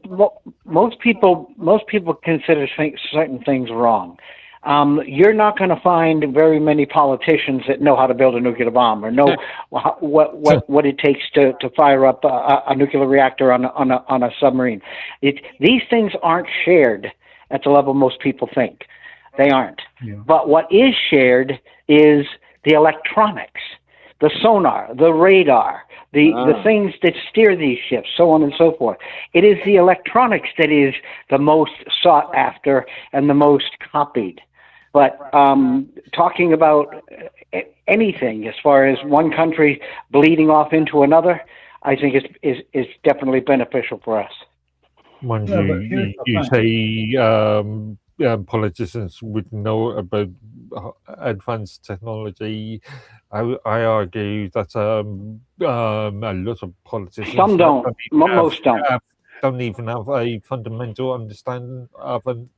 people consider certain things wrong. You're not going to find very many politicians that know how to build a nuclear bomb or know what it takes to fire up a nuclear reactor on a submarine. These things aren't shared at the level most people think. They aren't. Yeah. But what is shared is the electronics, the sonar, the radar, the things that steer these ships, so on and so forth. It is the electronics that is the most sought after and the most copied. But talking about anything as far as one country bleeding off into another, I think is definitely beneficial for us. Mind you say politicians would know about advanced technology. I argue that a lot of politicians, some don't, most don't even have a fundamental understanding about the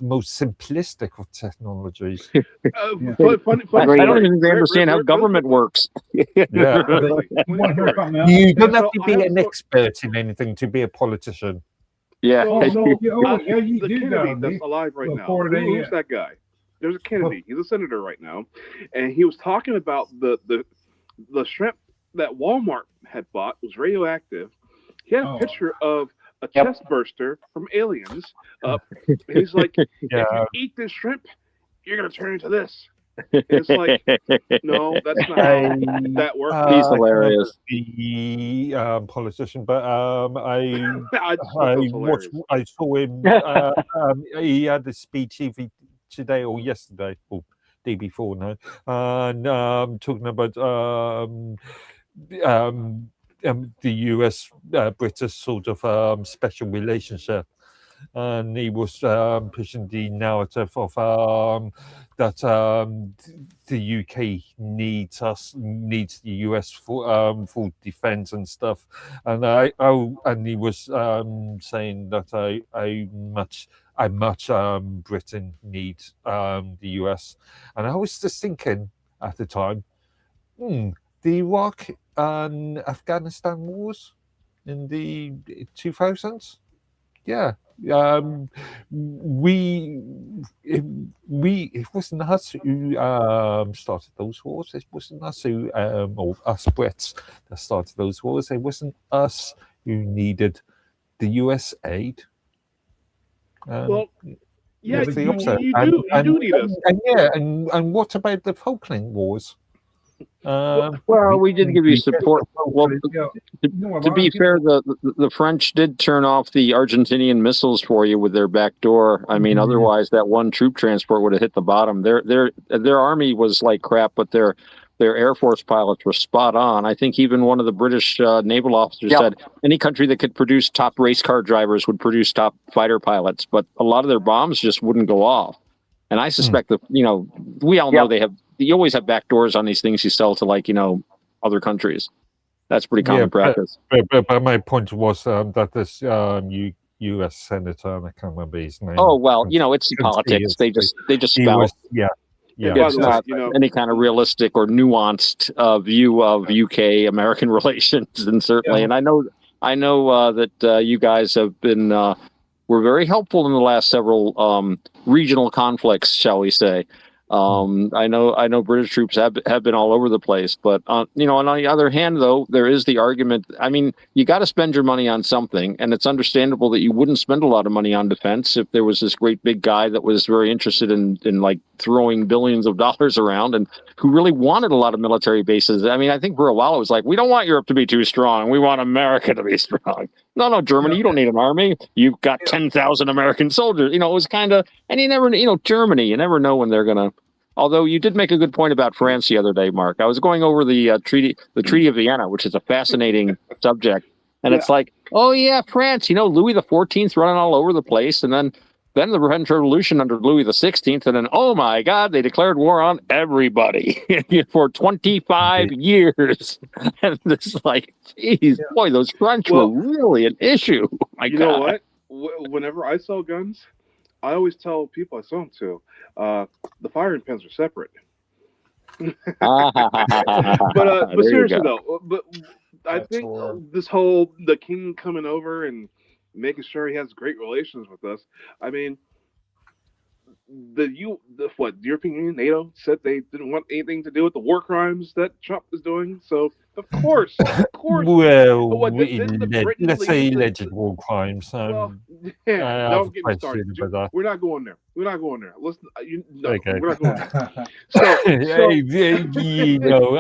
most simplistic of technologies. I don't even think they understand how government works. You don't have to be an expert in anything to be a politician. Yeah. You do. Kennedy that's alive right now. Who's that guy? There's a Kennedy. He's a senator right now, and he was talking about the shrimp that Walmart had bought was radioactive. He had a picture of a chest burster from aliens up. And he's like, if you eat this shrimp, you're gonna turn into this. And it's like, no, that's not how that works. He's hilarious. The politician, but I saw him. He had a speech either today or yesterday, or day before now, and talking about the US British sort of special relationship, and he was pushing the narrative of that the UK needs the US for defense and stuff, and and he was saying that I much Britain needs the US, and I was just thinking at the time, the Iraq and Afghanistan wars in the 2000s, yeah. It wasn't us who started those wars. It wasn't us who, or us Brits that started those wars. It wasn't us who needed the US aid. Well, yeah, it's the you opposite. do need us. And what about the Falkland Wars? Well, we did give you support. Well, to be fair, the French did turn off the Argentinian missiles for you with their back door. I mean, otherwise that one troop transport would have hit the bottom. Their army was like crap, but their Air Force pilots were spot on. I think even one of the British naval officers said any country that could produce top race car drivers would produce top fighter pilots, but a lot of their bombs just wouldn't go off. And I suspect that, we all know you always have back doors on these things you sell to other countries. That's pretty common practice. But my point was that this U.S. senator, I can't remember his name. Oh well, it's politics. They just spell. It's not any kind of realistic or nuanced view of UK American relations, and certainly. And I know that you guys have been were very helpful in the last several regional conflicts, shall we say. I know British troops have been all over the place, but on the other hand, though, there is the argument. I mean, you got to spend your money on something, and it's understandable that you wouldn't spend a lot of money on defense if there was this great big guy that was very interested in like throwing billions of dollars around and who really wanted a lot of military bases. I mean, I think for a while it was like, we don't want Europe to be too strong. We want America to be strong. No, Germany, you don't need an army. You've got 10,000 American soldiers. It was kind of, and you never, Germany, you never know when they're going to. Although you did make a good point about France the other day, Mark. I was going over the Treaty of Vienna, which is a fascinating subject. And it's like, oh, yeah, France, Louis XIV running all over the place. And then the French Revolution under Louis XVI. And then, oh, my God, they declared war on everybody for 25 years. And it's like, geez, boy, those French were really an issue. My God. Know what? Whenever I sell guns, I always tell people I sell them to, the firing pins are separate. But seriously though, I think this whole the king coming over and making sure he has great relations with us. I mean, the European Union, NATO said they didn't want anything to do with the war crimes that Trump is doing. So of course. Well, let's say alleged war crimes. Don't get me started. We're not going there. Listen, okay. We're not going there.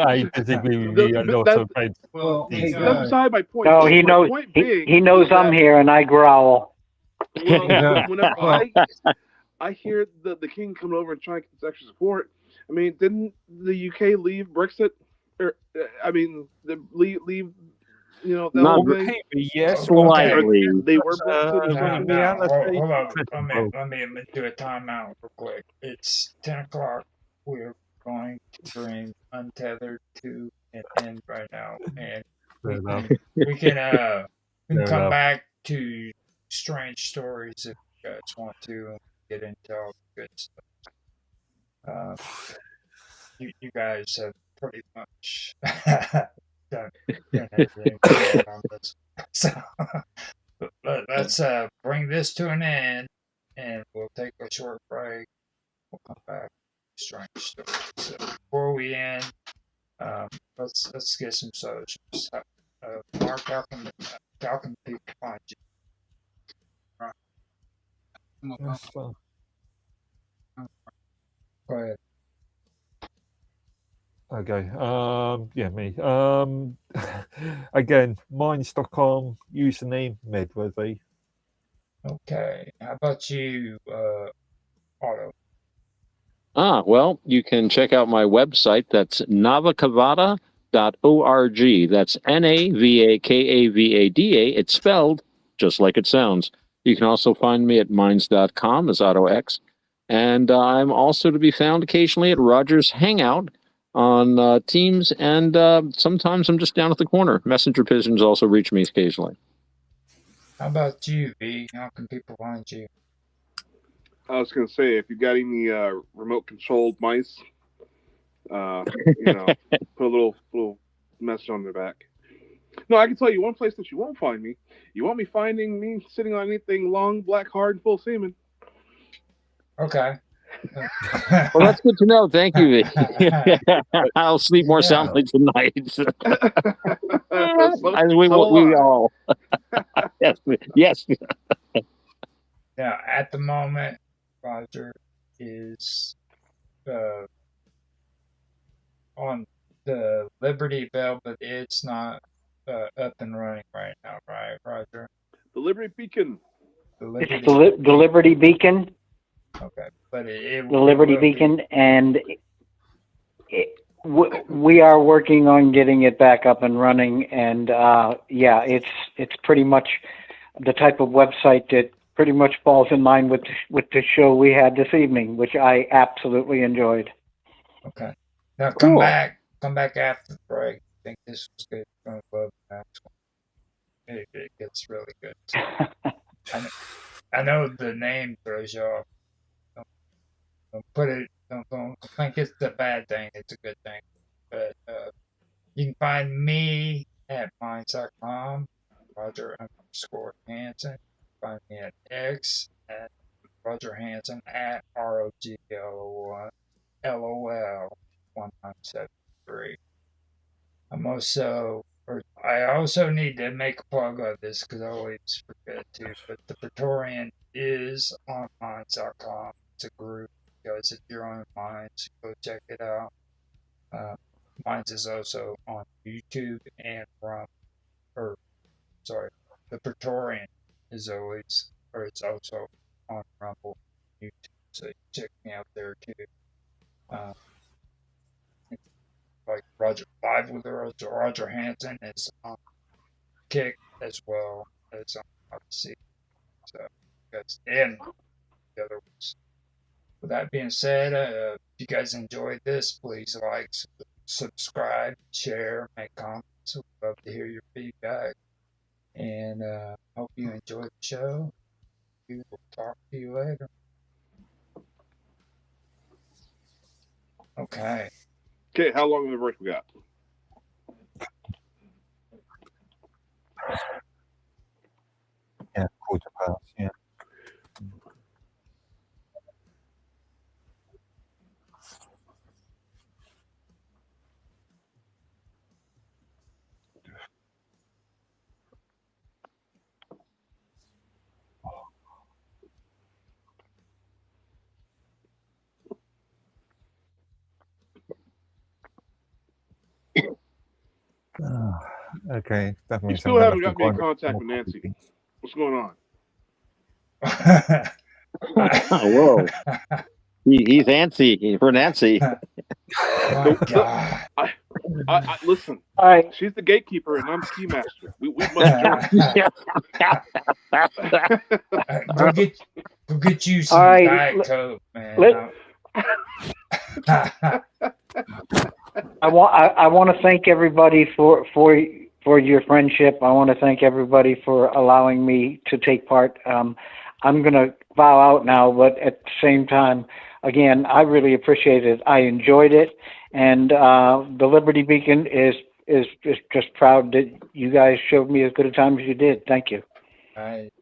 I disagree with you. That's beside my point. No, he knows. He knows I'm here, and I growl. Well, whenever I hear the king coming over and trying to get this extra support. I mean, didn't the UK leave Brexit? Leave. Not yes, slightly. They were Brexit. Hold on. Let me do a timeout real quick. It's 10 o'clock. We're going to bring Untethered to an end right now, and we can come back to strange stories if you guys want to get into all the good stuff. You guys have pretty much done everything on this. So let's bring this to an end, and we'll take a short break. We'll come back to strange stories. So before we end, let's get some socials. Mark, how can people find you? Right. Go ahead. Okay. Me. Again, minds.com, username Medworthy. Okay. How about you, Otto? Well, you can check out my website. That's navakavada.org. That's NAVAKAVADA. It's spelled just like it sounds. You can also find me at minds.com as AutoX. And I'm also to be found occasionally at Roger's Hangout on Teams, and sometimes I'm just down at the corner. Messenger pigeons also reach me occasionally. How about you, V? How can people find you? I was gonna say, if you got any remote controlled mice, put a little message on their back. No, I can tell you one place that you won't find me. You won't be finding me sitting on anything long, black, hard, and full semen. Okay. Well, that's good to know. Thank you. I'll sleep more soundly tonight. As we all. Yes. Now, at the moment, Roger is on the Liberty Bell, but it's not up and running right now, right, Roger? The Liberty Beacon. The Liberty Beacon. Okay, but the Liberty Beacon, and we are working on getting it back up and running. And it's pretty much the type of website that pretty much falls in line with the show we had this evening, which I absolutely enjoyed. Okay, now come back after the break. I think this was good. Going to love the next one. It gets really good. I know the name throws you off. Don't think it's a bad thing. It's a good thing. But you can find me at minds.com, Roger_Hanson. Find me at X at Roger Hanson at ROGLOL1973. I also need to make a plug of this because I always forget to, but the Praetorian is on minds.com. It's a group. Guys, if you're on Minds, go check it out. Minds is also on YouTube and the Praetorian is it's also on Rumble, YouTube. So you check me out there too. Like Roger Hanson is on Kick as well as on Odyssey. So guys, and the other ones. With that being said, if you guys enjoyed this, please like, subscribe, share, make comments. We'd love to hear your feedback. And hope you enjoyed the show. We will talk to you later. Okay. Okay, how long of a break we got? Yeah, quarter past, yeah. Okay, that means you still haven't got me in contact with Nancy. What's going on? Whoa. He's antsy for Nancy. My God. I listen. All right. She's the gatekeeper, and I'm the key master. We must join. Go get you some Diet Coke, man. I want to thank everybody for your friendship. I want to thank everybody for allowing me to take part. I'm going to bow out now, but at the same time, again, I really appreciate it. I enjoyed it, and the Liberty Beacon is just proud that you guys showed me as good a time as you did. Thank you.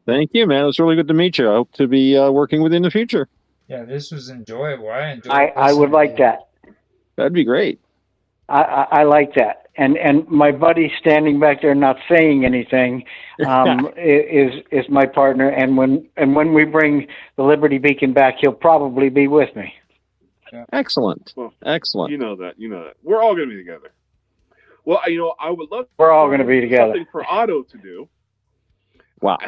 Thank you, man. It was really good to meet you. I hope to be working with you in the future. Yeah, this was enjoyable. I would like that. That'd be great. I like that. And my buddy standing back there not saying anything is my partner. And when we bring the Liberty Beacon back, he'll probably be with me. Yeah. Excellent. Well, excellent. You know that. We're all going to be together. Well, I would love. We're all going to be together. Something for Otto to do. Wow.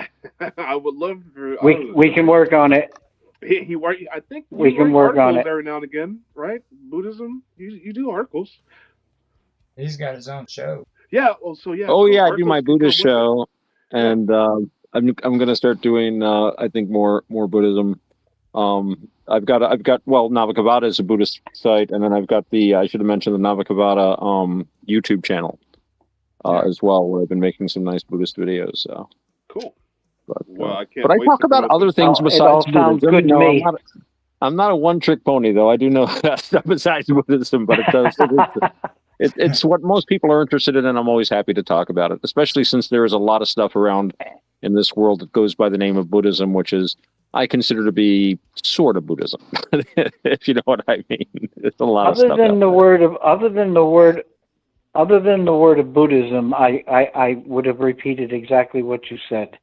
I would love for. We can work on it. I think we can work on it every now and again, right? Buddhism, you do articles. He's got his own show. Yeah. Well, so yeah. Oh yeah, I do my Buddhist show, and I'm going to start doing I think more Buddhism. I've got Navakavada is a Buddhist site, and then I've got I should have mentioned the Navakavada YouTube channel as well, where I've been making some nice Buddhist videos. So cool. But, I can't. but I wait talk to about promote other this. things besides it all sounds Buddhism. good to me. I'm not a one-trick pony, though. I do know stuff besides Buddhism, but it's what most people are interested in, and I'm always happy to talk about it, especially since there is a lot of stuff around in this world that goes by the name of Buddhism, which is I consider to be sort of Buddhism, if you know what I mean. There's a lot of stuff. Other than the word of Buddhism, I would have repeated exactly what you said.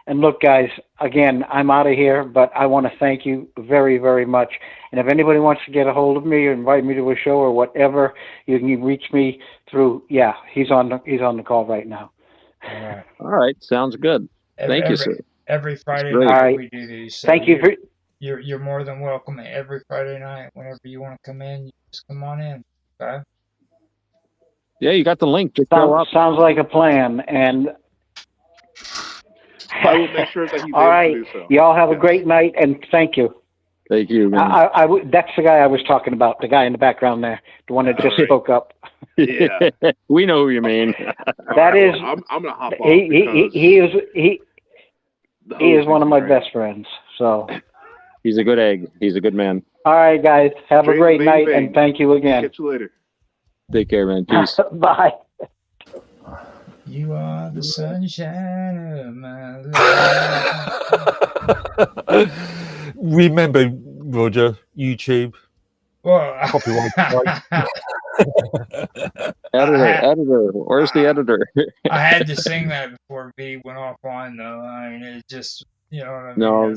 And look, guys, again, I'm out of here, but I want to thank you very, very much. And if anybody wants to get a hold of me or invite me to a show or whatever, you can reach me through. Yeah, he's on the call right now. All right, sounds good. Thank you, sir. Every Friday night we do these. So thank you. You're more than welcome every Friday night. Whenever you want to come in, you just come on in. Okay. Yeah, you got the link. Just go up. Sounds like a plan. And I will make sure that he's all able right. to do so. Y'all have a great night, and thank you. Thank you, man. That's the guy I was talking about, the guy in the background there, the one that just spoke up. Yeah. We know who you mean. That is. I'm gonna hop off. He is one of my best friends. So. He's a good egg. He's a good man. All right, guys. Have a great night, and thank you again. Catch you later. Take care, man. Peace. Bye. You are the sunshine of my life. Remember, Roger, YouTube. Well, Copyright. Editor. Where's the editor? I had to sing that before V went offline, though. I mean, it just, you know what I mean? No,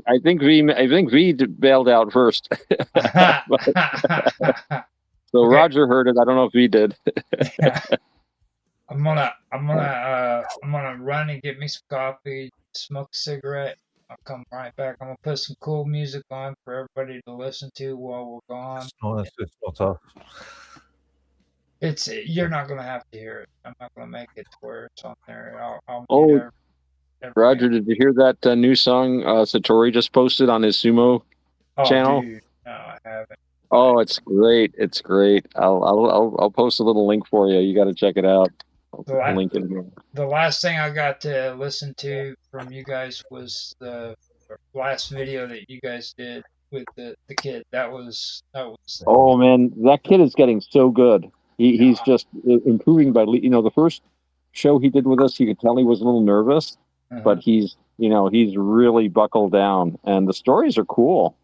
I think V bailed out first. So okay. Roger heard it. I don't know if V did. I'm gonna run and get me some coffee, smoke a cigarette. I'll come right back. I'm gonna put some cool music on for everybody to listen to while we're gone. It's not tough. You're not gonna have to hear it. I'm not gonna make it to where it's on there. I'll Roger, did you hear that new song Satori just posted on his sumo channel? Dude, no, I haven't. Oh, it's great! It's great. I'll post a little link for you. You got to check it out. Link in here. The last thing I got to listen to from you guys was the last video that you guys did with the kid. That was. Oh man, that kid is getting so good. He's just improving by the first show he did with us. You could tell he was a little nervous, but he's really buckled down, and the stories are cool.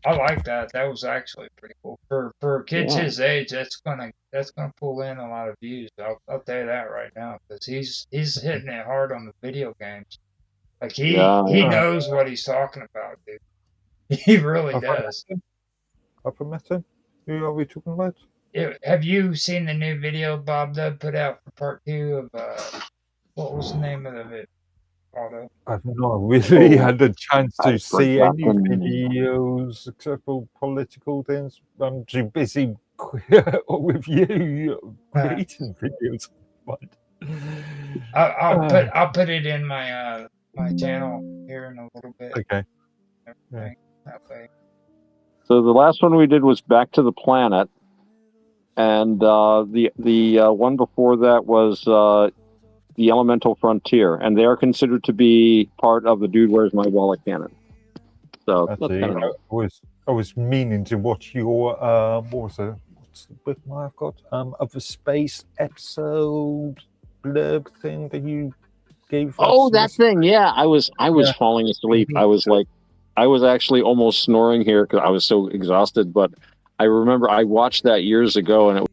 I like that. That was actually pretty cool for kids his age. That's gonna pull in a lot of views. I'll tell you that right now, because he's hitting it hard on the video games. Like he knows what he's talking about, dude. He really does. I've met him. Who are we talking about? Have you seen the new video Bob Dub put out for part 2 of what was the name of it? Auto. I've not really had a chance to see any videos except for political things. I'm too busy with you creating videos. But I'll put it in my my channel here in a little bit. Okay. Yeah. That way. So the last one we did was Back to the Planet, and the one before that was The Elemental Frontier, and they are considered to be part of the Dude Where's My Wallet canon. So I was meaning to watch your what's the book I've got of the space episode blurb thing that you gave us. Oh, that thing, yeah. I was falling asleep. I was actually almost snoring here because I was so exhausted. But I remember I watched that years ago, and it.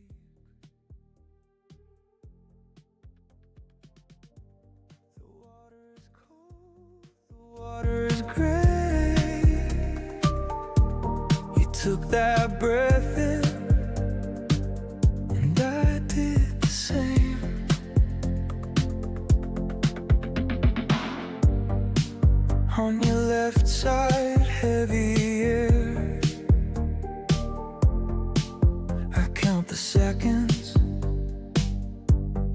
Took that breath in, and I did the same. On your left side, heavy air. I count the seconds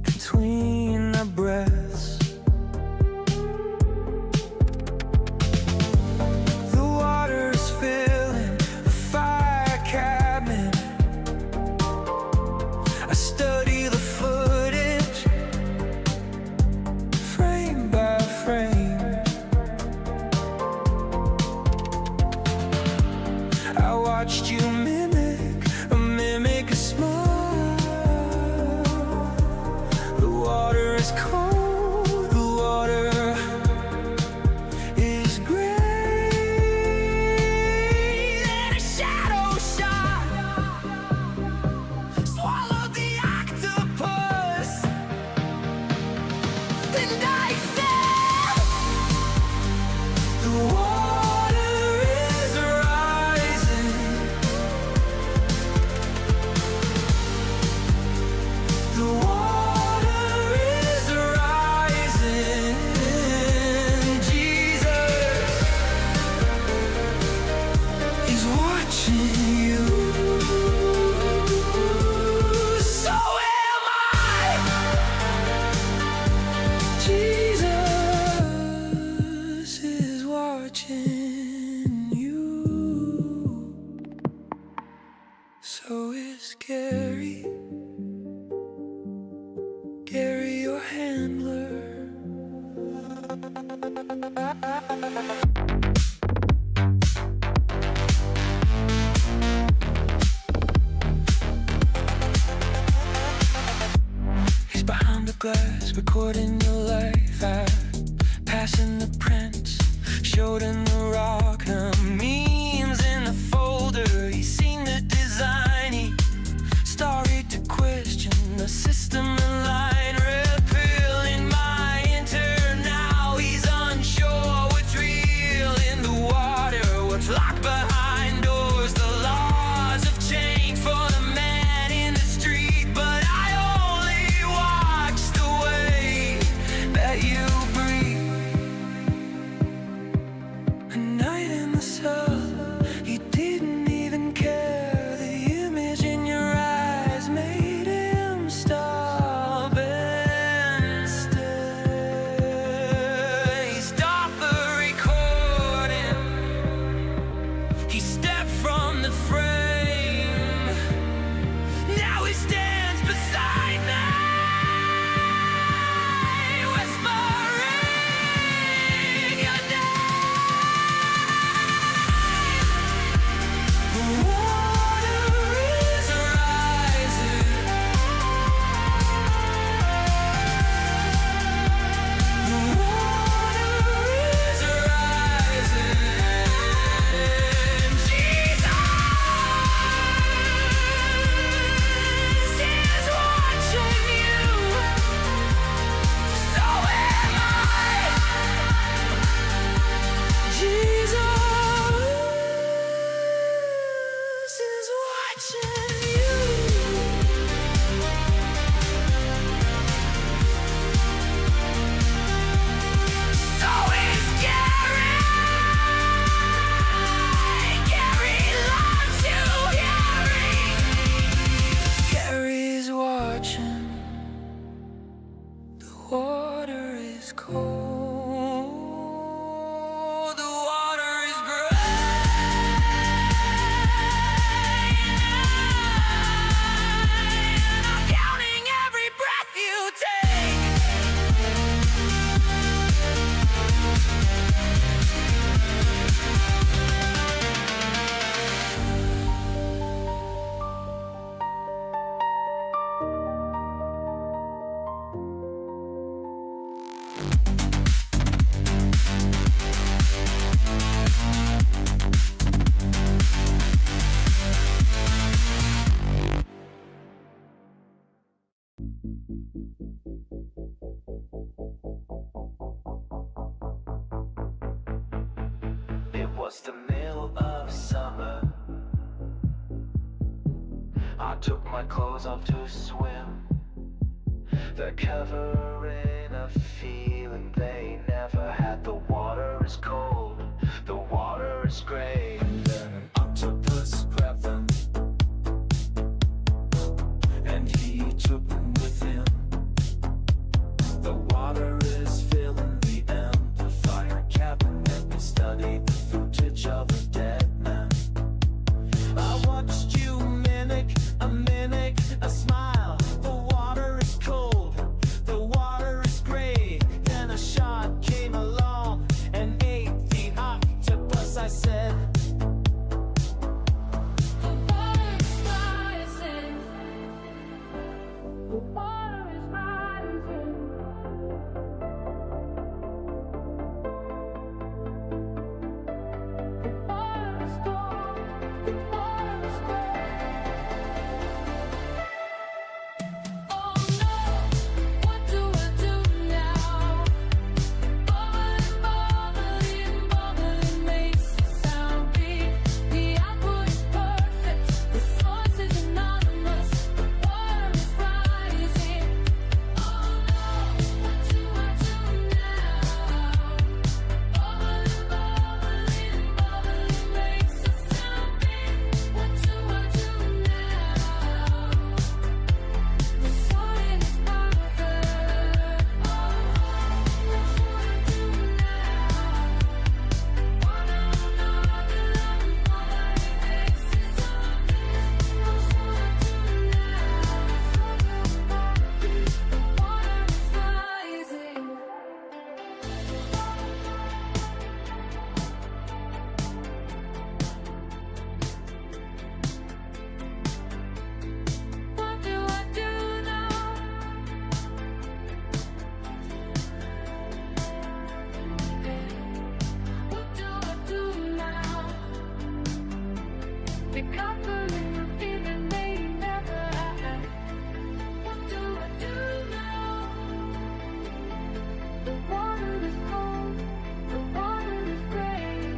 between our breaths. Jesus is watching you. So is Gary, Gary your handler. He's behind the glass, recording your life out, passing the prints, showed in the rock, memes in the folder. He's seen the design, he started to question the system in line, repealing my enter. Now he's unsure what's real in the water, what's locked behind doors. The laws have changed for the man in the street, but I only watch the way that you breathe. A night in the sun, you didn't even care. The image in your eyes made him stop and stay. He stopped the recording, he stepped from the frame. Now he stands beside me, whispering your name. The water is rising. The water is rising. Jesus is watching you. So am I. Jesus is watching you. So is Gary. Gary loves you, Gary. Gary's watching. The water is cold. The water is bright. I'm counting every breath you take. It was the middle of summer. I took my clothes off to swim. They're covering a feeling they never had. The water is cold, the water is gray. And then an octopus grabbed them, and he took them with him. The water is filling the amplifier cabinet. We studied the footage of a dead man. I watched you mimic, a smile. The water is cold, the water is gray. Then a They're comforting the feeling they never had. What do I do now? The water is cold, the water is gray.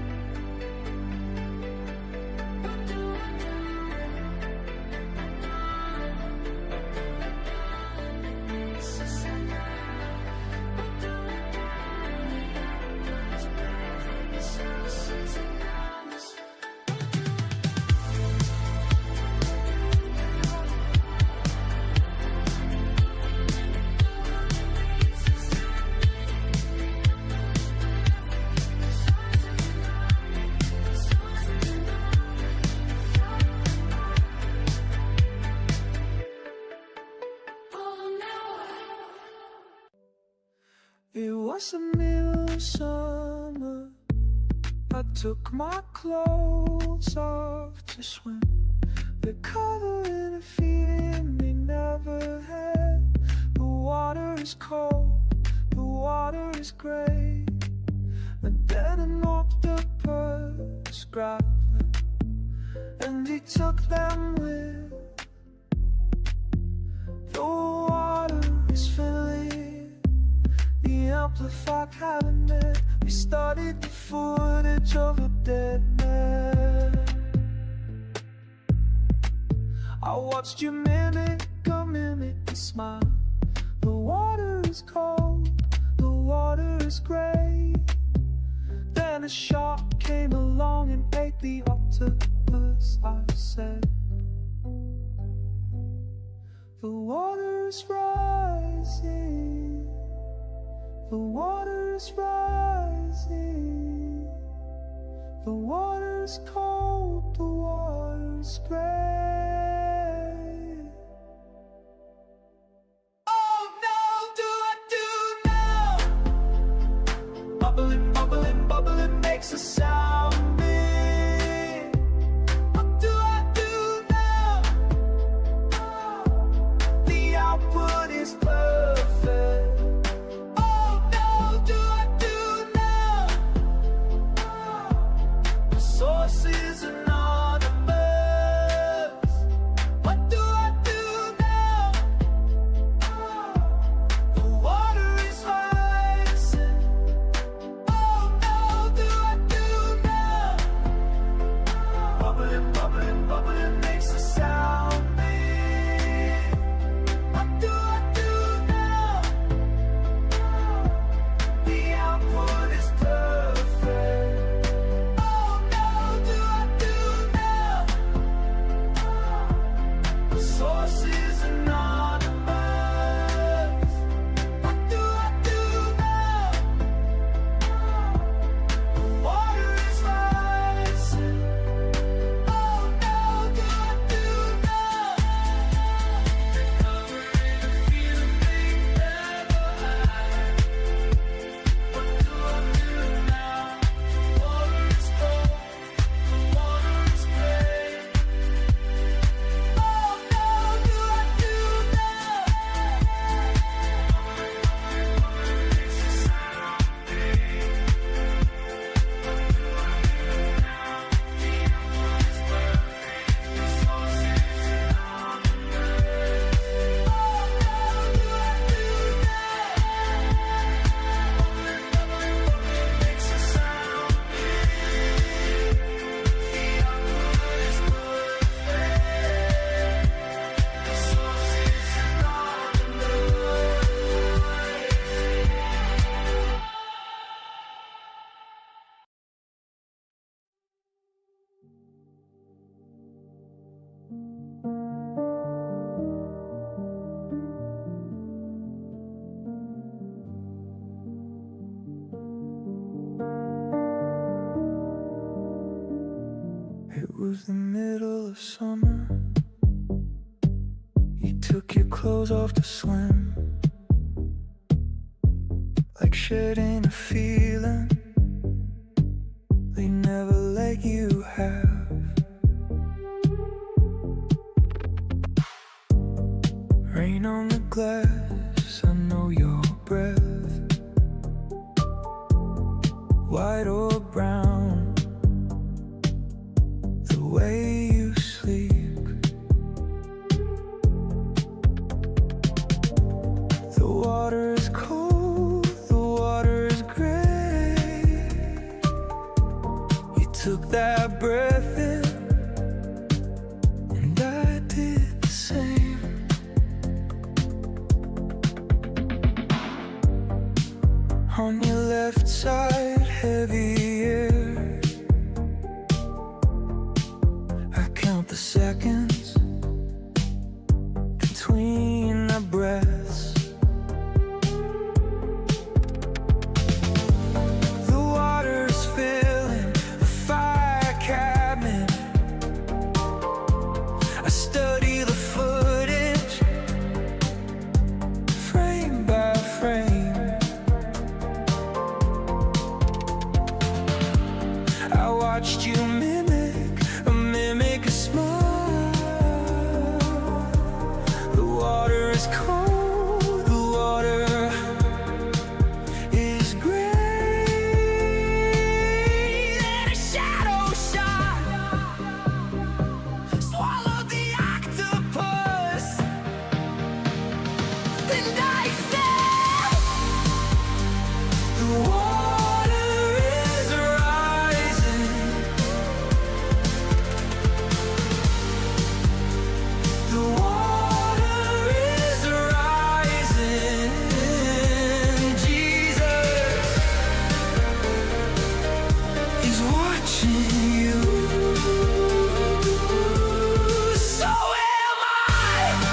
What do I do? It's a sunrise. What do I do? It's perfect, it's sunset and darkness. It was the middle of summer. I took my clothes off to swim. The covering and feeding me never had. The water is cold, the water is gray. And then an octopus grabbed me, and he took them with. The water is filling the amplified cabinet. We studied the footage of a dead man. I watched you mimic a mimic and smile. The water is cold, the water is gray. Then a shark came along and ate the octopus. I said, the water is rising, the water is rising. The water is cold, the water is gray. Oh no, do I do now? Bubbling, bubbling, bubbling makes a sound. What do I do now? The output is perfect. Oh no, do I do now? The source is anonymous. What do I do now? The water is rising. Oh no, do I do now? Bubbling, bubbling, bubbling makes a sound. What do I do now? The output is perfect. Oh no, do I do now? The source is anonymous. What do I do now? The water is rising. Oh no, do I do now? Recovering a feeling they never had. What do I do now? The water is cold, the water is gray. Oh no, do I do now? Makes a sound. What do I do now? The output is perfect. The source is anonymous. Oh no, do I do now? Makes a sound. The output is perfect. The source is It was the middle of summer. You took your clothes off to swim, like shedding a feeling they never let you have. Rain on the glass, I know your breath. White or brown, the way you took that breath in, and I did the same. On your left side, heavy air. I count the seconds between our breaths. The water's filling a fire cabinet. I study the footage, frame by frame. I watched you mimic a smile. The water is cold, the water is gray. Then a shadow shot swallowed the octopus, and I said, the water is rising. The water is rising. Jesus is watching you. So am I.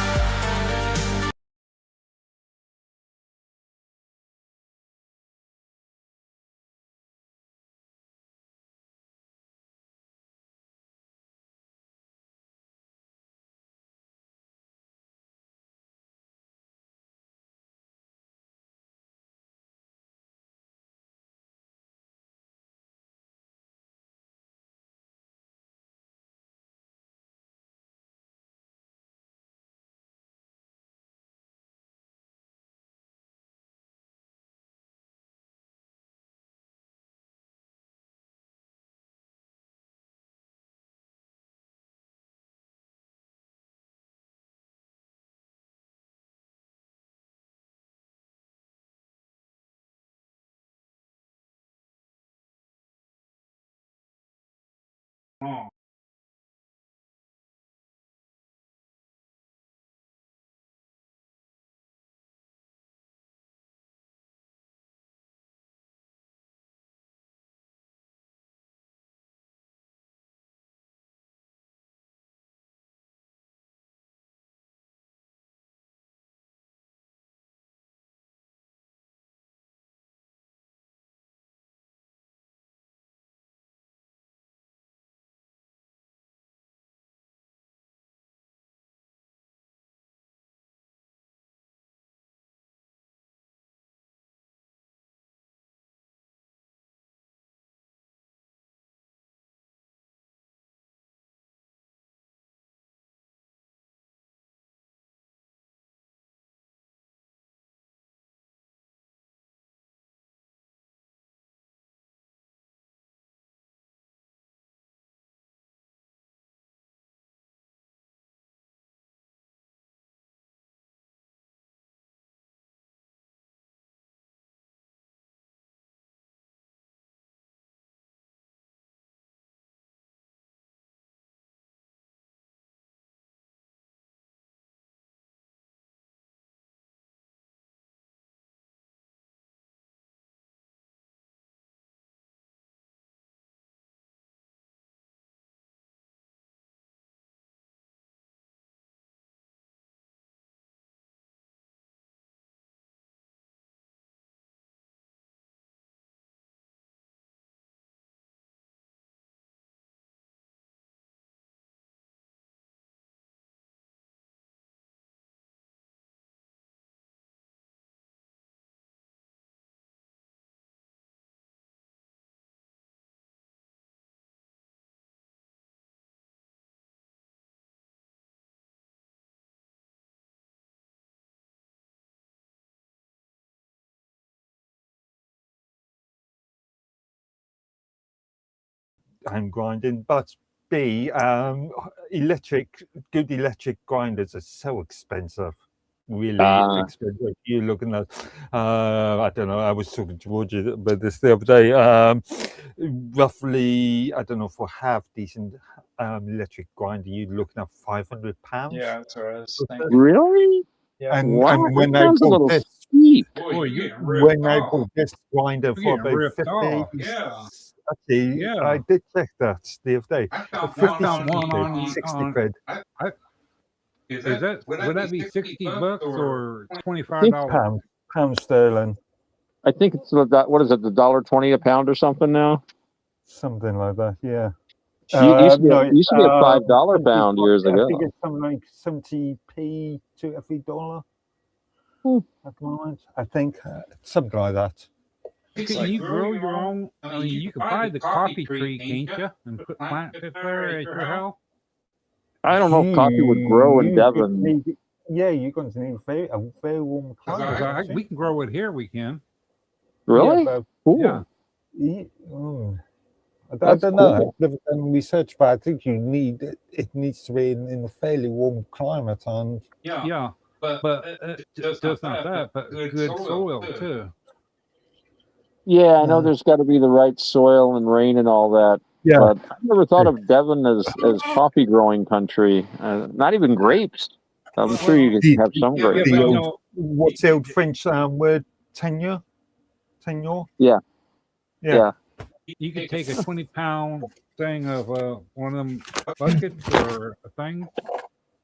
hand grinding, but B, good electric grinders are so expensive. really expensive. You're looking at, I don't know, I was talking to Roger about this the other day. Roughly, I don't know, for half decent electric grinder, you're looking at £500. Yeah, that's what I was thinking. Really? Yeah. And Wow, when that I sounds a bought little this, steep. Boy, you're when I bought this grinder for getting about ripped 50, off. actually, Yeah. I did check that the other day. I 50, found one on 60 quid. Would that be $60 or £5 pound sterling, I think it's what is it, $1.20 a pound or something now? something like that. Yeah. Used to be a $5 70 pound years I ago. think it's something like 70p to every dollar at the moment. I think something like that. Can you grow your own? I mean, you could buy the coffee tree, can't you? And plant it there at your house. I don't know if coffee would grow in Devon. You're going to need a very warm climate. We can grow it here. We can. Really? Yeah, cool. I don't know. I've never done research, but I think it needs to be in a fairly warm climate, and but just not that, but good soil too. Yeah, I know there's got to be the right soil and rain and all that. Yeah. But I never thought of Devon as coffee growing country. Not even grapes. I'm sure you could have some grapes. What's the old French word? Tenure? Yeah. You could take a 20-pound thing of one of them buckets or a thing,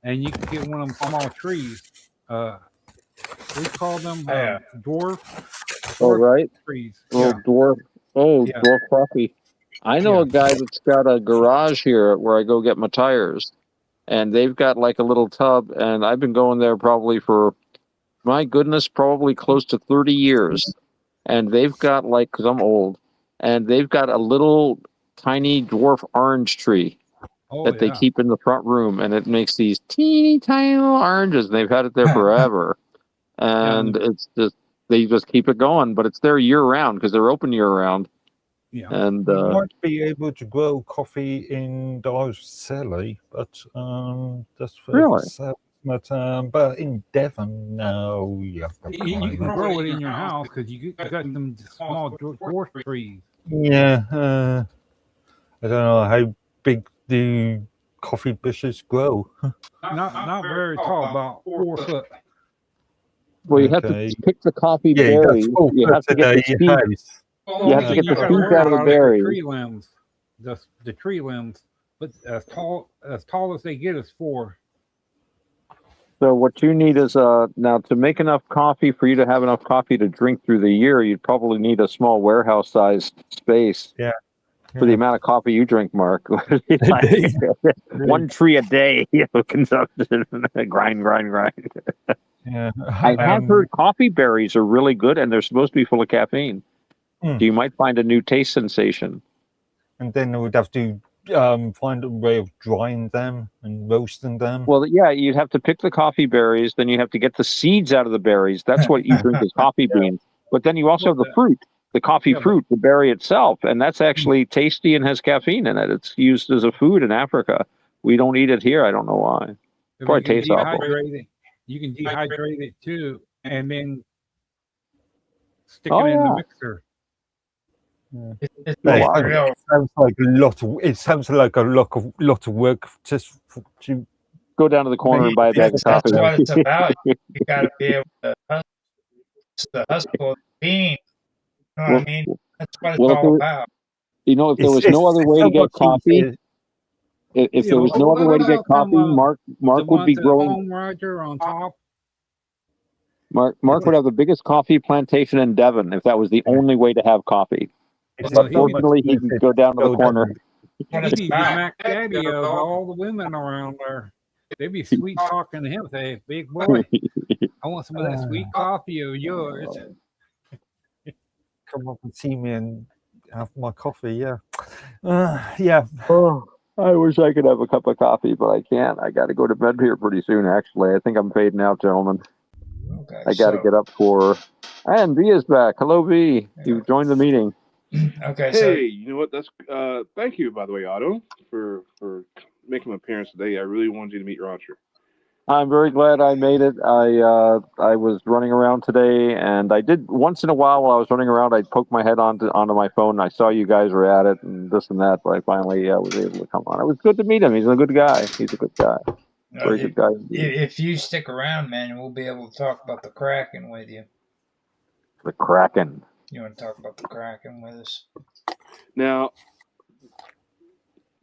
and you can get one of them small trees. We call them dwarf. Oh, right. Trees. Dwarf coffee. I know a guy that's got a garage here where I go get my tires, and they've got like a little tub, and I've been going there probably for, my goodness, probably close to 30 years. And they've got because I'm old, and they've got a little tiny dwarf orange tree that they keep in the front room, and it makes these teeny tiny little oranges. They've had it there forever, and it's just they just keep it going. But it's there year round because they're open year round. Yeah, and you might be able to grow coffee in Silly, but that's for really. But in Devon, no, you can grow it in your house because you got them small dwarf trees. Yeah, I don't know how big do coffee bushes grow. Not very tall, about 4 foot. Well, you have to pick the coffee berries. You have to get the seeds. You have to get the seeds out of the berries. The tree limbs, but as tall as they get is 4. So what you need is now to make enough coffee for you to have enough coffee to drink through the year. You'd probably need a small warehouse-sized space. Yeah. For the amount of coffee you drink, Mark. 1 tree a day, consumption. grind. Yeah. I have heard coffee berries are really good, and they're supposed to be full of caffeine. So you might find a new taste sensation. And then we'd have to find a way of drying them and roasting them. Well, yeah, you'd have to pick the coffee berries, then you have to get the seeds out of the berries. That's what you drink as coffee beans. But then you also have the fruit, the coffee fruit, the berry itself, and that's actually tasty and has caffeine in it. It's used as a food in Africa. We don't eat it here. I don't know why. Probably tastes awful. You can dehydrate it too, and then stick it in the mixer. It sounds like a lot of work just to go down to the corner and buy a bag of coffee. That's what it's about. You got to be able to hustle the bean. You know what I mean? That's what it's all about. You know, if there was no other way to get coffee, if there was no other way to get coffee, Mark would be growing. Roger on top. Mark would have the biggest coffee plantation in Devon if that was the only way to have coffee. But fortunately, he can go down to the corner. He'd be Mac Daddy of all the women around there. They'd be sweet talking to him. Say, big boy, I want some of that sweet coffee of yours. Come up and see me and have my coffee. Yeah. Oh, I wish I could have a cup of coffee, but I can't. I got to go to bed here pretty soon. Actually, I think I'm fading out, gentlemen. Okay, I got to get up for. And V is back. Hello, V. You joined the meeting. Okay. Hey, you know what? That's thank you, by the way, Otto, for making an appearance today. I really wanted you to meet Roger. I'm very glad I made it. I was running around today, and I did once in a while I was running around, I'd poke my head onto my phone. And I saw you guys were at it, and this and that. But I finally was able to come on. It was good to meet him. He's a good guy. He's a good guy. Very good guy. If you stick around, man, we'll be able to talk about the Kraken with you. The Kraken. You want to talk about the Kraken with us? Now,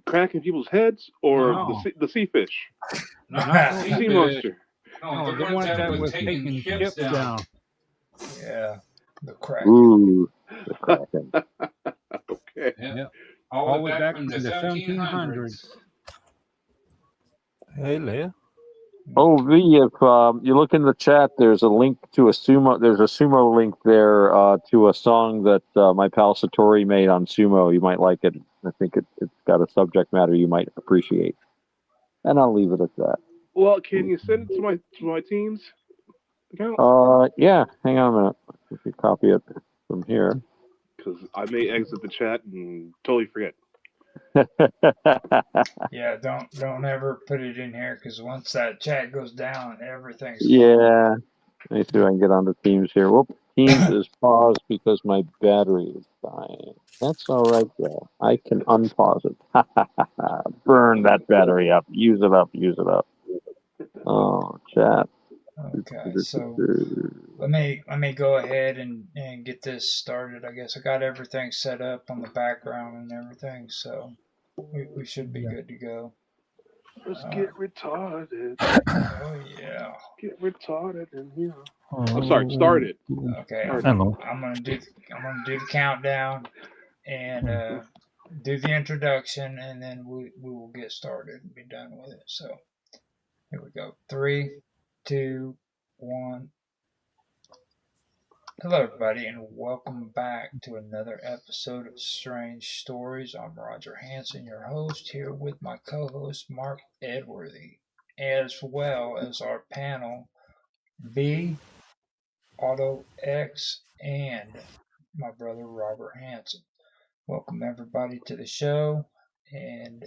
cracking people's heads or No. the sea fish? Not The sea monster. No, the one that was taking ships down. Yeah, the Kraken. Ooh, the Kraken. Okay. Yeah. All the way back in the 1700s. Hey, Leah. Oh, V, if you look in the chat, there's a link to a sumo. There's a sumo link there to a song that my pal Satori made on sumo. You might like it. I think it's got a subject matter you might appreciate. And I'll leave it at that. Well, can you send it to my team's account? Yeah. Hang on a minute. If you copy it from here. Because I may exit the chat and totally forget. Yeah, don't ever put it in here because once that chat goes down, everything's Yeah. Let me see if I can get on the Teams here. Whoop. Teams is paused because my battery is dying. That's all right, though. I can unpause it. Burn that battery up. Use it up. Use it up. Oh, chat. Okay, so let me go ahead and get this started. I guess I got everything set up on the background and everything, so we should be good to go. Let's get retarded. Oh yeah. Get retarded in here. I'm sorry. Start it. Okay. I'm gonna do the countdown and do the introduction, and then we will get started and be done with it. So here we go. 3, 2, 1. Hello, everybody, and welcome back to another episode of Strange Stories. I'm Roger Hanson, your host, here with my co-host Mark Edworthy, as well as our panel B, Auto X, and my brother Robert Hanson. Welcome everybody to the show, and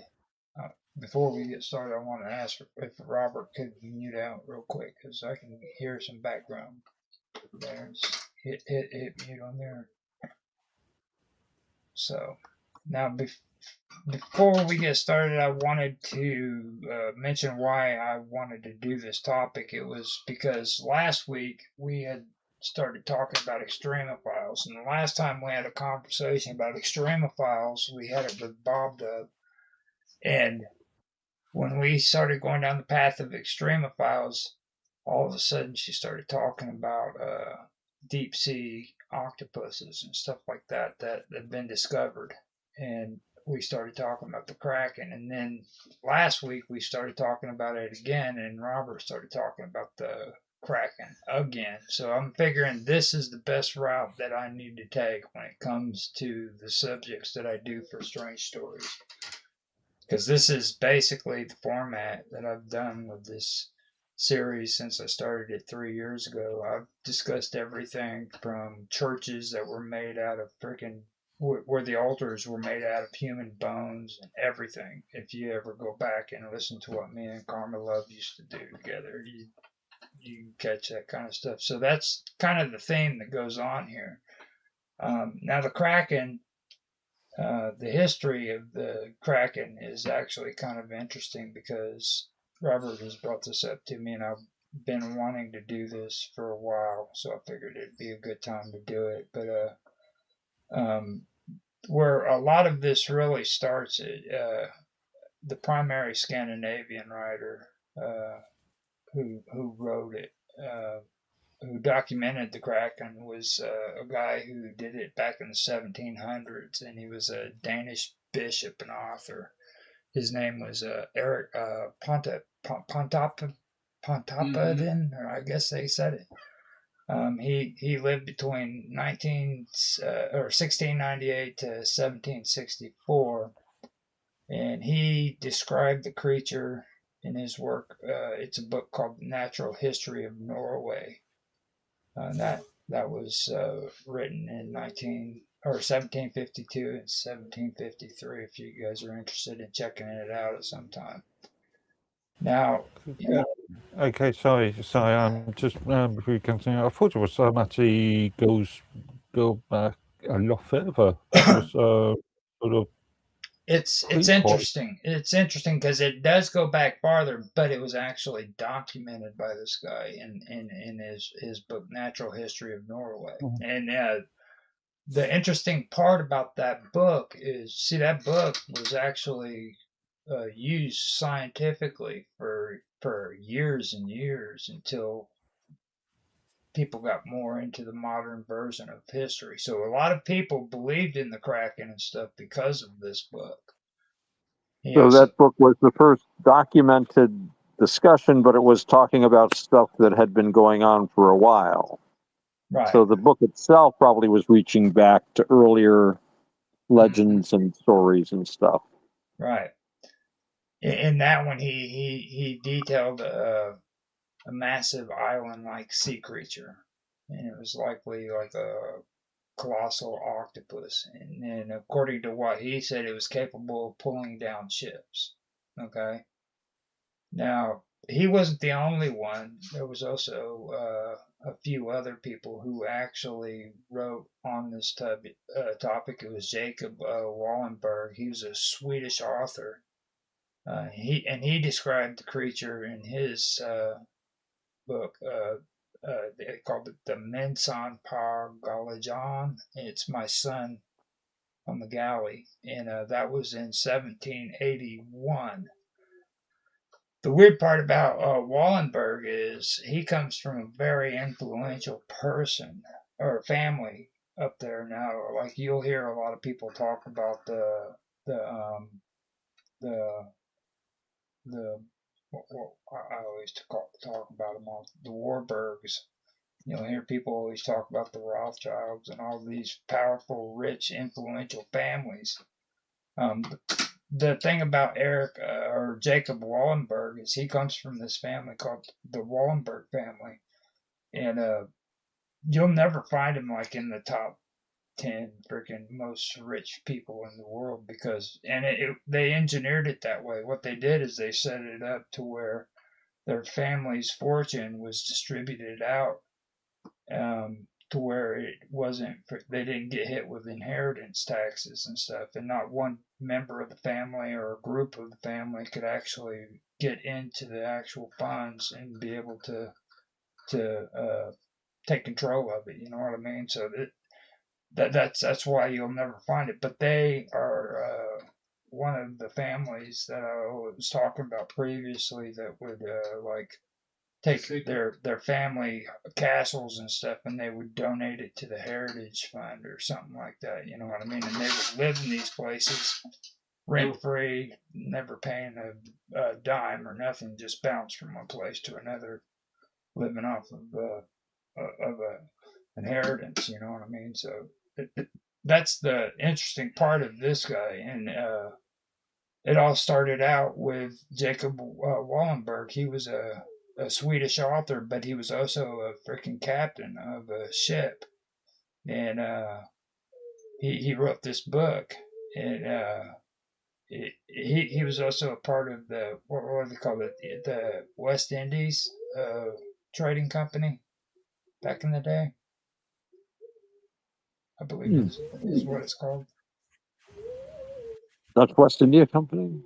before we get started, I want to ask if Robert could mute out real quick because I can hear some background. There's hit mute on there. So now before we get started, I wanted to mention why I wanted to do this topic. It was because last week we had started talking about extremophiles, and the last time we had a conversation about extremophiles, we had it with Bob Dub, and when we started going down the path of extremophiles, all of a sudden she started talking about deep sea octopuses and stuff like that have been discovered, and we started talking about the Kraken, and then last week we started talking about it again, and Robert started talking about the Kraken again. So I'm figuring this is the best route that I need to take when it comes to the subjects that I do for Strange Stories, because this is basically the format that I've done with this series since I started it 3 years ago. I've discussed everything from churches that were made out of where the altars were made out of human bones and everything. If you ever go back and listen to what me and Karma Love used to do together, you catch that kind of stuff. So that's kind of the theme that goes on here. Now the Kraken, the history of the Kraken is actually kind of interesting because Robert has brought this up to me, and I've been wanting to do this for a while, so I figured it'd be a good time to do it. But where a lot of this really starts, the primary Scandinavian writer who wrote it, who documented the Kraken, was a guy who did it back in the 1700s, and he was a Danish bishop and author. His name was Eric Pontoppidan, or I guess they said it. He lived between 1698 to 1764, and he described the creature in his work. It's a book called Natural History of Norway. That was written in 1752 and 1753. If you guys are interested in checking it out at some time. Now, Okay, sorry. I'm just before you continue. I thought it was actually go back a lot further. It was sort of It's prequel. interesting. It's interesting because it does go back farther, but it was actually documented by this guy in his book Natural History of Norway. And the interesting part about that book is, see, that book was actually used scientifically for years and years until people got more into the modern version of history. So a lot of people believed in the Kraken and stuff because of this book. So that book was the first documented discussion, but it was talking about stuff that had been going on for a while. Right. So the book itself probably was reaching back to earlier legends and stories and stuff. Right. In that one, he detailed a massive island-like sea creature, and it was likely like a colossal octopus. And according to what he said, it was capable of pulling down ships. Okay. Now, he wasn't the only one. There was also a few other people who actually wrote on this topic. It was Jacob Wallenberg. He was a Swedish author. He described the creature in his book. They called it the Mensan Par Galajan. It's My Son on the Galley, and that was in 1781. The weird part about Wallenberg is he comes from a very influential person or family up there now. Like, you'll hear a lot of people talk about the the well, I always talk about them all, the Warburgs. You'll hear people always talk about the Rothschilds and all these powerful, rich, influential families. The thing about Eric or Jacob Wallenberg is he comes from this family called the Wallenberg family, and you'll never find him like in the top 10 freaking most rich people in the world, because they engineered it that way. What they did is they set it up to where their family's fortune was distributed out, to where it wasn't, they didn't get hit with inheritance taxes and stuff, and not one member of the family or a group of the family could actually get into the actual funds and be able to take control of it. You know what I mean? So that's why you'll never find it. But they are one of the families that I was talking about previously that would like take their family castles and stuff, and they would donate it to the Heritage Fund or something like that. You know what I mean? And they would live in these places rent free, never paying a dime or nothing, just bounce from one place to another, living off of a inheritance. You know what I mean? So that's the interesting part of this guy, and it all started out with Jacob Wallenberg. He was a Swedish author, but he was also a freaking captain of a ship, and he wrote this book, and he was also a part of the, what do they call it, the West Indies trading company back in the day. I believe is what it's called. Dutch West India Company.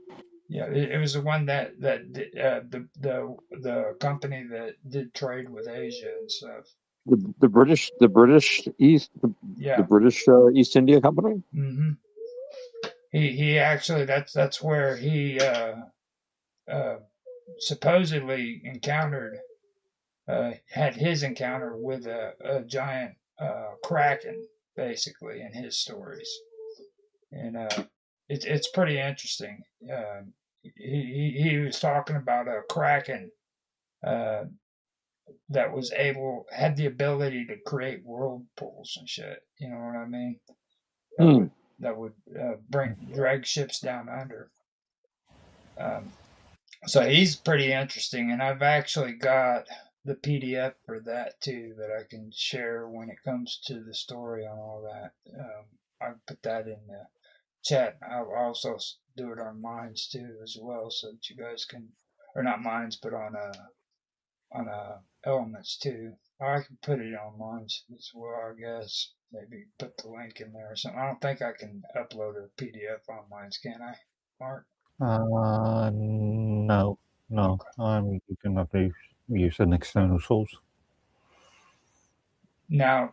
Yeah, it was the one that the company that did trade with Asia and stuff. The British East East India Company. Mm-hmm. He actually, that's where he supposedly encountered had his encounter with a giant kraken, basically, in his stories, and it's pretty interesting. He was talking about a kraken that had the ability to create whirlpools and shit. You know what I mean? That would drag ships down under. So he's pretty interesting, and I've actually got the PDF for that too that I can share when it comes to the story on all that. I'll put that in the chat. I'll also do it on Minds too as well, so that you guys can, or not Minds, but on Elements too. I can put it on mine as well, I guess. Maybe put the link in there or something. I don't think I can upload a PDF on mine, can I, Mark? No. Okay. You can have to use an external source. Now,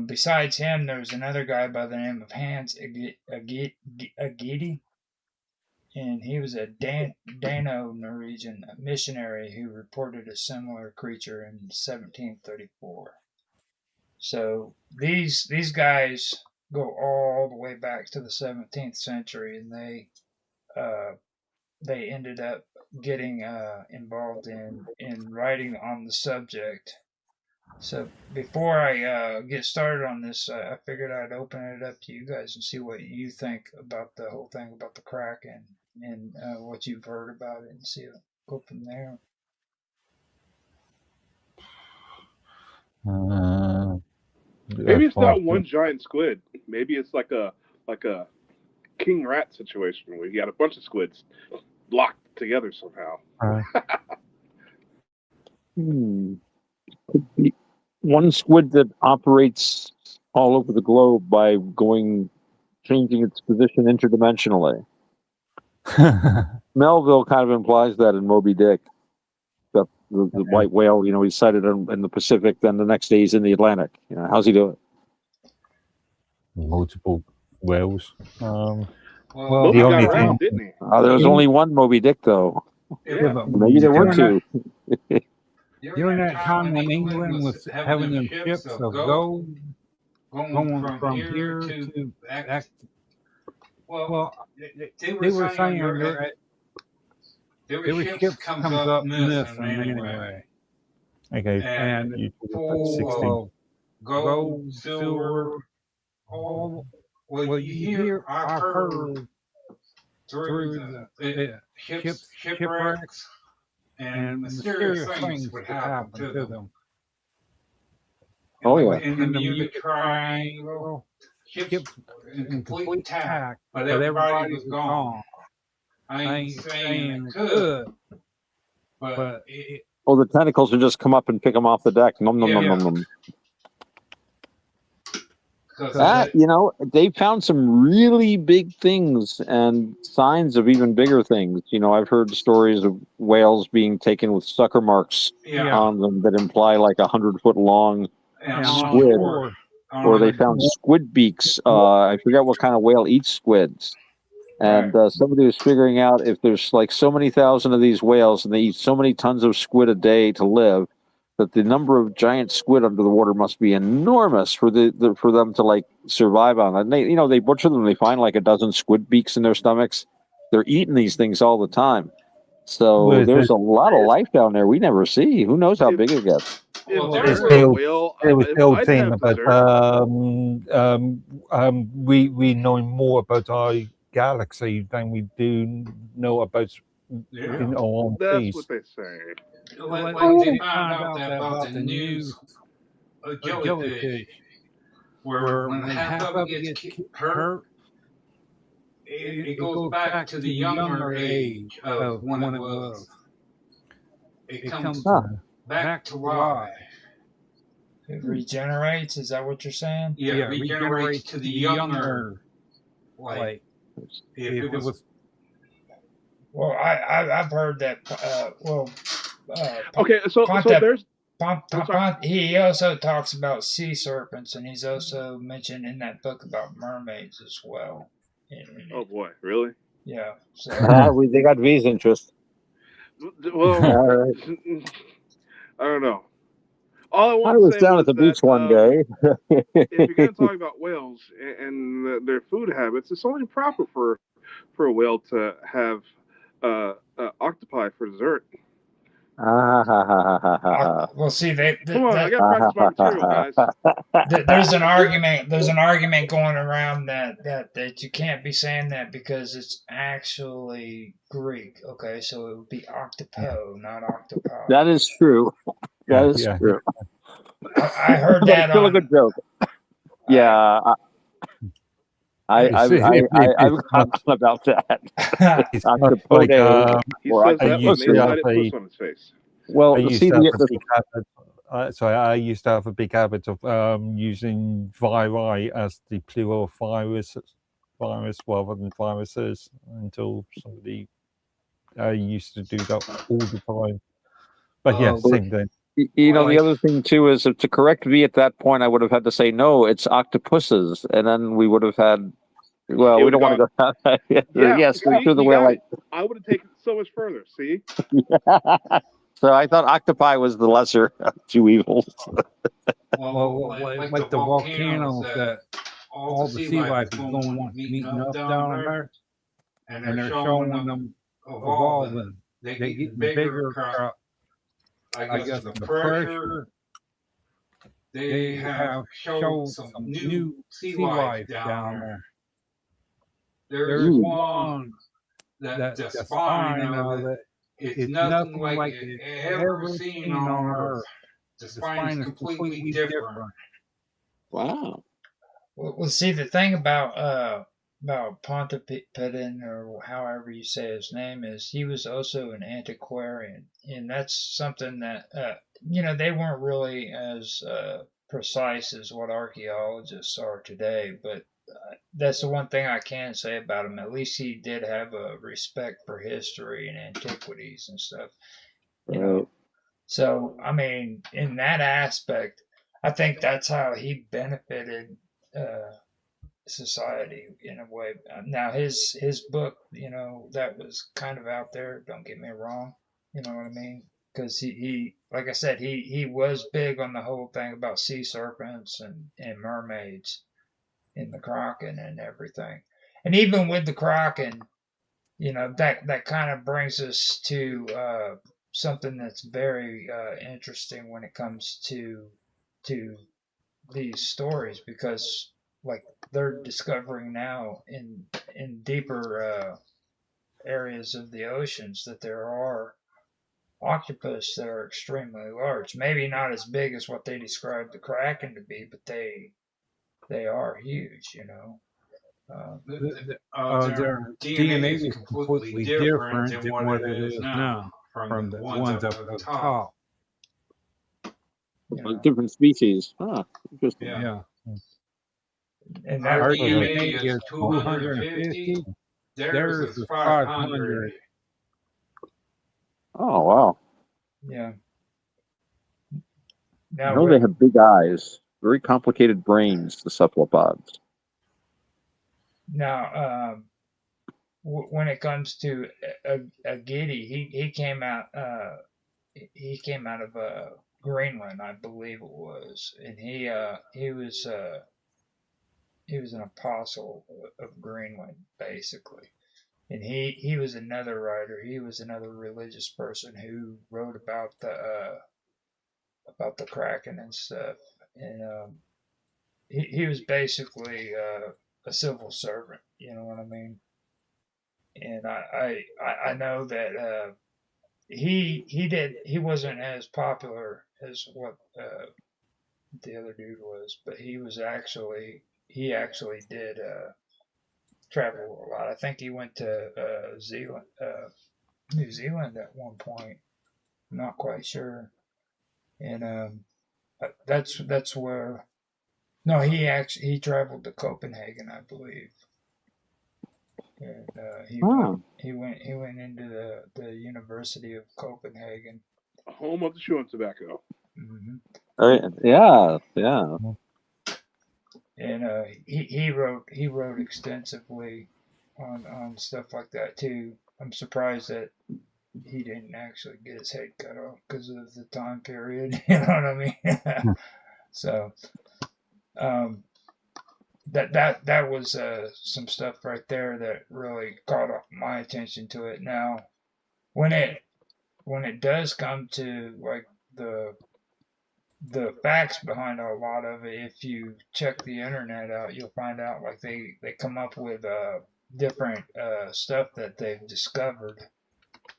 besides him, there's another guy by the name of Hans Agidi, and he was a Dano-Norwegian missionary who reported a similar creature in 1734. So these guys go all the way back to the 17th century, and they ended up getting involved in writing on the subject. So before I get started on this, I figured I'd open it up to you guys and see what you think about the whole thing about the Kraken and what you've heard about it, and see it. Go from there. Maybe it's not one giant squid. Maybe it's like a king rat situation where you got a bunch of squids locked together somehow. Could be one squid that operates all over the globe by changing its position interdimensionally. Melville kind of implies that in Moby Dick. The white whale, he's sighted in the Pacific, then the next day he's in the Atlantic. How's he doing? Multiple whales. Well, Moby got around, didn't he? There was only one Moby Dick, though. Yeah, but Maybe there were two. During that time when England was having them ships of gold going from here to back, well, they were saying there were ships comes up missing anyway. Okay. And you full of gold, silver, all. Well, I've heard through the shipwrecks and mysterious things would happen to them. Oh, yeah. In the Bermuda Triangle, ships in complete attack, but everybody was gone. I ain't saying it could, but the tentacles would just come up and pick them off the deck. Nom, nom, nom, nom, nom. They found some really big things and signs of even bigger things. I've heard stories of whales being taken with sucker marks on them that imply like 100-foot long squid. Or they found squid beaks. I forget what kind of whale eats squids. And somebody was figuring out if there's like so many thousand of these whales and they eat so many tons of squid a day to live, that the number of giant squid under the water must be enormous for them to like survive on. And they butcher them. They find like a dozen squid beaks in their stomachs. They're eating these things all the time. So there's a lot of life down there we never see. Who knows how big it gets? It was the old thing about we know more about our galaxy than we do know about in our own That's what they say. Like they found out about the news jellyfish, where when half of it gets hurt, it goes back to the younger age of when it was. It comes back to life. It regenerates. Is that what you're saying? Yeah, it regenerates to the younger. Like if it was. Well, I've heard that. Okay, so there's. He also talks about sea serpents, and he's also mentioned in that book about mermaids as well. Oh boy, really? Yeah. So. They got V's interest. Well, I don't know. All I want I to was say down was at the that, beach one day. If you're going to talk about whales and their food habits, it's only proper for a whale to have octopi for dessert. Well, see, come on, I got to practice my material, guys. There's an argument going around that you can't be saying that because it's actually Greek. Okay, so it would be octopo, not octopi. That is true. That is true. I heard that. Still a good joke. Yeah. I'm about that. He says that when they had it puss on his face. Well, I used see, to have a big habit. Sorry, I used to have a big habit of using viri as the plural of virus rather than viruses until somebody used to do that all the time. But yeah, same thing. You know, the other thing too is to correct me at that point, I would have had to say no, it's octopuses, and then we would have had. Well, we don't want to go. Yes, see, to the you way got like. it. I would have taken it so much further. See. So I thought octopi was the lesser of two evils. Well, like the volcanoes that all the sea life is going to meeting up down on Earth, and they're showing them evolving. They getting bigger. I guess the pressure. They have showed some new sea life down there. There's one that the spine of it is nothing like it's ever seen on Earth. The spine is completely different. Wow. Well, see, the thing about Pontoppidan, or however you say his name, is he was also an antiquarian, and that's something that they weren't really as precise as what archaeologists are today, but that's the one thing I can say about him. At least he did have a respect for history and antiquities and stuff, you know. So, I mean, in that aspect, I think that's how he benefited society in a way. Now, his book, that was kind of out there. Don't get me wrong. You know what I mean? Because he like I said, he was big on the whole thing about sea serpents and mermaids in the Kraken and everything. And even with the Kraken, that kind of brings us to something that's very interesting when it comes to these stories, because like they're discovering now in deeper areas of the oceans that there are octopus that are extremely large. Maybe not as big as what they described the Kraken to be, but they are huge. Their DNA is completely different than what it is now from the ones up at the top. Different species. Huh. Interesting. Yeah. And our DNA is 250. Theirs is 500. Oh, wow. Yeah. I know they have big eyes, very complicated brains, the cephalopods. Now, when it comes to a Giddy, he came out of Greenland, I believe it was, and he was an apostle of Greenland, basically. And he was another writer. He was another religious person who wrote about the Kraken and stuff. And he was basically a civil servant. You know what I mean? And I know that he wasn't as popular as what the other dude was, but he actually did travel a lot. I think he went to New Zealand at one point. I'm not quite sure. And that's where. No, he traveled to Copenhagen, I believe. And he went into the University of Copenhagen, home of the chewing tobacco. Mm-hmm. Yeah. And he wrote extensively on stuff like that too. I'm surprised that he didn't actually get his head cut off because of the time period. You know what I mean? So that was some stuff right there that really caught my attention to it. Now, when it does come to like the facts behind a lot of it, if you check the internet out, you'll find out like they come up with different stuff that they've discovered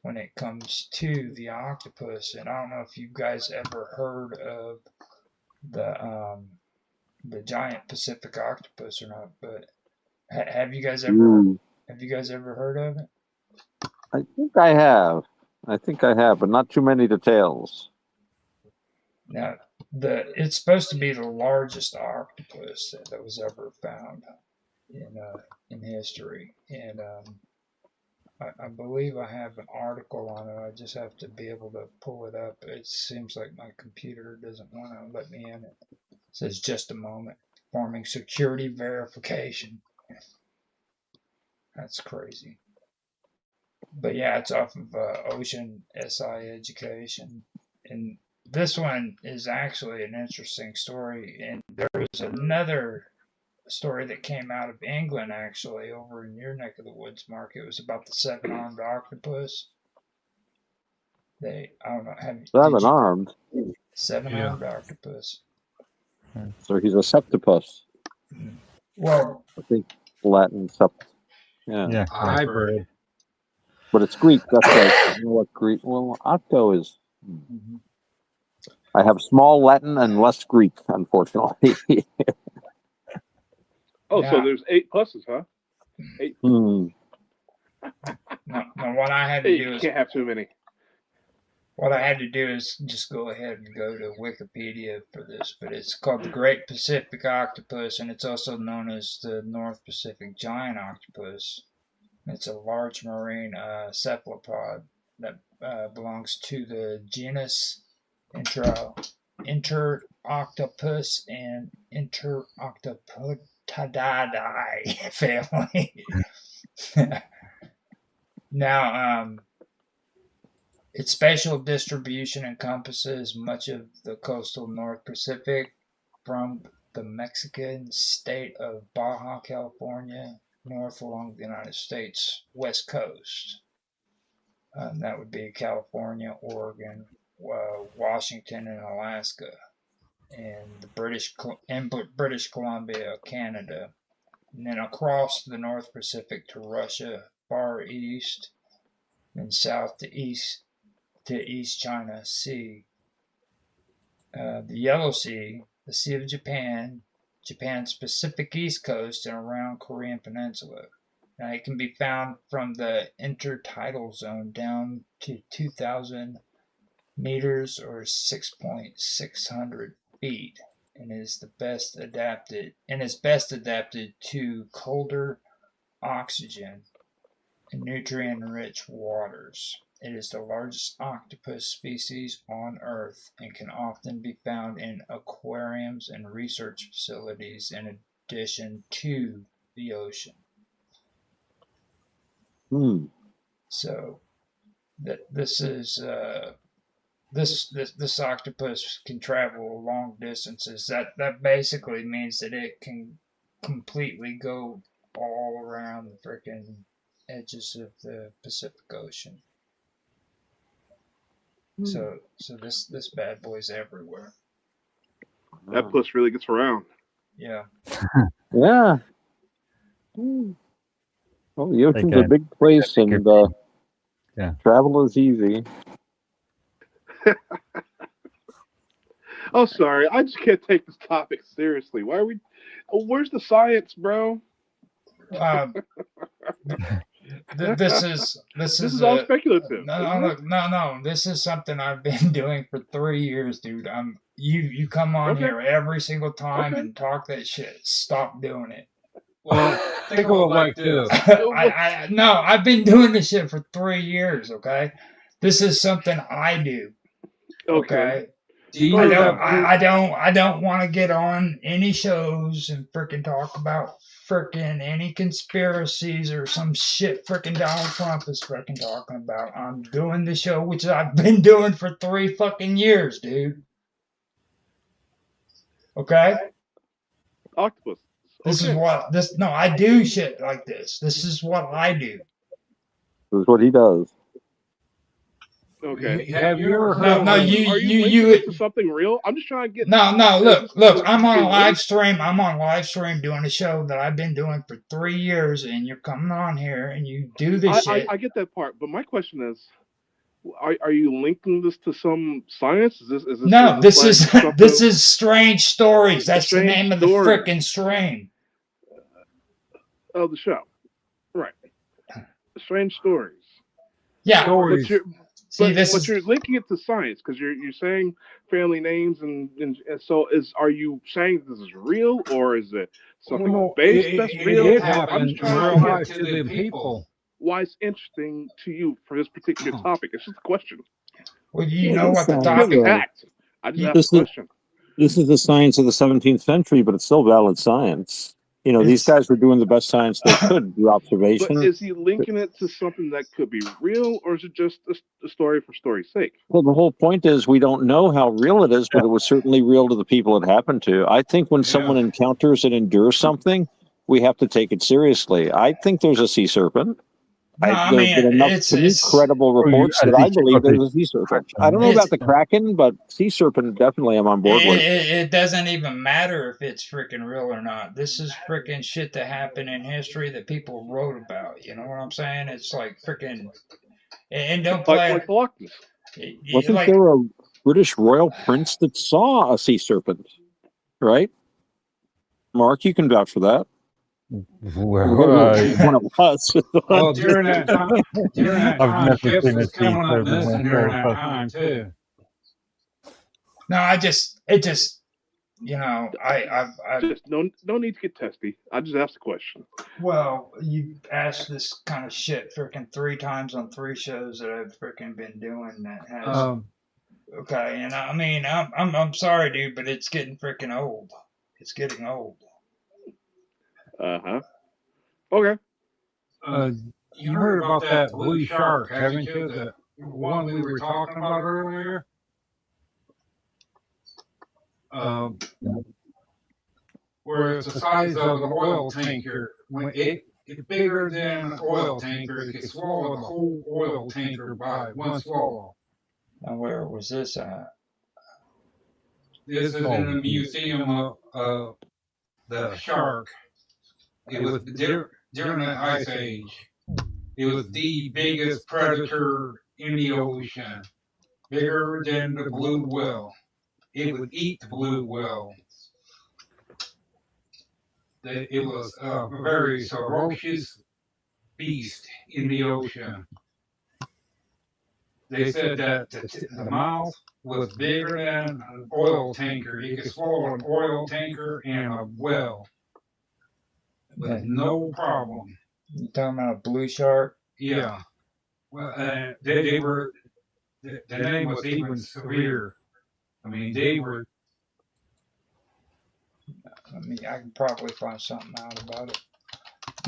when it comes to the octopus. And I don't know if you guys ever heard of the giant Pacific octopus or not, but have you guys ever heard of it? I think I have. I think I have, but not too many details. Now, it's supposed to be the largest octopus that was ever found in history, and I believe I have an article on it. I just have to be able to pull it up. It seems like my computer doesn't want to let me in it. It says just a moment, performing security verification. That's crazy. But yeah, it's off of Ocean SI Education. And this one is actually an interesting story. And there was another story that came out of England, actually, over in your neck of the woods, Mark. It was about the seven-armed octopus. I don't know. Seven-armed? Seven-armed octopus. So he's a septopus. Well, I think Latin sept. Yeah. Hybrid. But it's Greek. That's right. You know what Greek? Well, octo is. I have small Latin and less Greek, unfortunately. Oh, so there's 8 pluses, huh? 8. No, what I had to do You is can't have too many. What I had to do is just go ahead and go to Wikipedia for this, but it's called the Great Pacific Octopus, and it's also known as the North Pacific Giant Octopus. It's a large marine cephalopod that belongs to the genus Interoctopus and Interoctopodidae family. Now, its spatial distribution encompasses much of the coastal North Pacific from the Mexican state of Baja California north along the United States West Coast. That would be California, Oregon, Washington, and Alaska, and British Columbia, Canada, and then across the North Pacific to Russia, far east, and south to East China Sea, the Yellow Sea, the Sea of Japan, Japan's Pacific East Coast, and around Korean Peninsula. Now, it can be found from the intertidal zone down to 2,000 meters or 6,600 feet, and is best adapted to colder oxygen and nutrient-rich waters. It is the largest octopus species on Earth and can often be found in aquariums and research facilities in addition to the ocean. So this octopus can travel long distances. That basically means that it can completely go all around the freaking edges of the Pacific Ocean. So this bad boy's everywhere. That puss really gets around. Yeah. Yeah. Well, the ocean's a big place, and travel is easy. Oh, sorry. I just can't take this topic seriously. Why are we? Oh, where's the science, bro? This is all speculative. No. This is something I've been doing for 3 years, dude. You come on here every single time and talk that shit. Stop doing it. Well, think of it like this. I've been doing this shit for 3 years. Okay, this is something I do. Okay. I don't want to get on any shows and freaking talk about freaking any conspiracies or some shit freaking Donald Trump is freaking talking about. I'm doing the show, which I've been doing for 3 fucking years, dude. Okay? Octopus. I do shit like this. This is what I do. This is what he does. Okay. Have you ever heard? Are you linking to something real? I'm just trying to get. No. Look. I'm on a live stream. I'm on live stream doing a show that I've been doing for 3 years, and you're coming on here and you do this shit. I get that part, but my question is, are you linking this to some science? Is this? No, this is strange stories. That's the name of the frickin' stream. Oh, the show, right? Strange stories. Yeah. But you're linking it to science because you're saying family names and so are you saying this is real or is it something based that's real? It I'm just happened in trying real to life get to the people. why it's interesting to you for this particular topic. It's just a question. Well, you know what the You topic have attacked. I just asked a question. This is the science of the 17th century, but it's still valid science. You know, these guys were doing the best science they could through observation. But is he linking it to something that could be real, or is it just a story for story's sake? Well, the whole point is we don't know how real it is, but it was certainly real to the people it happened to. I think when someone encounters and endures something, we have to take it seriously. I think there's a sea serpent. No, There's been enough credible reports that I believe there's a sea serpent. I don't know about the Kraken, but sea serpent definitely I'm on board with. It doesn't even matter if it's freaking real or not. This is freaking shit that happened in history that people wrote about. You know what I'm saying? It's like freaking. And don't play. Like Loch Ness. Wasn't there a British royal prince that saw a sea serpent? Right? Mark, you can vouch for that. One of us. Well, during that time, I've never ships seen a was sea coming up serpent missing myself. during that time too. No, you know, I just no need to get testy. I just asked a question. Well, you asked this kind of shit freaking 3 times on 3 shows that I've freaking been doing that has. Okay, and I mean, I'm sorry, dude, but it's getting freaking old. It's getting old. Okay. You heard about that blue shark, haven't you? The one we were talking about earlier. Where it's the size of an oil tanker. When it's bigger than an oil tanker, it can swallow the whole oil tanker by one swallow. Now, where was this at? This is in a museum of the shark. It was during the Ice Age. It was the biggest predator in the ocean, bigger than the blue whale. It would eat the blue whale. It was a very ferocious beast in the ocean. They said that the mouth was bigger than an oil tanker. It could swallow an oil tanker and a whale with no problem. You talking about a blue shark? Yeah. Well, they were. The name was even severe. I mean, they were. I mean, I can probably find something out about it.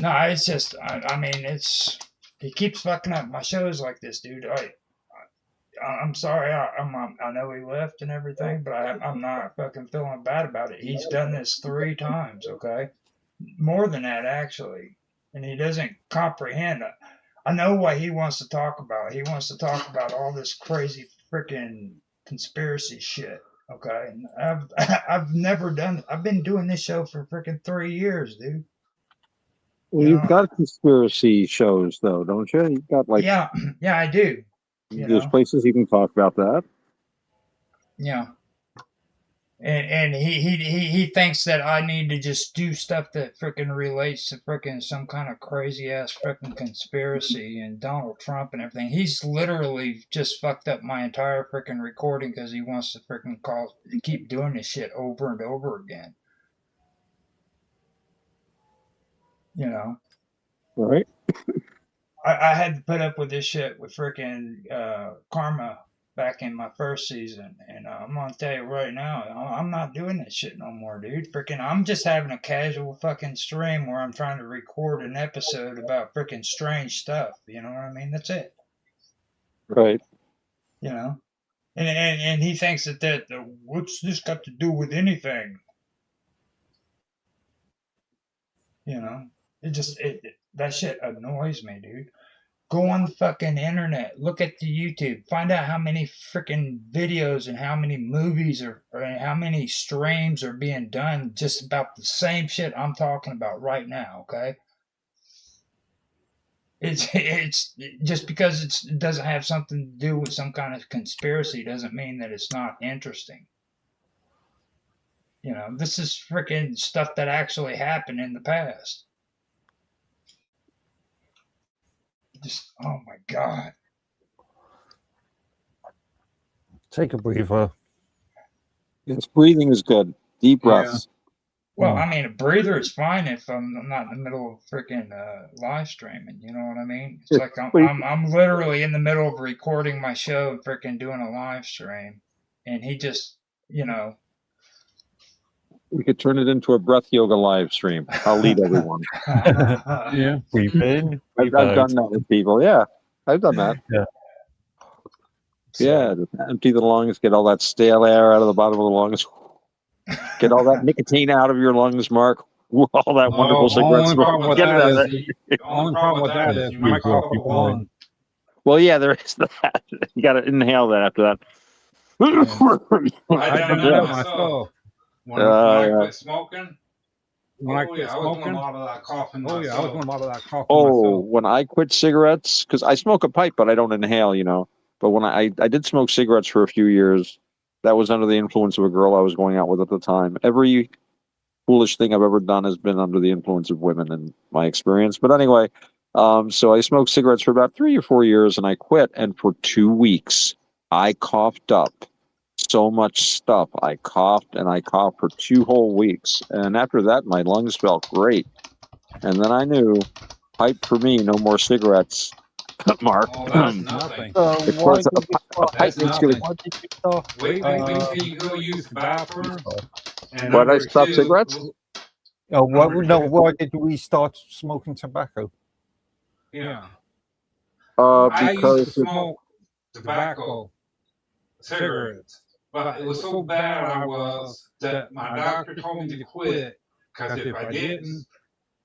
No, it's just, I mean, he keeps fucking up my shows like this, dude. I'm sorry. I know he left and everything, but I'm not fucking feeling bad about it. He's done this 3 times, okay? More than that, actually. And he doesn't comprehend it. I know what he wants to talk about. He wants to talk about all this crazy freaking conspiracy shit, okay? And I've been doing this show for freaking 3 years, dude. Well, you've got conspiracy shows, though, don't you? You've got like yeah, I do. There's places you can talk about that. Yeah. And he thinks that I need to just do stuff that freaking relates to freaking some kind of crazy ass freaking conspiracy and Donald Trump and everything. He's literally just fucked up my entire freaking recording because he wants to freaking keep doing this shit over and over again. You know? Right. I had to put up with this shit with freaking Karma back in my first season, and I'm gonna tell you right now, I'm not doing that shit no more, dude. Freaking, I'm just having a casual fucking stream where I'm trying to record an episode about freaking strange stuff. You know what I mean? That's it. Right. You know, and he thinks that what's this got to do with anything? You know, that shit annoys me, dude. Go on the fucking internet, look at the YouTube, find out how many freaking videos and how many movies or how many streams are being done just about the same shit I'm talking about right now, okay? It's just because it doesn't have something to do with some kind of conspiracy doesn't mean that it's not interesting. You know, this is freaking stuff that actually happened in the past. Just, oh my God. Take a breather. Yes, breathing is good. Deep breaths. Well, I mean, a breather is fine if I'm not in the middle of freaking live streaming. You know what I mean? It's like I'm literally in the middle of recording my show and freaking doing a live stream, and he just, you know. We could turn it into a breath yoga live stream. I'll lead everyone. Yeah, breathe in. I've done that with people. Yeah, I've done that. Yeah. Yeah, just empty the lungs, get all that stale air out of the bottom of the lungs, get all that nicotine out of your lungs, Mark. All that wonderful cigarette smoke. Get it out of there. The only problem with that is you might cough up a lung. Well, yeah, there is that. You got to inhale that after that. I done that myself. When I quit smoking, I was doing a lot of that coughing myself. When I quit cigarettes, because I smoke a pipe, but I don't inhale, you know. But when I did smoke cigarettes for a few years, that was under the influence of a girl I was going out with at the time. Every foolish thing I've ever done has been under the influence of women in my experience. But anyway, so I smoked cigarettes for about 3 or 4 years, and I quit. And for 2 weeks, I coughed up so much stuff. I coughed and I coughed for 2 whole weeks. And after that, my lungs felt great. And then I knew, pipe for me, no more cigarettes. Mark. Oh, that's nothing. Why did you stop cigarettes? Why did we start smoking tobacco? Yeah. Because I used to smoke tobacco, cigarettes, but it was so bad I was that my doctor told me to quit, because if I didn't,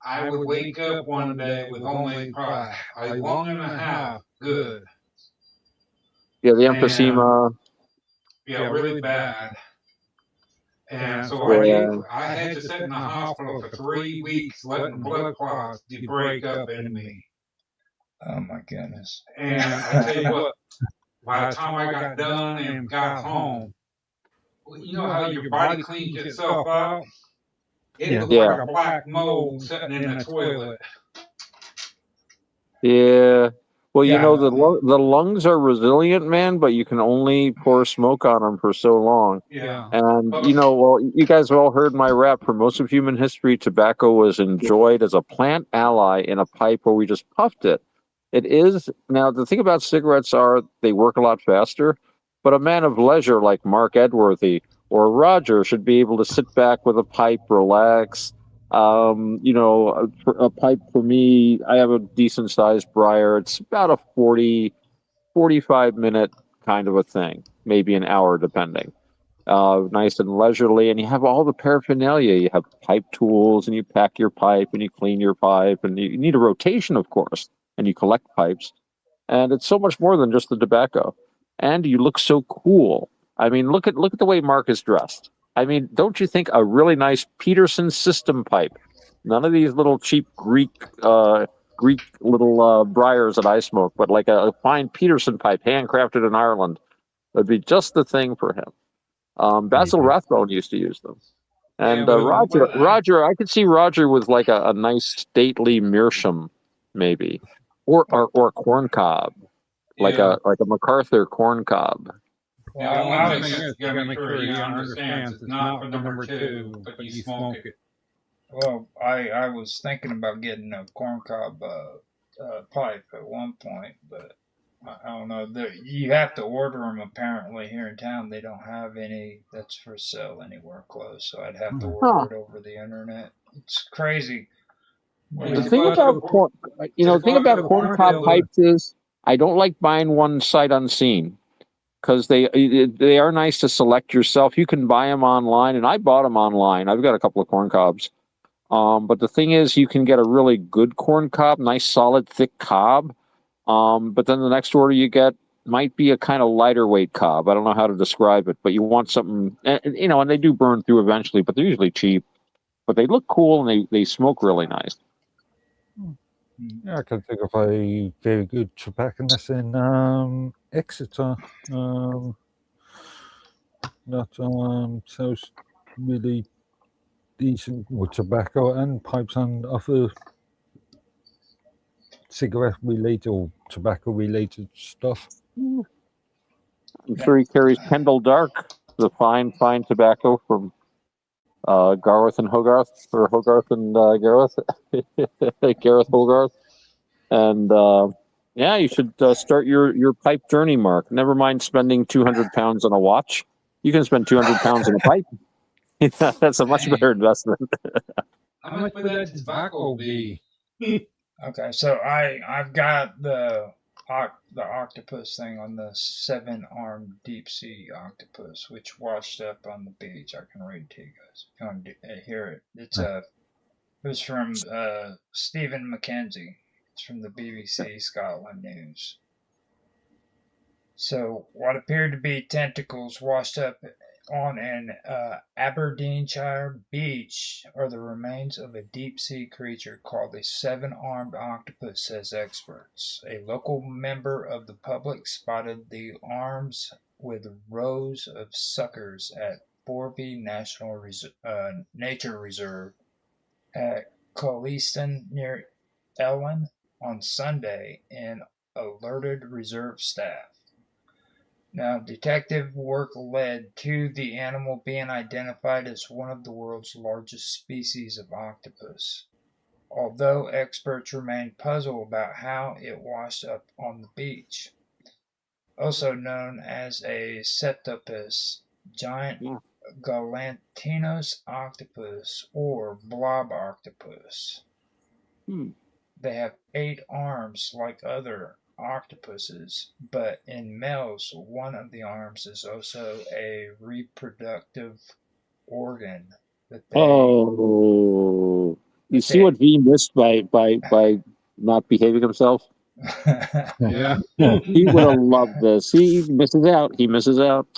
I would wake up one day with only probably a lung and a half good. Yeah, the emphysema. Yeah, really bad. And so I had to sit in the hospital for 3 weeks letting blood clots break up in me. Oh my goodness. And I tell you what, by the time I got done and got home, you know how your body cleans itself out? It looked like a black mold sitting in the toilet. Yeah. Well, you know, the lungs are resilient, man, but you can only pour smoke on them for so long. Yeah. And, you know, well, you guys have all heard my rap. For most of human history, tobacco was enjoyed as a plant ally in a pipe where we just puffed it. It is. Now, the thing about cigarettes are they work a lot faster, but a man of leisure like Mark Edworthy or Roger should be able to sit back with a pipe, relax. You know, a pipe for me, I have a decent sized briar. It's about a 45 minute kind of a thing, maybe an hour depending. Nice and leisurely, and you have all the paraphernalia. You have pipe tools, and you pack your pipe, and you clean your pipe, and you need a rotation, of course, and you collect pipes. And it's so much more than just the tobacco. And you look so cool. I mean, look at the way Mark is dressed. I mean, don't you think a really nice Peterson system pipe? None of these little cheap Greek little briars that I smoke, but like a fine Peterson pipe, handcrafted in Ireland, would be just the thing for him. Basil Rathbone used to use them, and Roger, I could see Roger with like a nice stately meerschaum, maybe, or a corn cob, like a MacArthur corn cob. Well, the only thing is, you gotta make sure he understands it's not for number 2, but you smoke it. Well, I was thinking about getting a corncob pipe at one point, but I don't know. You have to order them apparently here in town. They don't have any that's for sale anywhere close, so I'd have to order it over the internet. It's crazy. The thing about corncob pipes is I don't like buying one sight unseen. Because they are nice to select yourself. You can buy them online, and I bought them online. I've got a couple of corn cobs. But the thing is, you can get a really good corn cob, nice, solid, thick cob. But then the next order you get might be a kind of lighter weight cob. I don't know how to describe it, but you want something, and they do burn through eventually, but they're usually cheap. But they look cool, and they smoke really nice. Yeah, I can think of a very good tobacconist in Exeter. That sells really decent with tobacco and pipes and other cigarette related or tobacco related stuff. I'm sure he carries Kendall Dark, the fine tobacco from Garth and Hogarth, or Hogarth and Gareth, Gareth Hogarth. And yeah, you should start your pipe journey, Mark. Never mind spending 200 pounds on a watch. You can spend 200 pounds on a pipe. That's a much better investment. How much would that tobacco be? Okay, so I've got the octopus thing on the 7-armed deep sea octopus, which washed up on the beach. I can read it to you guys if you want to hear it. It was from Stephen Mackenzie. It's from the BBC Scotland News. So, what appeared to be tentacles washed up on an Aberdeenshire beach are the remains of a deep-sea creature called a 7-armed octopus, says experts. A local member of the public spotted the arms with rows of suckers at Forby Nature Reserve at Colliston near Ellen on Sunday and alerted reserve staff. Now, detective work led to the animal being identified as one of the world's largest species of octopus, although experts remain puzzled about how it washed up on the beach. Also known as a septopus, giant Galantinus octopus, or blob octopus. They have 8 arms like other octopuses, but in males, one of the arms is also a reproductive organ that they. Oh, you see what V missed by not behaving himself? Yeah. He would have loved this. He misses out. He misses out.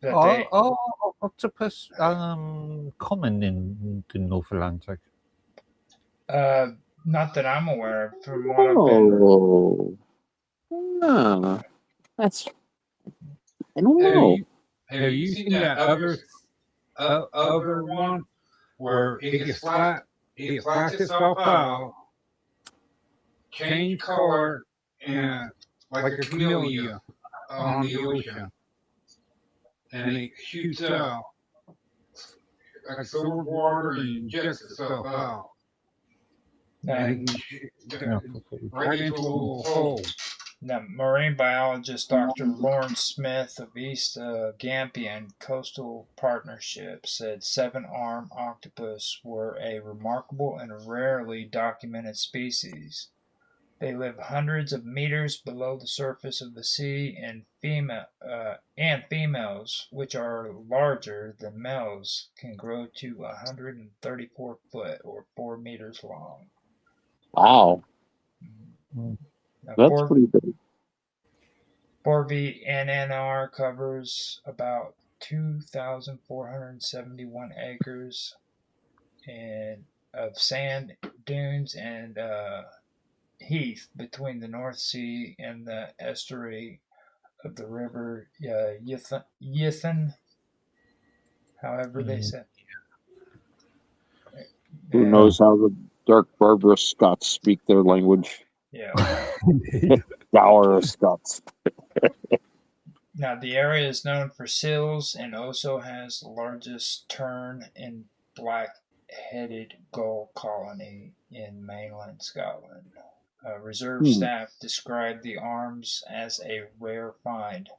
Are octopus common in the North Atlantic? Not that I'm aware of, from what I've been. Oh, that's. I don't know. Have you seen that other one where it gets flat, it flats itself out, change color, and like a chameleon on the ocean, and it shoots out like silver water and injects itself out. And right into a little hole. Now, marine biologist Dr. Lawrence Smith of East Gambian Coastal Partnership said 7-armed octopus were a remarkable and rarely documented species. They live hundreds of meters below the surface of the sea, and females, which are larger than males, can grow to 134 foot or 4 meters long. Wow. That's pretty big. Forby NNR covers about 2,471 acres of sand dunes and heath between the North Sea and the estuary of the river Yithan, however they say. Who knows how the dark barbarous Scots speak their language? Yeah. Dour Scots. Now, the area is known for seals and also has the largest tern and black-headed gull colony in mainland Scotland. Reserve staff described the arms as a rare find.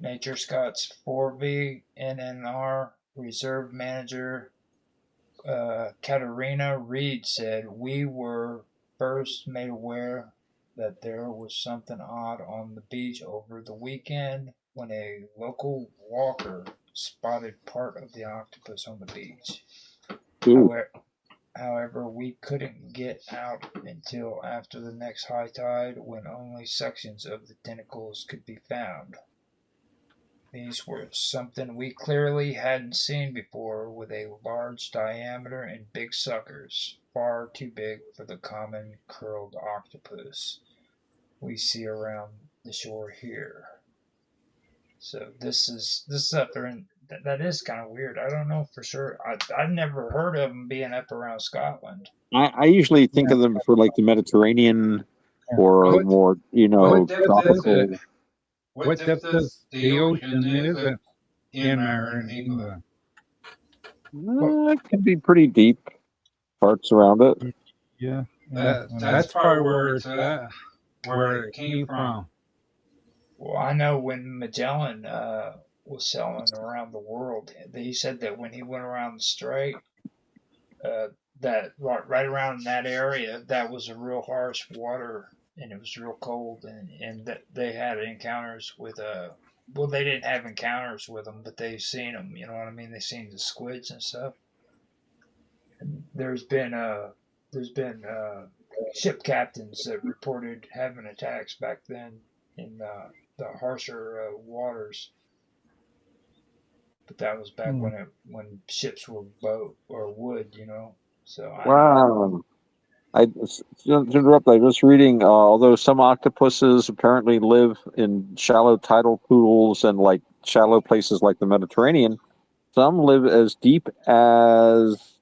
Nature Scots Forby NNR Reserve Manager Katarina Reed said, "We were first made aware that there was something odd on the beach over the weekend when a local walker spotted part of the octopus on the beach. However, we couldn't get out until after the next high tide, when only sections of the tentacles could be found. These were something we clearly hadn't seen before, with a large diameter and big suckers, far too big for the common curled octopus we see around the shore here." So this is up there, and that is kind of weird. I don't know for sure. I've never heard of them being up around Scotland. I usually think of them for like the Mediterranean or more, tropical. what depth does the ocean is it in there in England? It can be pretty deep parts around it. Yeah, that's probably where it's at, where it came from. Well, I know when Magellan was sailing around the world, he said that when he went around the strait, uh, that right around that area, that was a real harsh water, and it was real cold, and that they had encounters with well, they didn't have encounters with them, but they've seen them. You know what I mean? They've seen the squids and stuff. And there's been ship captains that reported having attacks back then in the harsher waters. But that was back when ships were boat or wood, you know. So Wow. To interrupt, I was reading, although some octopuses apparently live in shallow tidal pools and like shallow places like the Mediterranean, some live as deep as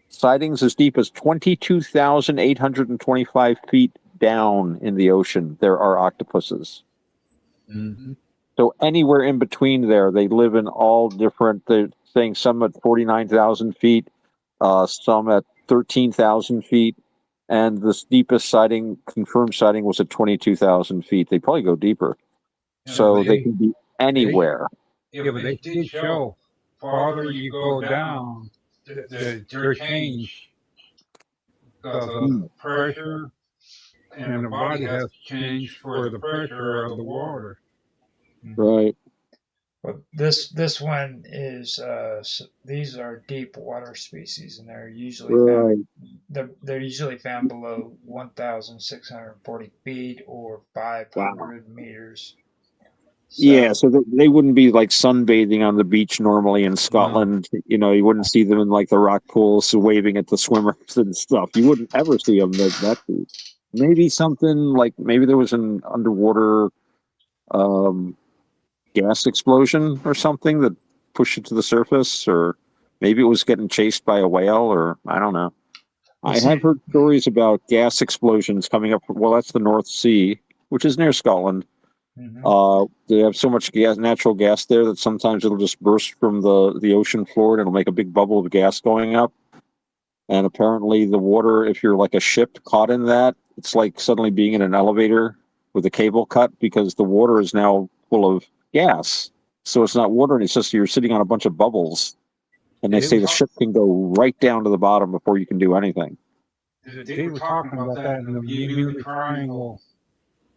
sightings as deep as 22,825 feet down in the ocean. There are octopuses. Mm-hmm. So anywhere in between there, they live in all different. They're saying some at 49,000 feet, some at 13,000 feet, and the deepest confirmed sighting, was at 22,000 feet. They probably go deeper, so they can be anywhere. Yeah, but they did show farther you go down, their change because of pressure, and the body has changed for the pressure of the water. Right. But this one is these are deep water species, and they're usually found, they're usually found below 1,640 feet or 500 meters. So, yeah, so they wouldn't be like sunbathing on the beach normally in Scotland. No. You know, you wouldn't see them in like the rock pools waving at the swimmers and stuff. You wouldn't ever see them that deep. Maybe something like maybe there was an underwater gas explosion or something that pushed it to the surface, or maybe it was getting chased by a whale, or I don't know. I have heard stories about gas explosions coming up. Well, that's the North Sea, which is near Scotland. They have so much natural gas there that sometimes it'll just burst from the ocean floor and it'll make a big bubble of gas going up. And apparently the water, if you're like a ship caught in that, it's like suddenly being in an elevator with a cable cut, because the water is now full of gas. So it's not water, and it's just you're sitting on a bunch of bubbles. And they say the ship can go right down to the bottom before you can do anything. They were talking about that in the Bermuda Triangle,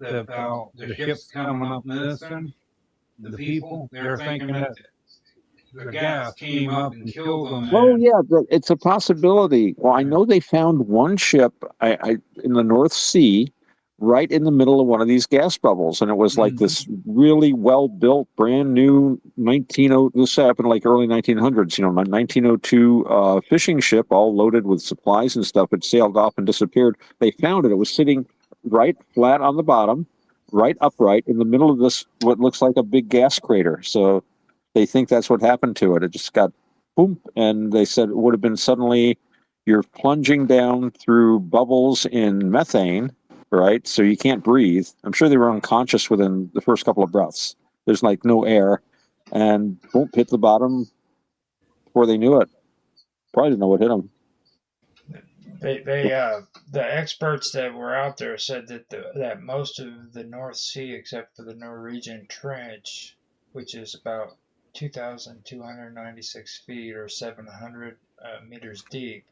about the ships coming up missing. The people, they're thinking that the gas came up and killed them. Oh yeah, it's a possibility. Well, I know they found one ship in the North Sea, right in the middle of one of these gas bubbles, and it was like this really well built, brand new 1900. This happened like early 1900s. You know, my 1902 fishing ship, all loaded with supplies and stuff, had sailed off and disappeared. They found it. It was sitting right flat on the bottom, right upright in the middle of this what looks like a big gas crater. So they think that's what happened to it. It just got boom, and they said it would have been suddenly you're plunging down through bubbles in methane, right? So you can't breathe. I'm sure they were unconscious within the first couple of breaths. There's like no air, and boom, hit the bottom before they knew it. Probably didn't know what hit them. The experts that were out there said that most of the North Sea, except for the Norwegian Trench, which is about 2,296 feet or 700 meters deep,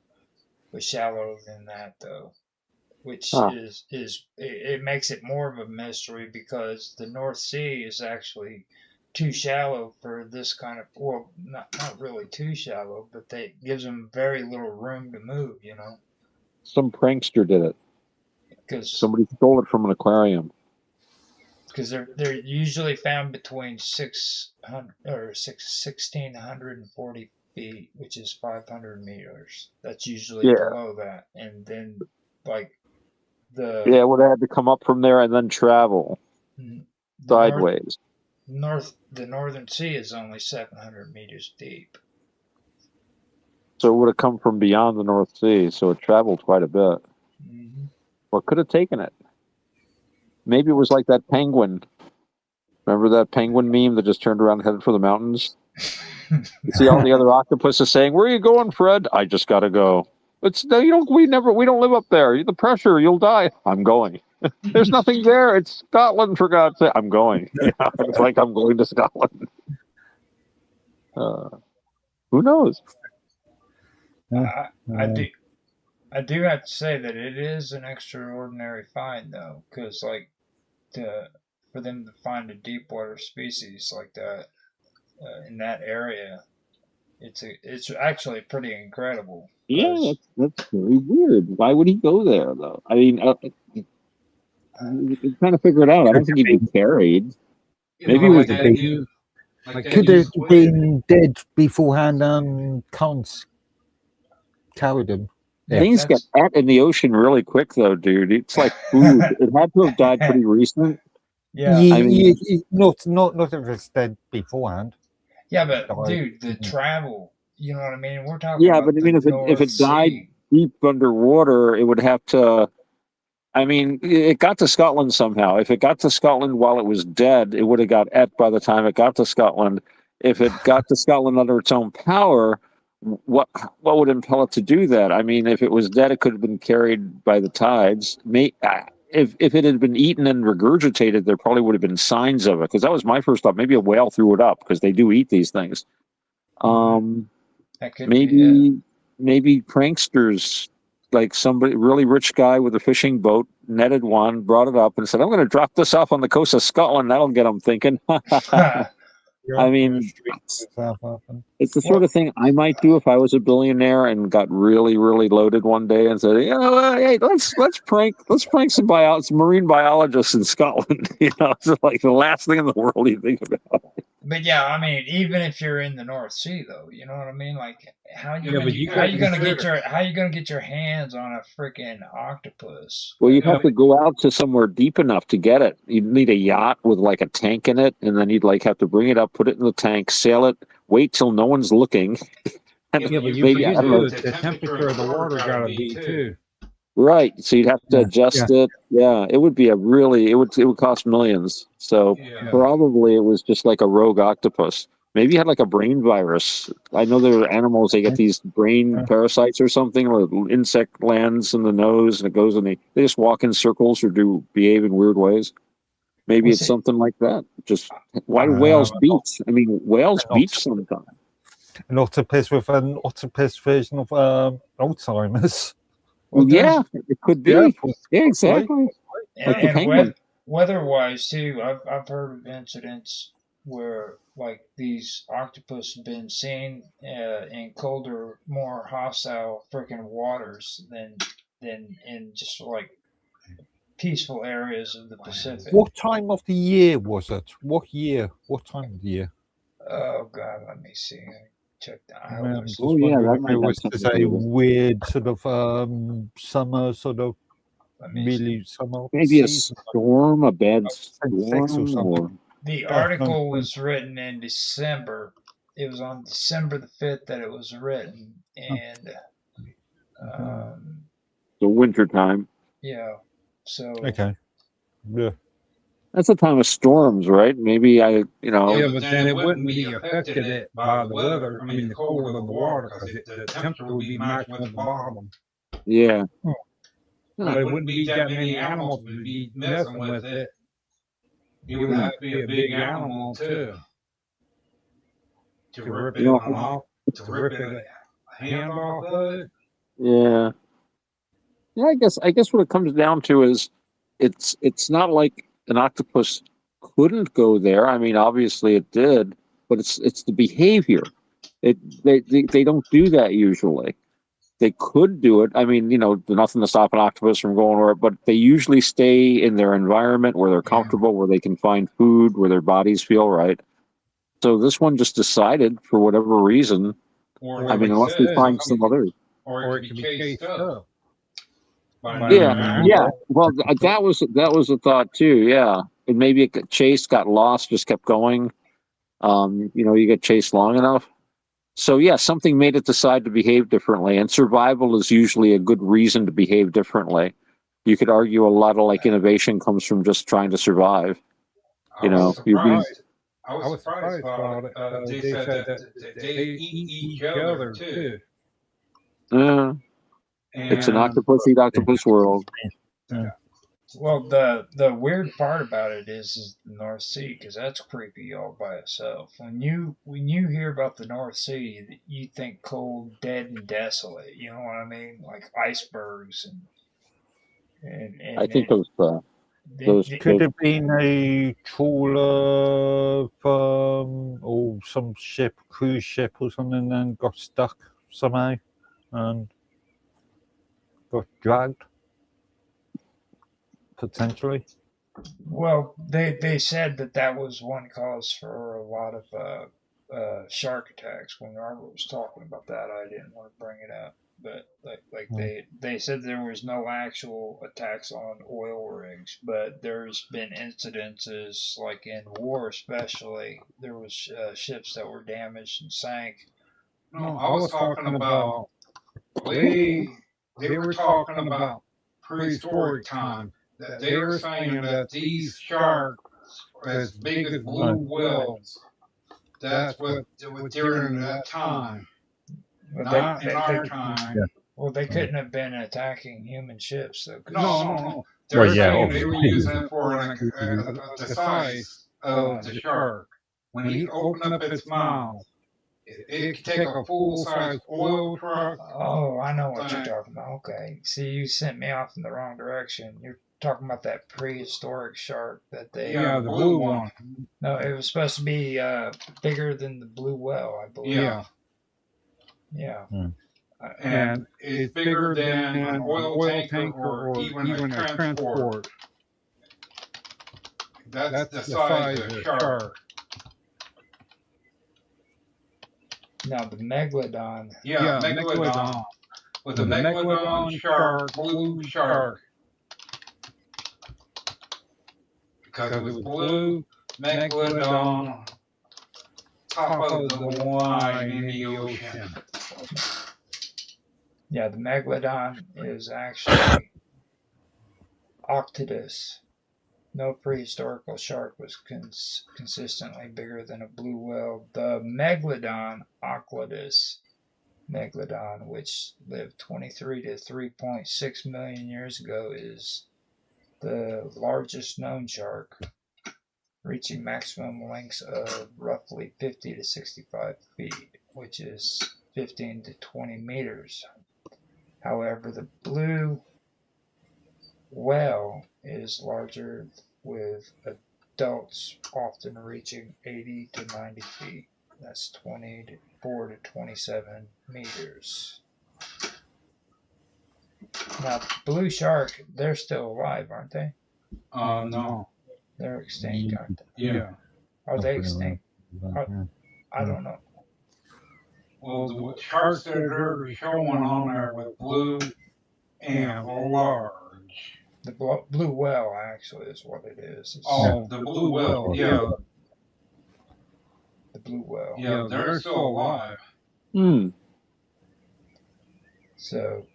was shallower than that, though, which is it makes it more of a mystery, because the North Sea is actually too shallow for this kind of, well, not really too shallow, but it gives them very little room to move, you know. Some prankster did it. Because somebody stole it from an aquarium. Because they're usually found between 600 or 1,640 feet, which is 500 meters. That's usually below that, and then like it would have had to come up from there and then travel sideways. The Northern Sea is only 700 meters deep. So it would have come from beyond the North Sea, so it traveled quite a bit. What could have taken it? Maybe it was like that penguin Remember that penguin meme that just turned around and headed for the mountains? You see all the other octopuses saying, "Where are you going, Fred?" "I just gotta go." "It's no, you don't. We don't live up there. The pressure, you'll die." "I'm going." "There's nothing there. It's Scotland, for God's sake." "I'm going." It's like I'm going to Scotland. Who knows? I do have to say that it is an extraordinary find, though, because like for them to find a deep water species like that in that area, it's actually pretty incredible. Yeah, that's very weird. Why would he go there, though? I mean, I'm trying to figure it out. I don't think he'd be carried. Maybe it was could have been dead beforehand and Cons carried him. Yeah, things get at in the ocean really quick, though, dude. It's like food. It had to have died pretty recent. Yeah, I mean, not if it's dead beforehand. Yeah, but dude, the travel. You know what I mean? We're talking. Yeah, about but I mean, if it died deep underwater, it would have to. I mean, it got to Scotland somehow. If it got to Scotland while it was dead, it would have got et by the time it got to Scotland. If it got to Scotland under its own power, what would impel it to do that? I mean, if it was dead, it could have been carried by the tides. If it had been eaten and regurgitated, there probably would have been signs of it. Because that was my first thought. Maybe a whale threw it up because they do eat these things. That could maybe pranksters. Like somebody really rich guy with a fishing boat netted one, brought it up, and said, "I'm going to drop this off on the coast of Scotland." That'll get them thinking. I mean, it's the sort of thing I might do if I was a billionaire and got really, really loaded one day and said, "Hey, let's prank some marine biologists in Scotland." It's like the last thing in the world you think about. But yeah, I mean, even if you're in the North Sea, though, you know what I mean? Like, how you gonna get your hands on a freaking octopus? Well, you'd have to go out to somewhere deep enough to get it. You'd need a yacht with like a tank in it, and then you'd like have to bring it up, put it in the tank, sail it, wait till no one's looking. But the temperature of the water gotta be too. Right, so you'd have to adjust it. Yeah, it would be it would cost millions. So probably it was just like a rogue octopus. Maybe you had like a brain virus. I know there are animals, they get these brain parasites or something, or insect lands in the nose and it goes and they just walk in circles or behave in weird ways. Maybe it's something like that. Just why do whales beach? I mean, whales beach sometimes. An octopus with an octopus version of Alzheimer's. Well, yeah, it could be. Yeah, exactly. Like the penguin. Weather-wise too, I've heard of incidents where like these octopus have been seen in colder, more hostile freaking waters than in just like peaceful areas of the Pacific. What time of the year was it? What year? What time of the year? Oh God, let me see. Check the hours. It was just a weird sort of summer, sort of really summer. Maybe a storm, a bad storm, or the article was written in December. It was on December the 5th that it was written, and the winter time. Yeah. So okay. Yeah. That's the time of storms, right? Maybe Yeah, but then it wouldn't be affected by the weather. I mean, the cold of the water, because the temperature would be matching with the bottom. Yeah. But it wouldn't be that many animals would be messing with it. It would have to be a big animal too to rip it off, to rip it hand off of it. Yeah. Yeah, I guess what it comes down to is it's not like an octopus couldn't go there. I mean, obviously it did, but it's the behavior. They don't do that usually. They could do it. I mean, nothing to stop an octopus from going where, but they usually stay in their environment where they're comfortable, where they can find food, where their bodies feel right. So this one just decided for whatever reason. Unless they find some other. Or it can be chased up. Yeah. Well, that was a thought too. Yeah, and maybe it got chased, got lost, just kept going. You get chased long enough. So yeah, something made it decide to behave differently, and survival is usually a good reason to behave differently. You could argue a lot of like innovation comes from just trying to survive. You know, you'd be. I was surprised about it. They said that they eat each other too. It's an octopus eat octopus world. Yeah. Well, the weird part about it is the North Sea, because that's creepy all by itself. When you hear about the North Sea, you think cold, dead, and desolate. You know what I mean? Like icebergs and I think those could have been a trawler from some ship, cruise ship or something, and got stuck somehow and got dragged. Potentially. Well, they said that was one cause for a lot of shark attacks. When Robert was talking about that, I didn't want to bring it up, but they said there was no actual attacks on oil rigs, but there's been incidences like in war, especially there was ships that were damaged and sank. No, I was talking about they were talking about prehistoric time. They were saying that these sharks, as big as blue whales, that's what during that time. Not in our time. Yeah. Well, they couldn't have been attacking human ships, though. No. They were saying they were using it for the size of the shark. When he opened up its mouth, it could take a full-size oil truck. Oh, I know what you're talking about. Okay. See, you sent me off in the wrong direction. You're talking about that prehistoric shark that they... Yeah, the blue one. No, it was supposed to be bigger than the blue whale, I believe. Yeah. And it's bigger than an oil tanker or even a transport. That's the size of a shark. Now the megalodon. Yeah, megalodon. With a megalodon shark, blue shark. Because it was blue, megalodon, top of the line in the ocean. Yeah, the megalodon is actually Octodus. No prehistorical shark was consistently bigger than a blue whale. The megalodon, Octodus megalodon, which lived 23 to 3.6 million years ago, is the largest known shark, reaching maximum lengths of roughly 50 to 65 feet, which is 15 to 20 meters. However, the blue whale is larger, with adults often reaching 80 to 90 feet. That's 24 to 27 meters. Now, blue shark, they're still alive, aren't they? No. They're extinct, aren't they? Yeah. Are they extinct? I don't know. Well, the sharks that are showing on there with blue and large. The blue whale, actually, is what it is. The blue whale, yeah. The blue whale. Yeah, they're still alive. So,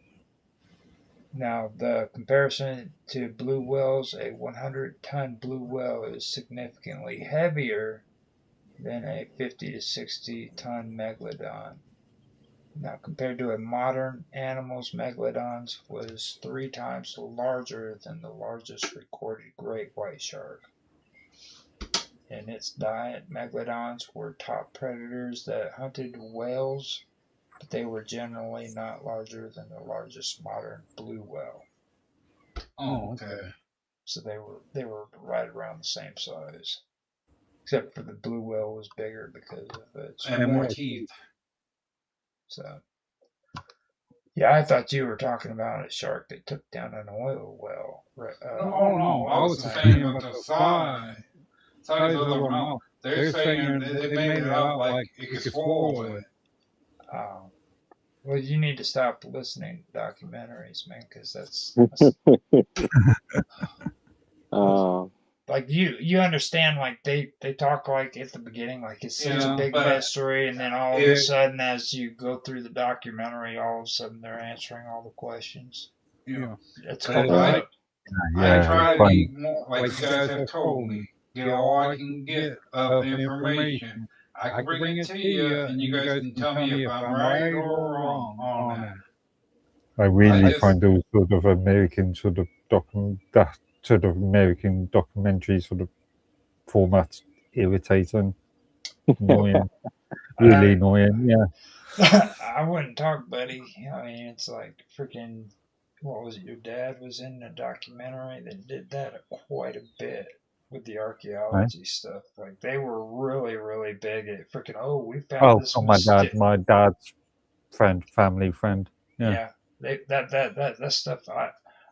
now the comparison to blue whales, a 100-ton blue whale is significantly heavier than a 50 to 60-ton megalodon. Now, compared to a modern animals, megalodons was 3 times larger than the largest recorded great white shark. In its diet, megalodons were top predators that hunted whales, but they were generally not larger than the largest modern blue whale. Oh, okay. So they were right around the same size, except for the blue whale was bigger because of its more teeth. So, yeah, I thought you were talking about a shark that took down an oil well. Right? No, I was saying about the size of the mouth. They're saying they made it out like it could swallow it. Well, you need to stop listening to documentaries, man, because that's like you understand, like they talk like at the beginning, like it's such a big mystery, and then all of a sudden, as you go through the documentary, all of a sudden they're answering all the questions. Yeah, it's I try to be more like you guys have told me. get all I can get of information. I can bring it to you, and you guys can tell me if I'm right or wrong on that. I really just- find those sort of American sort of that sort of American documentary sort of formats irritating, annoying, really annoying. Yeah. I wouldn't talk, buddy. I mean, it's like freaking. What was it? Your dad was in the documentary that did that quite a bit with the archaeology stuff. Like they were really, really big at freaking. Oh, we found this. My dad's family friend. Yeah. That stuff.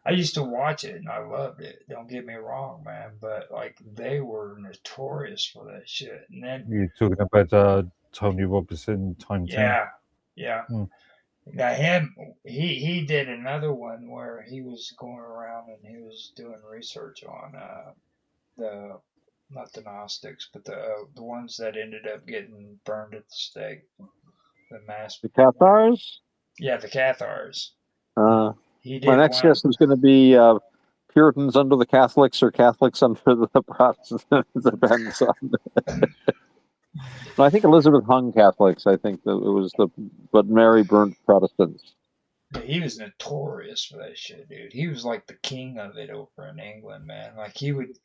I used to watch it and I loved it. Don't get me wrong, man. But like they were notorious for that shit. And then You're talking about Tony Robinson, Time 10. Yeah. Hmm. Now he did another one where he was going around and he was doing research on the not the Gnostics, but the ones that ended up getting burned at the stake. The Cathars? Yeah, the Cathars. He did my next guess is going to be Puritans under the Catholics or Catholics under the Protestants. Depends on. No, I think Elizabeth hung Catholics. I think that it was but Mary burnt Protestants. He was notorious for that shit, dude. He was like the king of it over in England, man. Like he would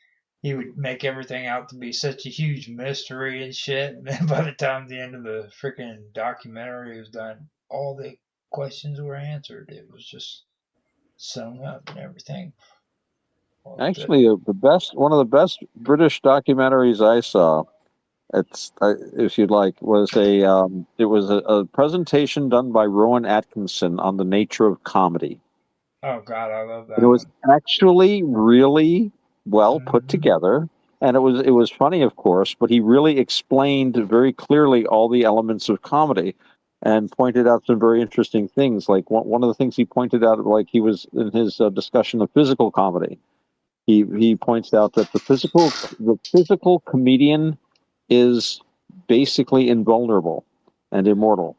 make everything out to be such a huge mystery and shit. And then by the time the end of the freaking documentary was done, all the questions were answered. It was just sewn up and everything. Actually, one of the best British documentaries I saw. If you'd like, was a presentation done by Rowan Atkinson on the nature of comedy. Oh God, I love that. It was actually really well put together, and it was funny, of course, but he really explained very clearly all the elements of comedy and pointed out some very interesting things. Like one of the things he pointed out, like he was in his discussion of physical comedy, he points out that the physical comedian is basically invulnerable and immortal.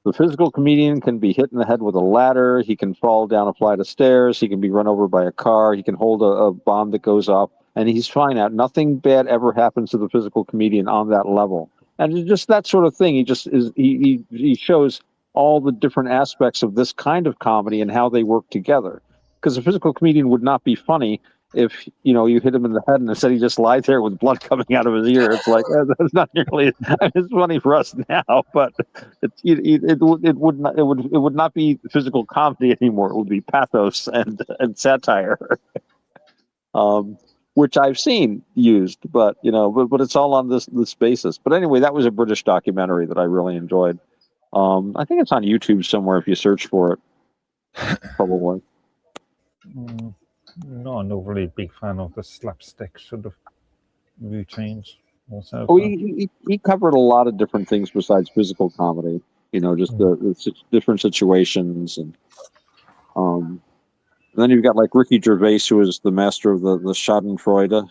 The physical comedian can be hit in the head with a ladder, he can fall down a flight of stairs, he can be run over by a car, he can hold a bomb that goes off, and he's fine out. Nothing bad ever happens to the physical comedian on that level. And it's just that sort of thing. He shows all the different aspects of this kind of comedy and how they work together. Because a physical comedian would not be funny if you hit him in the head and instead he just lies there with blood coming out of his ear. It's like that's not nearly. It's funny for us now, but it would not be physical comedy anymore. It would be pathos and satire, which I've seen used, but it's all on this basis. But anyway, that was a British documentary that I really enjoyed. I think it's on YouTube somewhere if you search for it. Probably. Not an overly big fan of the slapstick sort of routines. Also, he covered a lot of different things besides physical comedy. Just the different situations, and then you've got like Ricky Gervais, who is the master of the Schadenfreude.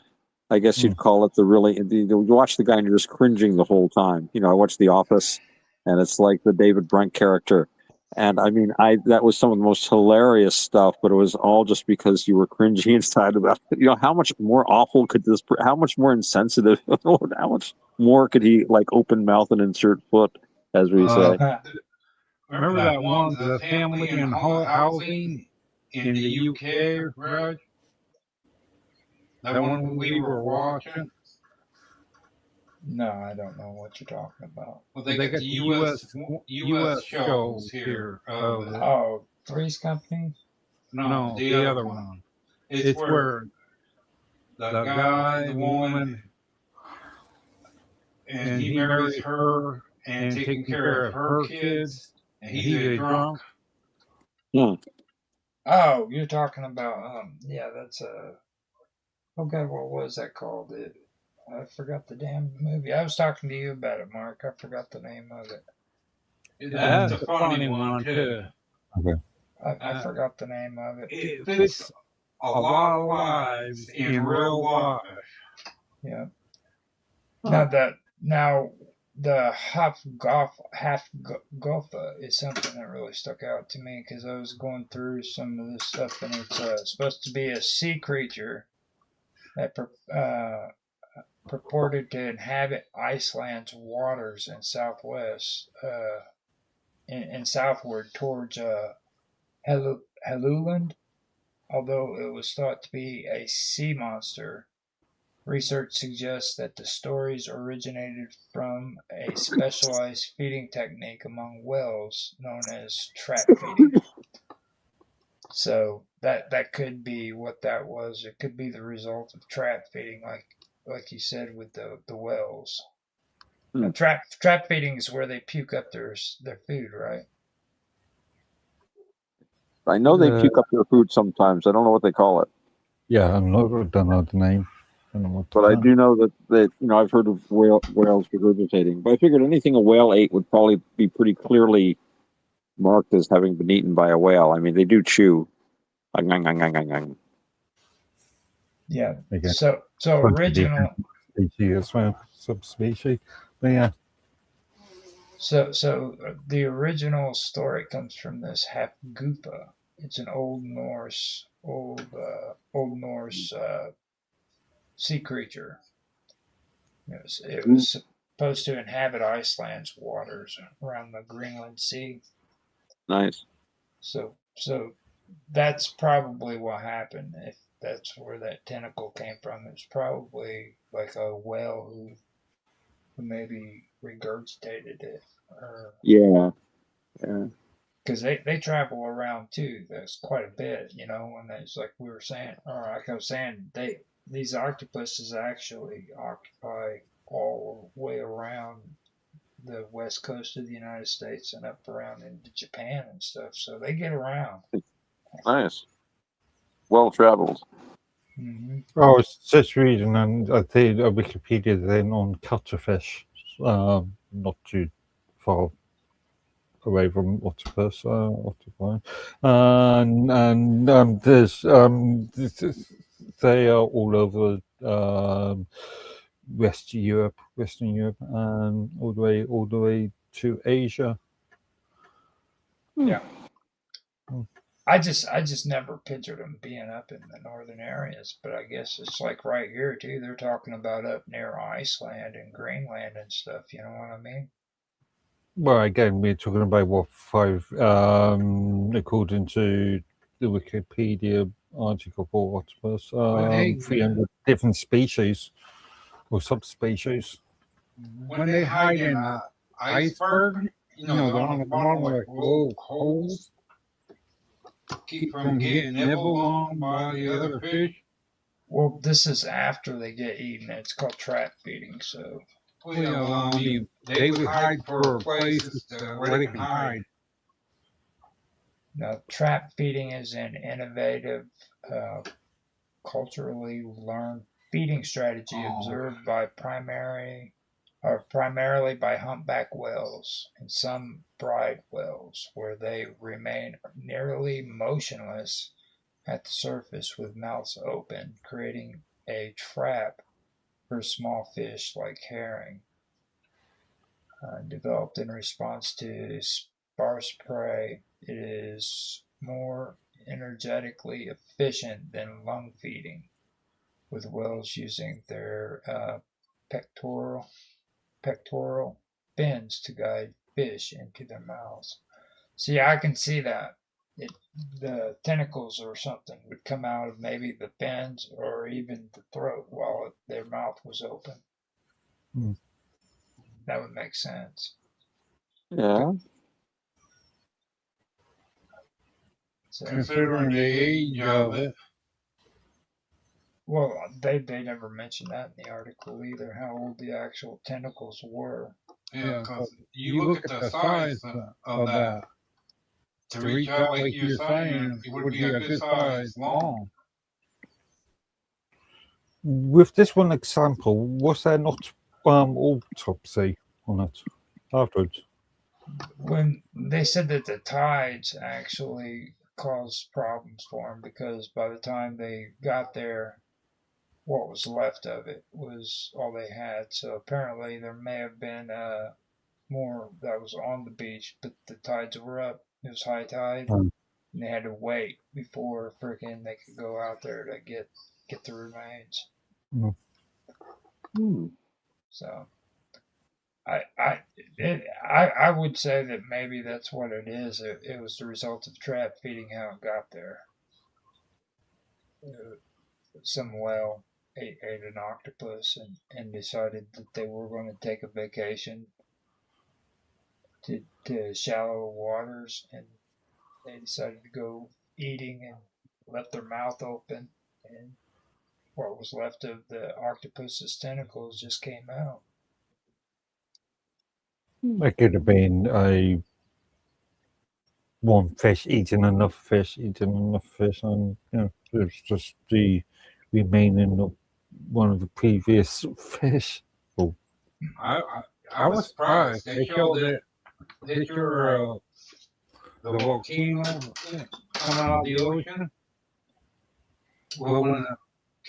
I guess you'd call it you watch the guy and you're just cringing the whole time. I watched The Office, and it's like the David Brent character. And I mean, that was some of the most hilarious stuff, but it was all just because you were cringy inside about it. How much more awful could how much more insensitive, how much more could he like open mouth and insert foot, as we say. Remember that one, the family and housing in the UK, right? That one we were watching? No, I don't know what you're talking about. Well, they got the U.S. shows here. Three's Company? No, the other one. It's where the guy, the woman, and he marries her and taking care of her kids, and he's a drunk. Yeah. Oh, you're talking about that's oh God, what was that called? I forgot the damn movie. I was talking to you about it, Mark. I forgot the name of it. That's a funny one too. Okay. I forgot the name of it. It fits a lot of lives in real life. Yeah. Now the half Gotha is something that really stuck out to me because I was going through some of this stuff, and it's supposed to be a sea creature that purported to inhabit Iceland's waters in southwest, and southward towards Helluland. Although it was thought to be a sea monster, research suggests that the stories originated from a specialized feeding technique among whales known as trap feeding. So that could be what that was. It could be the result of trap feeding, like you said with the whales. Trap feeding is where they puke up their food, right? I know they puke up their food sometimes. I don't know what they call it. Yeah, I don't know the name. But I do know that I've heard of whales regurgitating. But I figured anything a whale ate would probably be pretty clearly marked as having been eaten by a whale. I mean, they do chew. Yeah. Okay. So original species as well, subspecies. But yeah. So the original story comes from this Hafgupa. It's an Old Norse sea creature. It was supposed to inhabit Iceland's waters around the Greenland Sea. Nice. So that's probably what happened. If that's where that tentacle came from, it's probably like a whale who maybe regurgitated it. Yeah. Because they travel around too. That's quite a bit, and it's like we were saying, or like I was saying, these octopuses actually occupy all the way around the west coast of the United States and up around into Japan and stuff. So they get around. Nice. Well traveled. Mm-hmm. I was just reading, and I think Wikipedia then on cuttlefish, not too far away from octopus, and there's they are all over Western Europe, and all the way to Asia. Yeah. I just never pictured them being up in the northern areas, but I guess it's like right here too. They're talking about up near Iceland and Greenland and stuff. You know what I mean? Well, again, we're talking about what 5, according to the Wikipedia article for octopus, 300 different species or subspecies. When they hide in an iceberg, they're on the bottom like little holes. Keep from getting nibbled on by the other fish. Well, this is after they get eaten. It's called trap feeding. So, well, I mean, they would hide for places where they can hide. Now, trap feeding is an innovative, culturally learned feeding strategy observed by primarily by humpback whales and some bride whales, where they remain nearly motionless at the surface with mouths open, creating a trap for small fish like herring. Developed in response to sparse prey, it is more energetically efficient than lung feeding, with whales using their pectoral fins to guide fish into their mouths. See, I can see that. The tentacles or something would come out of maybe the fins or even the throat while their mouth was open. That would make sense. Yeah. So, considering the age of it. Well, they never mentioned that in the article either, how old the actual tentacles were. Yeah, because you look at the size of that. To reach out like you're saying, it would be a good size long. With this one example, was there not autopsy on it afterwards? When they said that the tides actually caused problems for them, because by the time they got there, what was left of it was all they had. So apparently there may have been more that was on the beach, but the tides were up. It was high tide, and they had to wait before freaking they could go out there to get the remains. So I would say that maybe that's what it is. It was the result of trap feeding how it got there. Some whale ate an octopus and decided that they were going to take a vacation to shallow waters, and they decided to go eating and left their mouth open, and what was left of the octopus's tentacles just came out. It could have been one fish eating another fish, and it's just the remaining of one of the previous fish. Oh. I was surprised. They showed that picture of the volcano coming out of the ocean. Well, when a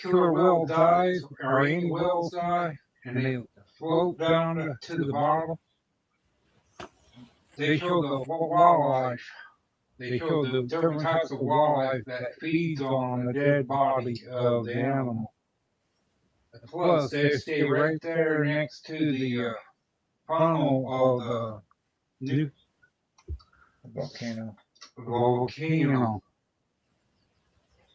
killer whale dies, or any whales die, and they float down to the bottom, they show the wildlife. They show the different types of wildlife that feeds on the dead body of the animal. Plus, they stay right there next to the funnel of the volcano.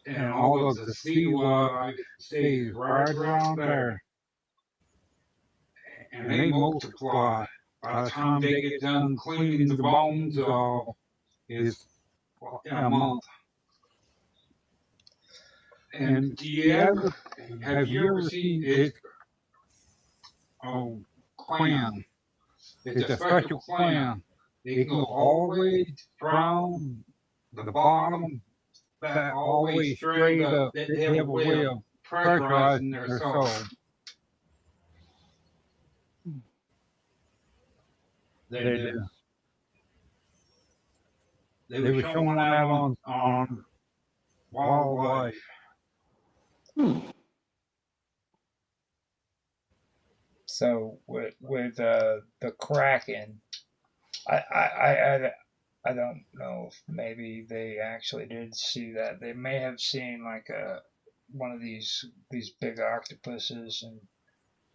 And all of the sea wildlife stays right around there. And they multiply. By the time they get done cleaning the bones off, it's in a month. And have you ever seen it? Oh, clam. It's a special clam. They can go all the way from the bottom, back all the way straight up. They have a way of pressurizing their soul. They were showing that on wildlife. So with the Kraken, I don't know if maybe they actually did see that. They may have seen like one of these big octopuses and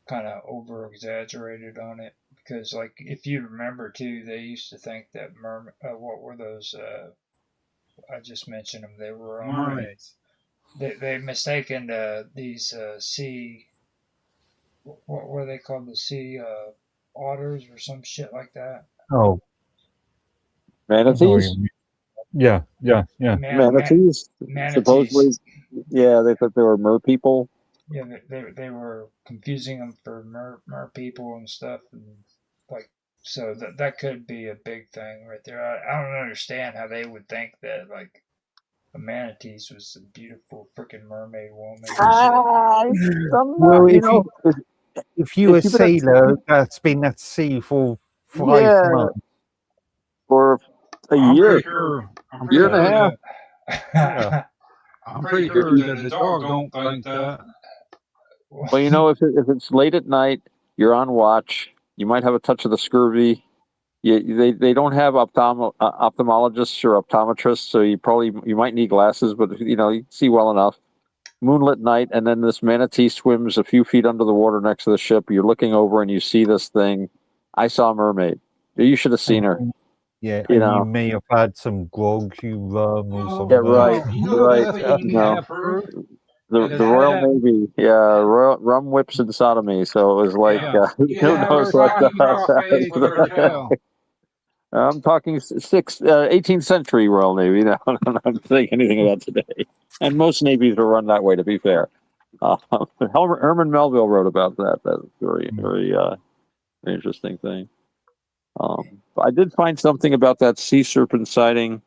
kind of over exaggerated on it, because like if you remember too, they used to think that what were those? I just mentioned them. They were mermaids. They mistaken these sea. What were they called? The sea otters or some shit like that. Oh, manatees. Yeah. Manatees. Supposedly, yeah, they thought they were mer people. Yeah, they were confusing them for mer people and stuff, and like so that could be a big thing right there. I don't understand how they would think that like a manatees was a beautiful freaking mermaid woman. Well, if you're a sailor that's been at sea for 5 months, or a year, year and a half. Yeah. I'm pretty sure that the dog don't think that. Well, if it's late at night, you're on watch. You might have a touch of the scurvy. They don't have ophthalmologists or optometrists, so you might need glasses, but you can see well enough. Moonlit night, and then this manatee swims a few feet under the water next to the ship. You're looking over and you see this thing. I saw a mermaid. You should have seen her. Yeah, you may have had some grog, or something. Yeah, right. The Royal Navy, rum whips and sodomy. So it was like, who knows what? I'm talking 18th century Royal Navy. No, I'm not saying anything about today. And most navies are run that way, to be fair. Herman Melville wrote about that. That's very, very interesting thing. I did find something about that sea serpent sighting.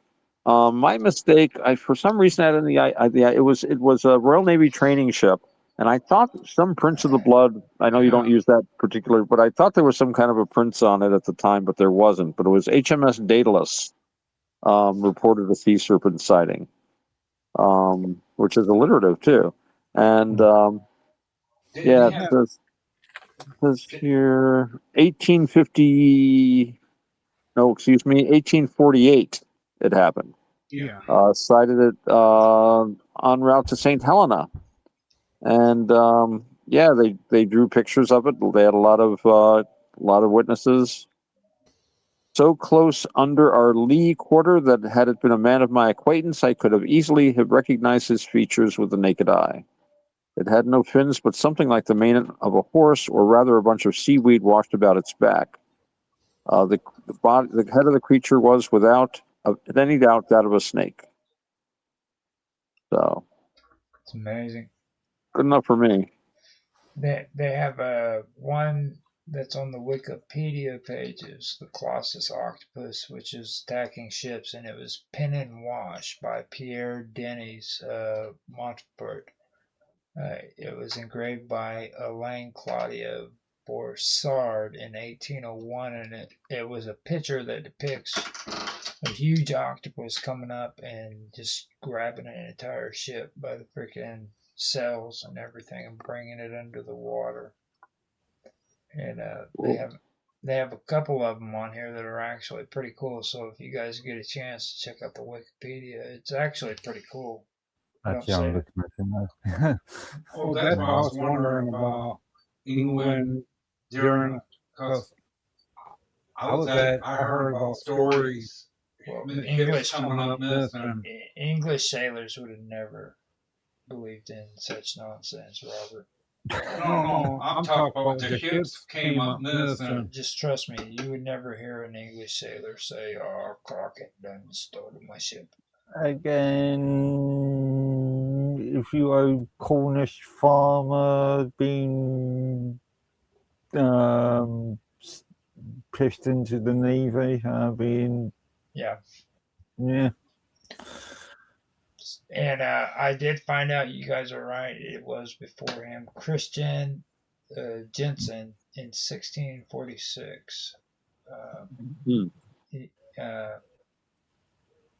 My mistake. For some reason, it was a Royal Navy training ship, and I thought some Prince of the Blood. I know you don't use that particular, but I thought there was some kind of a prince on it at the time, but there wasn't. But it was HMS Daedalus reported a sea serpent sighting, which is alliterative too, and it says here 1848 it happened. Sighted it en route to St. Helena. And yeah, they drew pictures of it. They had a lot of witnesses. So close under our lee quarter that had it been a man of my acquaintance, I could have easily have recognized his features with the naked eye. It had no fins, but something like the mane of a horse, or rather a bunch of seaweed washed about its back. The head of the creature was, without any doubt, that of a snake. So It's amazing. good enough for me. They have one that's on the Wikipedia pages, the Colossus octopus, which is attacking ships, and it was pen and wash by Pierre Denis Montfort. It was engraved by Alain Claude Borsard in 1801, and it was a picture that depicts a huge octopus coming up and just grabbing an entire ship by the freaking sails and everything and bringing it under the water. And they have a couple of them on here that are actually pretty cool. So if you guys get a chance to check out the Wikipedia, it's actually pretty cool. Actually, I'm looking at it now. Well, that's what I was wondering about England during, because I heard about stories. Well, the ships coming up missing. English sailors would have never believed in such nonsense, Robert. No, I'm talking about the ships came up missing. Just trust me, you would never hear an English sailor say, "Oh, Crockett done started my ship." Again, if you are a Cornish farmer being pushed into the Navy, Yeah. And I did find out, you guys are right, it was before him, Christian Jensen in 1646.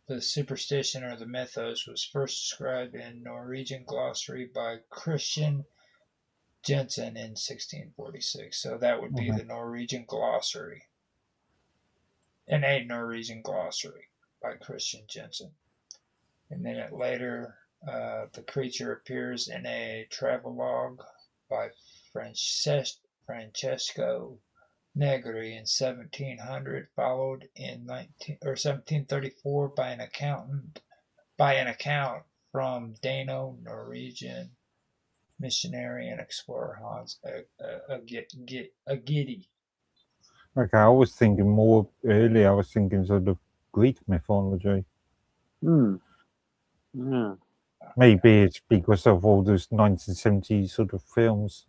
The superstition or the mythos was first described in Norwegian glossary by Christian Jensen in 1646. So that would be the Norwegian glossary. And a Norwegian glossary by Christian Jensen. And then later, the creature appears in a travelogue by Francesco Negri in 1700, followed in 1734 by an account from Dano-Norwegian missionary and explorer Hans Agidi. Okay, I was thinking more early. I was thinking sort of Greek mythology. Yeah. Maybe it's because of all those 1970s sort of films,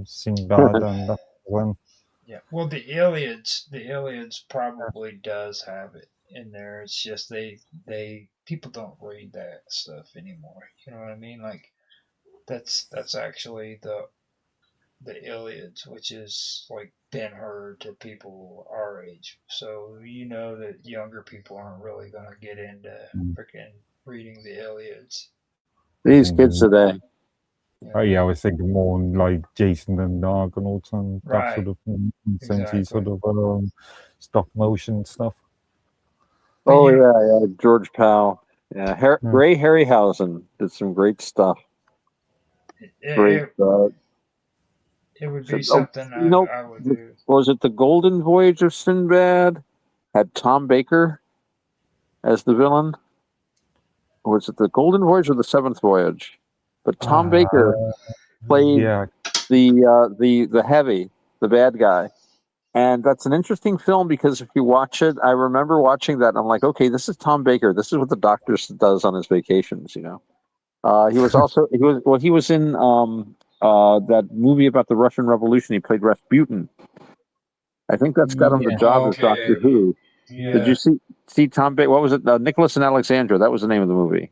Sinbad and that one. Yeah, well, the Iliads probably does have it in there. It's just people don't read that stuff anymore. You know what I mean? Like that's actually the Iliads, which is like been heard to people our age. So you know that younger people aren't really gonna get into freaking reading the Iliads. These kids today. Oh yeah, I was thinking more like Jason and the Argonauts and that sort of 1970s sort of stop motion stuff. Oh yeah, George Powell. Yeah, Ray Harryhausen did some great stuff. It would be something I would do. Was it the Golden Voyage of Sinbad? Had Tom Baker as the villain? Or was it the Golden Voyage or the Seventh Voyage? But Tom Baker played the heavy, the bad guy. And that's an interesting film because if you watch it, I remember watching that and I'm like, okay, this is Tom Baker. This is what the Doctor does on his vacations, you know. He was in that movie about the Russian Revolution. He played Rasputin. I think that's got him the job as Doctor Who. Yeah. Did you see Tom Baker? What was it? Nicholas and Alexandra. That was the name of the movie.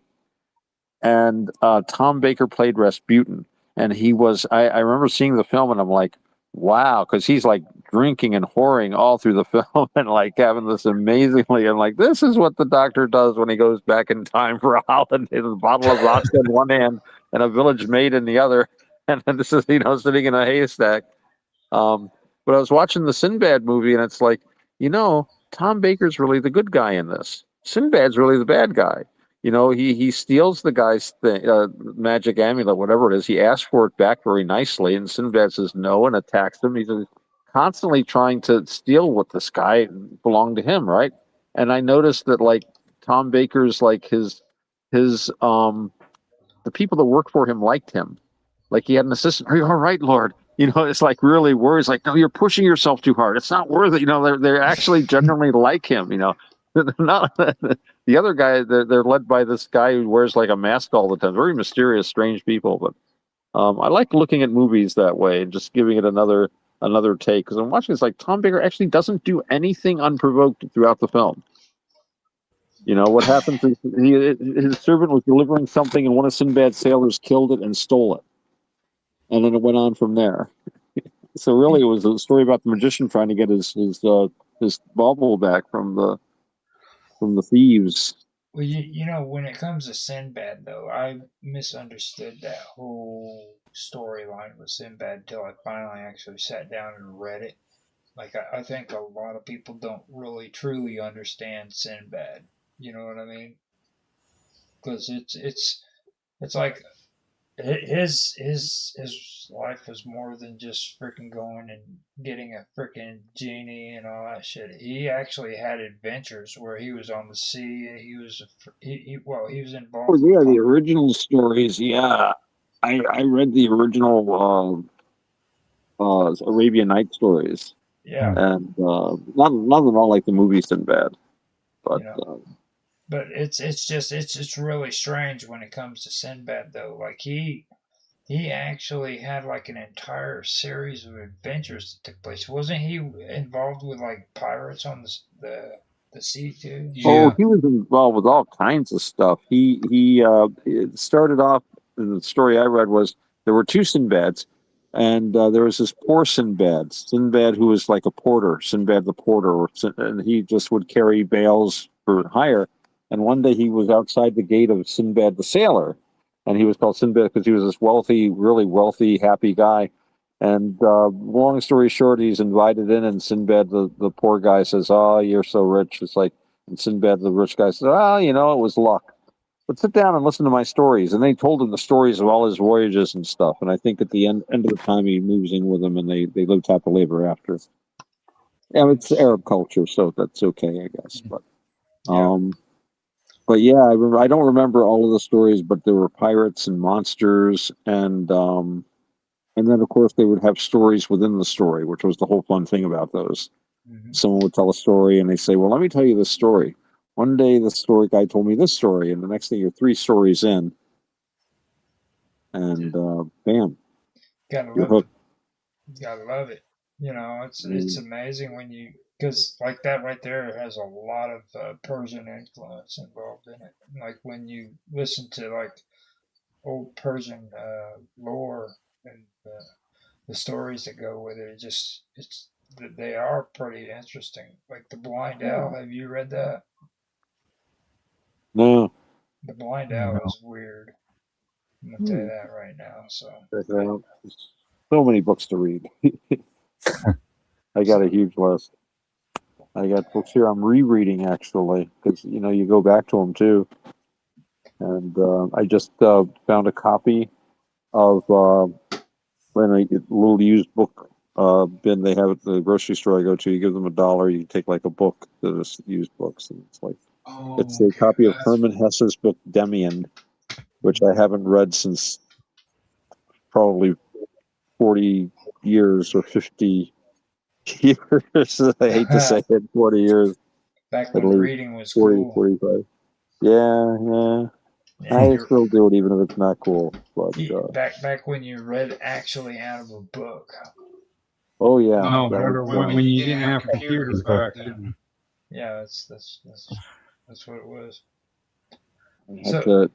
And Tom Baker played Rasputin. And he was, I remember seeing the film and I'm like, wow, because he's like drinking and whoring all through the film and like having this amazingly, and like, this is what the Doctor does when he goes back in time for a holiday, a bottle of vodka in one hand and a village maid in the other. And then this is, sitting in a haystack. But I was watching the Sinbad movie and it's like, Tom Baker's really the good guy in this. Sinbad's really the bad guy. he steals the guy's magic amulet, whatever it is. He asks for it back very nicely, and Sinbad says no and attacks him. He's constantly trying to steal what this guy belonged to him, right? And I noticed that like Tom Baker's like his the people that work for him liked him. Like he had an assistant. Are you all right, Lord? It's like really worries. Like, no, you're pushing yourself too hard. It's not worth it. They're actually genuinely like him. Not the other guy. They're led by this guy who wears like a mask all the time. Very mysterious, strange people. But I like looking at movies that way and just giving it another take. Because I'm watching, it's like Tom Baker actually doesn't do anything unprovoked throughout the film. What happens is his servant was delivering something, and one of Sinbad's sailors killed it and stole it, and then it went on from there. So really, it was a story about the magician trying to get his bauble back from the thieves. Well, when it comes to Sinbad, though, I misunderstood that whole storyline with Sinbad until I finally actually sat down and read it. Like, I think a lot of people don't really truly understand Sinbad. You know what I mean? Because it's like his life was more than just freaking going and getting a freaking genie and all that shit. He actually had adventures where he was on the sea. He was involved. Oh yeah, the original stories. Yeah, I read the original Arabian Night stories. Yeah, and nothing all like the movie Sinbad, but. But it's really strange when it comes to Sinbad though. Like he actually had like an entire series of adventures that took place. Wasn't he involved with like pirates on the sea too? Yeah. Oh, he was involved with all kinds of stuff. He it started off. The story I read was there were two Sinbads, and there was this poor Sinbad who was like a porter, Sinbad the porter, and he just would carry bales for hire. And one day he was outside the gate of Sinbad the sailor, and he was called Sinbad because he was this wealthy, really wealthy, happy guy. And long story short, he's invited in, and Sinbad the poor guy says, "Oh, you're so rich." It's like, and Sinbad the rich guy says, "Oh, it was luck. But sit down and listen to my stories." And they told him the stories of all his voyages and stuff. And I think at the end of the time, he moves in with them, and they lived happily ever after. Yeah, it's Arab culture, so that's okay, I guess. But But yeah, I don't remember all of the stories, but there were pirates and monsters, and then of course they would have stories within the story, which was the whole fun thing about those. Mm-hmm. Someone would tell a story, and they say, "Well, let me tell you this story." One day, the story guy told me this story, and the next thing you're 3 stories in, and bam, you're hooked. You gotta love it. It's amazing when you. Because like that right there has a lot of Persian influence involved in it. Like when you listen to like old Persian lore and the stories that go with it, they are pretty interesting. Like the Blind Owl. Have you read that? No. The Blind Owl is weird. I'm gonna tell you that right now. So many books to read. I got a huge list. I got books here I'm rereading actually, because you go back to them too. And I just found a copy of a little used book bin they have at the grocery store I go to. You give them $1, you take like a book that is used books, and it's like it's a copy of Herman Hesse's book Demian, which I haven't read since probably 40 years or 50 years. I hate to say it, 40 years. Back when reading was 40, cool. 45. Yeah. I still do it even if it's not cool. But back when you read actually out of a book. Oh yeah. No, when you didn't have computers back then. Yeah, that's what it was. So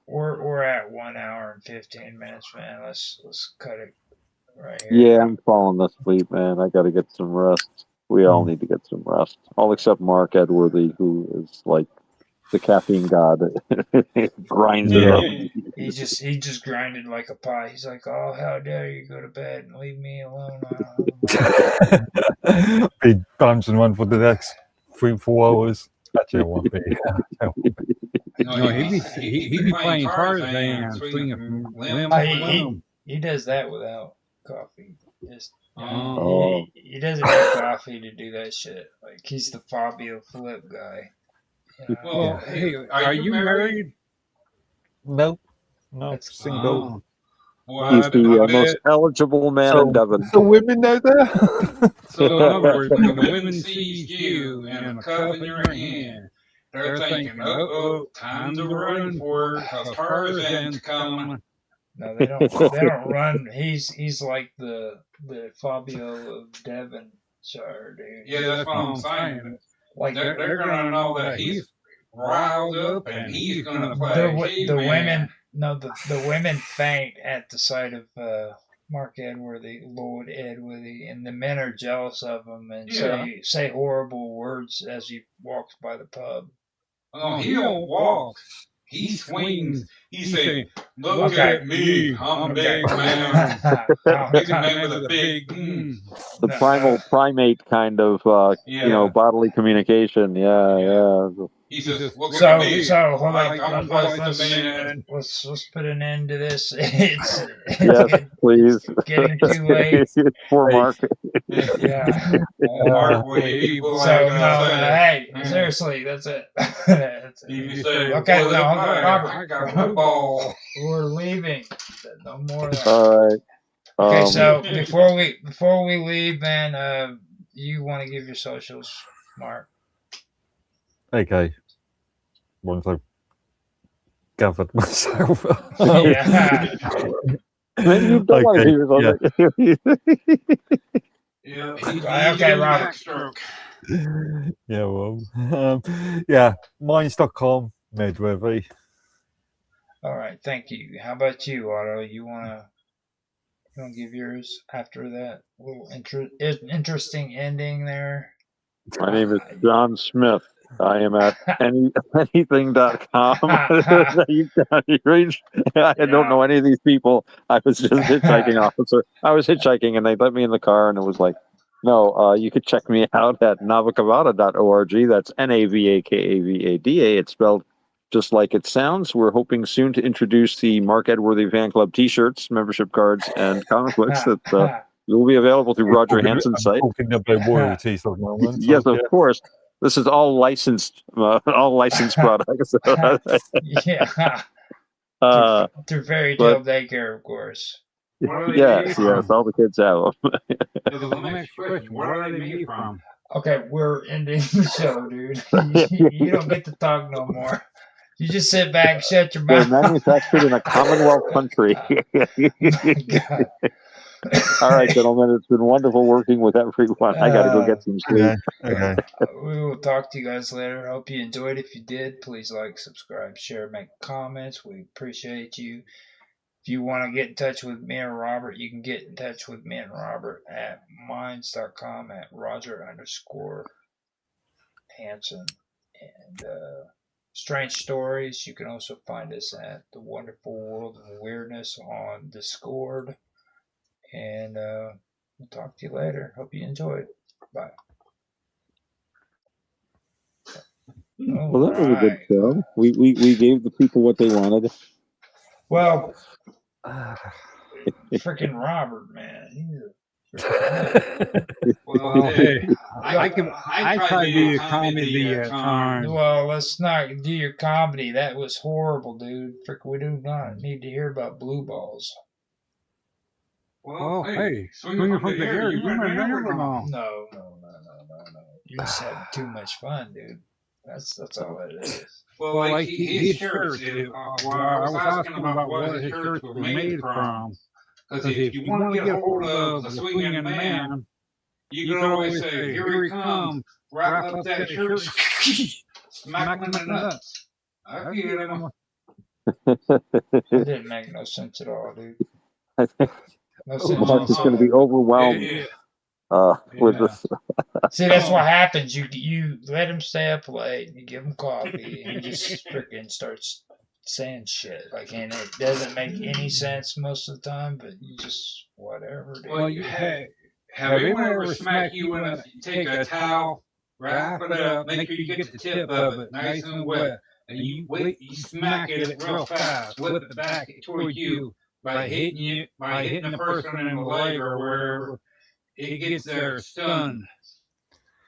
we're at 1 hour and 15 minutes, man. Let's cut it right here. Yeah, I'm falling asleep, man. I got to get some rest. We all need to get some rest. All except Mark Edworthy, who is like the caffeine god. Grinds it up. He just grinded like a pie. He's like, "Oh, how dare you go to bed and leave me alone?" Be bouncing one for the next 3-4 hours. That's it. Won't be. No, he be playing Tarzan, swinging from limb to limb. He does that without coffee. Just Oh. he doesn't need coffee to do that shit. Like he's the Fabio Flip guy. Well, hey, are you married? Nope. No, That's single. He's the most eligible man in Devon. So women out there. So in other words, when the women sees you and a cup in your hand, they're thinking, "Oh, time to run for it, 'cause Tarzan's coming." No, they don't. They don't run. He's like the Fabio of Devonshire, dude. Yeah, that's what I'm saying. Like They're gonna know that he's riled up and he's gonna play the women. No, the women faint at the sight of Mark Edworthy, Lord Edworthy, and the men are jealous of him and say horrible words as he walks by the pub. Oh, he don't walk. He swings. He say, "Look at me, I'm a big man." Big man with a big. The primal primate kind of, bodily communication. Yeah. He says, "Look So at me." hold on. I'm like the man. Let's put an end to this. It's Yes, please. getting too late. Poor Mark. Yeah. Mark, hey, seriously, that's it. That's it. You say, Okay, "Well, no, Robert, I I got football." We're leaving. No more of that. All right. Okay, so before we leave, man, you want to give your socials, Mark? Okay. Once I've gathered myself. Yeah. Then you don't want to hear Okay, Robert. Yeah, well, mines.com, Medworthy. All right, thank you. How about you, Otto? You wanna give yours after that little interesting ending there? My name is John Smith. I am at anything.com. I don't know any of these people. I was just a hitchhiking officer. I was hitchhiking and they let me in the car and it was like, no, you could check me out at navakavada.org. That's NAVAKAVADA. It's spelled just like it sounds. We're hoping soon to introduce the Mark Edworthy Fan Club t-shirts, membership cards, and comic books that will be available through Roger Hansen's site. Yes, of course. This is all licensed products. Yeah. Through Fairy Tale Daycare, of course. Yes, all the kids have them. Where are they made from? Okay, we're ending the show, dude. You don't get to talk no more. You just sit back, shut your mouth. They're manufactured in a Commonwealth country. All right, gentlemen, it's been wonderful working with everyone. I got to go get some sleep. Okay. We will talk to you guys later. Hope you enjoyed. If you did, please like, subscribe, share, make comments. We appreciate you. If you want to get in touch with me and Robert, you can get in touch with me and Robert at minds.com at Roger_Hansen. And Strange Stories, you can also find us at The Wonderful World of Weirdness on Discord. And we'll talk to you later. Hope you enjoyed. Bye. Well, that was a good show. We gave the people what they wanted. Well, freaking Robert, man. Well, hey, I try to be a comedy at times. Well, let's not do your comedy. That was horrible, dude. We do not need to hear about blue balls. Well, hey, swinging from the air, you remember now. No. You just had too much fun, dude. That's all it is. Well, like his shirts. I was asking about what his shirts were made from. Because if you want to get a hold of the swinging man, you can always say, "Here he comes, wrap up that shirt, smack him in the nuts." I get him. It didn't make no sense at all, dude. No sense. Mark is going to be overwhelmed with this. See, that's what happens. You let him stay up late, you give him coffee, and he just freaking starts saying shit. Like, and it doesn't make any sense most of the time, but you just, whatever, dude. Well, have anyone ever smacked you when you take a towel wrap it up, make sure you get the tip of it nice and wet, and you smack it real fast, whip it back toward you by hitting the person in the leg or wherever. It gets there stunned.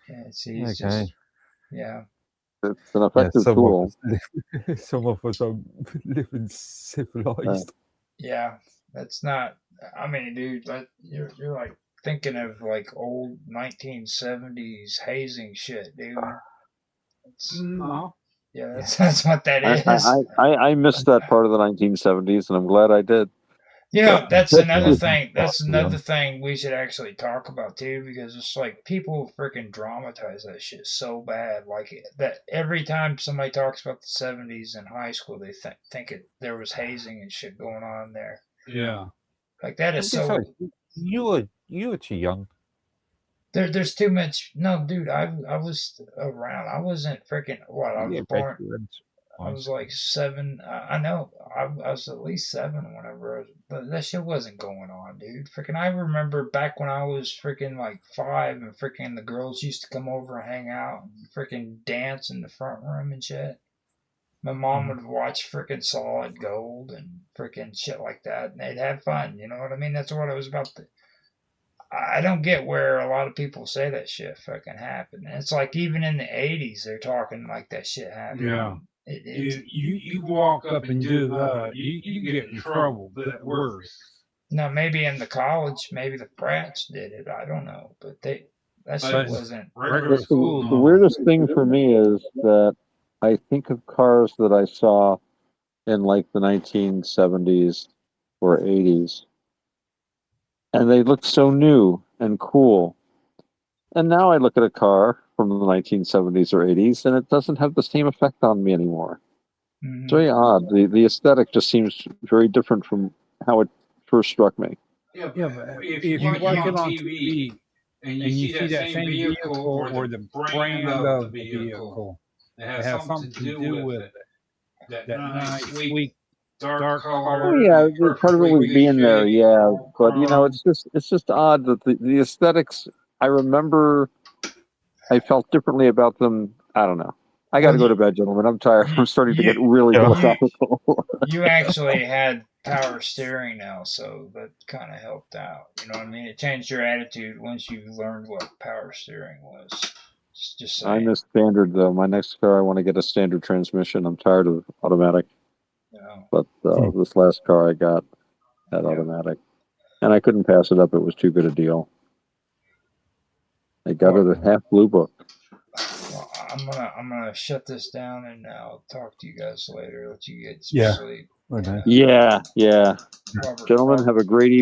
Yeah, see, it's just, yeah. It's an effective tool. Some of us are living civilized. Yeah, that's not. I mean, dude, you're like thinking of like old 1970s hazing shit, dude. No. Yeah, that's what that is. I missed that part of the 1970s, and I'm glad I did. You know, that's another thing. That's another thing we should actually talk about too, because it's like people freaking dramatize that shit so bad. Like that every time somebody talks about the 70s in high school, they think there was hazing and shit going on there. Yeah. Like that is so. You were too young. There's too much. No, dude, I was around. I wasn't freaking what I was born. I was like 7. I know. I was at least 7 whenever. But that shit wasn't going on, dude. Freaking, I remember back when I was freaking like 5, and freaking the girls used to come over and hang out and freaking dance in the front room and shit. My mom would watch freaking Solid Gold and freaking shit like that, and they'd have fun. You know what I mean? That's what it was about. I don't get where a lot of people say that shit fucking happened. And it's like even in the 80s, they're talking like that shit happened. Yeah. You walk up and do that, you get in trouble. That worse. No, maybe in the college, maybe the brats did it. I don't know, but that shit wasn't regular school. The weirdest thing for me is that I think of cars that I saw in like the 1970s or 80s, and they looked so new and cool. And now I look at a car from the 1970s or 80s, and it doesn't have the same effect on me anymore. Mm-hmm. It's very odd. The aesthetic just seems very different from how it first struck me. Yeah, but if you watch it on TV and you see that same vehicle or the brand of the vehicle, it has something to do with it. That nice, sweet, dark color. Oh yeah, part of it was being there, yeah. But you know, it's just odd that the aesthetics. I remember I felt differently about them. I don't know. I got to go to bed, gentlemen. I'm tired. I'm starting to get really philosophical. You actually had power steering now, so that kind of helped out. You know what I mean? It changed your attitude once you learned what power steering was. Just saying. I miss standard though. My next car, I want to get a standard transmission. I'm tired of automatic. Yeah. But this last car I got had automatic, and I couldn't pass it up. It was too good a deal. I got it at half Blue Book. Well, I'm gonna shut this down, and I'll talk to you guys later. Let you get some sleep. Yeah. Gentlemen, have a great evening.